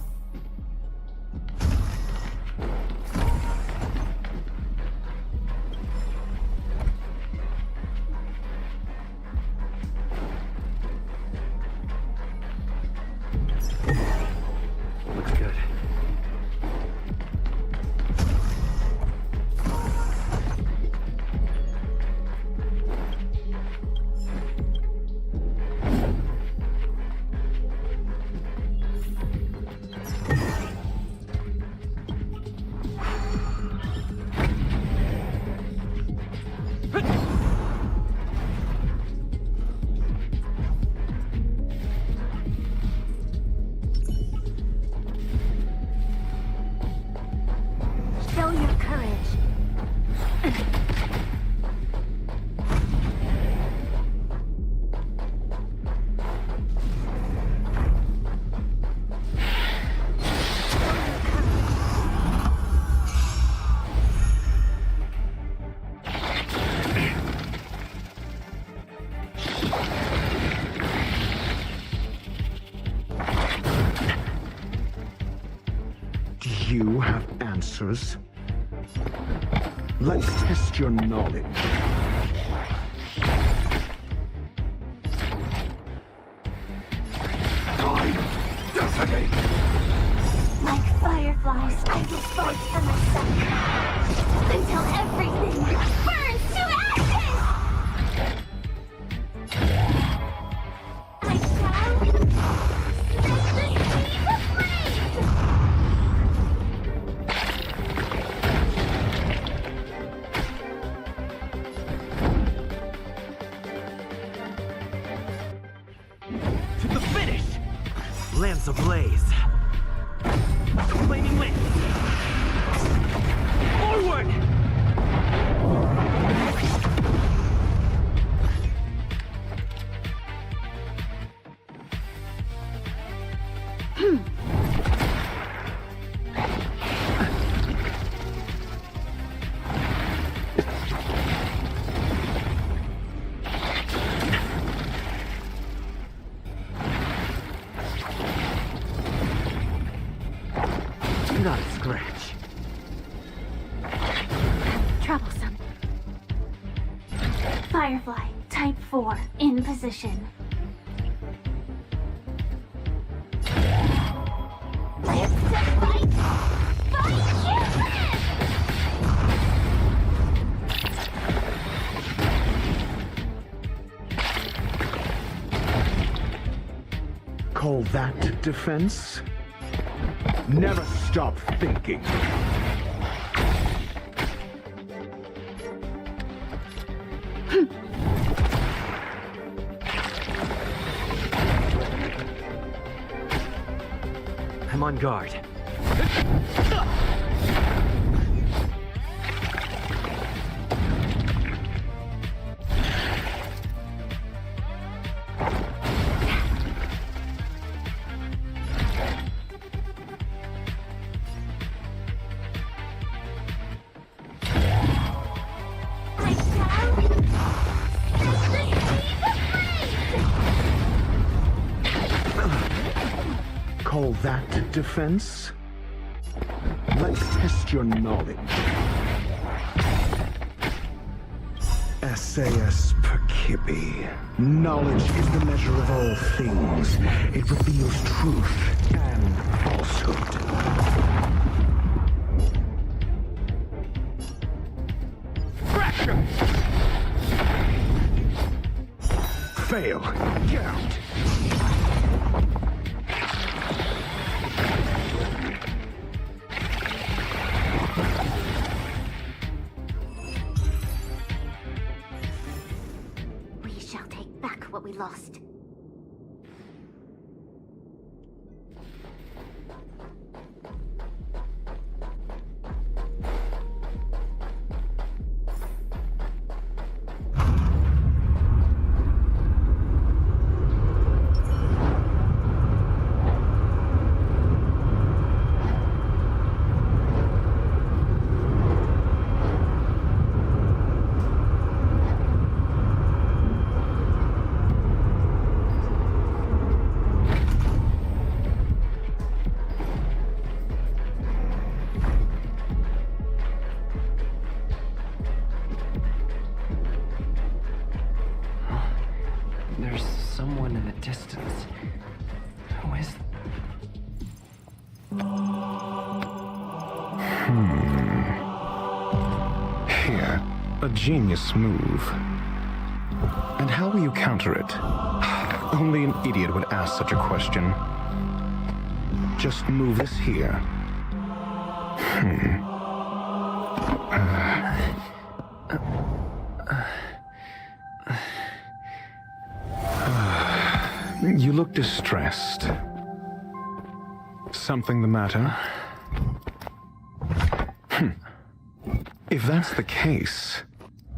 S20: Looks good.
S4: Show your courage.
S17: Do you have answers? Let's test your knowledge.
S4: Like fireflies, I will fight for myself until everything burns to ashes! I shall set the sea aflame!
S13: To the finish! Lamps ablaze. Flaming winds. Forward! Not a scratch.
S4: Troublesome. Firefly, type 4, in position. Live to fight! Fight you live!
S17: Call that defense? Never stop thinking.
S13: I'm on guard.
S18: Call that defense? Let's test your knowledge. SAS per Kibbe. Knowledge is the measure of all things. It reveals truth and falsehood.
S13: Fracture!
S18: Fail. Get out.
S4: We shall take back what we lost.
S20: There's someone in the distance. Who is...
S18: Here, a genius move. And how will you counter it? Only an idiot would ask such a question. Just move this here. You look distressed. Something the matter? If that's the case,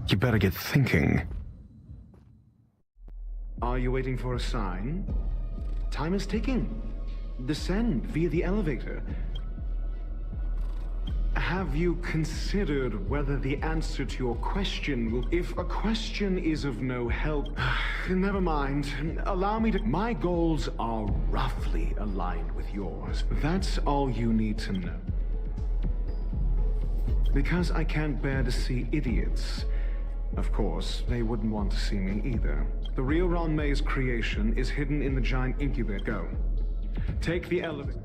S18: you better get thinking. Are you waiting for a sign? Time is ticking. Descend via the elevator. Have you considered whether the answer to your question will... If a question is of no help, never mind. Allow me to... My goals are roughly aligned with yours. That's all you need to know. Because I can't bear to see idiots. Of course, they wouldn't want to see me either. The real Ron May's creation is hidden in the giant incubator. Go. Take the elevator.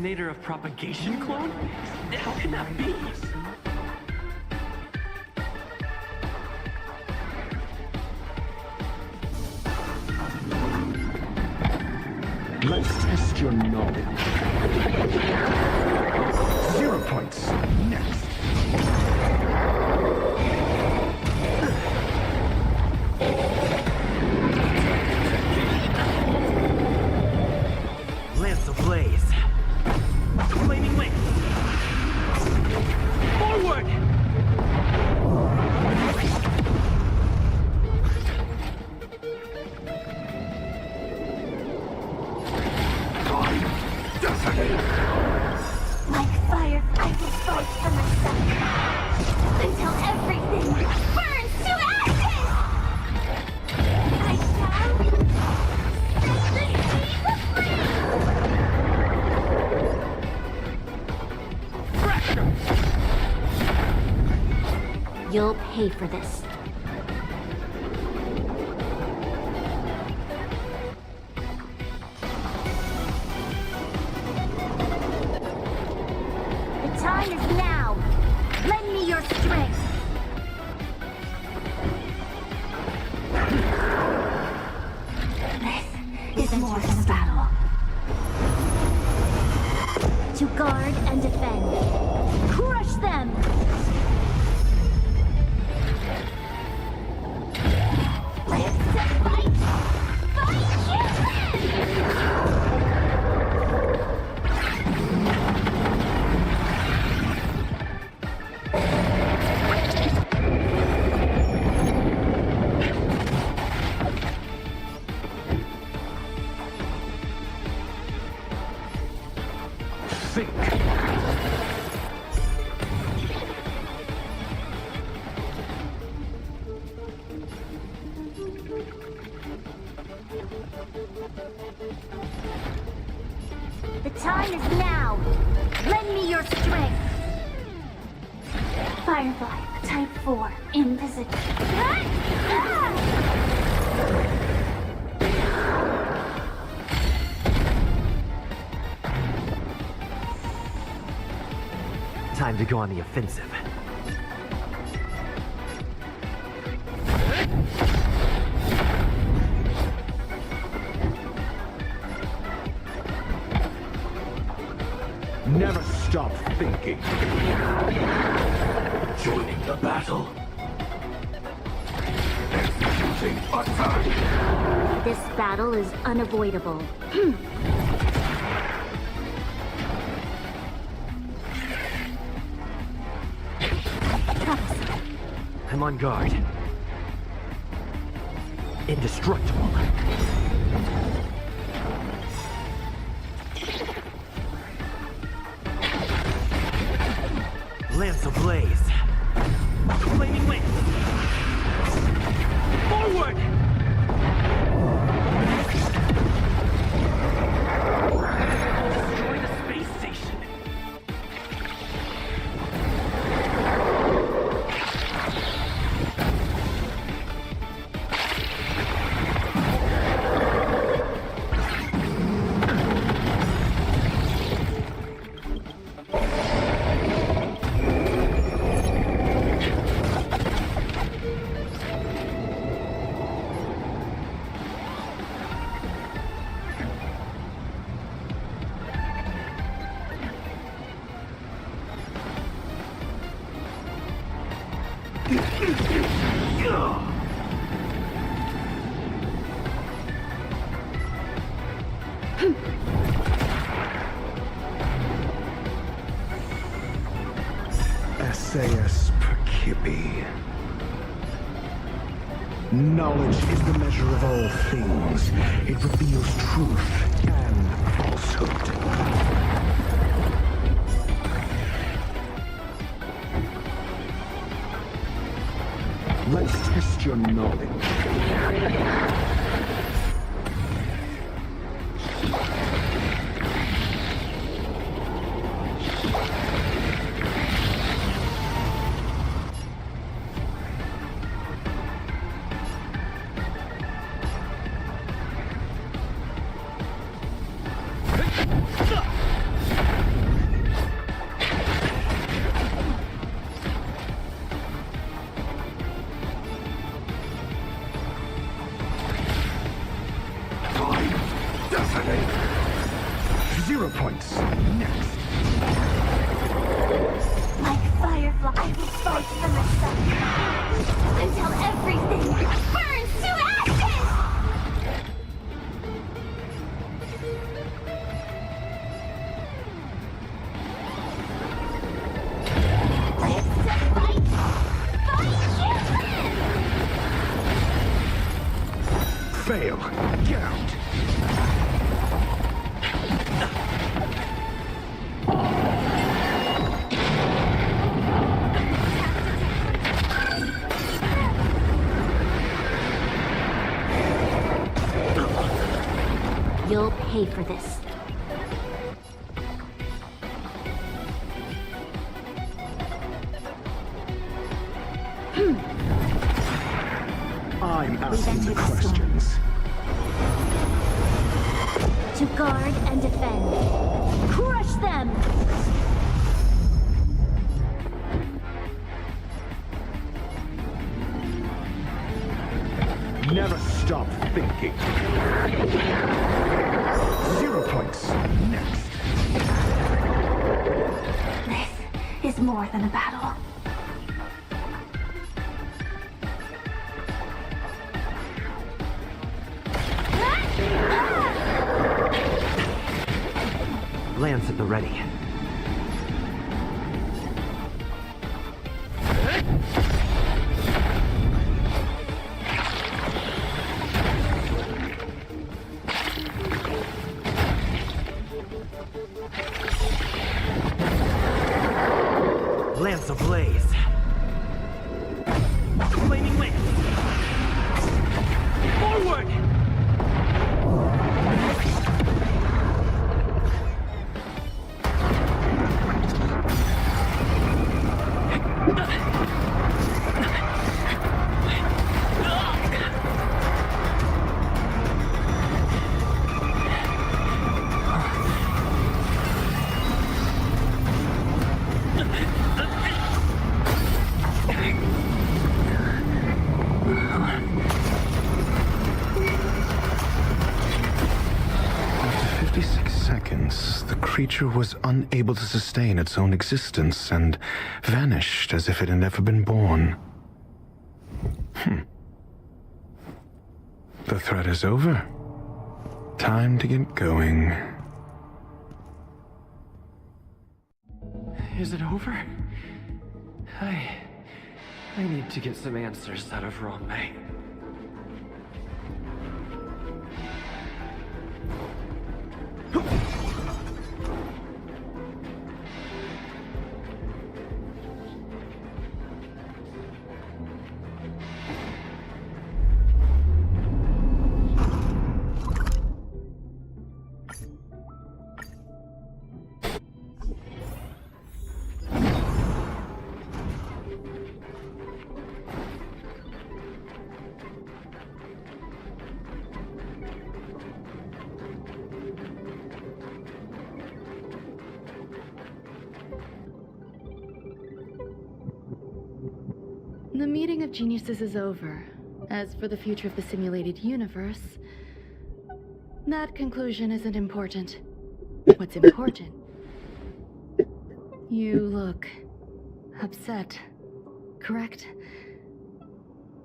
S8: Terminator of propagation clone? How can that be?
S17: Let's test your knowledge. 0 points. Next.
S8: Lance ablaze. Flaming wings. Forward!
S4: Like fire, I will fight for myself until everything burns to ashes! I shall set the sea free! You'll pay for this. The time is now. Lend me your strength. This is more than a battle. To guard and defend. Crush them! Live to fight! Fight you! The time is now. Lend me your strength. Firefly, type 4, in position.
S3: Time to go on the offensive.
S18: Never stop thinking.
S15: Joining the battle. Executing attack.
S4: This battle is unavoidable.
S3: I'm on guard. Indestructible.
S8: Lance ablaze. Flaming wings. Forward! Destroy the space station.
S17: Essayus Percipi. Knowledge is the measure of all things. It reveals truth and falsehood. Let's test your knowledge. 0 points. Next.
S4: Like Firefly, I will fight for myself until everything burns to ashes!
S17: Fail. Get out.
S4: You'll pay for this.
S17: I'm asking the questions.
S4: To guard and defend. Crush them!
S17: Never stop thinking. 0 points. Next.
S4: This is more than a battle.
S3: Lance at the ready. Lance ablaze.
S13: Flaming lance. Forward!
S5: The creature was unable to sustain its own existence and vanished as if it had never been born. The threat is over. Time to get going.
S20: Is it over? I need to get some answers out of Ronmei.
S6: The meeting of geniuses is over. As for the future of the simulated universe, that conclusion isn't important. What's important? You look upset, correct?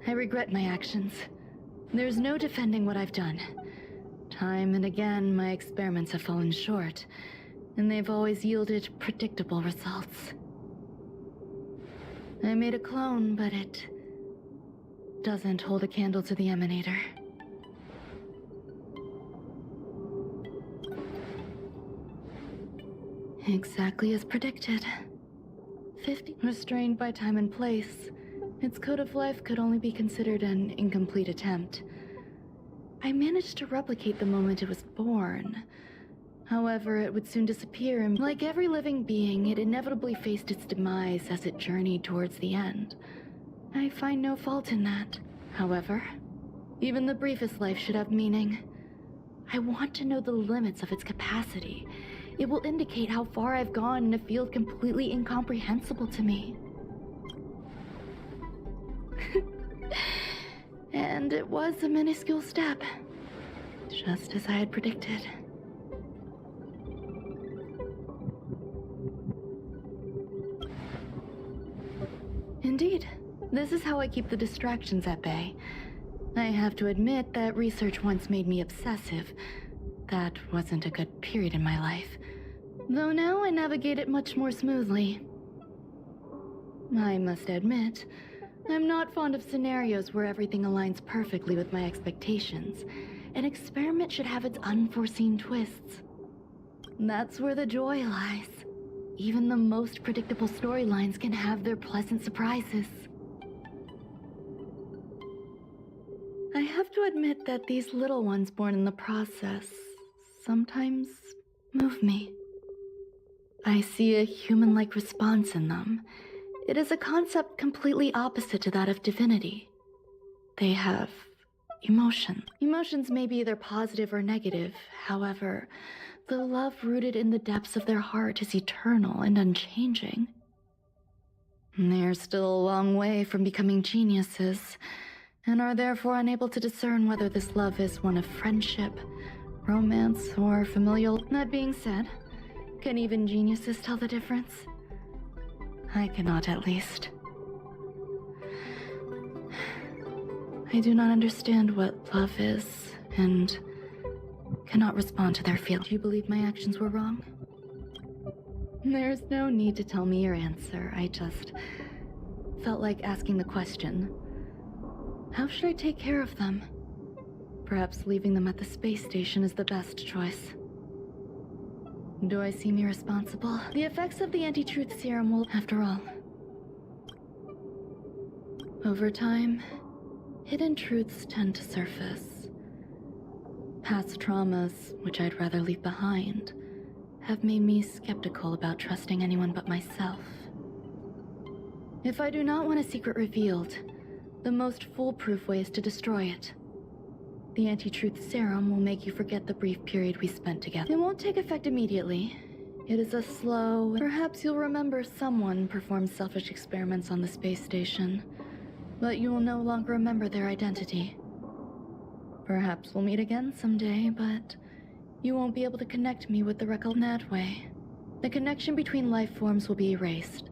S6: I regret my actions. There's no defending what I've done. Time and again, my experiments have fallen short, and they've always yielded predictable results. I made a clone, but it doesn't hold a candle to the Emanator. Exactly as predicted. 50 restrained by time and place. Its code of life could only be considered an incomplete attempt. I managed to replicate the moment it was born. However, it would soon disappear, and like every living being, it inevitably faced its demise as it journeyed towards the end. I find no fault in that. However, even the briefest life should have meaning. I want to know the limits of its capacity. It will indicate how far I've gone in a field completely incomprehensible to me. And it was a minuscule step, just as I had predicted.
S9: This is how I keep the distractions at bay. I have to admit that research once made me obsessive. That wasn't a good period in my life. Though now I navigate it much more smoothly. I must admit, I'm not fond of scenarios where everything aligns perfectly with my expectations. An experiment should have its unforeseen twists. That's where the joy lies. Even the most predictable storylines can have their pleasant surprises. I have to admit that these little ones born in the process sometimes move me. I see a human-like response in them. It is a concept completely opposite to that of divinity. They have emotion. Emotions may be either positive or negative. However, the love rooted in the depths of their heart is eternal and unchanging. They're still a long way from becoming geniuses, and are therefore unable to discern whether this love is one of friendship, romance, or familial. That being said, can even geniuses tell the difference? I cannot, at least. I do not understand what love is, and cannot respond to their feelings. Do you believe my actions were wrong? There's no need to tell me your answer. I just felt like asking the question. How should I take care of them? Perhaps leaving them at the space station is the best choice. Do I seem irresponsible? The effects of the anti-truth serum will, after all. Over time, hidden truths tend to surface. Past traumas, which I'd rather leave behind, have made me skeptical about trusting anyone but myself. If I do not want a secret revealed, the most foolproof way is to destroy it. The anti-truth serum will make you forget the brief period we spent together. It won't take effect immediately. It is a slow... Perhaps you'll remember someone performed selfish experiments on the space station, but you will no longer remember their identity. Perhaps we'll meet again someday, but you won't be able to connect me with the record that way. The connection between life forms will be erased.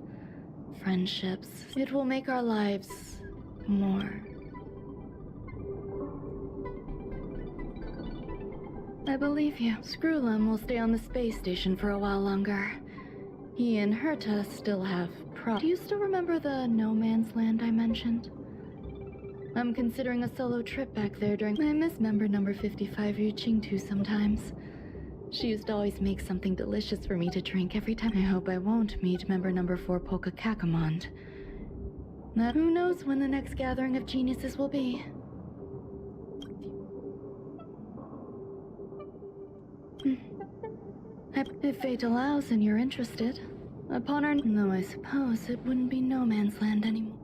S9: Friendships. It will make our lives more... I believe you. Screwlum will stay on the space station for a while longer. He and Herta still have problems. Do you still remember the no man's land I mentioned? I'm considering a solo trip back there during... I miss member number 55 reaching to sometimes. She used to always make something delicious for me to drink every time. I hope I won't meet member number 4 Polka Kakamond. That who knows when the next gathering of geniuses will be. If fate allows and you're interested, upon our... Though I suppose it wouldn't be no man's land anymore.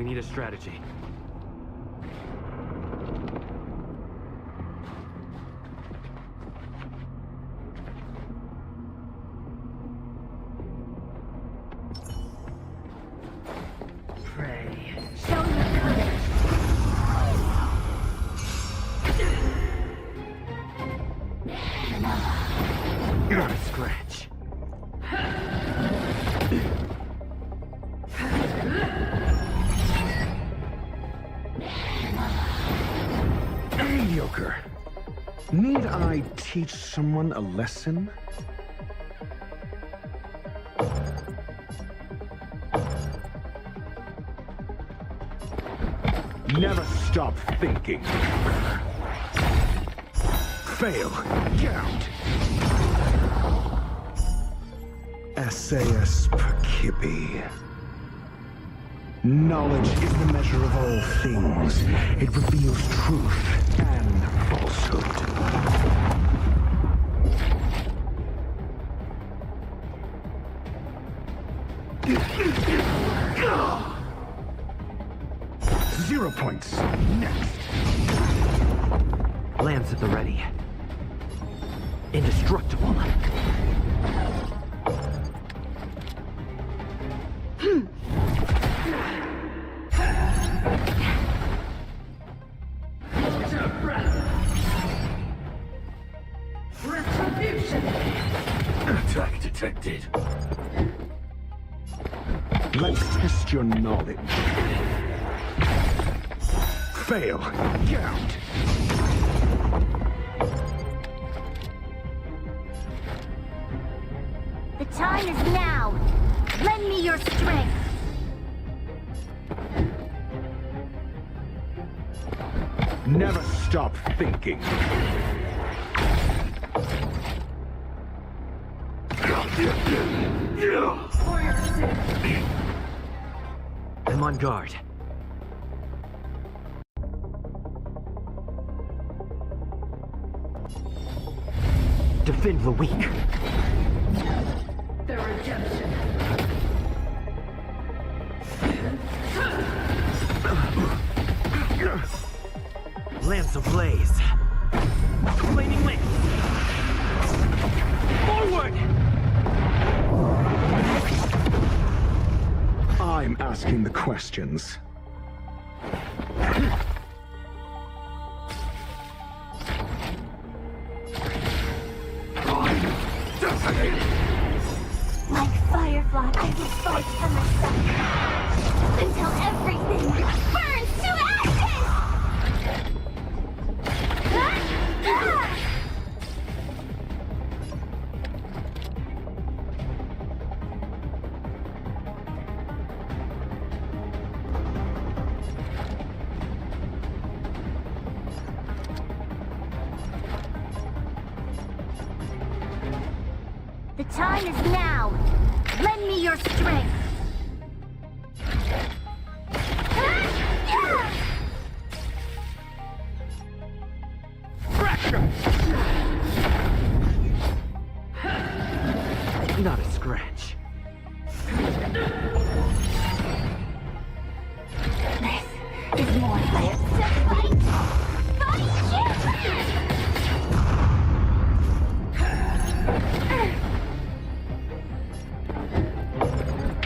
S20: We need a strategy.
S12: Pray.
S11: Show your courage.
S17: Not a scratch. Mediocre. Need I teach someone a lesson? Never stop thinking. Fail. Count. Essayus Percipi. Knowledge is the measure of all things. It reveals truth and falsehood. Zero points. Next.
S3: Lance at the ready. Indestructible.
S12: Retribution.
S15: Attack detected.
S17: Let's test your knowledge. Fail. Count.
S4: The time is now. Lend me your strength.
S17: Never stop thinking.
S3: I'm on guard. Defend the weak.
S12: The redemption.
S3: Lance ablaze. Flaming lance. Forward!
S17: I'm asking the questions.
S4: Like Firefly, I will fight for myself. Until everything burns to ashes! The time is now. Lend me your strength.
S3: Not a scratch.
S4: This is more like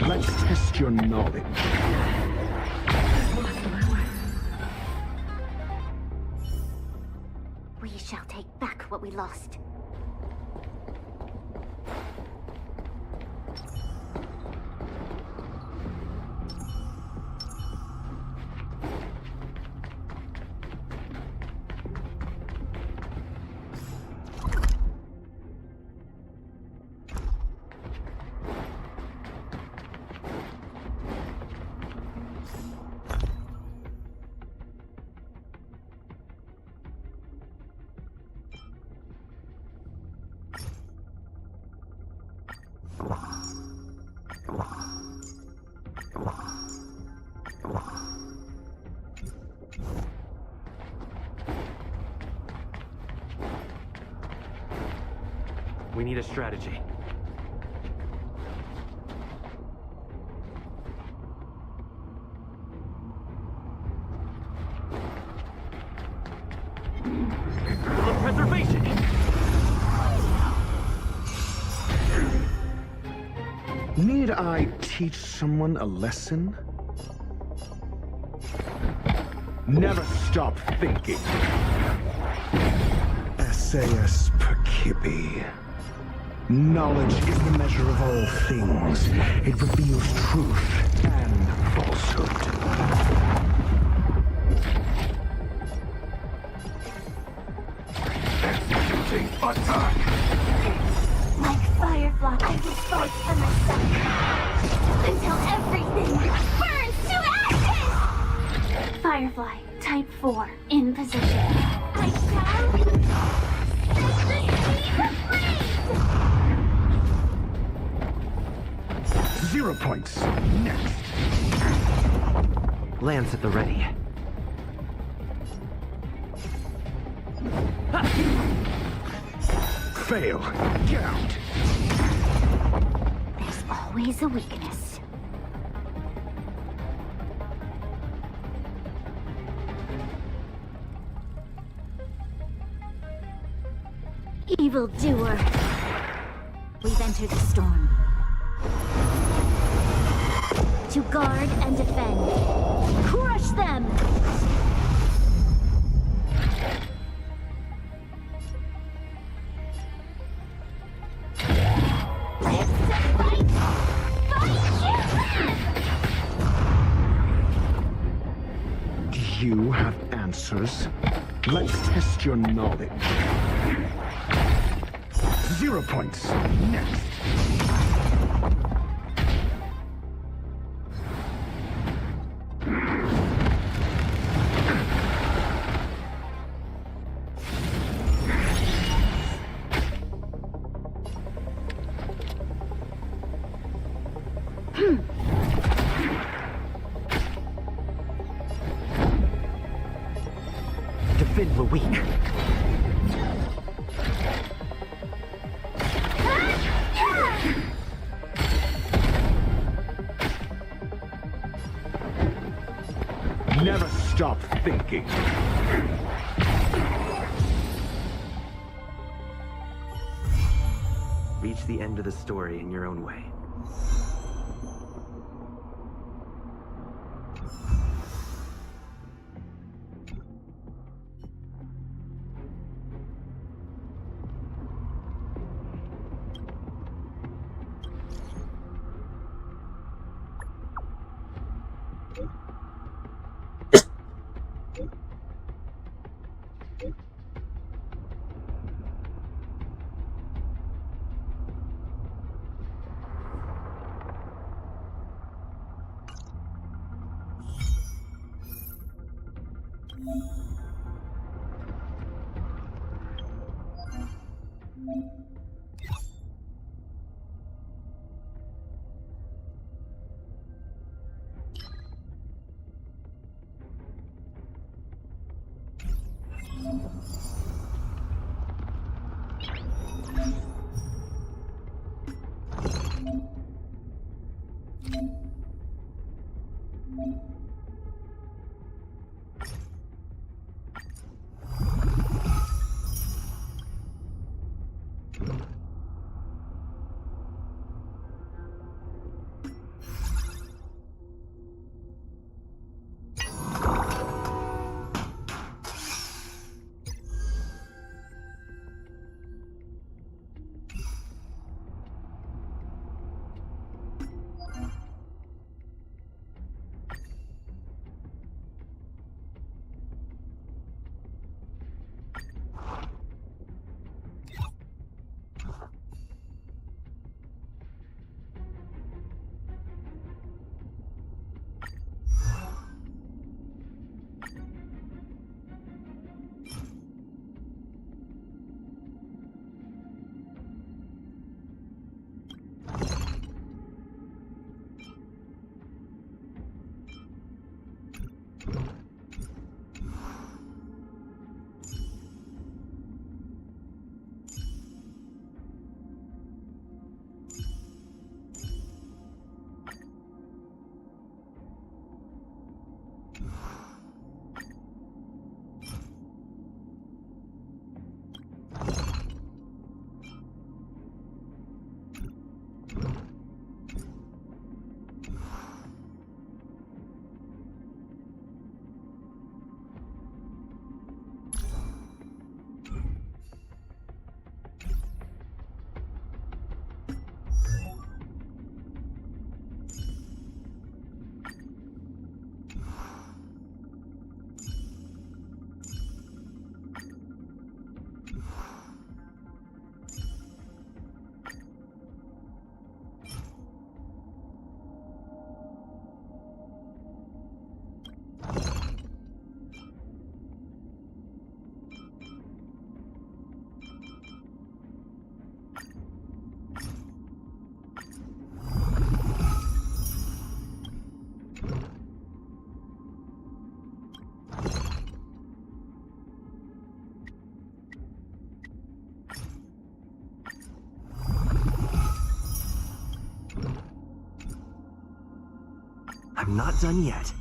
S17: Let's test your knowledge.
S4: We shall take back what we lost.
S20: We need a strategy.
S5: Did I teach someone a lesson? Never stop thinking. SAS Perkibi. Knowledge is the measure of all things. It reveals truth and falsehood.
S15: Executing attack!
S4: Like Firefly, I will fight for myself until everything burns to ashes! Firefly, type 4, in position. I shall set the sea ablaze!
S17: 0 points. Next.
S3: Lance at the ready.
S17: Fail. Get out.
S4: There's always a weakness. Evildoer. We've entered the storm. To guard and defend. Crush them!
S5: Do you have answers? Let's test your knowledge.
S17: 0 points. Next.
S3: Defend the weak.
S5: Never stop thinking.
S3: Reach the end of the story in your own way. I'm not done yet.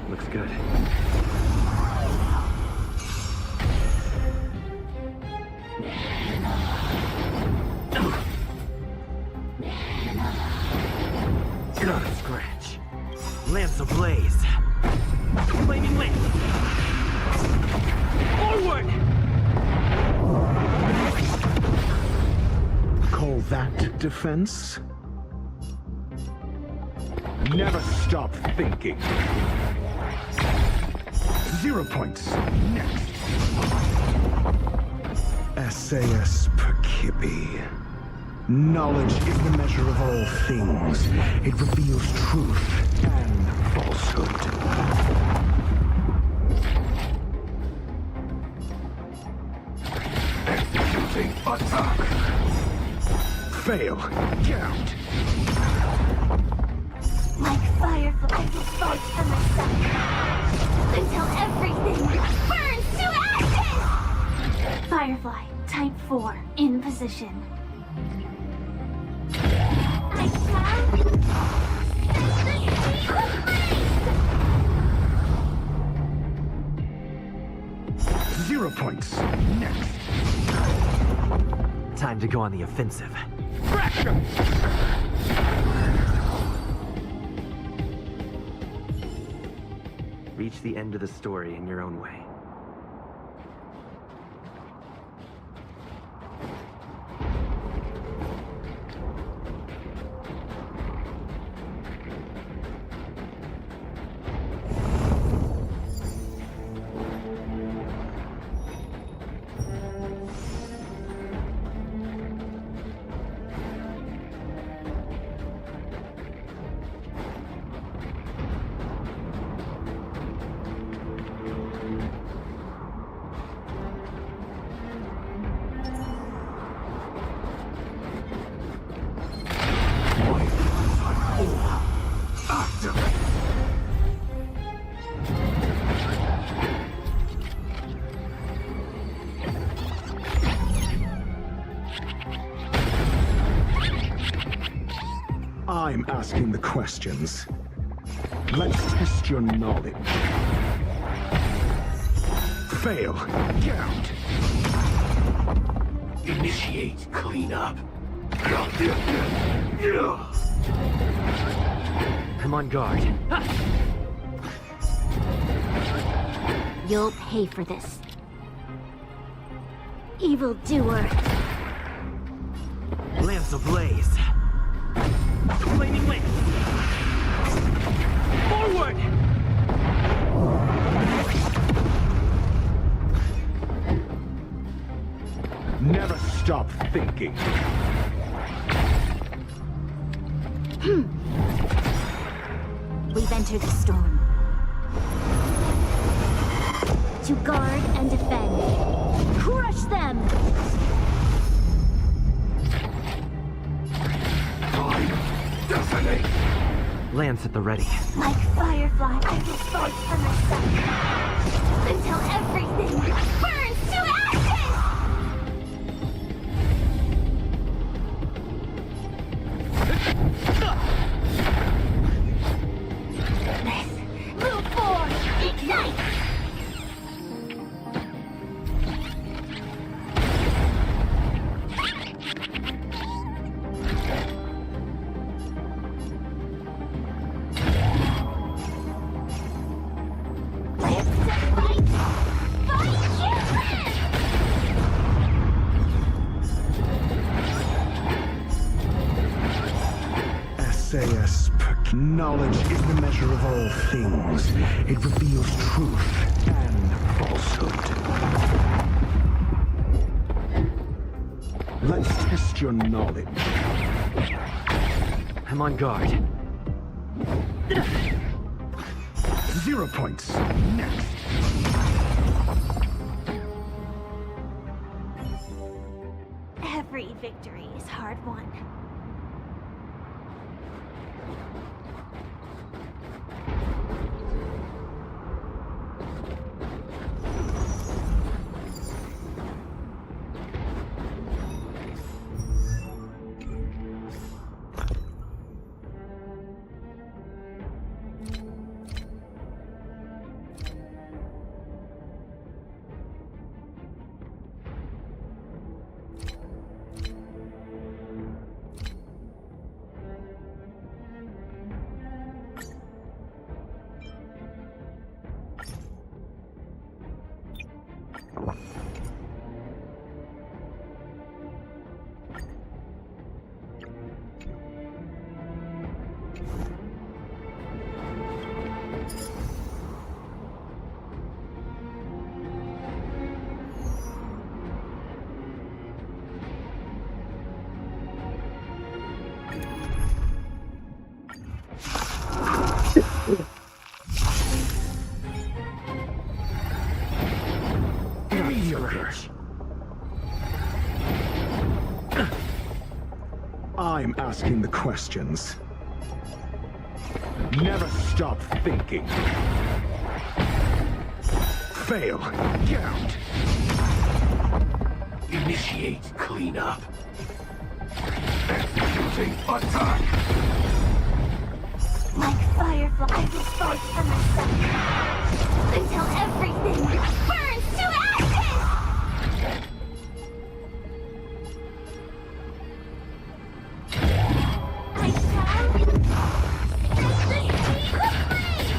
S3: Looks good.
S13: Scratch. Lamps ablaze. Flaming lamp. Forward!
S5: Call that defense? Never stop thinking. 0 points. Next. SAS Perkibi. Knowledge is the measure of all things. It reveals truth and falsehood.
S15: Executing attack.
S5: Fail. Count.
S4: Like fireflies that fight from the sun, until everything burns to ashes! Firefly, type 4, in position. I shall set the
S5: 0 points. Next.
S13: Time to go on the offensive.
S5: Fracture!
S3: Reach the end of the story in your own way.
S5: I'm asking the questions. Let's test your knowledge. Fail. Count.
S15: Initiate cleanup.
S13: I'm on guard.
S4: You'll pay for this. Evildoer.
S13: Lamps ablaze. Flaming lamps. Forward!
S5: stop thinking.
S4: We've entered the storm. To guard and defend. Crush them!
S3: Lance at the ready.
S4: Like Firefly, I will fight for myself. Until everything burns to ashes! Move forward! Ignite!
S5: Knowledge is the measure of all things. It reveals truth and falsehood. Let's test your knowledge.
S3: I'm on guard.
S5: 0 points. Next.
S4: Every victory is hard won.
S5: I'm asking the questions. Never stop thinking. Fail. Count.
S15: Initiate cleanup. Executing attack.
S4: Like Firefly, I will fight for myself. Until everything burns to ashes! I shall set the sea ablaze!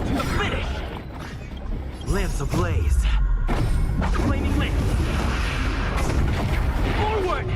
S13: To the finish!
S3: Lance ablaze.
S13: Flaming lance! Forward!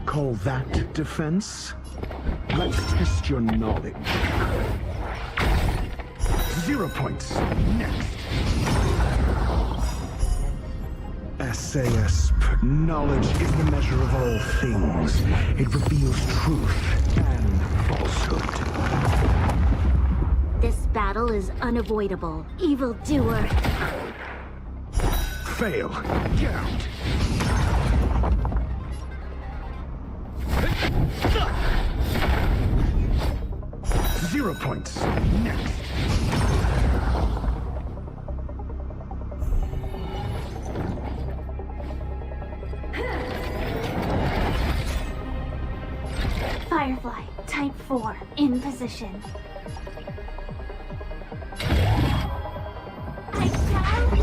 S5: Call that defense? Let's test your knowledge. 0 points. Next. SAS. Knowledge is the measure of all things. It reveals truth and falsehood.
S4: This battle is unavoidable. Evildoer.
S5: Fail. Count. Zero points. Next.
S4: Firefly, Type 4, in position. I shall set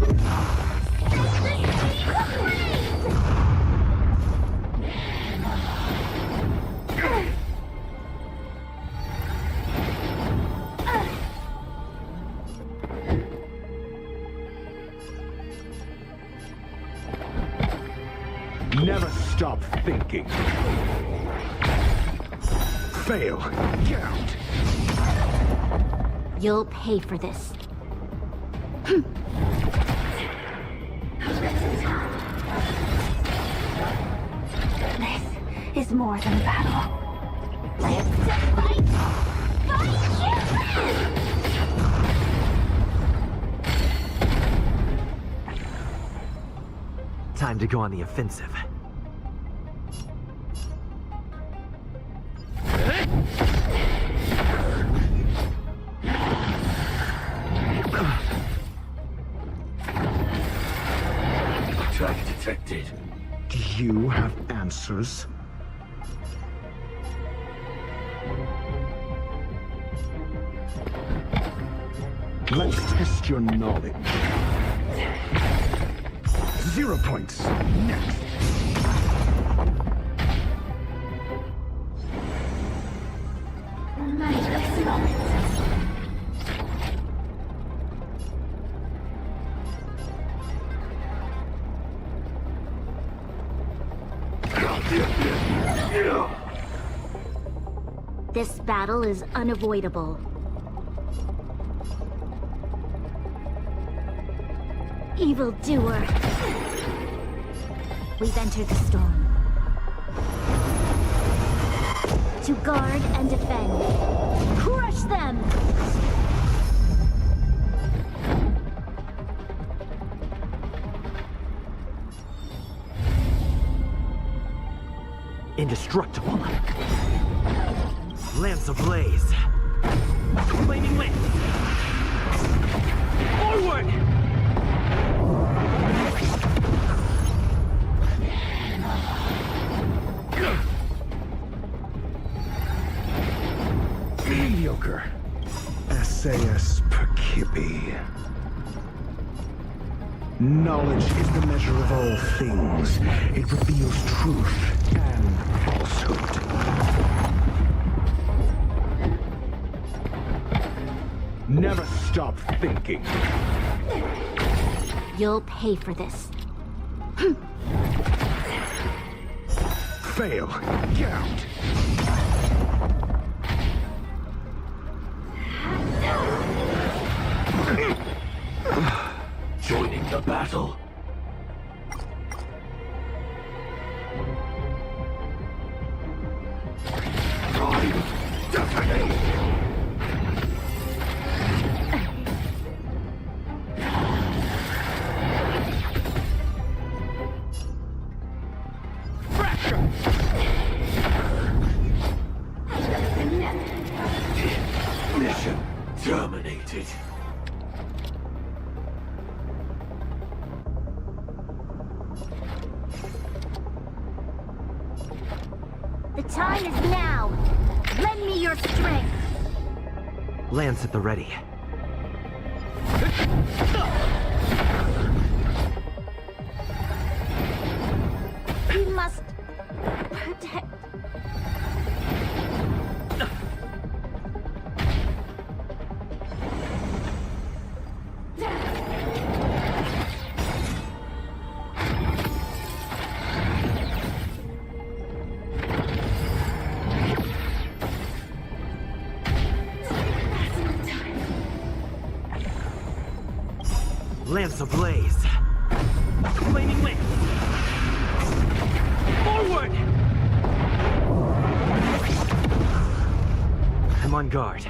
S4: the sea ablaze!
S5: Never stop thinking. Fail. Get out.
S2: You'll pay for this.
S6: This is more than a battle.
S3: Time to go on the offensive.
S15: Attack detected.
S5: Do you have answers? Let's test your knowledge. 0 points. Next.
S2: This battle is unavoidable. Evildoer. We've entered the storm. To guard and defend. Crush them!
S3: Indestructible. Lance ablaze. Flaming lance. Forward!
S5: Mediocre. Essayus Percipi. Knowledge is the measure of all things. It reveals truth and falsehood. Never stop thinking.
S2: You'll pay for this.
S5: Fail. Get out.
S15: Joining the battle. Time detonate. Mission terminated.
S2: The time is now. Lend me your strength.
S3: Lance at the ready.
S2: We must protect.
S3: Lance ablaze. Flaming lance. Forward! I'm on guard.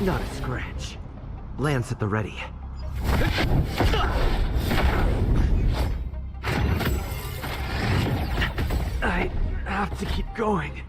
S3: Not a scratch. Lance at the ready. I have to keep going.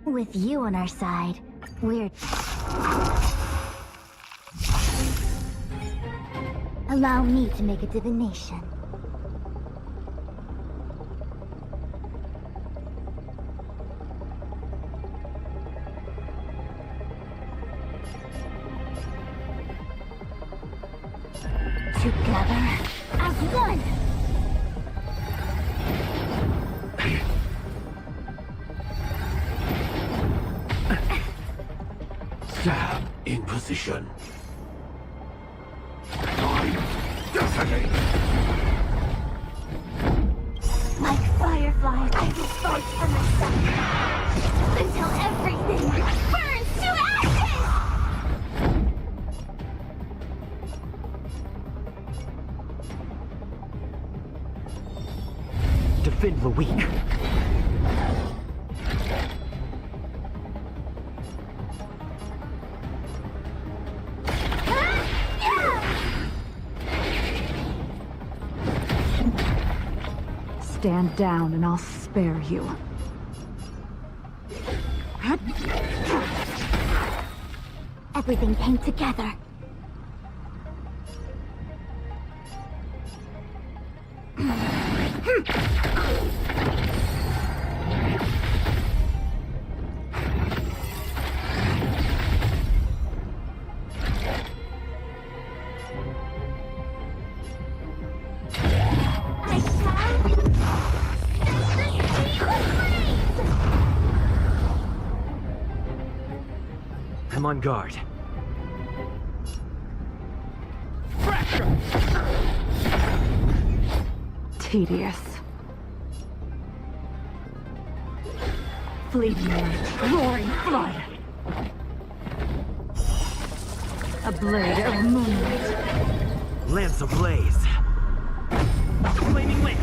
S4: With you on our side, we're... Allow me to make a divination. Together as one!
S15: Stab in position. Time detonate.
S4: Like fireflies, I will fight for myself until everything burns to ashes!
S3: Defend the weak.
S19: Stand down and I'll spare you.
S4: Everything came together.
S3: I'm on guard.
S19: Tedious. Fleeting light, roaring flood. A blade of moonlight.
S3: Lance ablaze. Flaming lance.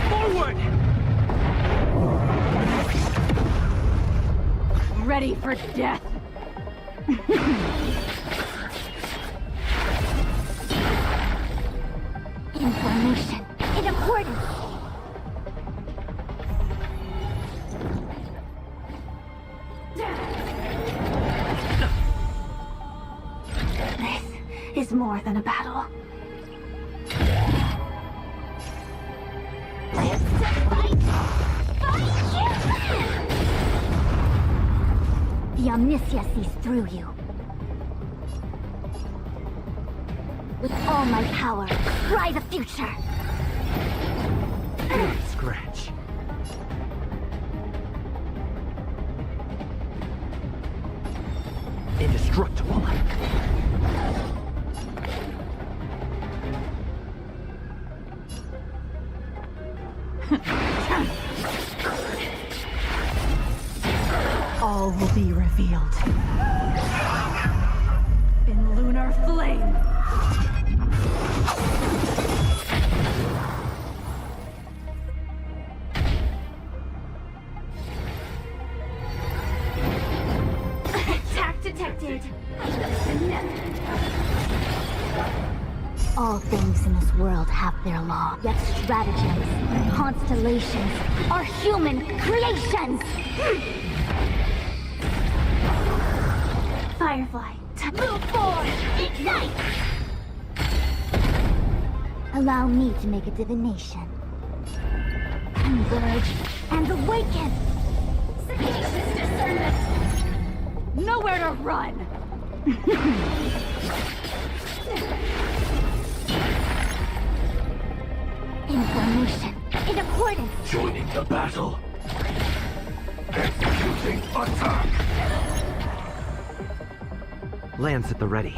S3: Forward!
S19: Ready for death.
S4: Information in accordance. This is more than a battle. The Omniscia sees through you. With all my power, try the future!
S3: Scratch. Indestructible.
S19: All will be revealed. In lunar flame.
S4: Attack detected! All things in this world have their law, yet stratagems, constellations, are human creations! Firefly, move forward! Ignite! Allow me to make a divination. Converge and awaken! Sagacious discernment!
S19: Nowhere to run!
S4: Information in accordance!
S15: Joining the battle. Executing attack.
S3: Lance at the ready.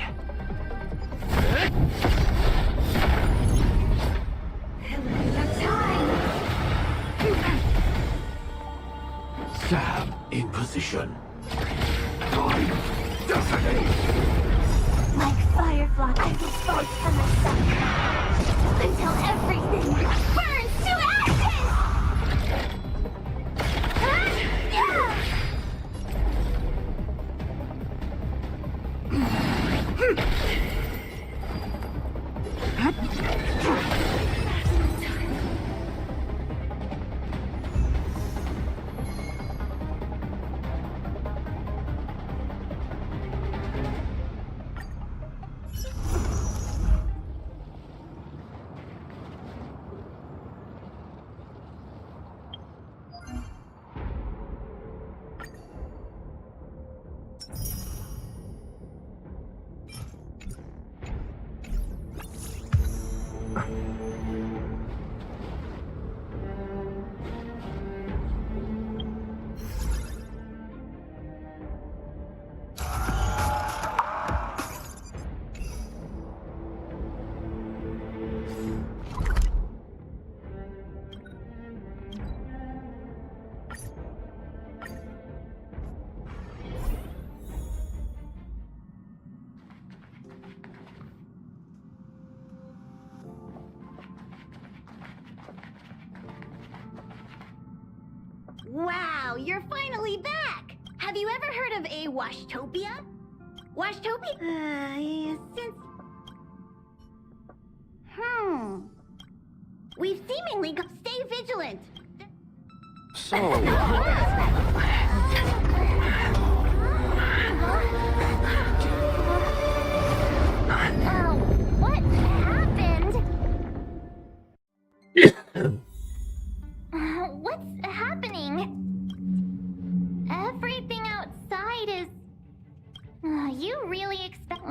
S15: Stab in position. Time detonate.
S4: Like firefly, I will fight for myself until everything burns to ashes! Wow, you're finally back! Have you ever heard of a washtopia? Washtopia? We've seemingly got... Stay vigilant!
S10: So...
S4: What happened? What's happening? Everything outside is... you really expect...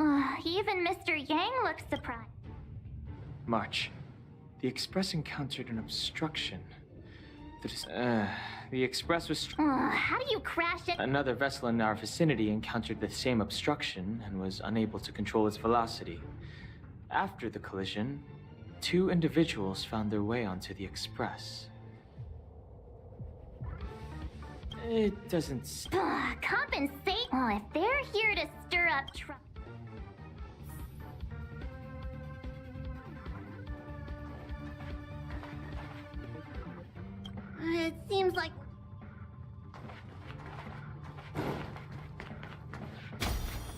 S4: even Mr. Yang looks surprised.
S14: March. The Express encountered an obstruction. The Express was...
S4: how do you crash it?
S14: Another vessel in our vicinity encountered the same obstruction and was unable to control its velocity. After the collision, 2 individuals found their way onto the Express. It doesn't...
S4: compensate? If they're here to stir up trouble... It seems like...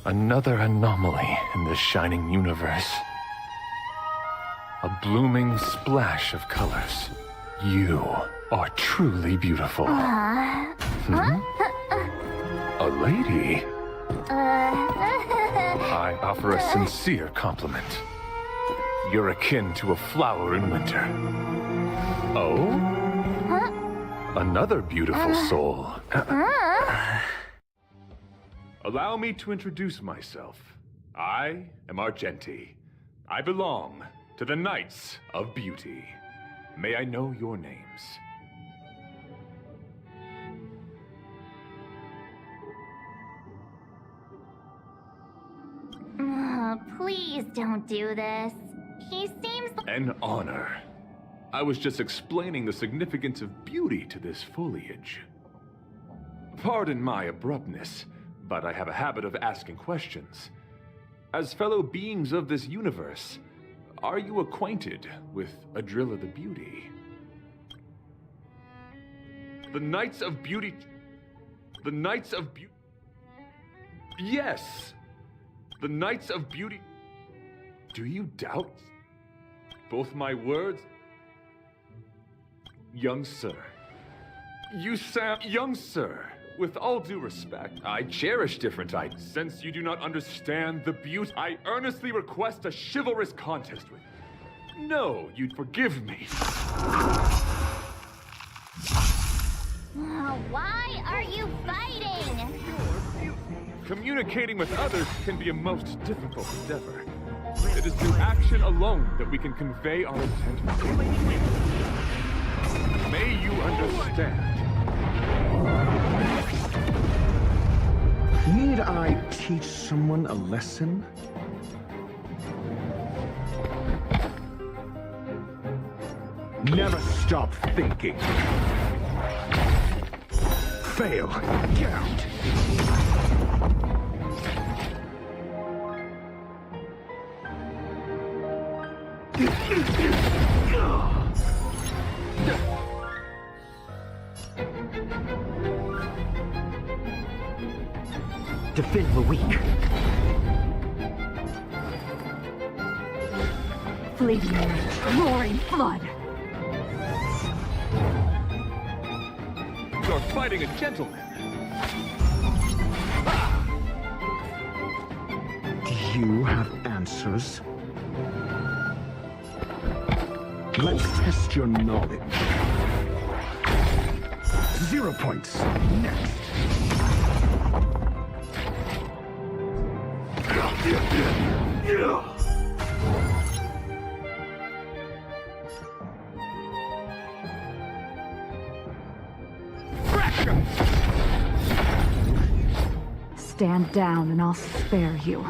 S16: Another anomaly in this shining universe. A blooming splash of colors. You are truly beautiful. A lady? I offer a sincere compliment. You're akin to a flower in winter. Oh? Another beautiful soul. Allow me to introduce myself. I am Argenti. I belong to the Knights of Beauty. May I know your names?
S4: Please don't do this. He seems...
S16: An honor. I was just explaining the significance of beauty to this foliage. Pardon my abruptness, but I have a habit of asking questions. As fellow beings of this universe, are you acquainted with Adrilla the Beauty? The Knights of Beauty... The Knights of Beauty... Yes! The Knights of Beauty... Do you doubt both my words? Young sir. You sound... Young sir, with all due respect, I cherish different ideas. Since you do not understand the beauty, I earnestly request a chivalrous contest with you. No, you'd forgive me.
S4: Why are you fighting?
S16: Communicating with others can be a most difficult endeavor. It is through action alone that we can convey our intent. May you understand.
S5: Need I teach someone a lesson? Never stop thinking. Fail. Get out.
S3: Defend the weak.
S19: Fleeting light, roaring flood.
S16: You're fighting a gentleman.
S5: Do you have answers? Let's test your knowledge. 0 points. Next.
S19: Stand down and I'll spare you.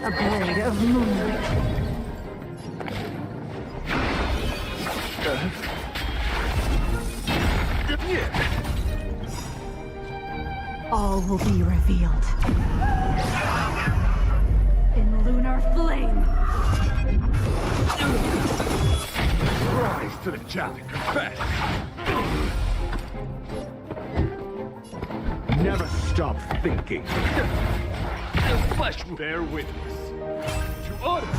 S19: A blade of moonlight. All will be revealed. In lunar flame.
S16: Rise to the challenge. Confess.
S5: Never stop thinking.
S16: The flesh will bear witness to honor.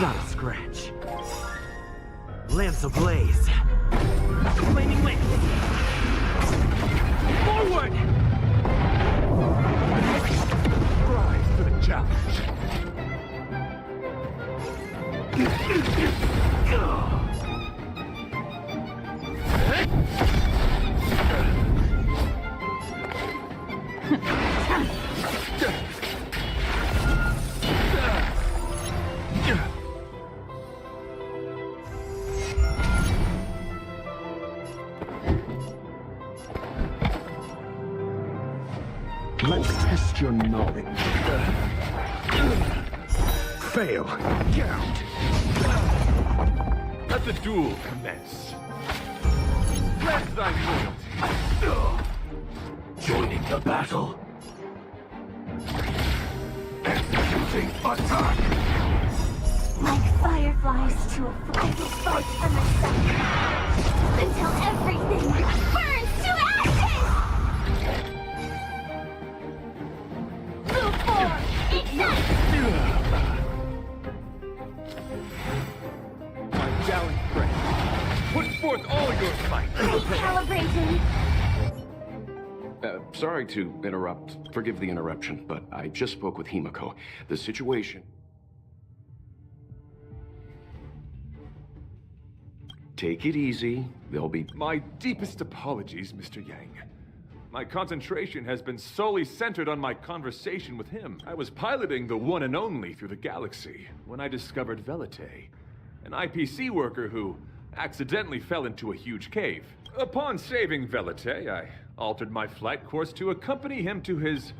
S3: Not a scratch. Lance ablaze.
S13: Flaming wind. Forward!
S16: Rise to the challenge.
S5: Let's test your knowledge. Fail. Count.
S16: Let the duel commence. Let thy loyalty.
S15: Joining the battle. Executing attack.
S4: Like fireflies to a flame. I will fight for myself until everything burns to ashes! Move forward! Ignite!
S16: My gallant friend, put forth all your might.
S4: Recalibrating.
S21: Sorry to interrupt. Forgive the interruption, but I just spoke with Himiko. The situation... Take it easy. They'll be...
S16: My deepest apologies, Mr. Yang. My concentration has been solely centered on my conversation with him. I was piloting the one and only through the galaxy when I discovered Velite, an IPC worker who accidentally fell into a huge cave. Upon saving Velite, I altered my flight course to accompany him to his...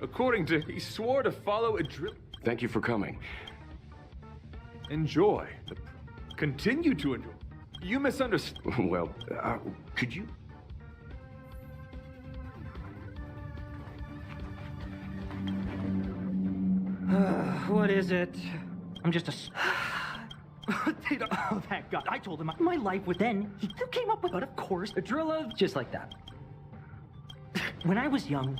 S16: According to... He swore to follow a drill...
S21: Thank you for coming.
S16: Enjoy. Continue to enjoy. You misunderstood.
S21: Well, could you...
S13: What is it? I'm just a... Oh, thank God. I told him my life was then. He came up with, but of course, a drill of just like that. When I was young,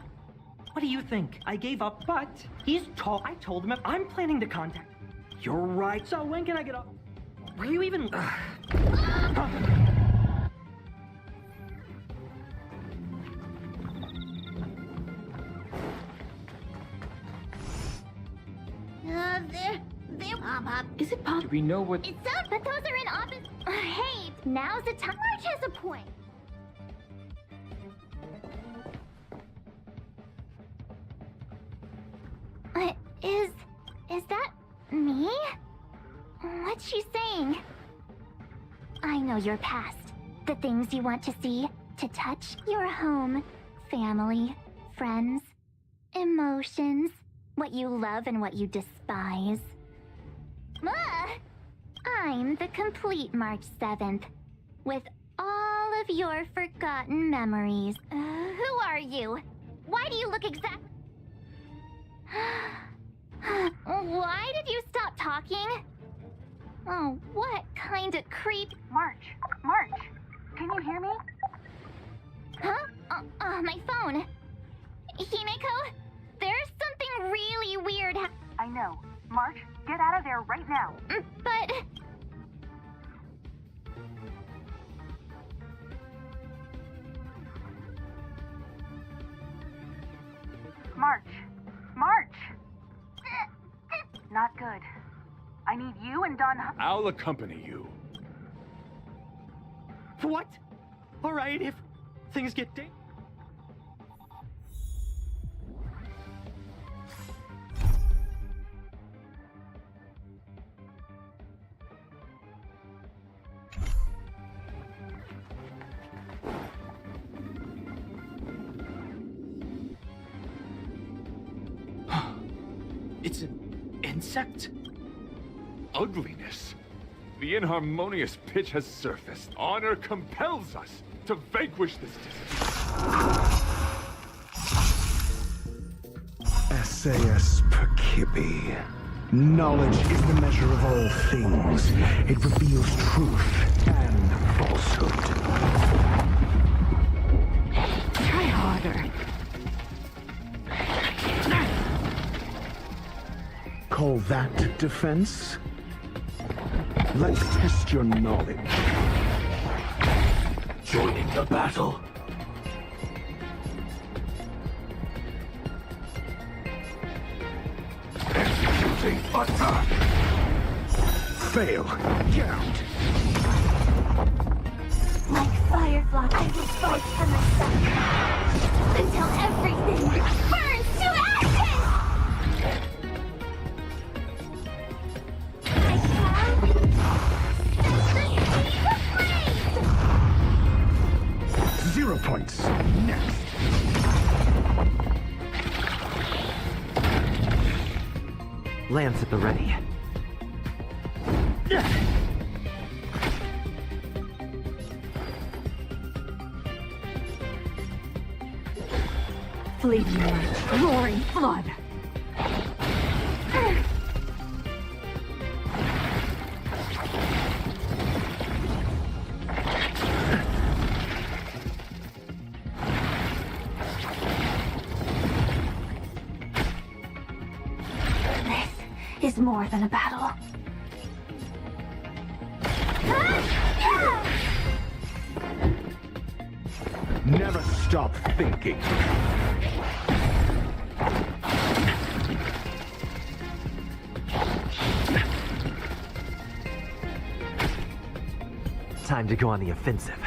S13: what do you think? I gave up, but he's tall. I told him I'm planning to contact. You're right. So when can I get up? Were you even...
S6: Is it possible?
S14: Do we know what...
S4: It sounds, but those are in opposite... Hey, now's the time. March has a point. Is that me? What's she saying? I know your past. The things you want to see, to touch, your home, family, friends, emotions, what you love and what you despise. I'm the complete March 7th, with all of your forgotten memories. Who are you? Why do you look exact... Why did you stop talking? Oh, what kind of creep...
S6: March, can you hear me?
S4: Huh? My phone. Himiko, there's something really weird
S6: I know. March, get out of there right now.
S4: But...
S6: March! Not good. I need you and Don...
S16: I'll accompany you.
S13: What? All right, if things get
S14: It's an insect?
S16: Ugliness. The inharmonious pitch has surfaced. Honor compels us to vanquish this disease.
S5: SAS Perkibi. Knowledge is the measure of all things. It reveals truth and falsehood.
S19: Try harder.
S5: Call that defense? Let's test your knowledge.
S15: Joining the battle. Executing attack.
S5: Fail. Get out.
S4: Like Firefly, I will fight for myself until everything burns to ashes! I shall set the sea ablaze!
S5: 0 points. Next.
S3: Lance at the ready.
S19: Fleeting light, roaring flood.
S4: This is more than a battle.
S5: Never stop thinking.
S3: Time to go on the offensive.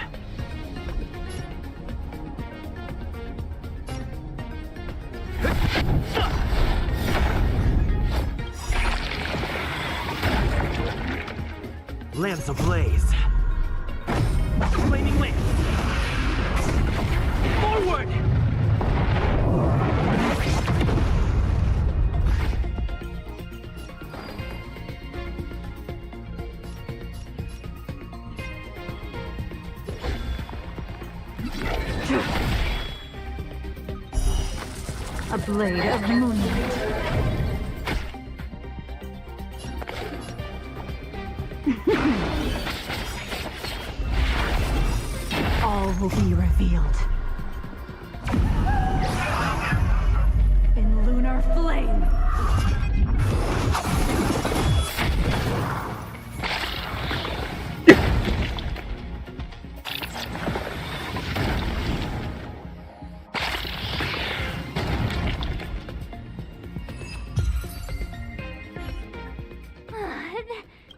S3: Lance ablaze. Flaming lance. Forward!
S19: A blade of moonlight. All will be revealed. In lunar flame.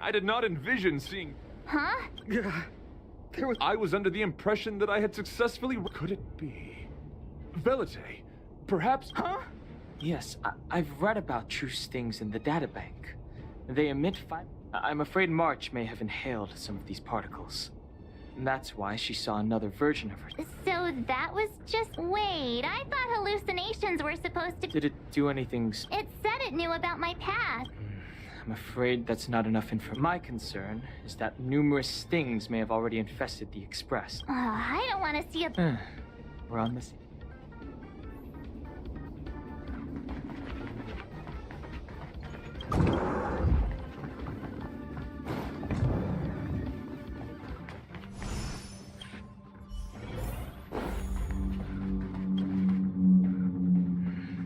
S16: I did not envision seeing...
S4: Huh?
S16: I was under the impression that I had successfully... Could it be? Velite, perhaps...
S14: Huh? Yes, I've read about true stings in the databank. They emit I'm afraid March may have inhaled some of these particles. And that's why she saw another version of her.
S4: So that was just... Wait, I thought hallucinations were supposed to...
S14: Did it do anything...
S4: It said it knew about my past.
S14: I'm afraid that's not enough info. My concern is that numerous stings may have already infested the Express.
S4: I don't want to see a...
S14: We're on this.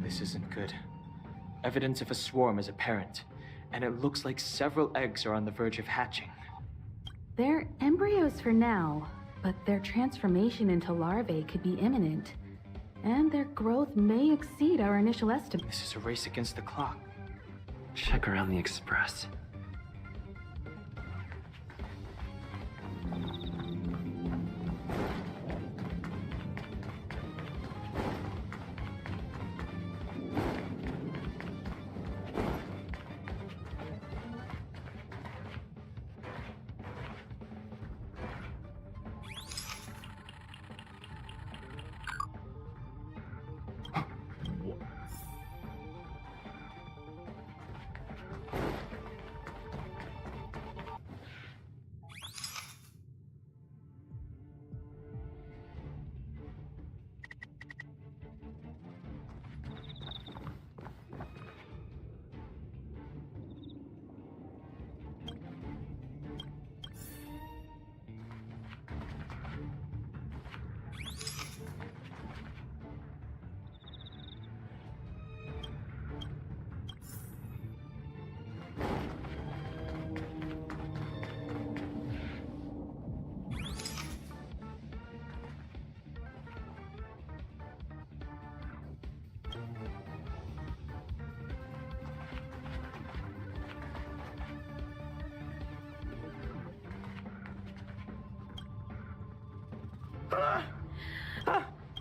S14: This isn't good. Evidence of a swarm is apparent, and it looks like several eggs are on the verge of hatching.
S9: They're embryos for now, but their transformation into larvae could be imminent. And their growth may exceed our initial estimate.
S14: This is a race against the clock.
S20: Check around the Express.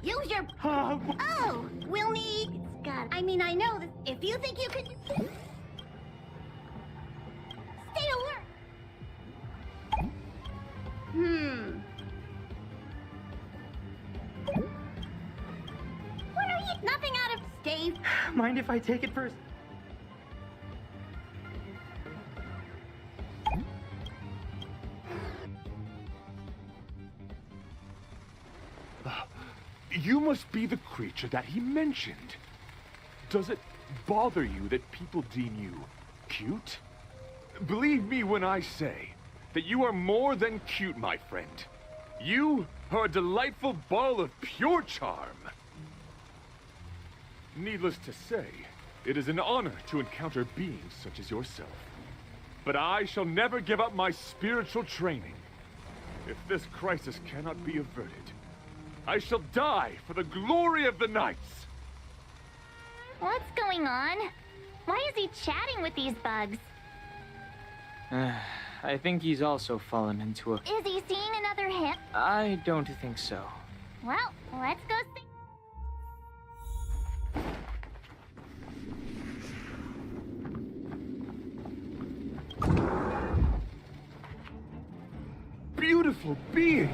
S4: Use your... Oh, we'll need... It's got... I mean, I know that if you think you can... Stay alert! What are you... Nothing out of... Stay...
S13: Mind if I take it first?
S16: You must be the creature that he mentioned. Does it bother you that people deem you cute? Believe me when I say that you are more than cute, my friend. You are a delightful ball of pure charm. Needless to say, it is an honor to encounter beings such as yourself. But I shall never give up my spiritual training. If this crisis cannot be averted, I shall die for the glory of the Knights!
S4: What's going on? Why is he chatting with these bugs?
S14: I think he's also fallen into a...
S4: Is he seeing another hint?
S14: I don't think so.
S4: Well, let's go see.
S16: Beautiful being!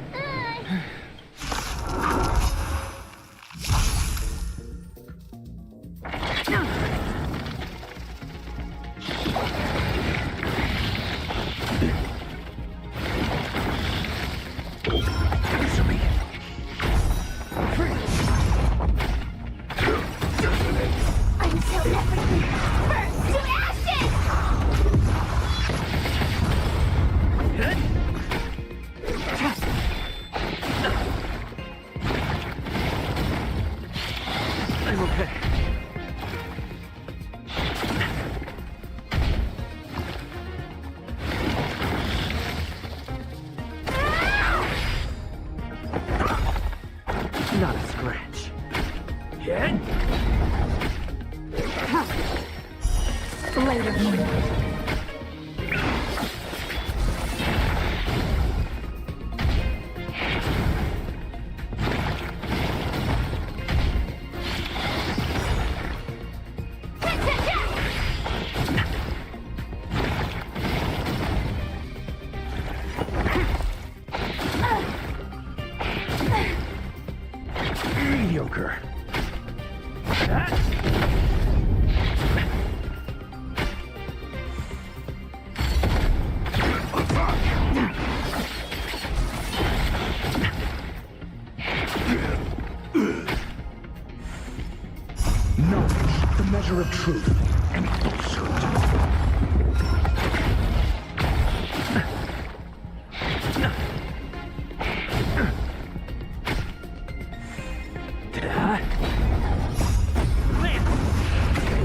S3: I'm okay. Not a scratch.
S19: Later.
S3: Mediocre.
S5: Knowledge, the measure of truth and falsehood.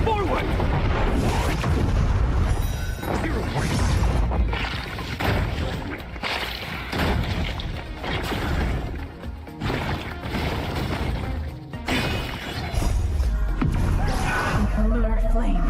S3: Forward!
S5: 0 points.
S19: Lunar flame.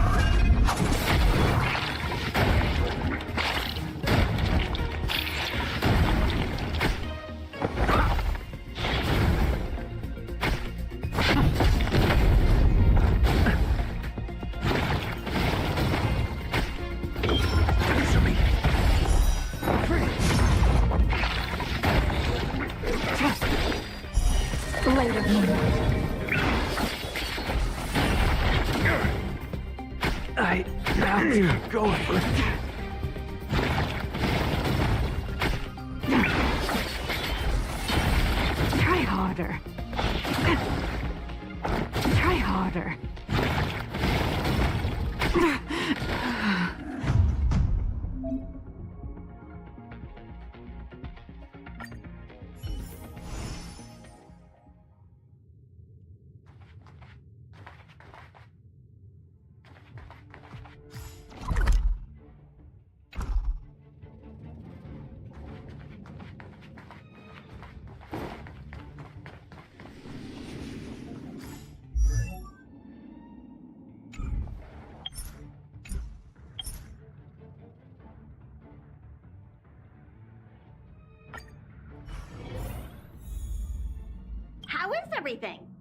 S3: I have to go first.
S19: Try harder. Try harder.
S7: everything.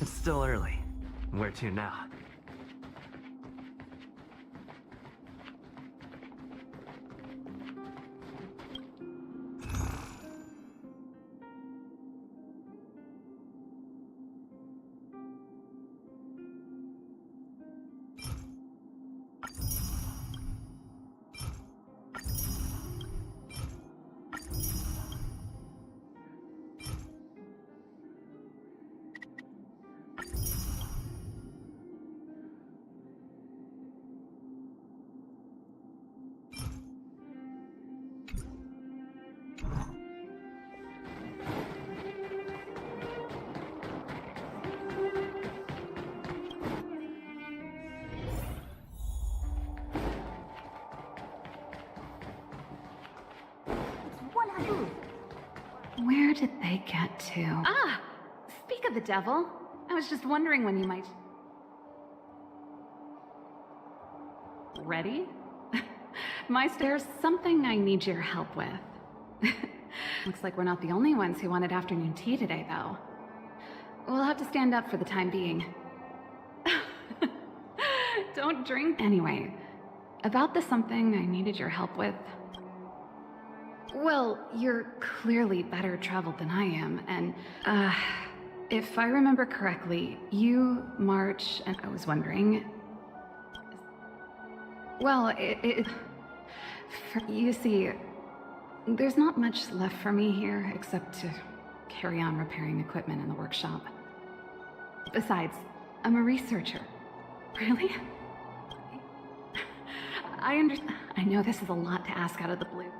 S3: It's still early. Where to now?
S9: Where did they get to? Ah! Speak of the devil. I was just wondering when you might... Ready? There's something I need your help with. Looks like we're not the only ones who wanted afternoon tea today, though. We'll have to stand up for the time being. Don't drink. Anyway, about the something I needed your help with. Well, you're clearly better traveled than I am, and, if I remember correctly, you, March, and I was wondering... Well, you see, there's not much left for me here except to carry on repairing equipment in the workshop. Besides, I'm a researcher. Really? I know this is a lot to ask out of the blue.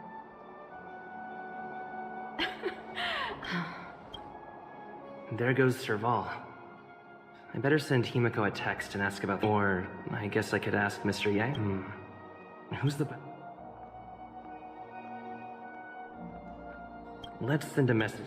S20: There goes Serval. I better send Himiko a text and ask about... Or, I guess I could ask Mr. Yang? Who's the... Let's send a message.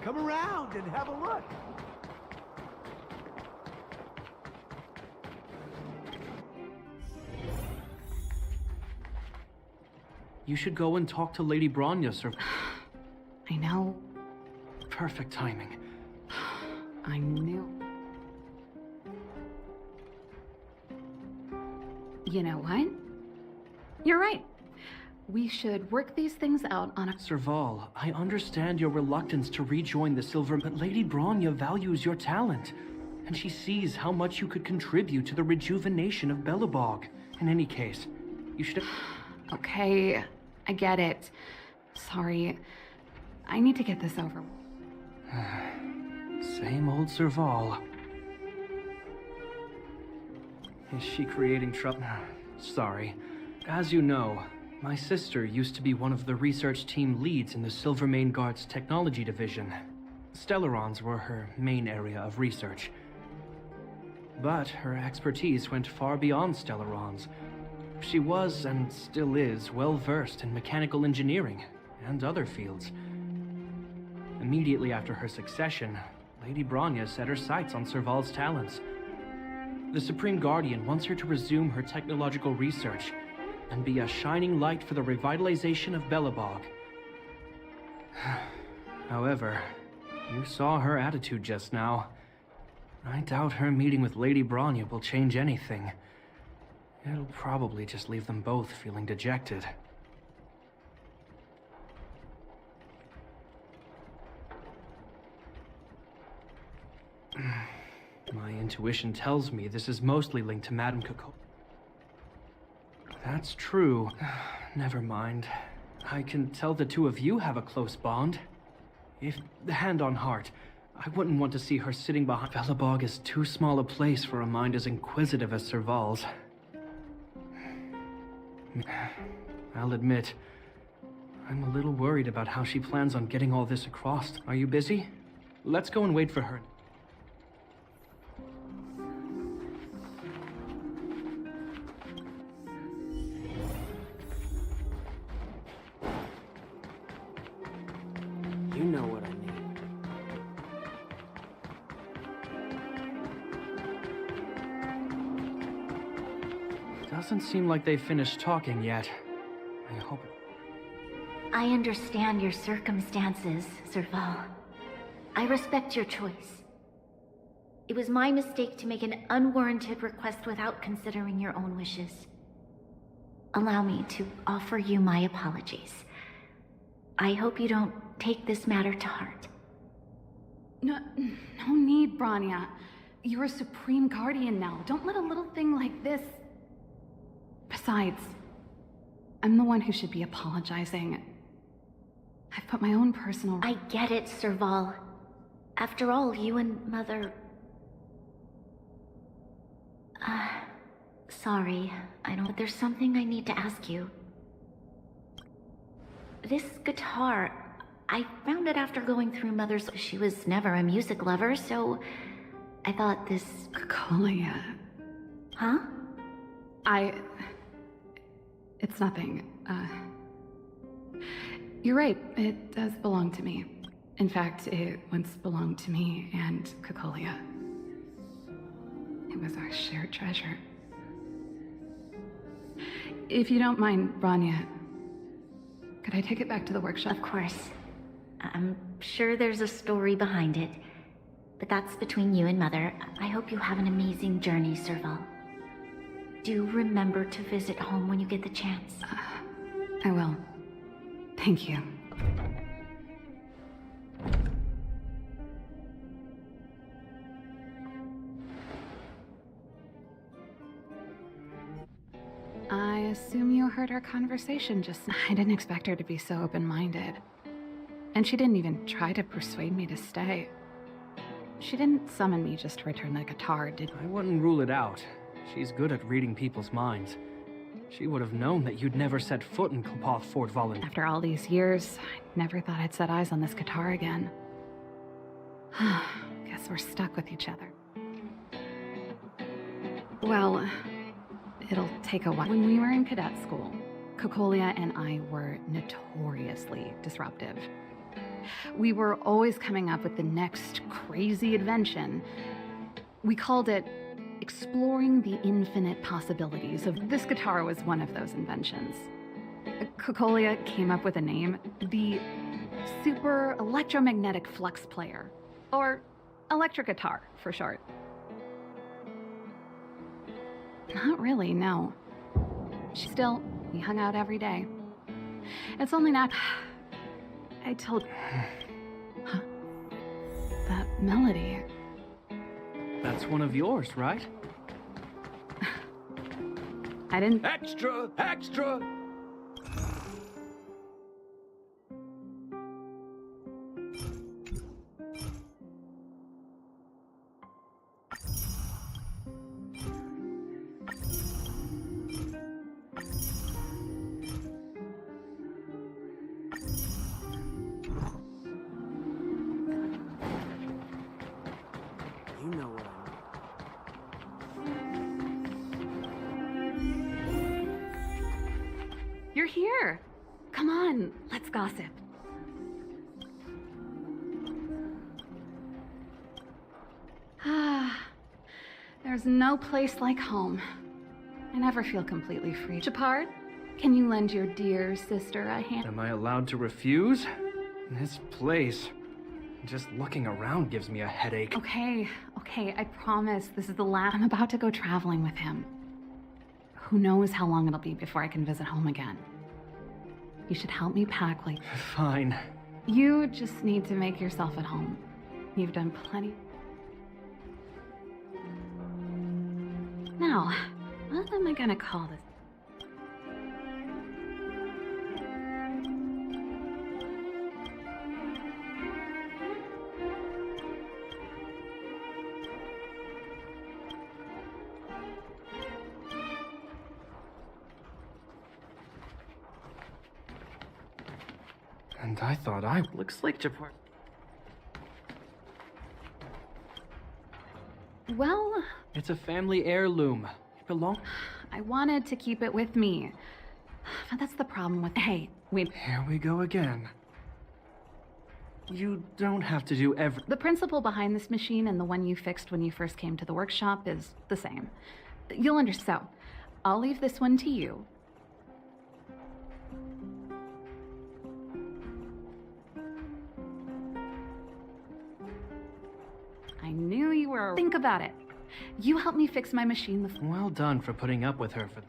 S7: Come around and have a look.
S14: You should go and talk to Lady Bronya, sir.
S9: I know.
S14: Perfect timing.
S9: I knew. You know what? You're right. We should work these things out on a...
S14: Serval, I understand your reluctance to rejoin the Silver, but Lady Bronya values your talent, and she sees how much you could contribute to the rejuvenation of Belobog. In any case, you should...
S9: Okay, I get it. Sorry. I need to get this over.
S14: Same old Serval. Is she creating trouble? Sorry. As you know, my sister used to be one of the research team leads in the Silvermane Guard's technology division. Stellarons were her main area of research. But her expertise went far beyond Stellarons. She was, and still is, well versed in mechanical engineering and other fields. Immediately after her succession, Lady Bronya set her sights on Serval's talents. The Supreme Guardian wants her to resume her technological research and be a shining light for the revitalization of Belobog. However, you saw her attitude just now. I doubt her meeting with Lady Bronya will change anything. It'll probably just leave them both feeling dejected.
S20: My intuition tells me this is mostly linked to Madame Coco. That's true. Never mind. I can tell the two of you have a close bond. If, hand on heart, I wouldn't want to see her sitting behind. Velabog is too small a place for a mind as inquisitive as Serval's. I'll admit, I'm a little worried about how she plans on getting all this across. Are you busy? Let's go and wait for her. You know what I mean. Doesn't seem like they finished talking yet. I hope.
S2: I understand your circumstances, Serval. I respect your choice. It was my mistake to make an unwarranted request without considering your own wishes. Allow me to offer you my apologies. I hope you don't take this matter to heart.
S9: No need, Branya. You're a supreme guardian now. Don't let a little thing like this... Besides, I'm the one who should be apologizing. I've put my own personal...
S2: I get it, Serval. After all, you and Mother... Sorry, I don't... But there's something I need to ask you. This guitar, I found it after going through Mother's... She was never a music lover, so I thought this...
S9: Cocolia.
S2: Huh?
S9: It's nothing. You're right, it does belong to me. In fact, it once belonged to me and Cocolia. It was our shared treasure. If you don't mind, Branya, could I take it back to the workshop?
S2: Of course. I'm sure there's a story behind it. But that's between you and Mother. I hope you have an amazing journey, Serval. Do remember to visit home when you get the chance.
S9: I will. Thank you. I assume you heard our conversation just now. I didn't expect her to be so open-minded. And she didn't even try to persuade me to stay. She didn't summon me just to return the guitar, did
S20: I wouldn't rule it out. She's good at reading people's minds. She would have known that you'd never set foot in Kopoth Fort Volun.
S9: After all these years, I never thought I'd set eyes on this guitar again. Guess we're stuck with each other. Well, it'll take a while. When we were in cadet school, Cocolia and I were notoriously disruptive. We were always coming up with the next crazy invention. We called it exploring the infinite possibilities of... This guitar was one of those inventions. Cocolia came up with a name, the Super Electromagnetic Flux Player, or electric guitar for short. Not really, no. Still, we hung out every day. It's only not... I told... Huh? That melody...
S20: That's one of yours, right?
S9: I didn't...
S15: Extra! Extra!
S3: You know what
S9: You're here! Come on, let's gossip. There's no place like home. I never feel completely free. Japard, can you lend your dear sister a hand?
S20: Am I allowed to refuse? This place... just looking around gives me a headache.
S9: Okay, I promise this is the last. I'm about to go traveling with him. Who knows how long it'll be before I can visit home again. You should help me pack like...
S20: Fine.
S9: You just need to make yourself at home. You've done plenty. Now, what am I gonna call this?
S20: And I thought looks like Japar.
S9: Well,
S20: It's a family heirloom. It belongs.
S9: I wanted to keep it with me. But that's the problem with. Hey, wait.
S20: Here we go again. You don't have to do every.
S9: The principle behind this machine and the one you fixed when you first came to the workshop is the same. You'll understand. So, I'll leave this one to you. I knew you were. Think about it. You helped me fix my machine.
S20: Well done for putting up with her for.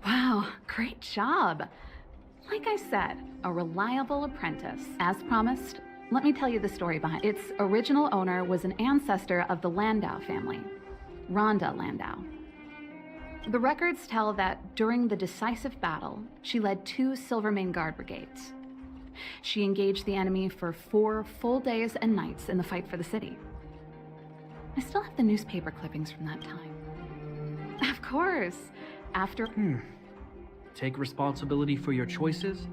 S9: Wow, great job. Like I said, a reliable apprentice. As promised, let me tell you the story behind it. Its original owner was an ancestor of the Landau family, Rhonda Landau. The records tell that during the decisive battle, she led 2 Silvermane Guard brigades. She engaged the enemy for 4 full days and nights in the fight for the city. I still have the newspaper clippings from that time. Of course. After...
S20: Take responsibility for your choices?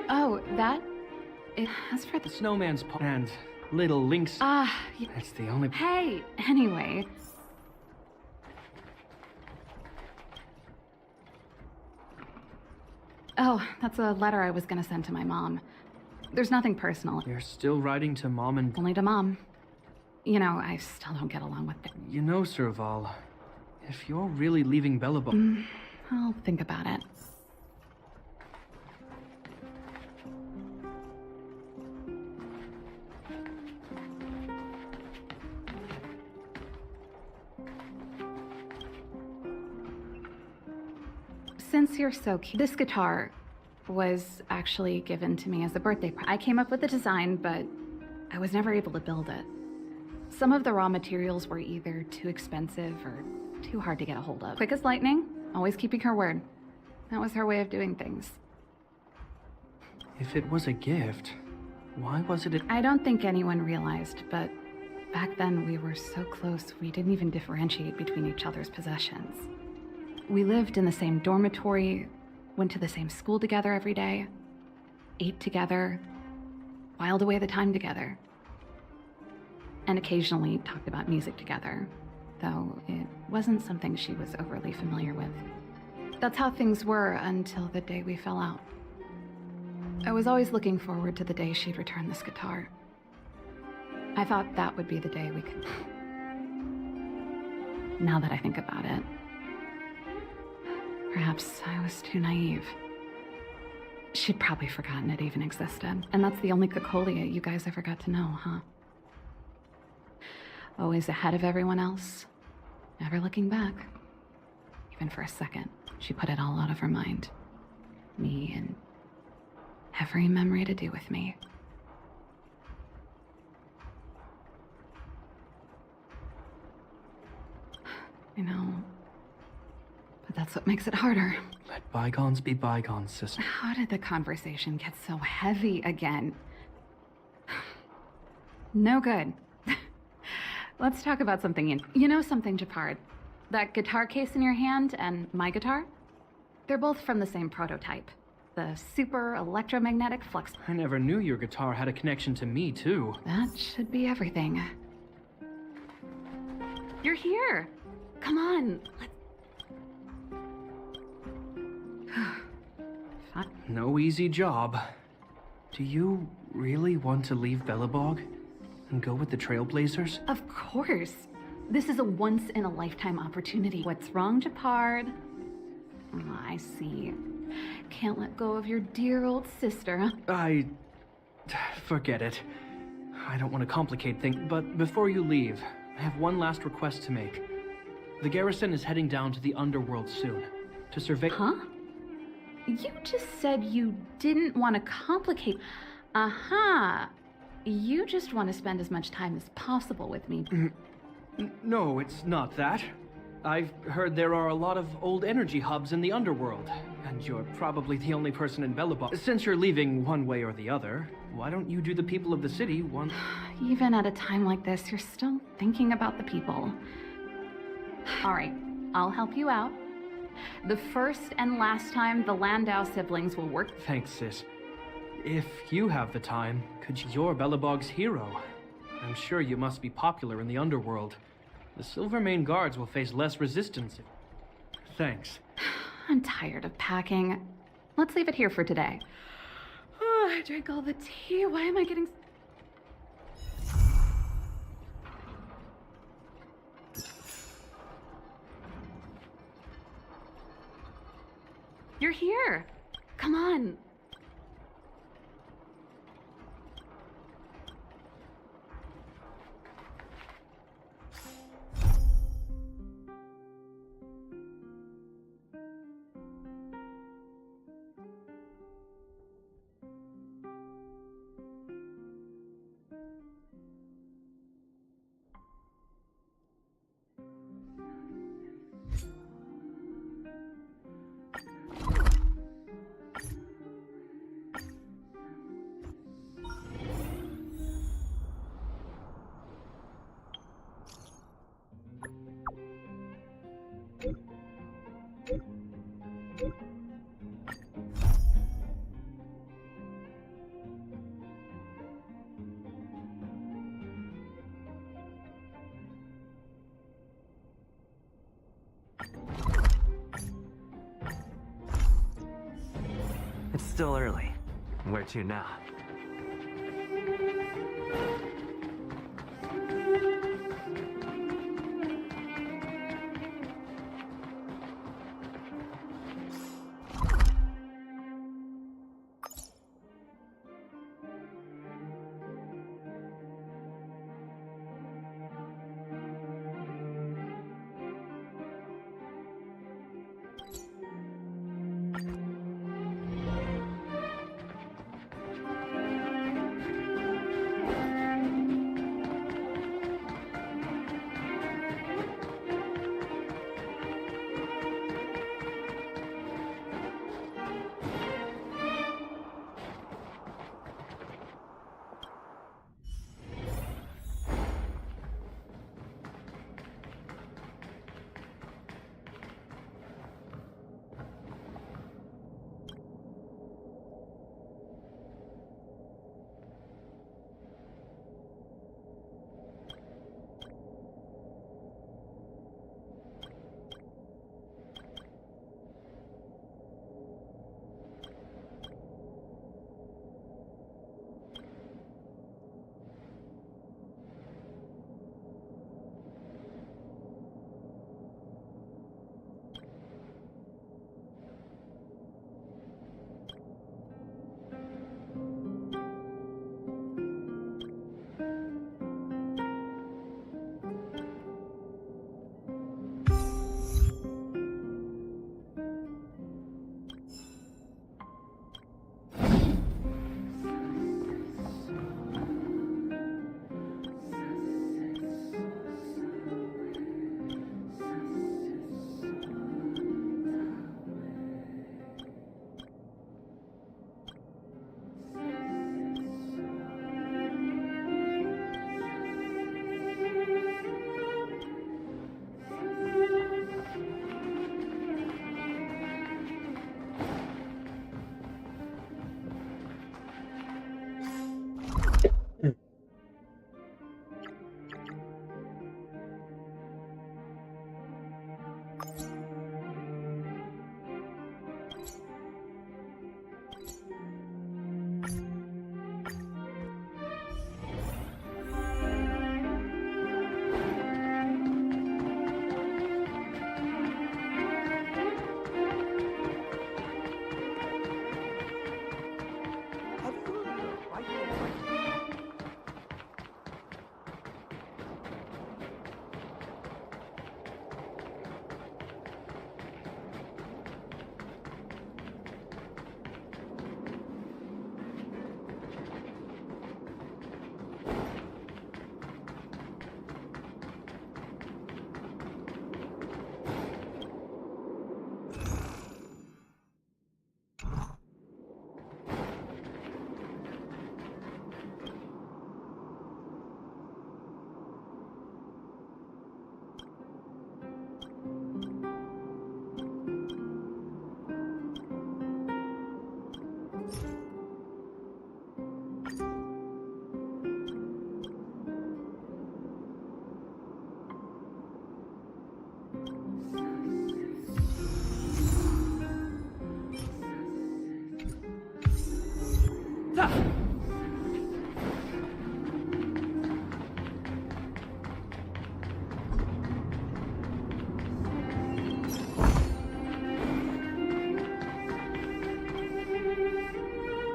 S9: Oh, that? It has for
S20: The snowman's paw and little Link's. That's the only.
S9: Hey, anyway. Oh, that's a letter I was gonna send to my mom. There's nothing personal.
S20: You're still writing to Mom and.
S9: Only to Mom. You know, I still don't get along with them.
S20: You know, Serval, if you're really leaving Belobog.
S9: I'll think about it. Since you're so cute, this guitar was actually given to me as a birthday present. I came up with the design, but I was never able to build it. Some of the raw materials were either too expensive or too hard to get a hold of. Quick as lightning, always keeping her word. That was her way of doing things.
S20: If it was a gift, why wasn't it?
S9: I don't think anyone realized, but back then we were so close we didn't even differentiate between each other's possessions. We lived in the same dormitory, went to the same school together every day, ate together, whiled away the time together, and occasionally talked about music together, though it wasn't something she was overly familiar with. That's how things were until the day we fell out. I was always looking forward to the day she'd return this guitar. I thought that would be the day we could... Now that I think about it, perhaps I was too naive. She'd probably forgotten it even existed. And that's the only Cocolia you guys ever got to know, huh? Always ahead of everyone else, never looking back. Even for a second, she put it all out of her mind. Me and every memory to do with me. I know. But that's what makes it harder.
S20: Let bygones be bygones, sister.
S9: How did the conversation get so heavy again? No good. Let's talk about something. You know something, Japard? That guitar case in your hand and my guitar? They're both from the same prototype. The super electromagnetic flux.
S20: I never knew your guitar had a connection to me, too.
S9: That should be everything. You're here. Come on.
S20: No easy job. Do you really want to leave Belobog and go with the Trailblazers?
S9: Of course. This is a once-in-a-lifetime opportunity. What's wrong, Japard? I see. Can't let go of your dear old sister, huh?
S20: Forget it. I don't want to complicate things, but before you leave, I have one last request to make. The garrison is heading down to the underworld soon, to survey—
S9: Huh? You just said you didn't want to complicate— Aha! You just want to spend as much time as possible with me.
S20: No, it's not that. I've heard there are a lot of old energy hubs in the underworld, and you're probably the only person in Belobog. Since you're leaving one way or the other, why don't you do the people of the city one—
S9: Even at a time like this, you're still thinking about the people. Alright, I'll help you out. The first and last time the Landau siblings will work—
S20: Thanks, sis. If you have the time, you're Belobog's hero. I'm sure you must be popular in the underworld. The Silvermane guards will face less resistance. Thanks.
S9: I'm tired of packing. Let's leave it here for today. Oh, I drank all the tea. Why am I getting... You're here. Come on.
S3: It's still early. Where to now?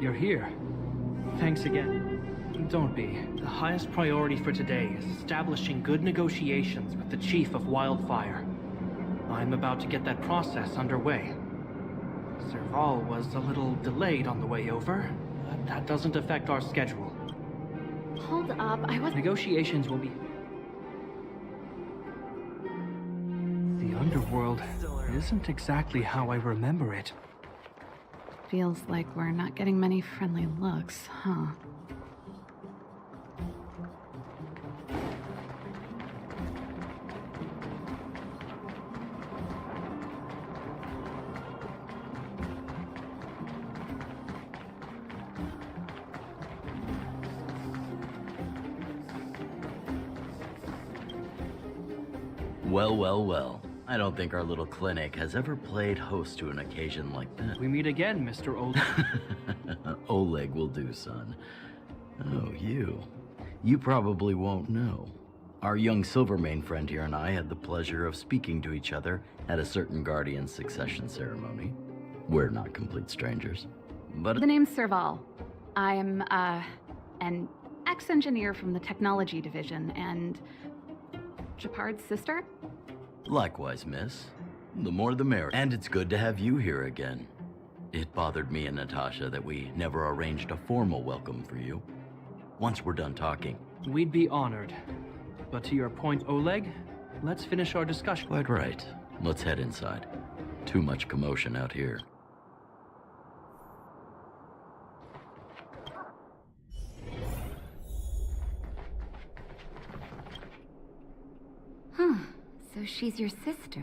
S20: You're here. Thanks again. Don't be. The highest priority for today is establishing good negotiations with the Chief of Wildfire. I'm about to get that process underway. Serval was a little delayed on the way over, but that doesn't affect our schedule.
S6: Hold up,
S20: Negotiations will be... The underworld isn't exactly how I remember it.
S9: Feels like we're not getting many friendly looks, huh?
S1: Well, well, well. I don't think our little clinic has ever played host to an occasion like that.
S20: We meet again, Mr. Oleg.
S1: Oleg will do, son. Oh, you. You probably won't know. Our young Silvermane friend here and I had the pleasure of speaking to each other at a certain Guardian succession ceremony. We're not complete strangers. But
S9: The name's Serval. I'm, an ex-engineer from the technology division, and Japard's sister?
S1: likewise, miss. The more the merrier. And it's good to have you here again. It bothered me and Natasha that we never arranged a formal welcome for you. Once we're done talking.
S20: We'd be honored. But to your point, Oleg, let's finish our discussion.
S1: Quite right. Let's head inside. Too much commotion out here.
S6: Huh. So she's your sister.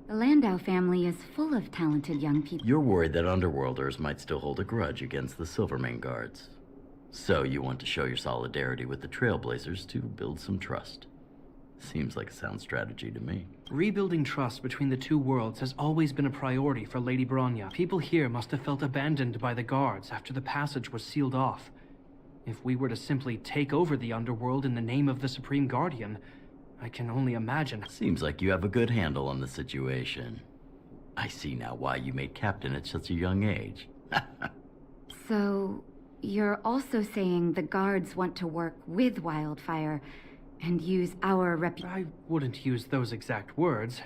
S6: The Landau family is full of talented young people.
S1: You're worried that Underworlders might still hold a grudge against the Silvermane guards. So you want to show your solidarity with the Trailblazers to build some trust. Seems like a sound strategy to me.
S20: Rebuilding trust between the two worlds has always been a priority for Lady Bronya. People here must have felt abandoned by the guards after the passage was sealed off. If we were to simply take over the Underworld in the name of the Supreme Guardian, I can only imagine.
S1: Seems like you have a good handle on the situation. I see now why you made captain at such a young age.
S6: So, you're also saying the guards want to work with Wildfire and use our
S20: I wouldn't use those exact words,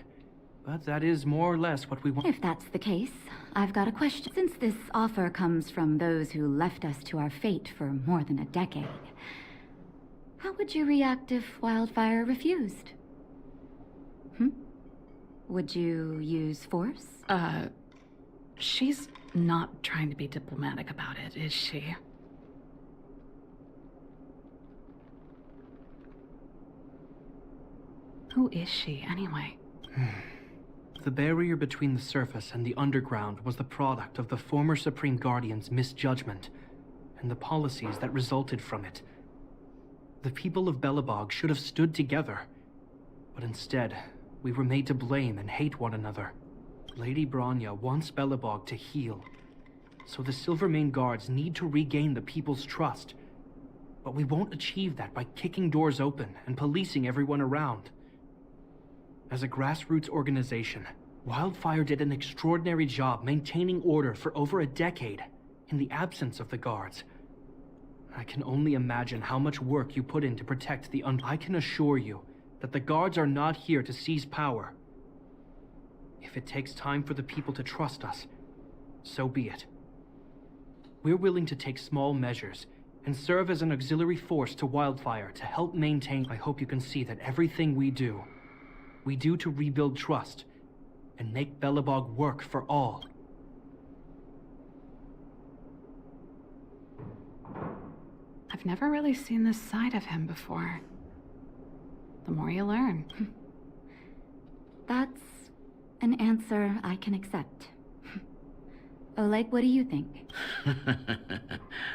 S20: but that is more or less what we want.
S6: If that's the case, I've got a question. Since this offer comes from those who left us to our fate for more than a decade, how would you react if Wildfire refused? Would you use force?
S9: She's not trying to be diplomatic about it, is she? Who is she, anyway?
S20: The barrier between the surface and the underground was the product of the former Supreme Guardian's misjudgment, and the policies that resulted from it. The people of Belobog should have stood together, but instead, we were made to blame and hate one another. Lady Bronya wants Belobog to heal, so the Silvermane guards need to regain the people's trust. But we won't achieve that by kicking doors open and policing everyone around. As a grassroots organization, Wildfire did an extraordinary job maintaining order for over a decade in the absence of the guards. I can only imagine how much work you put in to protect the I can assure you that the guards are not here to seize power. If it takes time for the people to trust us, so be it. We're willing to take small measures and serve as an auxiliary force to Wildfire to help maintain. I hope you can see that everything we do to rebuild trust and make Belobog work for all.
S9: I've never really seen this side of him before. The more you learn.
S6: That's an answer I can accept. Oleg, what do you think?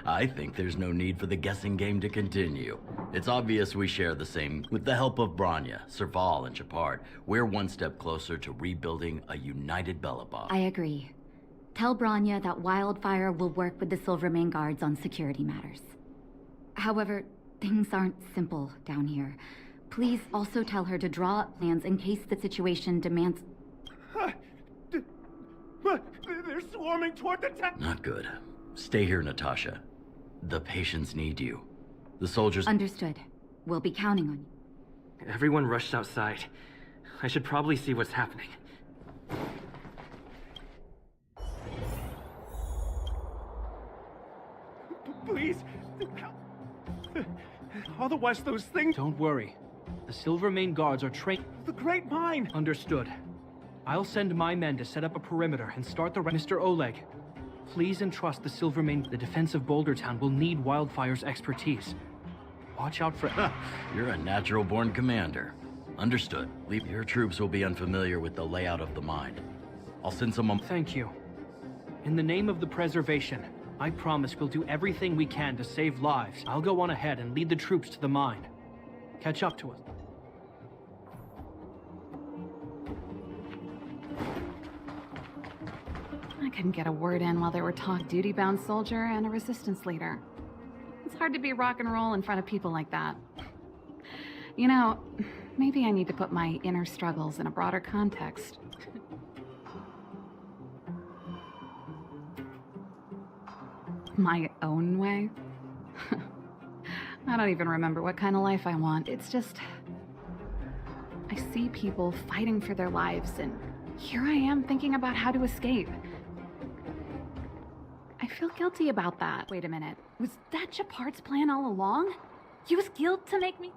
S1: I think there's no need for the guessing game to continue. It's obvious we share the same. With the help of Bronya, Serval, and Japard, we're one step closer to rebuilding a united Belobog.
S6: I agree.
S18: Tell Branya that Wildfire will work with the Silvermane guards on security matters. However, things aren't simple down here. Please also tell her to draw up plans in case the situation demands...
S7: They're swarming toward the town.
S1: Not good. Stay here, Natasha. The patients need you. The soldiers...
S18: Understood. We'll be counting on you.
S20: Everyone rushed outside. I should probably see what's happening.
S7: Please. Otherwise, those things...
S20: Don't worry. The Silvermane guards are trained...
S7: The Great Mine!
S20: Understood. I'll send my men to set up a perimeter and start the... Mr. Oleg, please entrust the Silvermane... The defense of Boulder Town will need Wildfire's expertise. Watch out for...
S1: You're a natural-born commander. Understood. Your troops will be unfamiliar with the layout of the mine. I'll send someone...
S20: Thank you. In the name of the preservation, I promise we'll do everything we can to save lives. I'll go on ahead and lead the troops to the mine. Catch up to us.
S9: I couldn't get a word in while there were duty-bound soldier and a resistance leader. It's hard to be rock and roll in front of people like that. You know, maybe I need to put my inner struggles in a broader context. My own way? I don't even remember what kind of life I want. It's just... I see people fighting for their lives, and here I am thinking about how to escape. I feel guilty about that. Wait a minute. Was that Japard's plan all along? Use guilt to make me...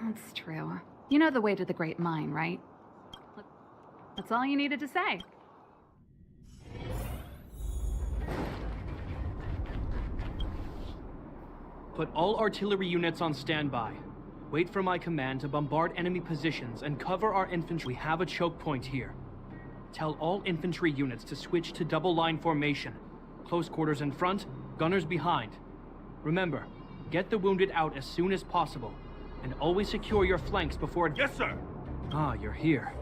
S9: That's true. You know the way to the Great Mine, right? That's all you needed to say.
S20: Put all artillery units on standby. Wait for my command to bombard enemy positions and cover our infantry. We have a choke point here. Tell all infantry units to switch to double-line formation. Close quarters in front, gunners behind. Remember, get the wounded out as soon as possible. And always secure your flanks before...
S7: Yes, sir!
S20: Ah, you're here.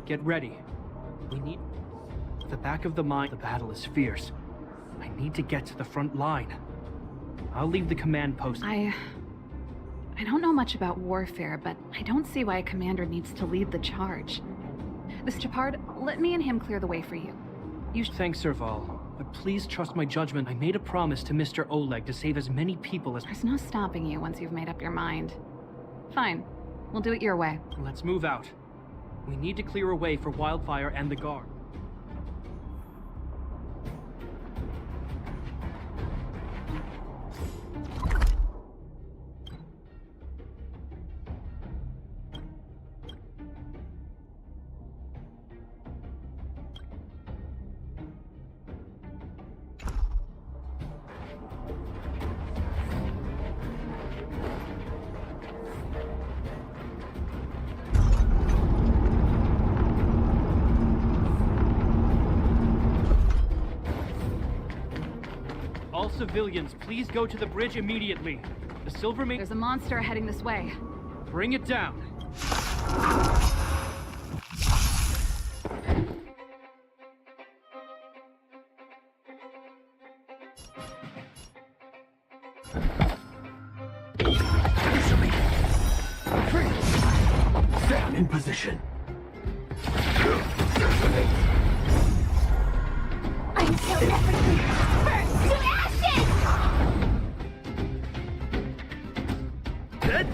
S20: Get ready. We need... The back of the mine, the battle is fierce. I need to get to the front line. I'll leave the command post.
S9: I don't know much about warfare, but I don't see why a commander needs to lead the charge. Mr. Japard, let me and him clear the way for you.
S20: Thanks, Serval. But please trust my judgment. I made a promise to Mr. Oleg to save as many people as...
S9: There's no stopping you once you've made up your mind. Fine. We'll do it your way.
S20: Let's move out. We need to clear a way for Wildfire and the guard. Civilians, please go to the bridge immediately. The Silvermane...
S9: There's a monster heading this way.
S20: Bring it down.
S15: Stand in position.
S4: Until everything burns to ashes!
S15: Dead?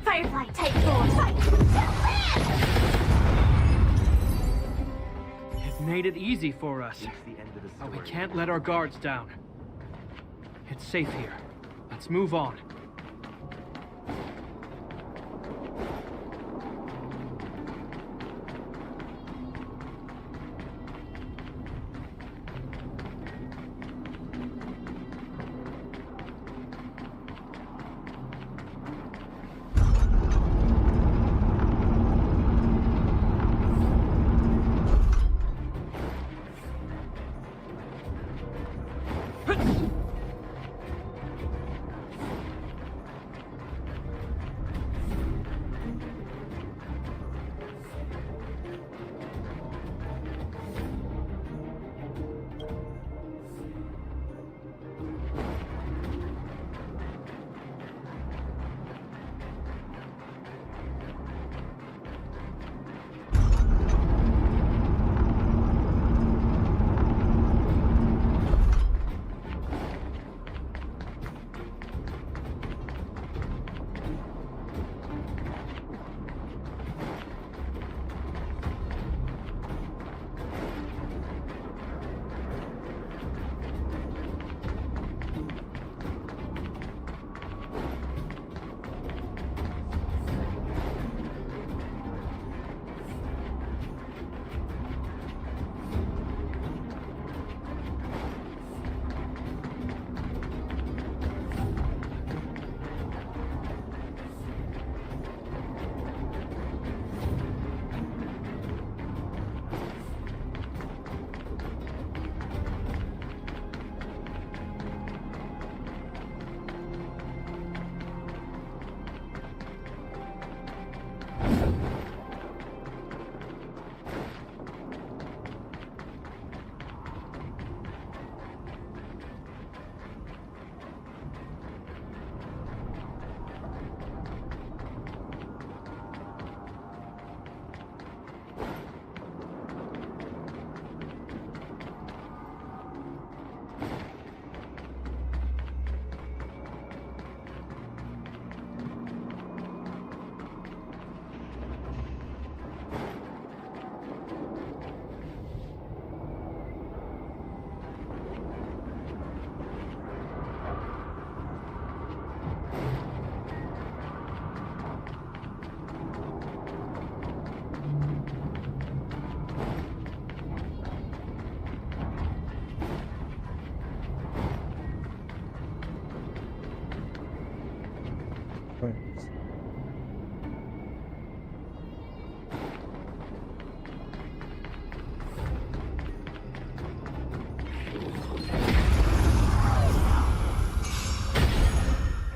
S4: Firefly type 4, fight to live!
S20: It made it easy for us. But we can't let our guards down. It's safe here. Let's move on.
S5: friends.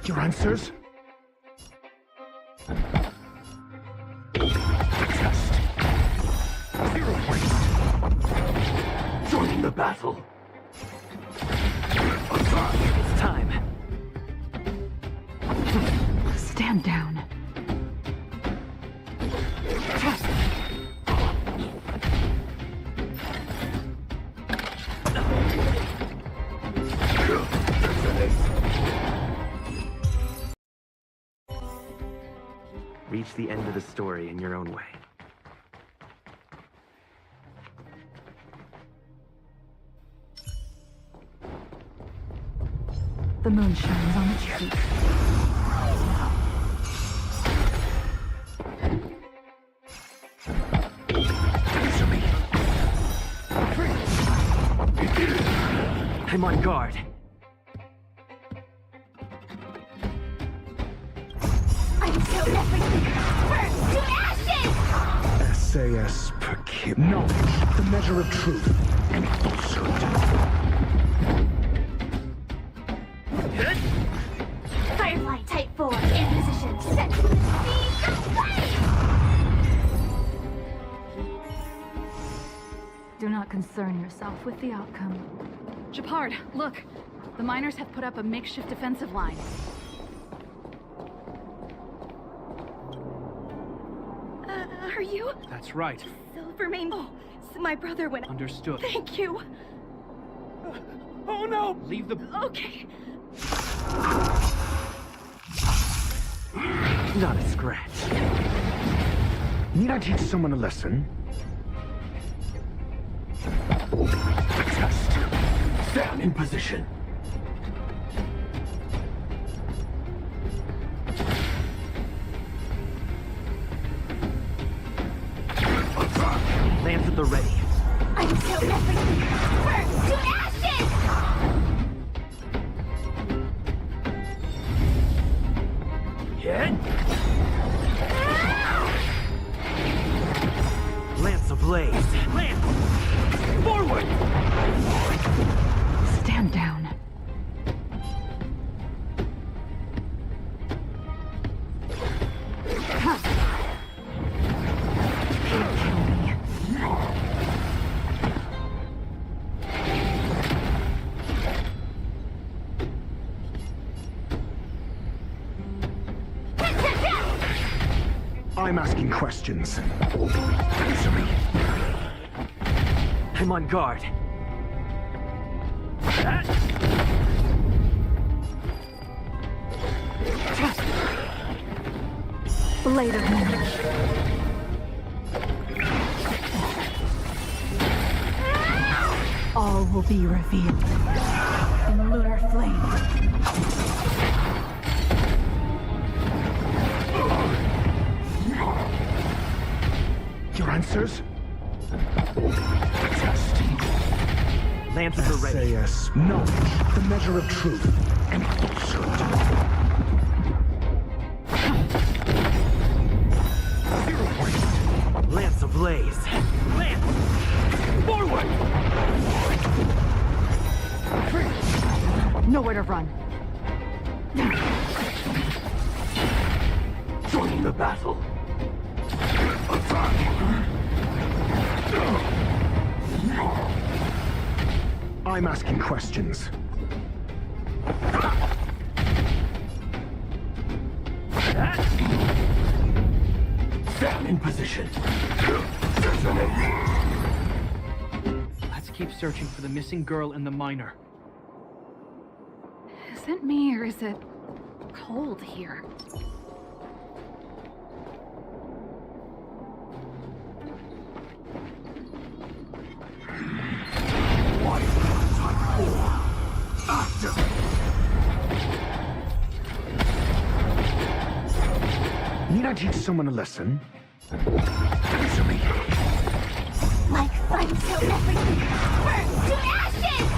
S5: Your answers? Test. 0 points.
S15: Joining the battle.
S3: It's time.
S19: Stand down.
S3: Reach the end of the story in your own way.
S19: The moon shines on the tree.
S3: I'm on guard.
S4: I killed everything! Burn to ashes!
S5: SAS per kib. Knowledge, the measure of truth and falsehood.
S4: Firefly Type 4 in position. Set to the speed of light!
S19: Do not concern yourself with the outcome.
S6: Japard, look. The miners have put up a makeshift defensive line.
S11: Are you?
S20: That's right.
S11: Silvermane? Oh, so my brother went...
S20: Understood.
S11: Thank you.
S7: Oh no!
S20: Leave the...
S11: Okay.
S3: Not a scratch.
S5: Need I teach someone a lesson? Test.
S15: Stand in position.
S3: Lance at the ready.
S4: I killed everything! Burn to ashes!
S15: Hit.
S3: Lance ablaze. Lance!
S15: Forward!
S19: Stand down.
S5: I'm asking questions. Answer me.
S3: I'm on guard.
S19: Blade of Moon. All will be revealed in lunar flame.
S5: Your answers? Test.
S3: Lance at the ready.
S5: SAS. Knowledge, the measure of truth and falsehood. 0 points.
S3: Lance ablaze. Lance!
S15: Forward!
S19: Nowhere to run.
S15: Joining the battle.
S5: I'm asking questions.
S15: Stand in position.
S20: Let's keep searching for the missing girl and the miner.
S6: Is it me or is it cold here?
S5: Need I teach someone a lesson? Answer me.
S4: Like fun till everything burns to ashes!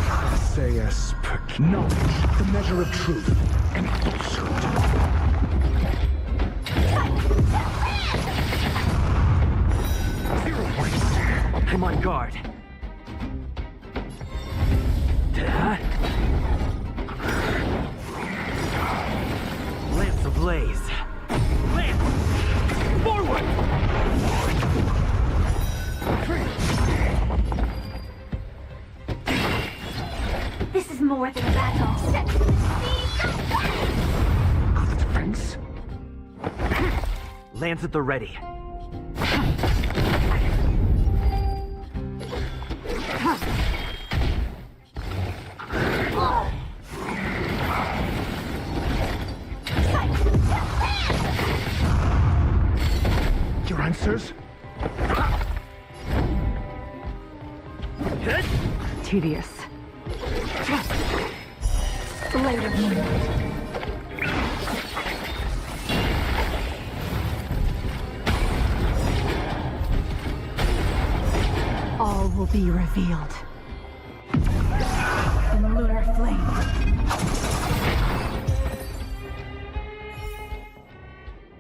S5: SAS per knowledge, the measure of truth and falsehood.
S3: I'm on guard. Lance ablaze. Lance!
S15: Forward!
S4: This is more than a battle.
S3: Defense? Lance at the ready.
S5: Your answers?
S19: Tedious. Later. All will be revealed. In lunar flame.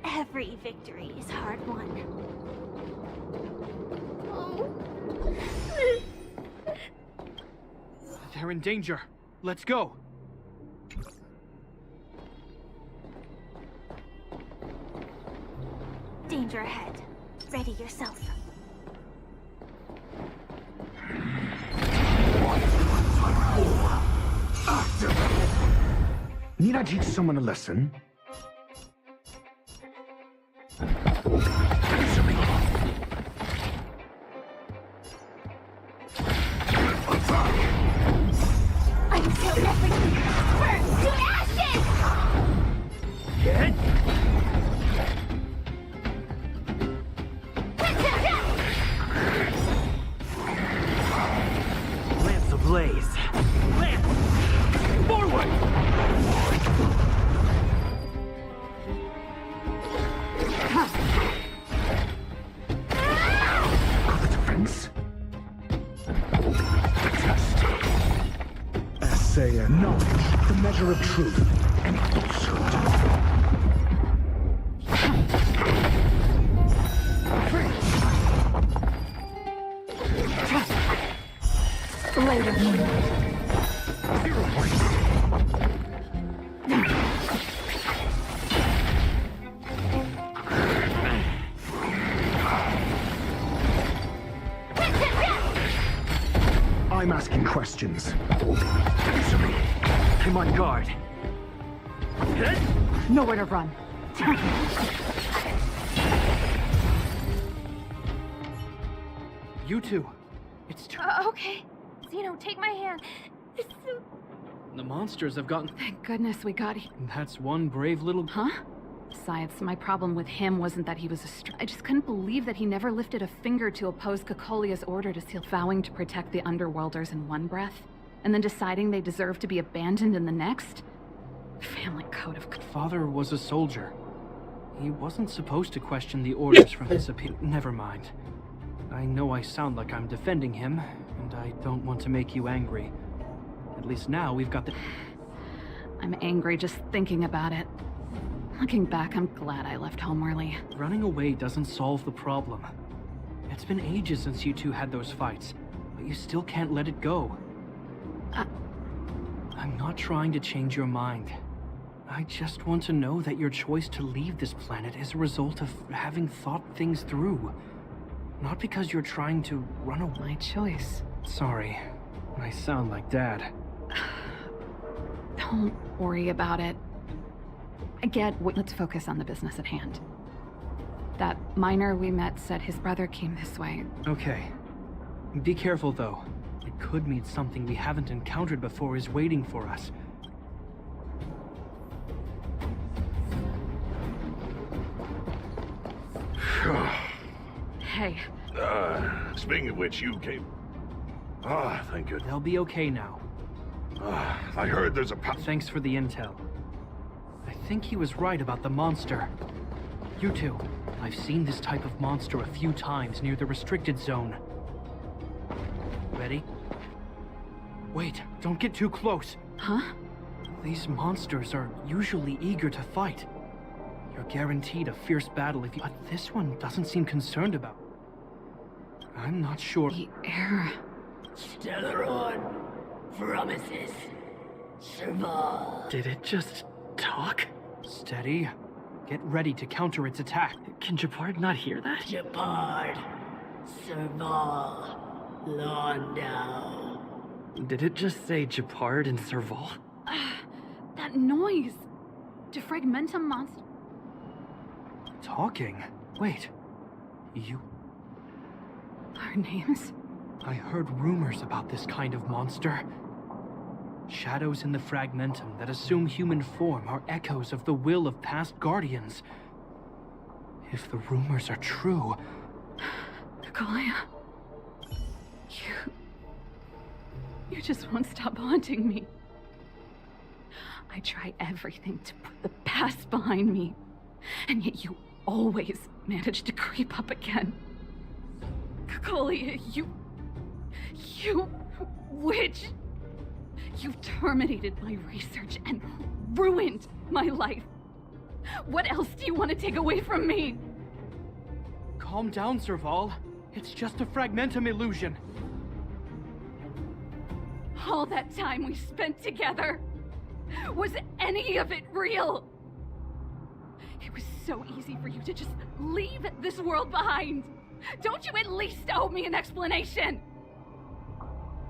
S4: Every victory is hard won.
S20: They're in danger. Let's go.
S4: Danger ahead. Ready yourself.
S5: Need I teach someone a lesson?
S4: Until everything burns to ashes!
S3: Get! Lance ablaze. Lance!
S15: Forward!
S5: Got the defense? Test. Essay knowledge, the measure of truth and falsehood.
S19: Later.
S5: 0 points. I'm asking questions. Answer me.
S3: I'm on guard.
S19: Nowhere to run.
S20: You two. It's too...
S11: Okay. Zeno, take my hand.
S20: The monsters have gotten...
S9: Thank goodness we got here.
S20: That's one brave little...
S9: Huh? Besides, my problem with him wasn't that he was I just couldn't believe that he never lifted a finger to oppose Cocolia's order to seal, vowing to protect the Underworlders in one breath, and then deciding they deserve to be abandoned in the next. Family code of...
S20: Father was a soldier. He wasn't supposed to question the orders from his appeal. Never mind. I know I sound like I'm defending him, and I don't want to make you angry. At least now we've got the...
S9: I'm angry just thinking about it. Looking back, I'm glad I left home early.
S20: Running away doesn't solve the problem. It's been ages since you two had those fights, but you still can't let it go. I'm not trying to change your mind. I just want to know that your choice to leave this planet is a result of having thought things through. Not because you're trying to run away.
S9: My choice.
S20: Sorry. I sound like Dad.
S9: Don't worry about it. I get what... Let's focus on the business at hand. That miner we met said his brother came this way.
S20: Okay. Be careful, though. It could mean something we haven't encountered before is waiting for us.
S9: Hey.
S8: Speaking of which, you came... Ah, thank goodness.
S20: They'll be okay now.
S8: I heard there's a...
S20: Thanks for the intel. I think he was right about the monster. You two, I've seen this type of monster a few times near the restricted zone. Ready? Wait, don't get too close.
S9: Huh?
S20: These monsters are usually eager to fight. You're guaranteed a fierce battle if you... But this one doesn't seem concerned about... I'm not sure.
S9: The air...
S15: Stellaron promises Serval.
S20: Did it just talk? Steady. Get ready to counter its attack. Can Japard not hear that?
S15: Japard, Serval, Londo.
S20: Did it just say Japard and Serval?
S6: That noise! Defragmentum monster.
S20: Talking? Wait. You...
S6: Our names?
S20: I heard rumors about this kind of monster. Shadows in the fragmentum that assume human form are echoes of the will of past guardians. If the rumors are true...
S6: Kakolia... You just won't stop haunting me. I try everything to put the past behind me, and yet you always manage to creep up again. Kakolia, you witch! You've terminated my research and ruined my life. What else do you want to take away from me?
S20: Calm down, Serval. It's just a fragmentum illusion.
S6: All that time we spent together, was any of it real? It was so easy for you to just leave this world behind. Don't you at least owe me an explanation?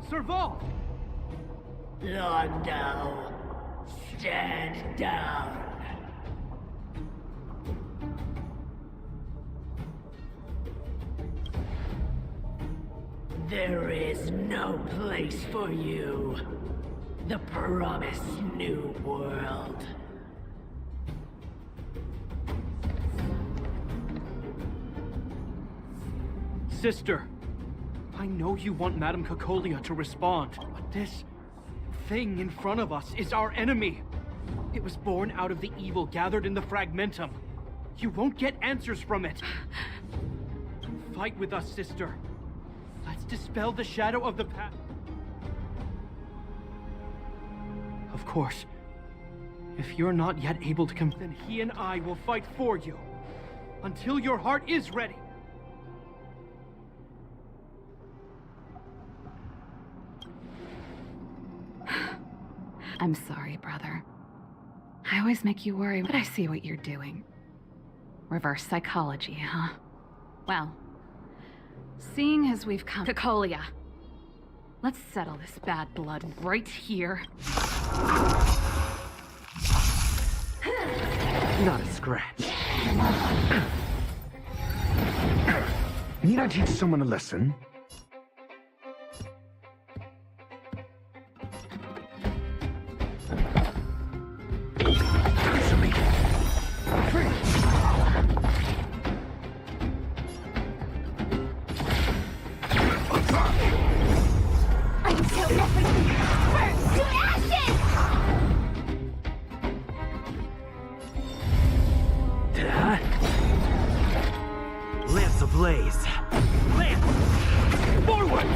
S20: Serval!
S15: Londo, stand down. There is no place for you. The promised new world.
S20: Sister, I know you want Madame Kakolia to respond, but this thing in front of us is our enemy. It was born out of the evil gathered in the fragmentum. You won't get answers from it. Fight with us, sister. Let's dispel the shadow of the past. Of course, if you're not yet able to come, then he and I will fight for you. Until your heart is ready.
S9: I'm sorry, brother. I always make you worry, but I see what you're doing. Reverse psychology, huh? Well, seeing as we've come... Kakolia, let's settle this bad blood right here.
S3: Not a scratch.
S5: Need I teach someone a lesson?
S3: Lance ablaze. Lance! Forward!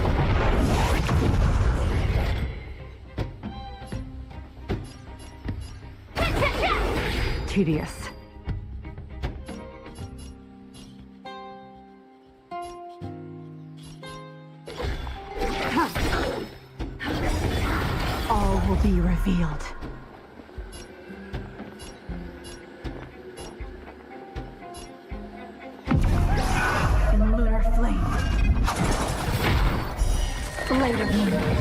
S19: Tedious. All will be revealed. In lunar flame. Later moonlight.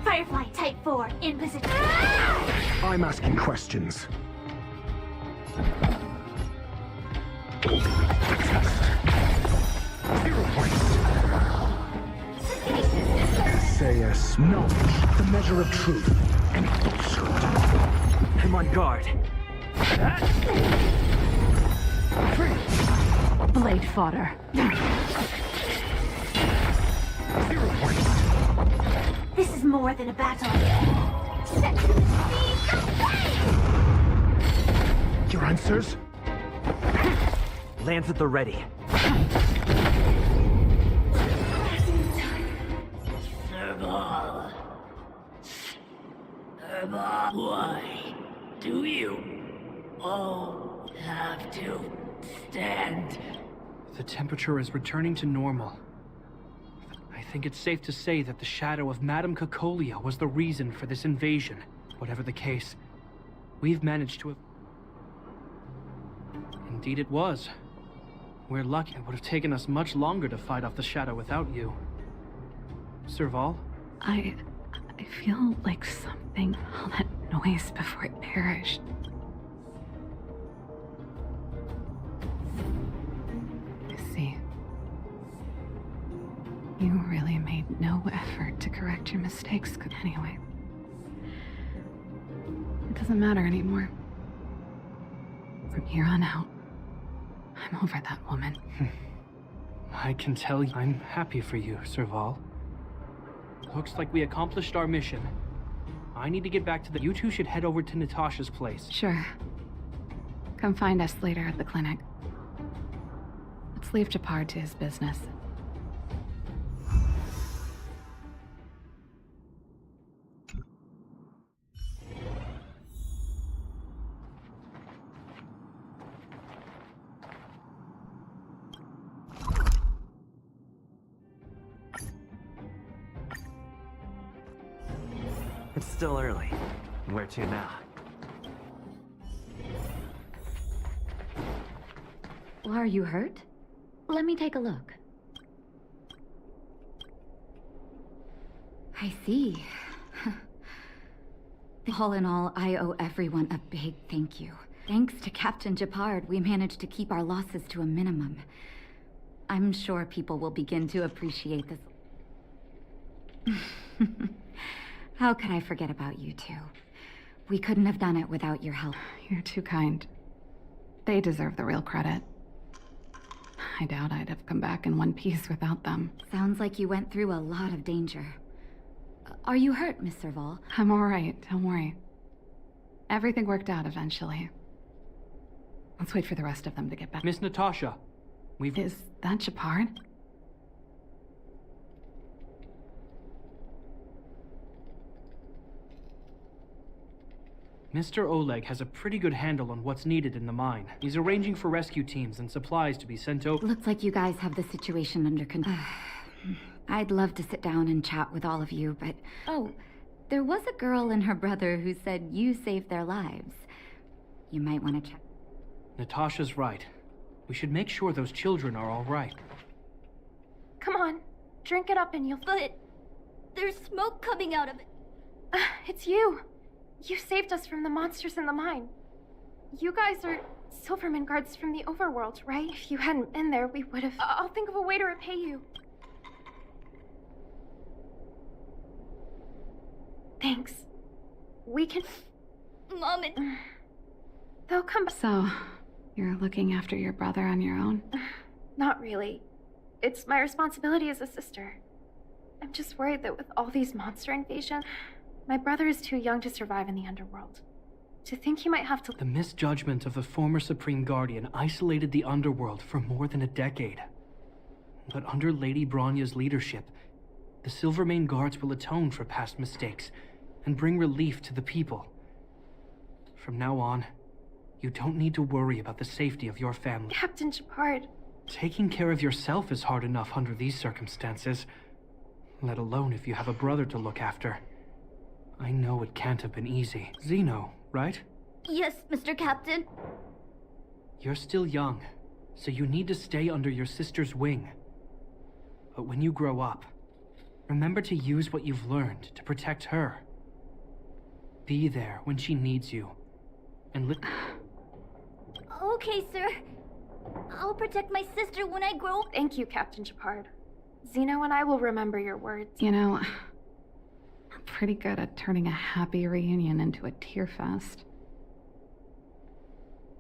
S4: Firefly Type 4 in position.
S5: I'm asking questions. Sayus, knowledge, the measure of truth and falsehood.
S3: I'm on guard.
S19: Blade fodder.
S5: 0 points.
S4: This is more than a battle. Set the away!
S5: Your answers?
S3: Lance at the ready.
S15: Serval. Serval. Why do you all have to stand?
S20: The temperature is returning to normal. I think it's safe to say that the shadow of Madame Cocolia was the reason for this invasion. Whatever the case, we've managed to have... Indeed it was. We're lucky. It would have taken us much longer to fight off the shadow without you. Serval?
S9: I feel like something, all that noise before it perished. I see. You really made no effort to correct your mistakes. Anyway, it doesn't matter anymore. From here on out, I'm over that woman.
S20: I can tell you I'm happy for you, Serval. Looks like we accomplished our mission. I need to get back to the... You two should head over to Natasha's place.
S9: Sure. Come find us later at the clinic. Let's leave Japar to his business.
S3: It's still early. Where to now?
S18: Are you hurt? Let me take a look. I see. All in all, I owe everyone a big thank you. Thanks to Captain Japard, we managed to keep our losses to a minimum. I'm sure people will begin to appreciate this. How could I forget about you two? We couldn't have done it without your help.
S9: You're too kind. They deserve the real credit. I doubt I'd have come back in one piece without them.
S18: Sounds like you went through a lot of danger. Are you hurt, Miss Serval?
S9: I'm all right, don't worry. Everything worked out eventually. Let's wait for the rest of them to get back.
S20: Miss Natasha,
S9: Is that Japard?
S20: Mr. Oleg has a pretty good handle on what's needed in the mine. He's arranging for rescue teams and supplies to be sent over.
S18: Looks like you guys have the situation under control. I'd love to sit down and chat with all of you, but... Oh, there was a girl and her brother who said you saved their lives. You might want to check.
S20: Natasha's right. We should make sure those children are all right.
S11: Come on, drink it up and you'll...
S12: But there's smoke coming out of it.
S11: It's you. You saved us from the monsters in the mine. You guys are Silverman guards from the overworld, right? If you hadn't been there, we would have... I'll think of a way to repay you. Thanks. We can...
S12: Mom and...
S11: They'll come back.
S9: So, you're looking after your brother on your own?
S11: Not really. It's my responsibility as a sister. I'm just worried that with all these monster invasions, my brother is too young to survive in the underworld. To think he might have to...
S20: The misjudgment of the former Supreme Guardian isolated the underworld for more than a decade. But under Lady Bronya's leadership, the Silvermane Guards will atone for past mistakes and bring relief to the people. From now on, you don't need to worry about the safety of your family.
S11: Captain Japard.
S20: Taking care of yourself is hard enough under these circumstances, let alone if you have a brother to look after. I know it can't have been easy. Zeno, right?
S12: Yes, Mr. Captain.
S20: You're still young, so you need to stay under your sister's wing. But when you grow up, remember to use what you've learned to protect her. Be there when she needs you, and
S12: Okay, sir. I'll protect my sister when I grow.
S11: Thank you, Captain Japard. Zeno and I will remember your words.
S9: You know, I'm pretty good at turning a happy reunion into a tear fest.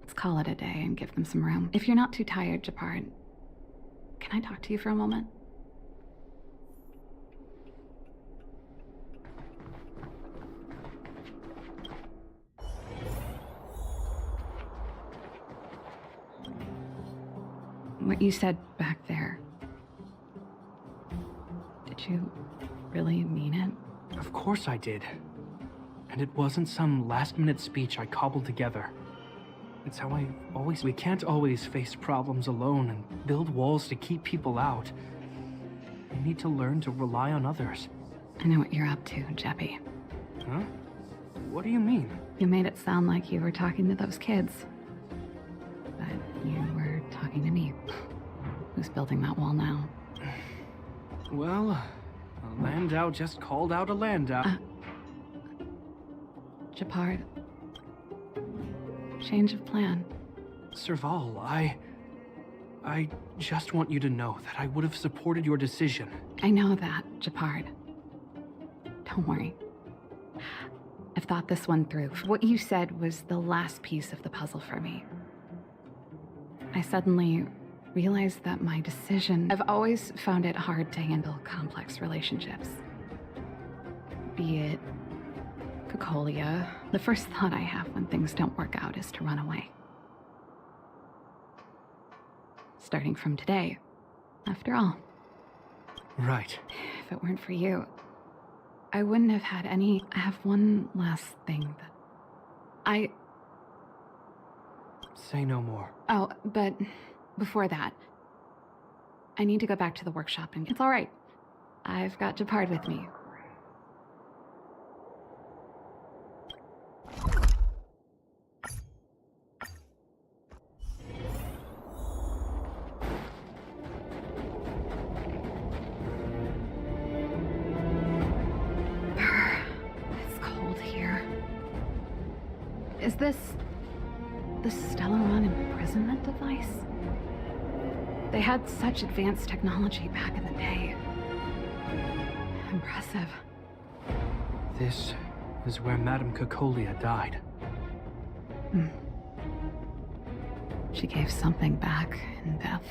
S9: Let's call it a day and give them some room. If you're not too tired, Japard, can I talk to you for a moment? What you said back there, did you really mean it?
S20: Of course I did. And it wasn't some last-minute speech I cobbled together. It's how we can't always face problems alone and build walls to keep people out. We need to learn to rely on others.
S9: I know what you're up to, Jeppy.
S20: Huh? What do you mean?
S9: You made it sound like you were talking to those kids. But you were talking to me. Who's building that wall now?
S20: Well, a Landau just called out a Landau.
S9: Gepard. Change of plan.
S20: Serval, I just want you to know that I would have supported your decision.
S9: I know that, Gepard. Don't worry. I've thought this one through. What you said was the last piece of the puzzle for me. I suddenly realized that my decision... I've always found it hard to handle complex relationships. Be it Cocolia. The first thought I have when things don't work out is to run away. Starting from today, after all.
S20: Right.
S9: If it weren't for you, I wouldn't have had any... I have one last thing that...
S20: Say no more.
S9: Oh, but before that, I need to go back to the workshop and... It's all right. I've got Gepard with me. It's cold here. Is this the Stellaron imprisonment device? They had such advanced technology back in the day. Impressive.
S20: This is where Madame Cocolia died.
S9: She gave something back in death.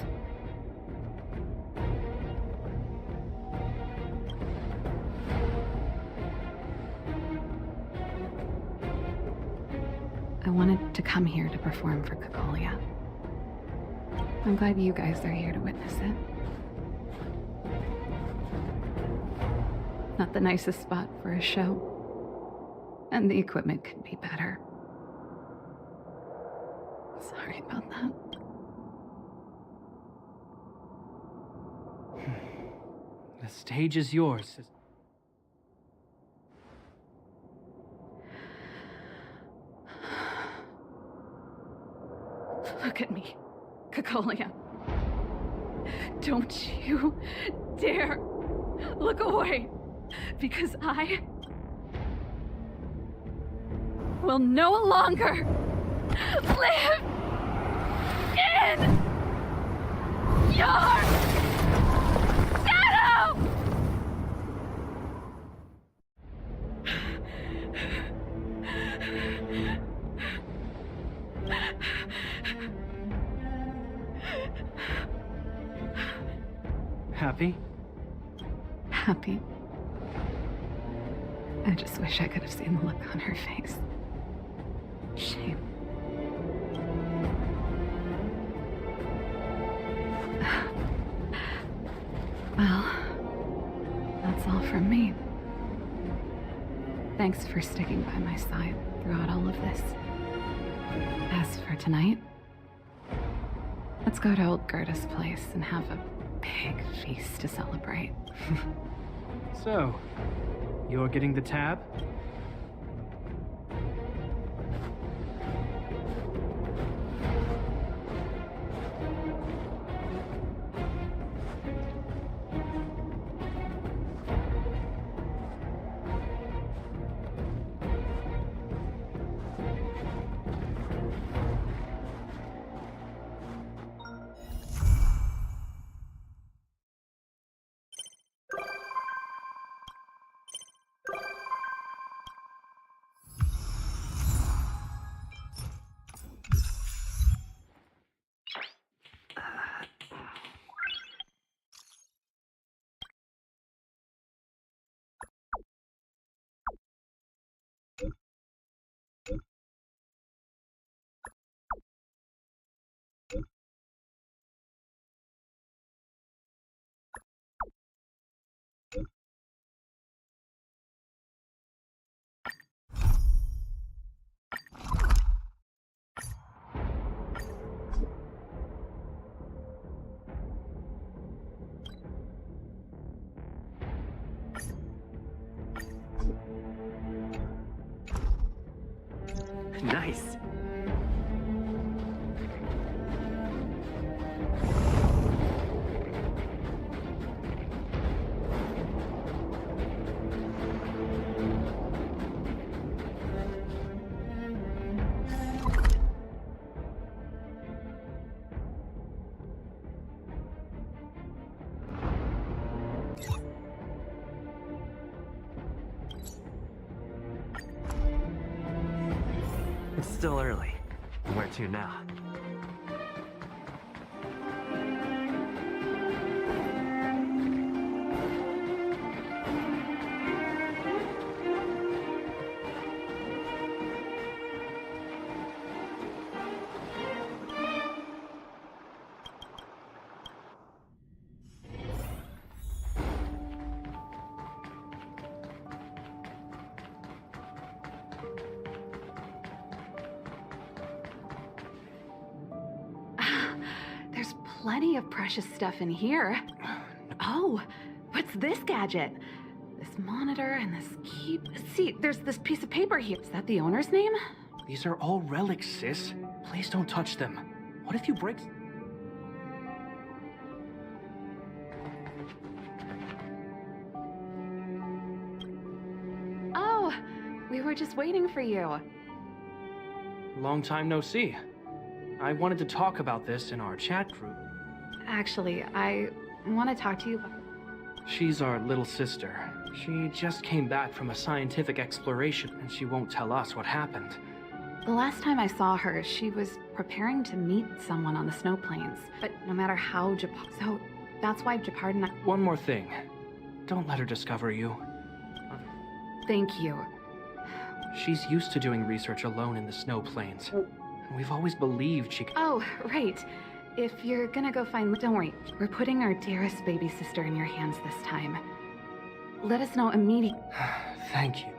S9: I wanted to come here to perform for Cocolia. I'm glad you guys are here to witness it. Not the nicest spot for a show. And the equipment could be better. Sorry about that.
S20: The stage is yours.
S9: Look at me, Cocolia. Don't you dare look away, because I will no longer live in your shadow!
S20: Happy?
S9: Happy. I just wish I could have seen the look on her face. Shame. Well, that's all from me. Thanks for sticking by my side throughout all of this. As for tonight, let's go to old Gerda's place and have a big feast to celebrate.
S20: So, you're getting the tab?
S3: Nice. It's still early. Where to now?
S9: There's plenty of precious stuff in here. Oh, what's this gadget? This monitor and this key. See, there's this piece of paper here. Is that the owner's name?
S20: These are all relics, sis. Please don't touch them. What if you break...
S9: Oh, we were just waiting for you.
S20: Long time no see. I wanted to talk about this in our chat group.
S9: Actually, I want to talk to you.
S20: She's our little sister. She just came back from a scientific exploration, and she won't tell us what happened.
S9: The last time I saw her, she was preparing to meet someone on the snow plains. But no matter how so that's why Japard and I...
S20: One more thing. Don't let her discover you.
S9: Thank you.
S20: She's used to doing research alone in the snow plains. We've always believed she could...
S9: Oh, right. If you're gonna go find... Don't worry. We're putting our dearest baby sister in your hands this time. Let us know immediately.
S20: Thank you.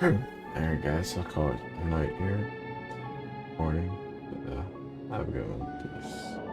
S17: Alright guys, I'll call it night here. Morning. Have a good one. Peace.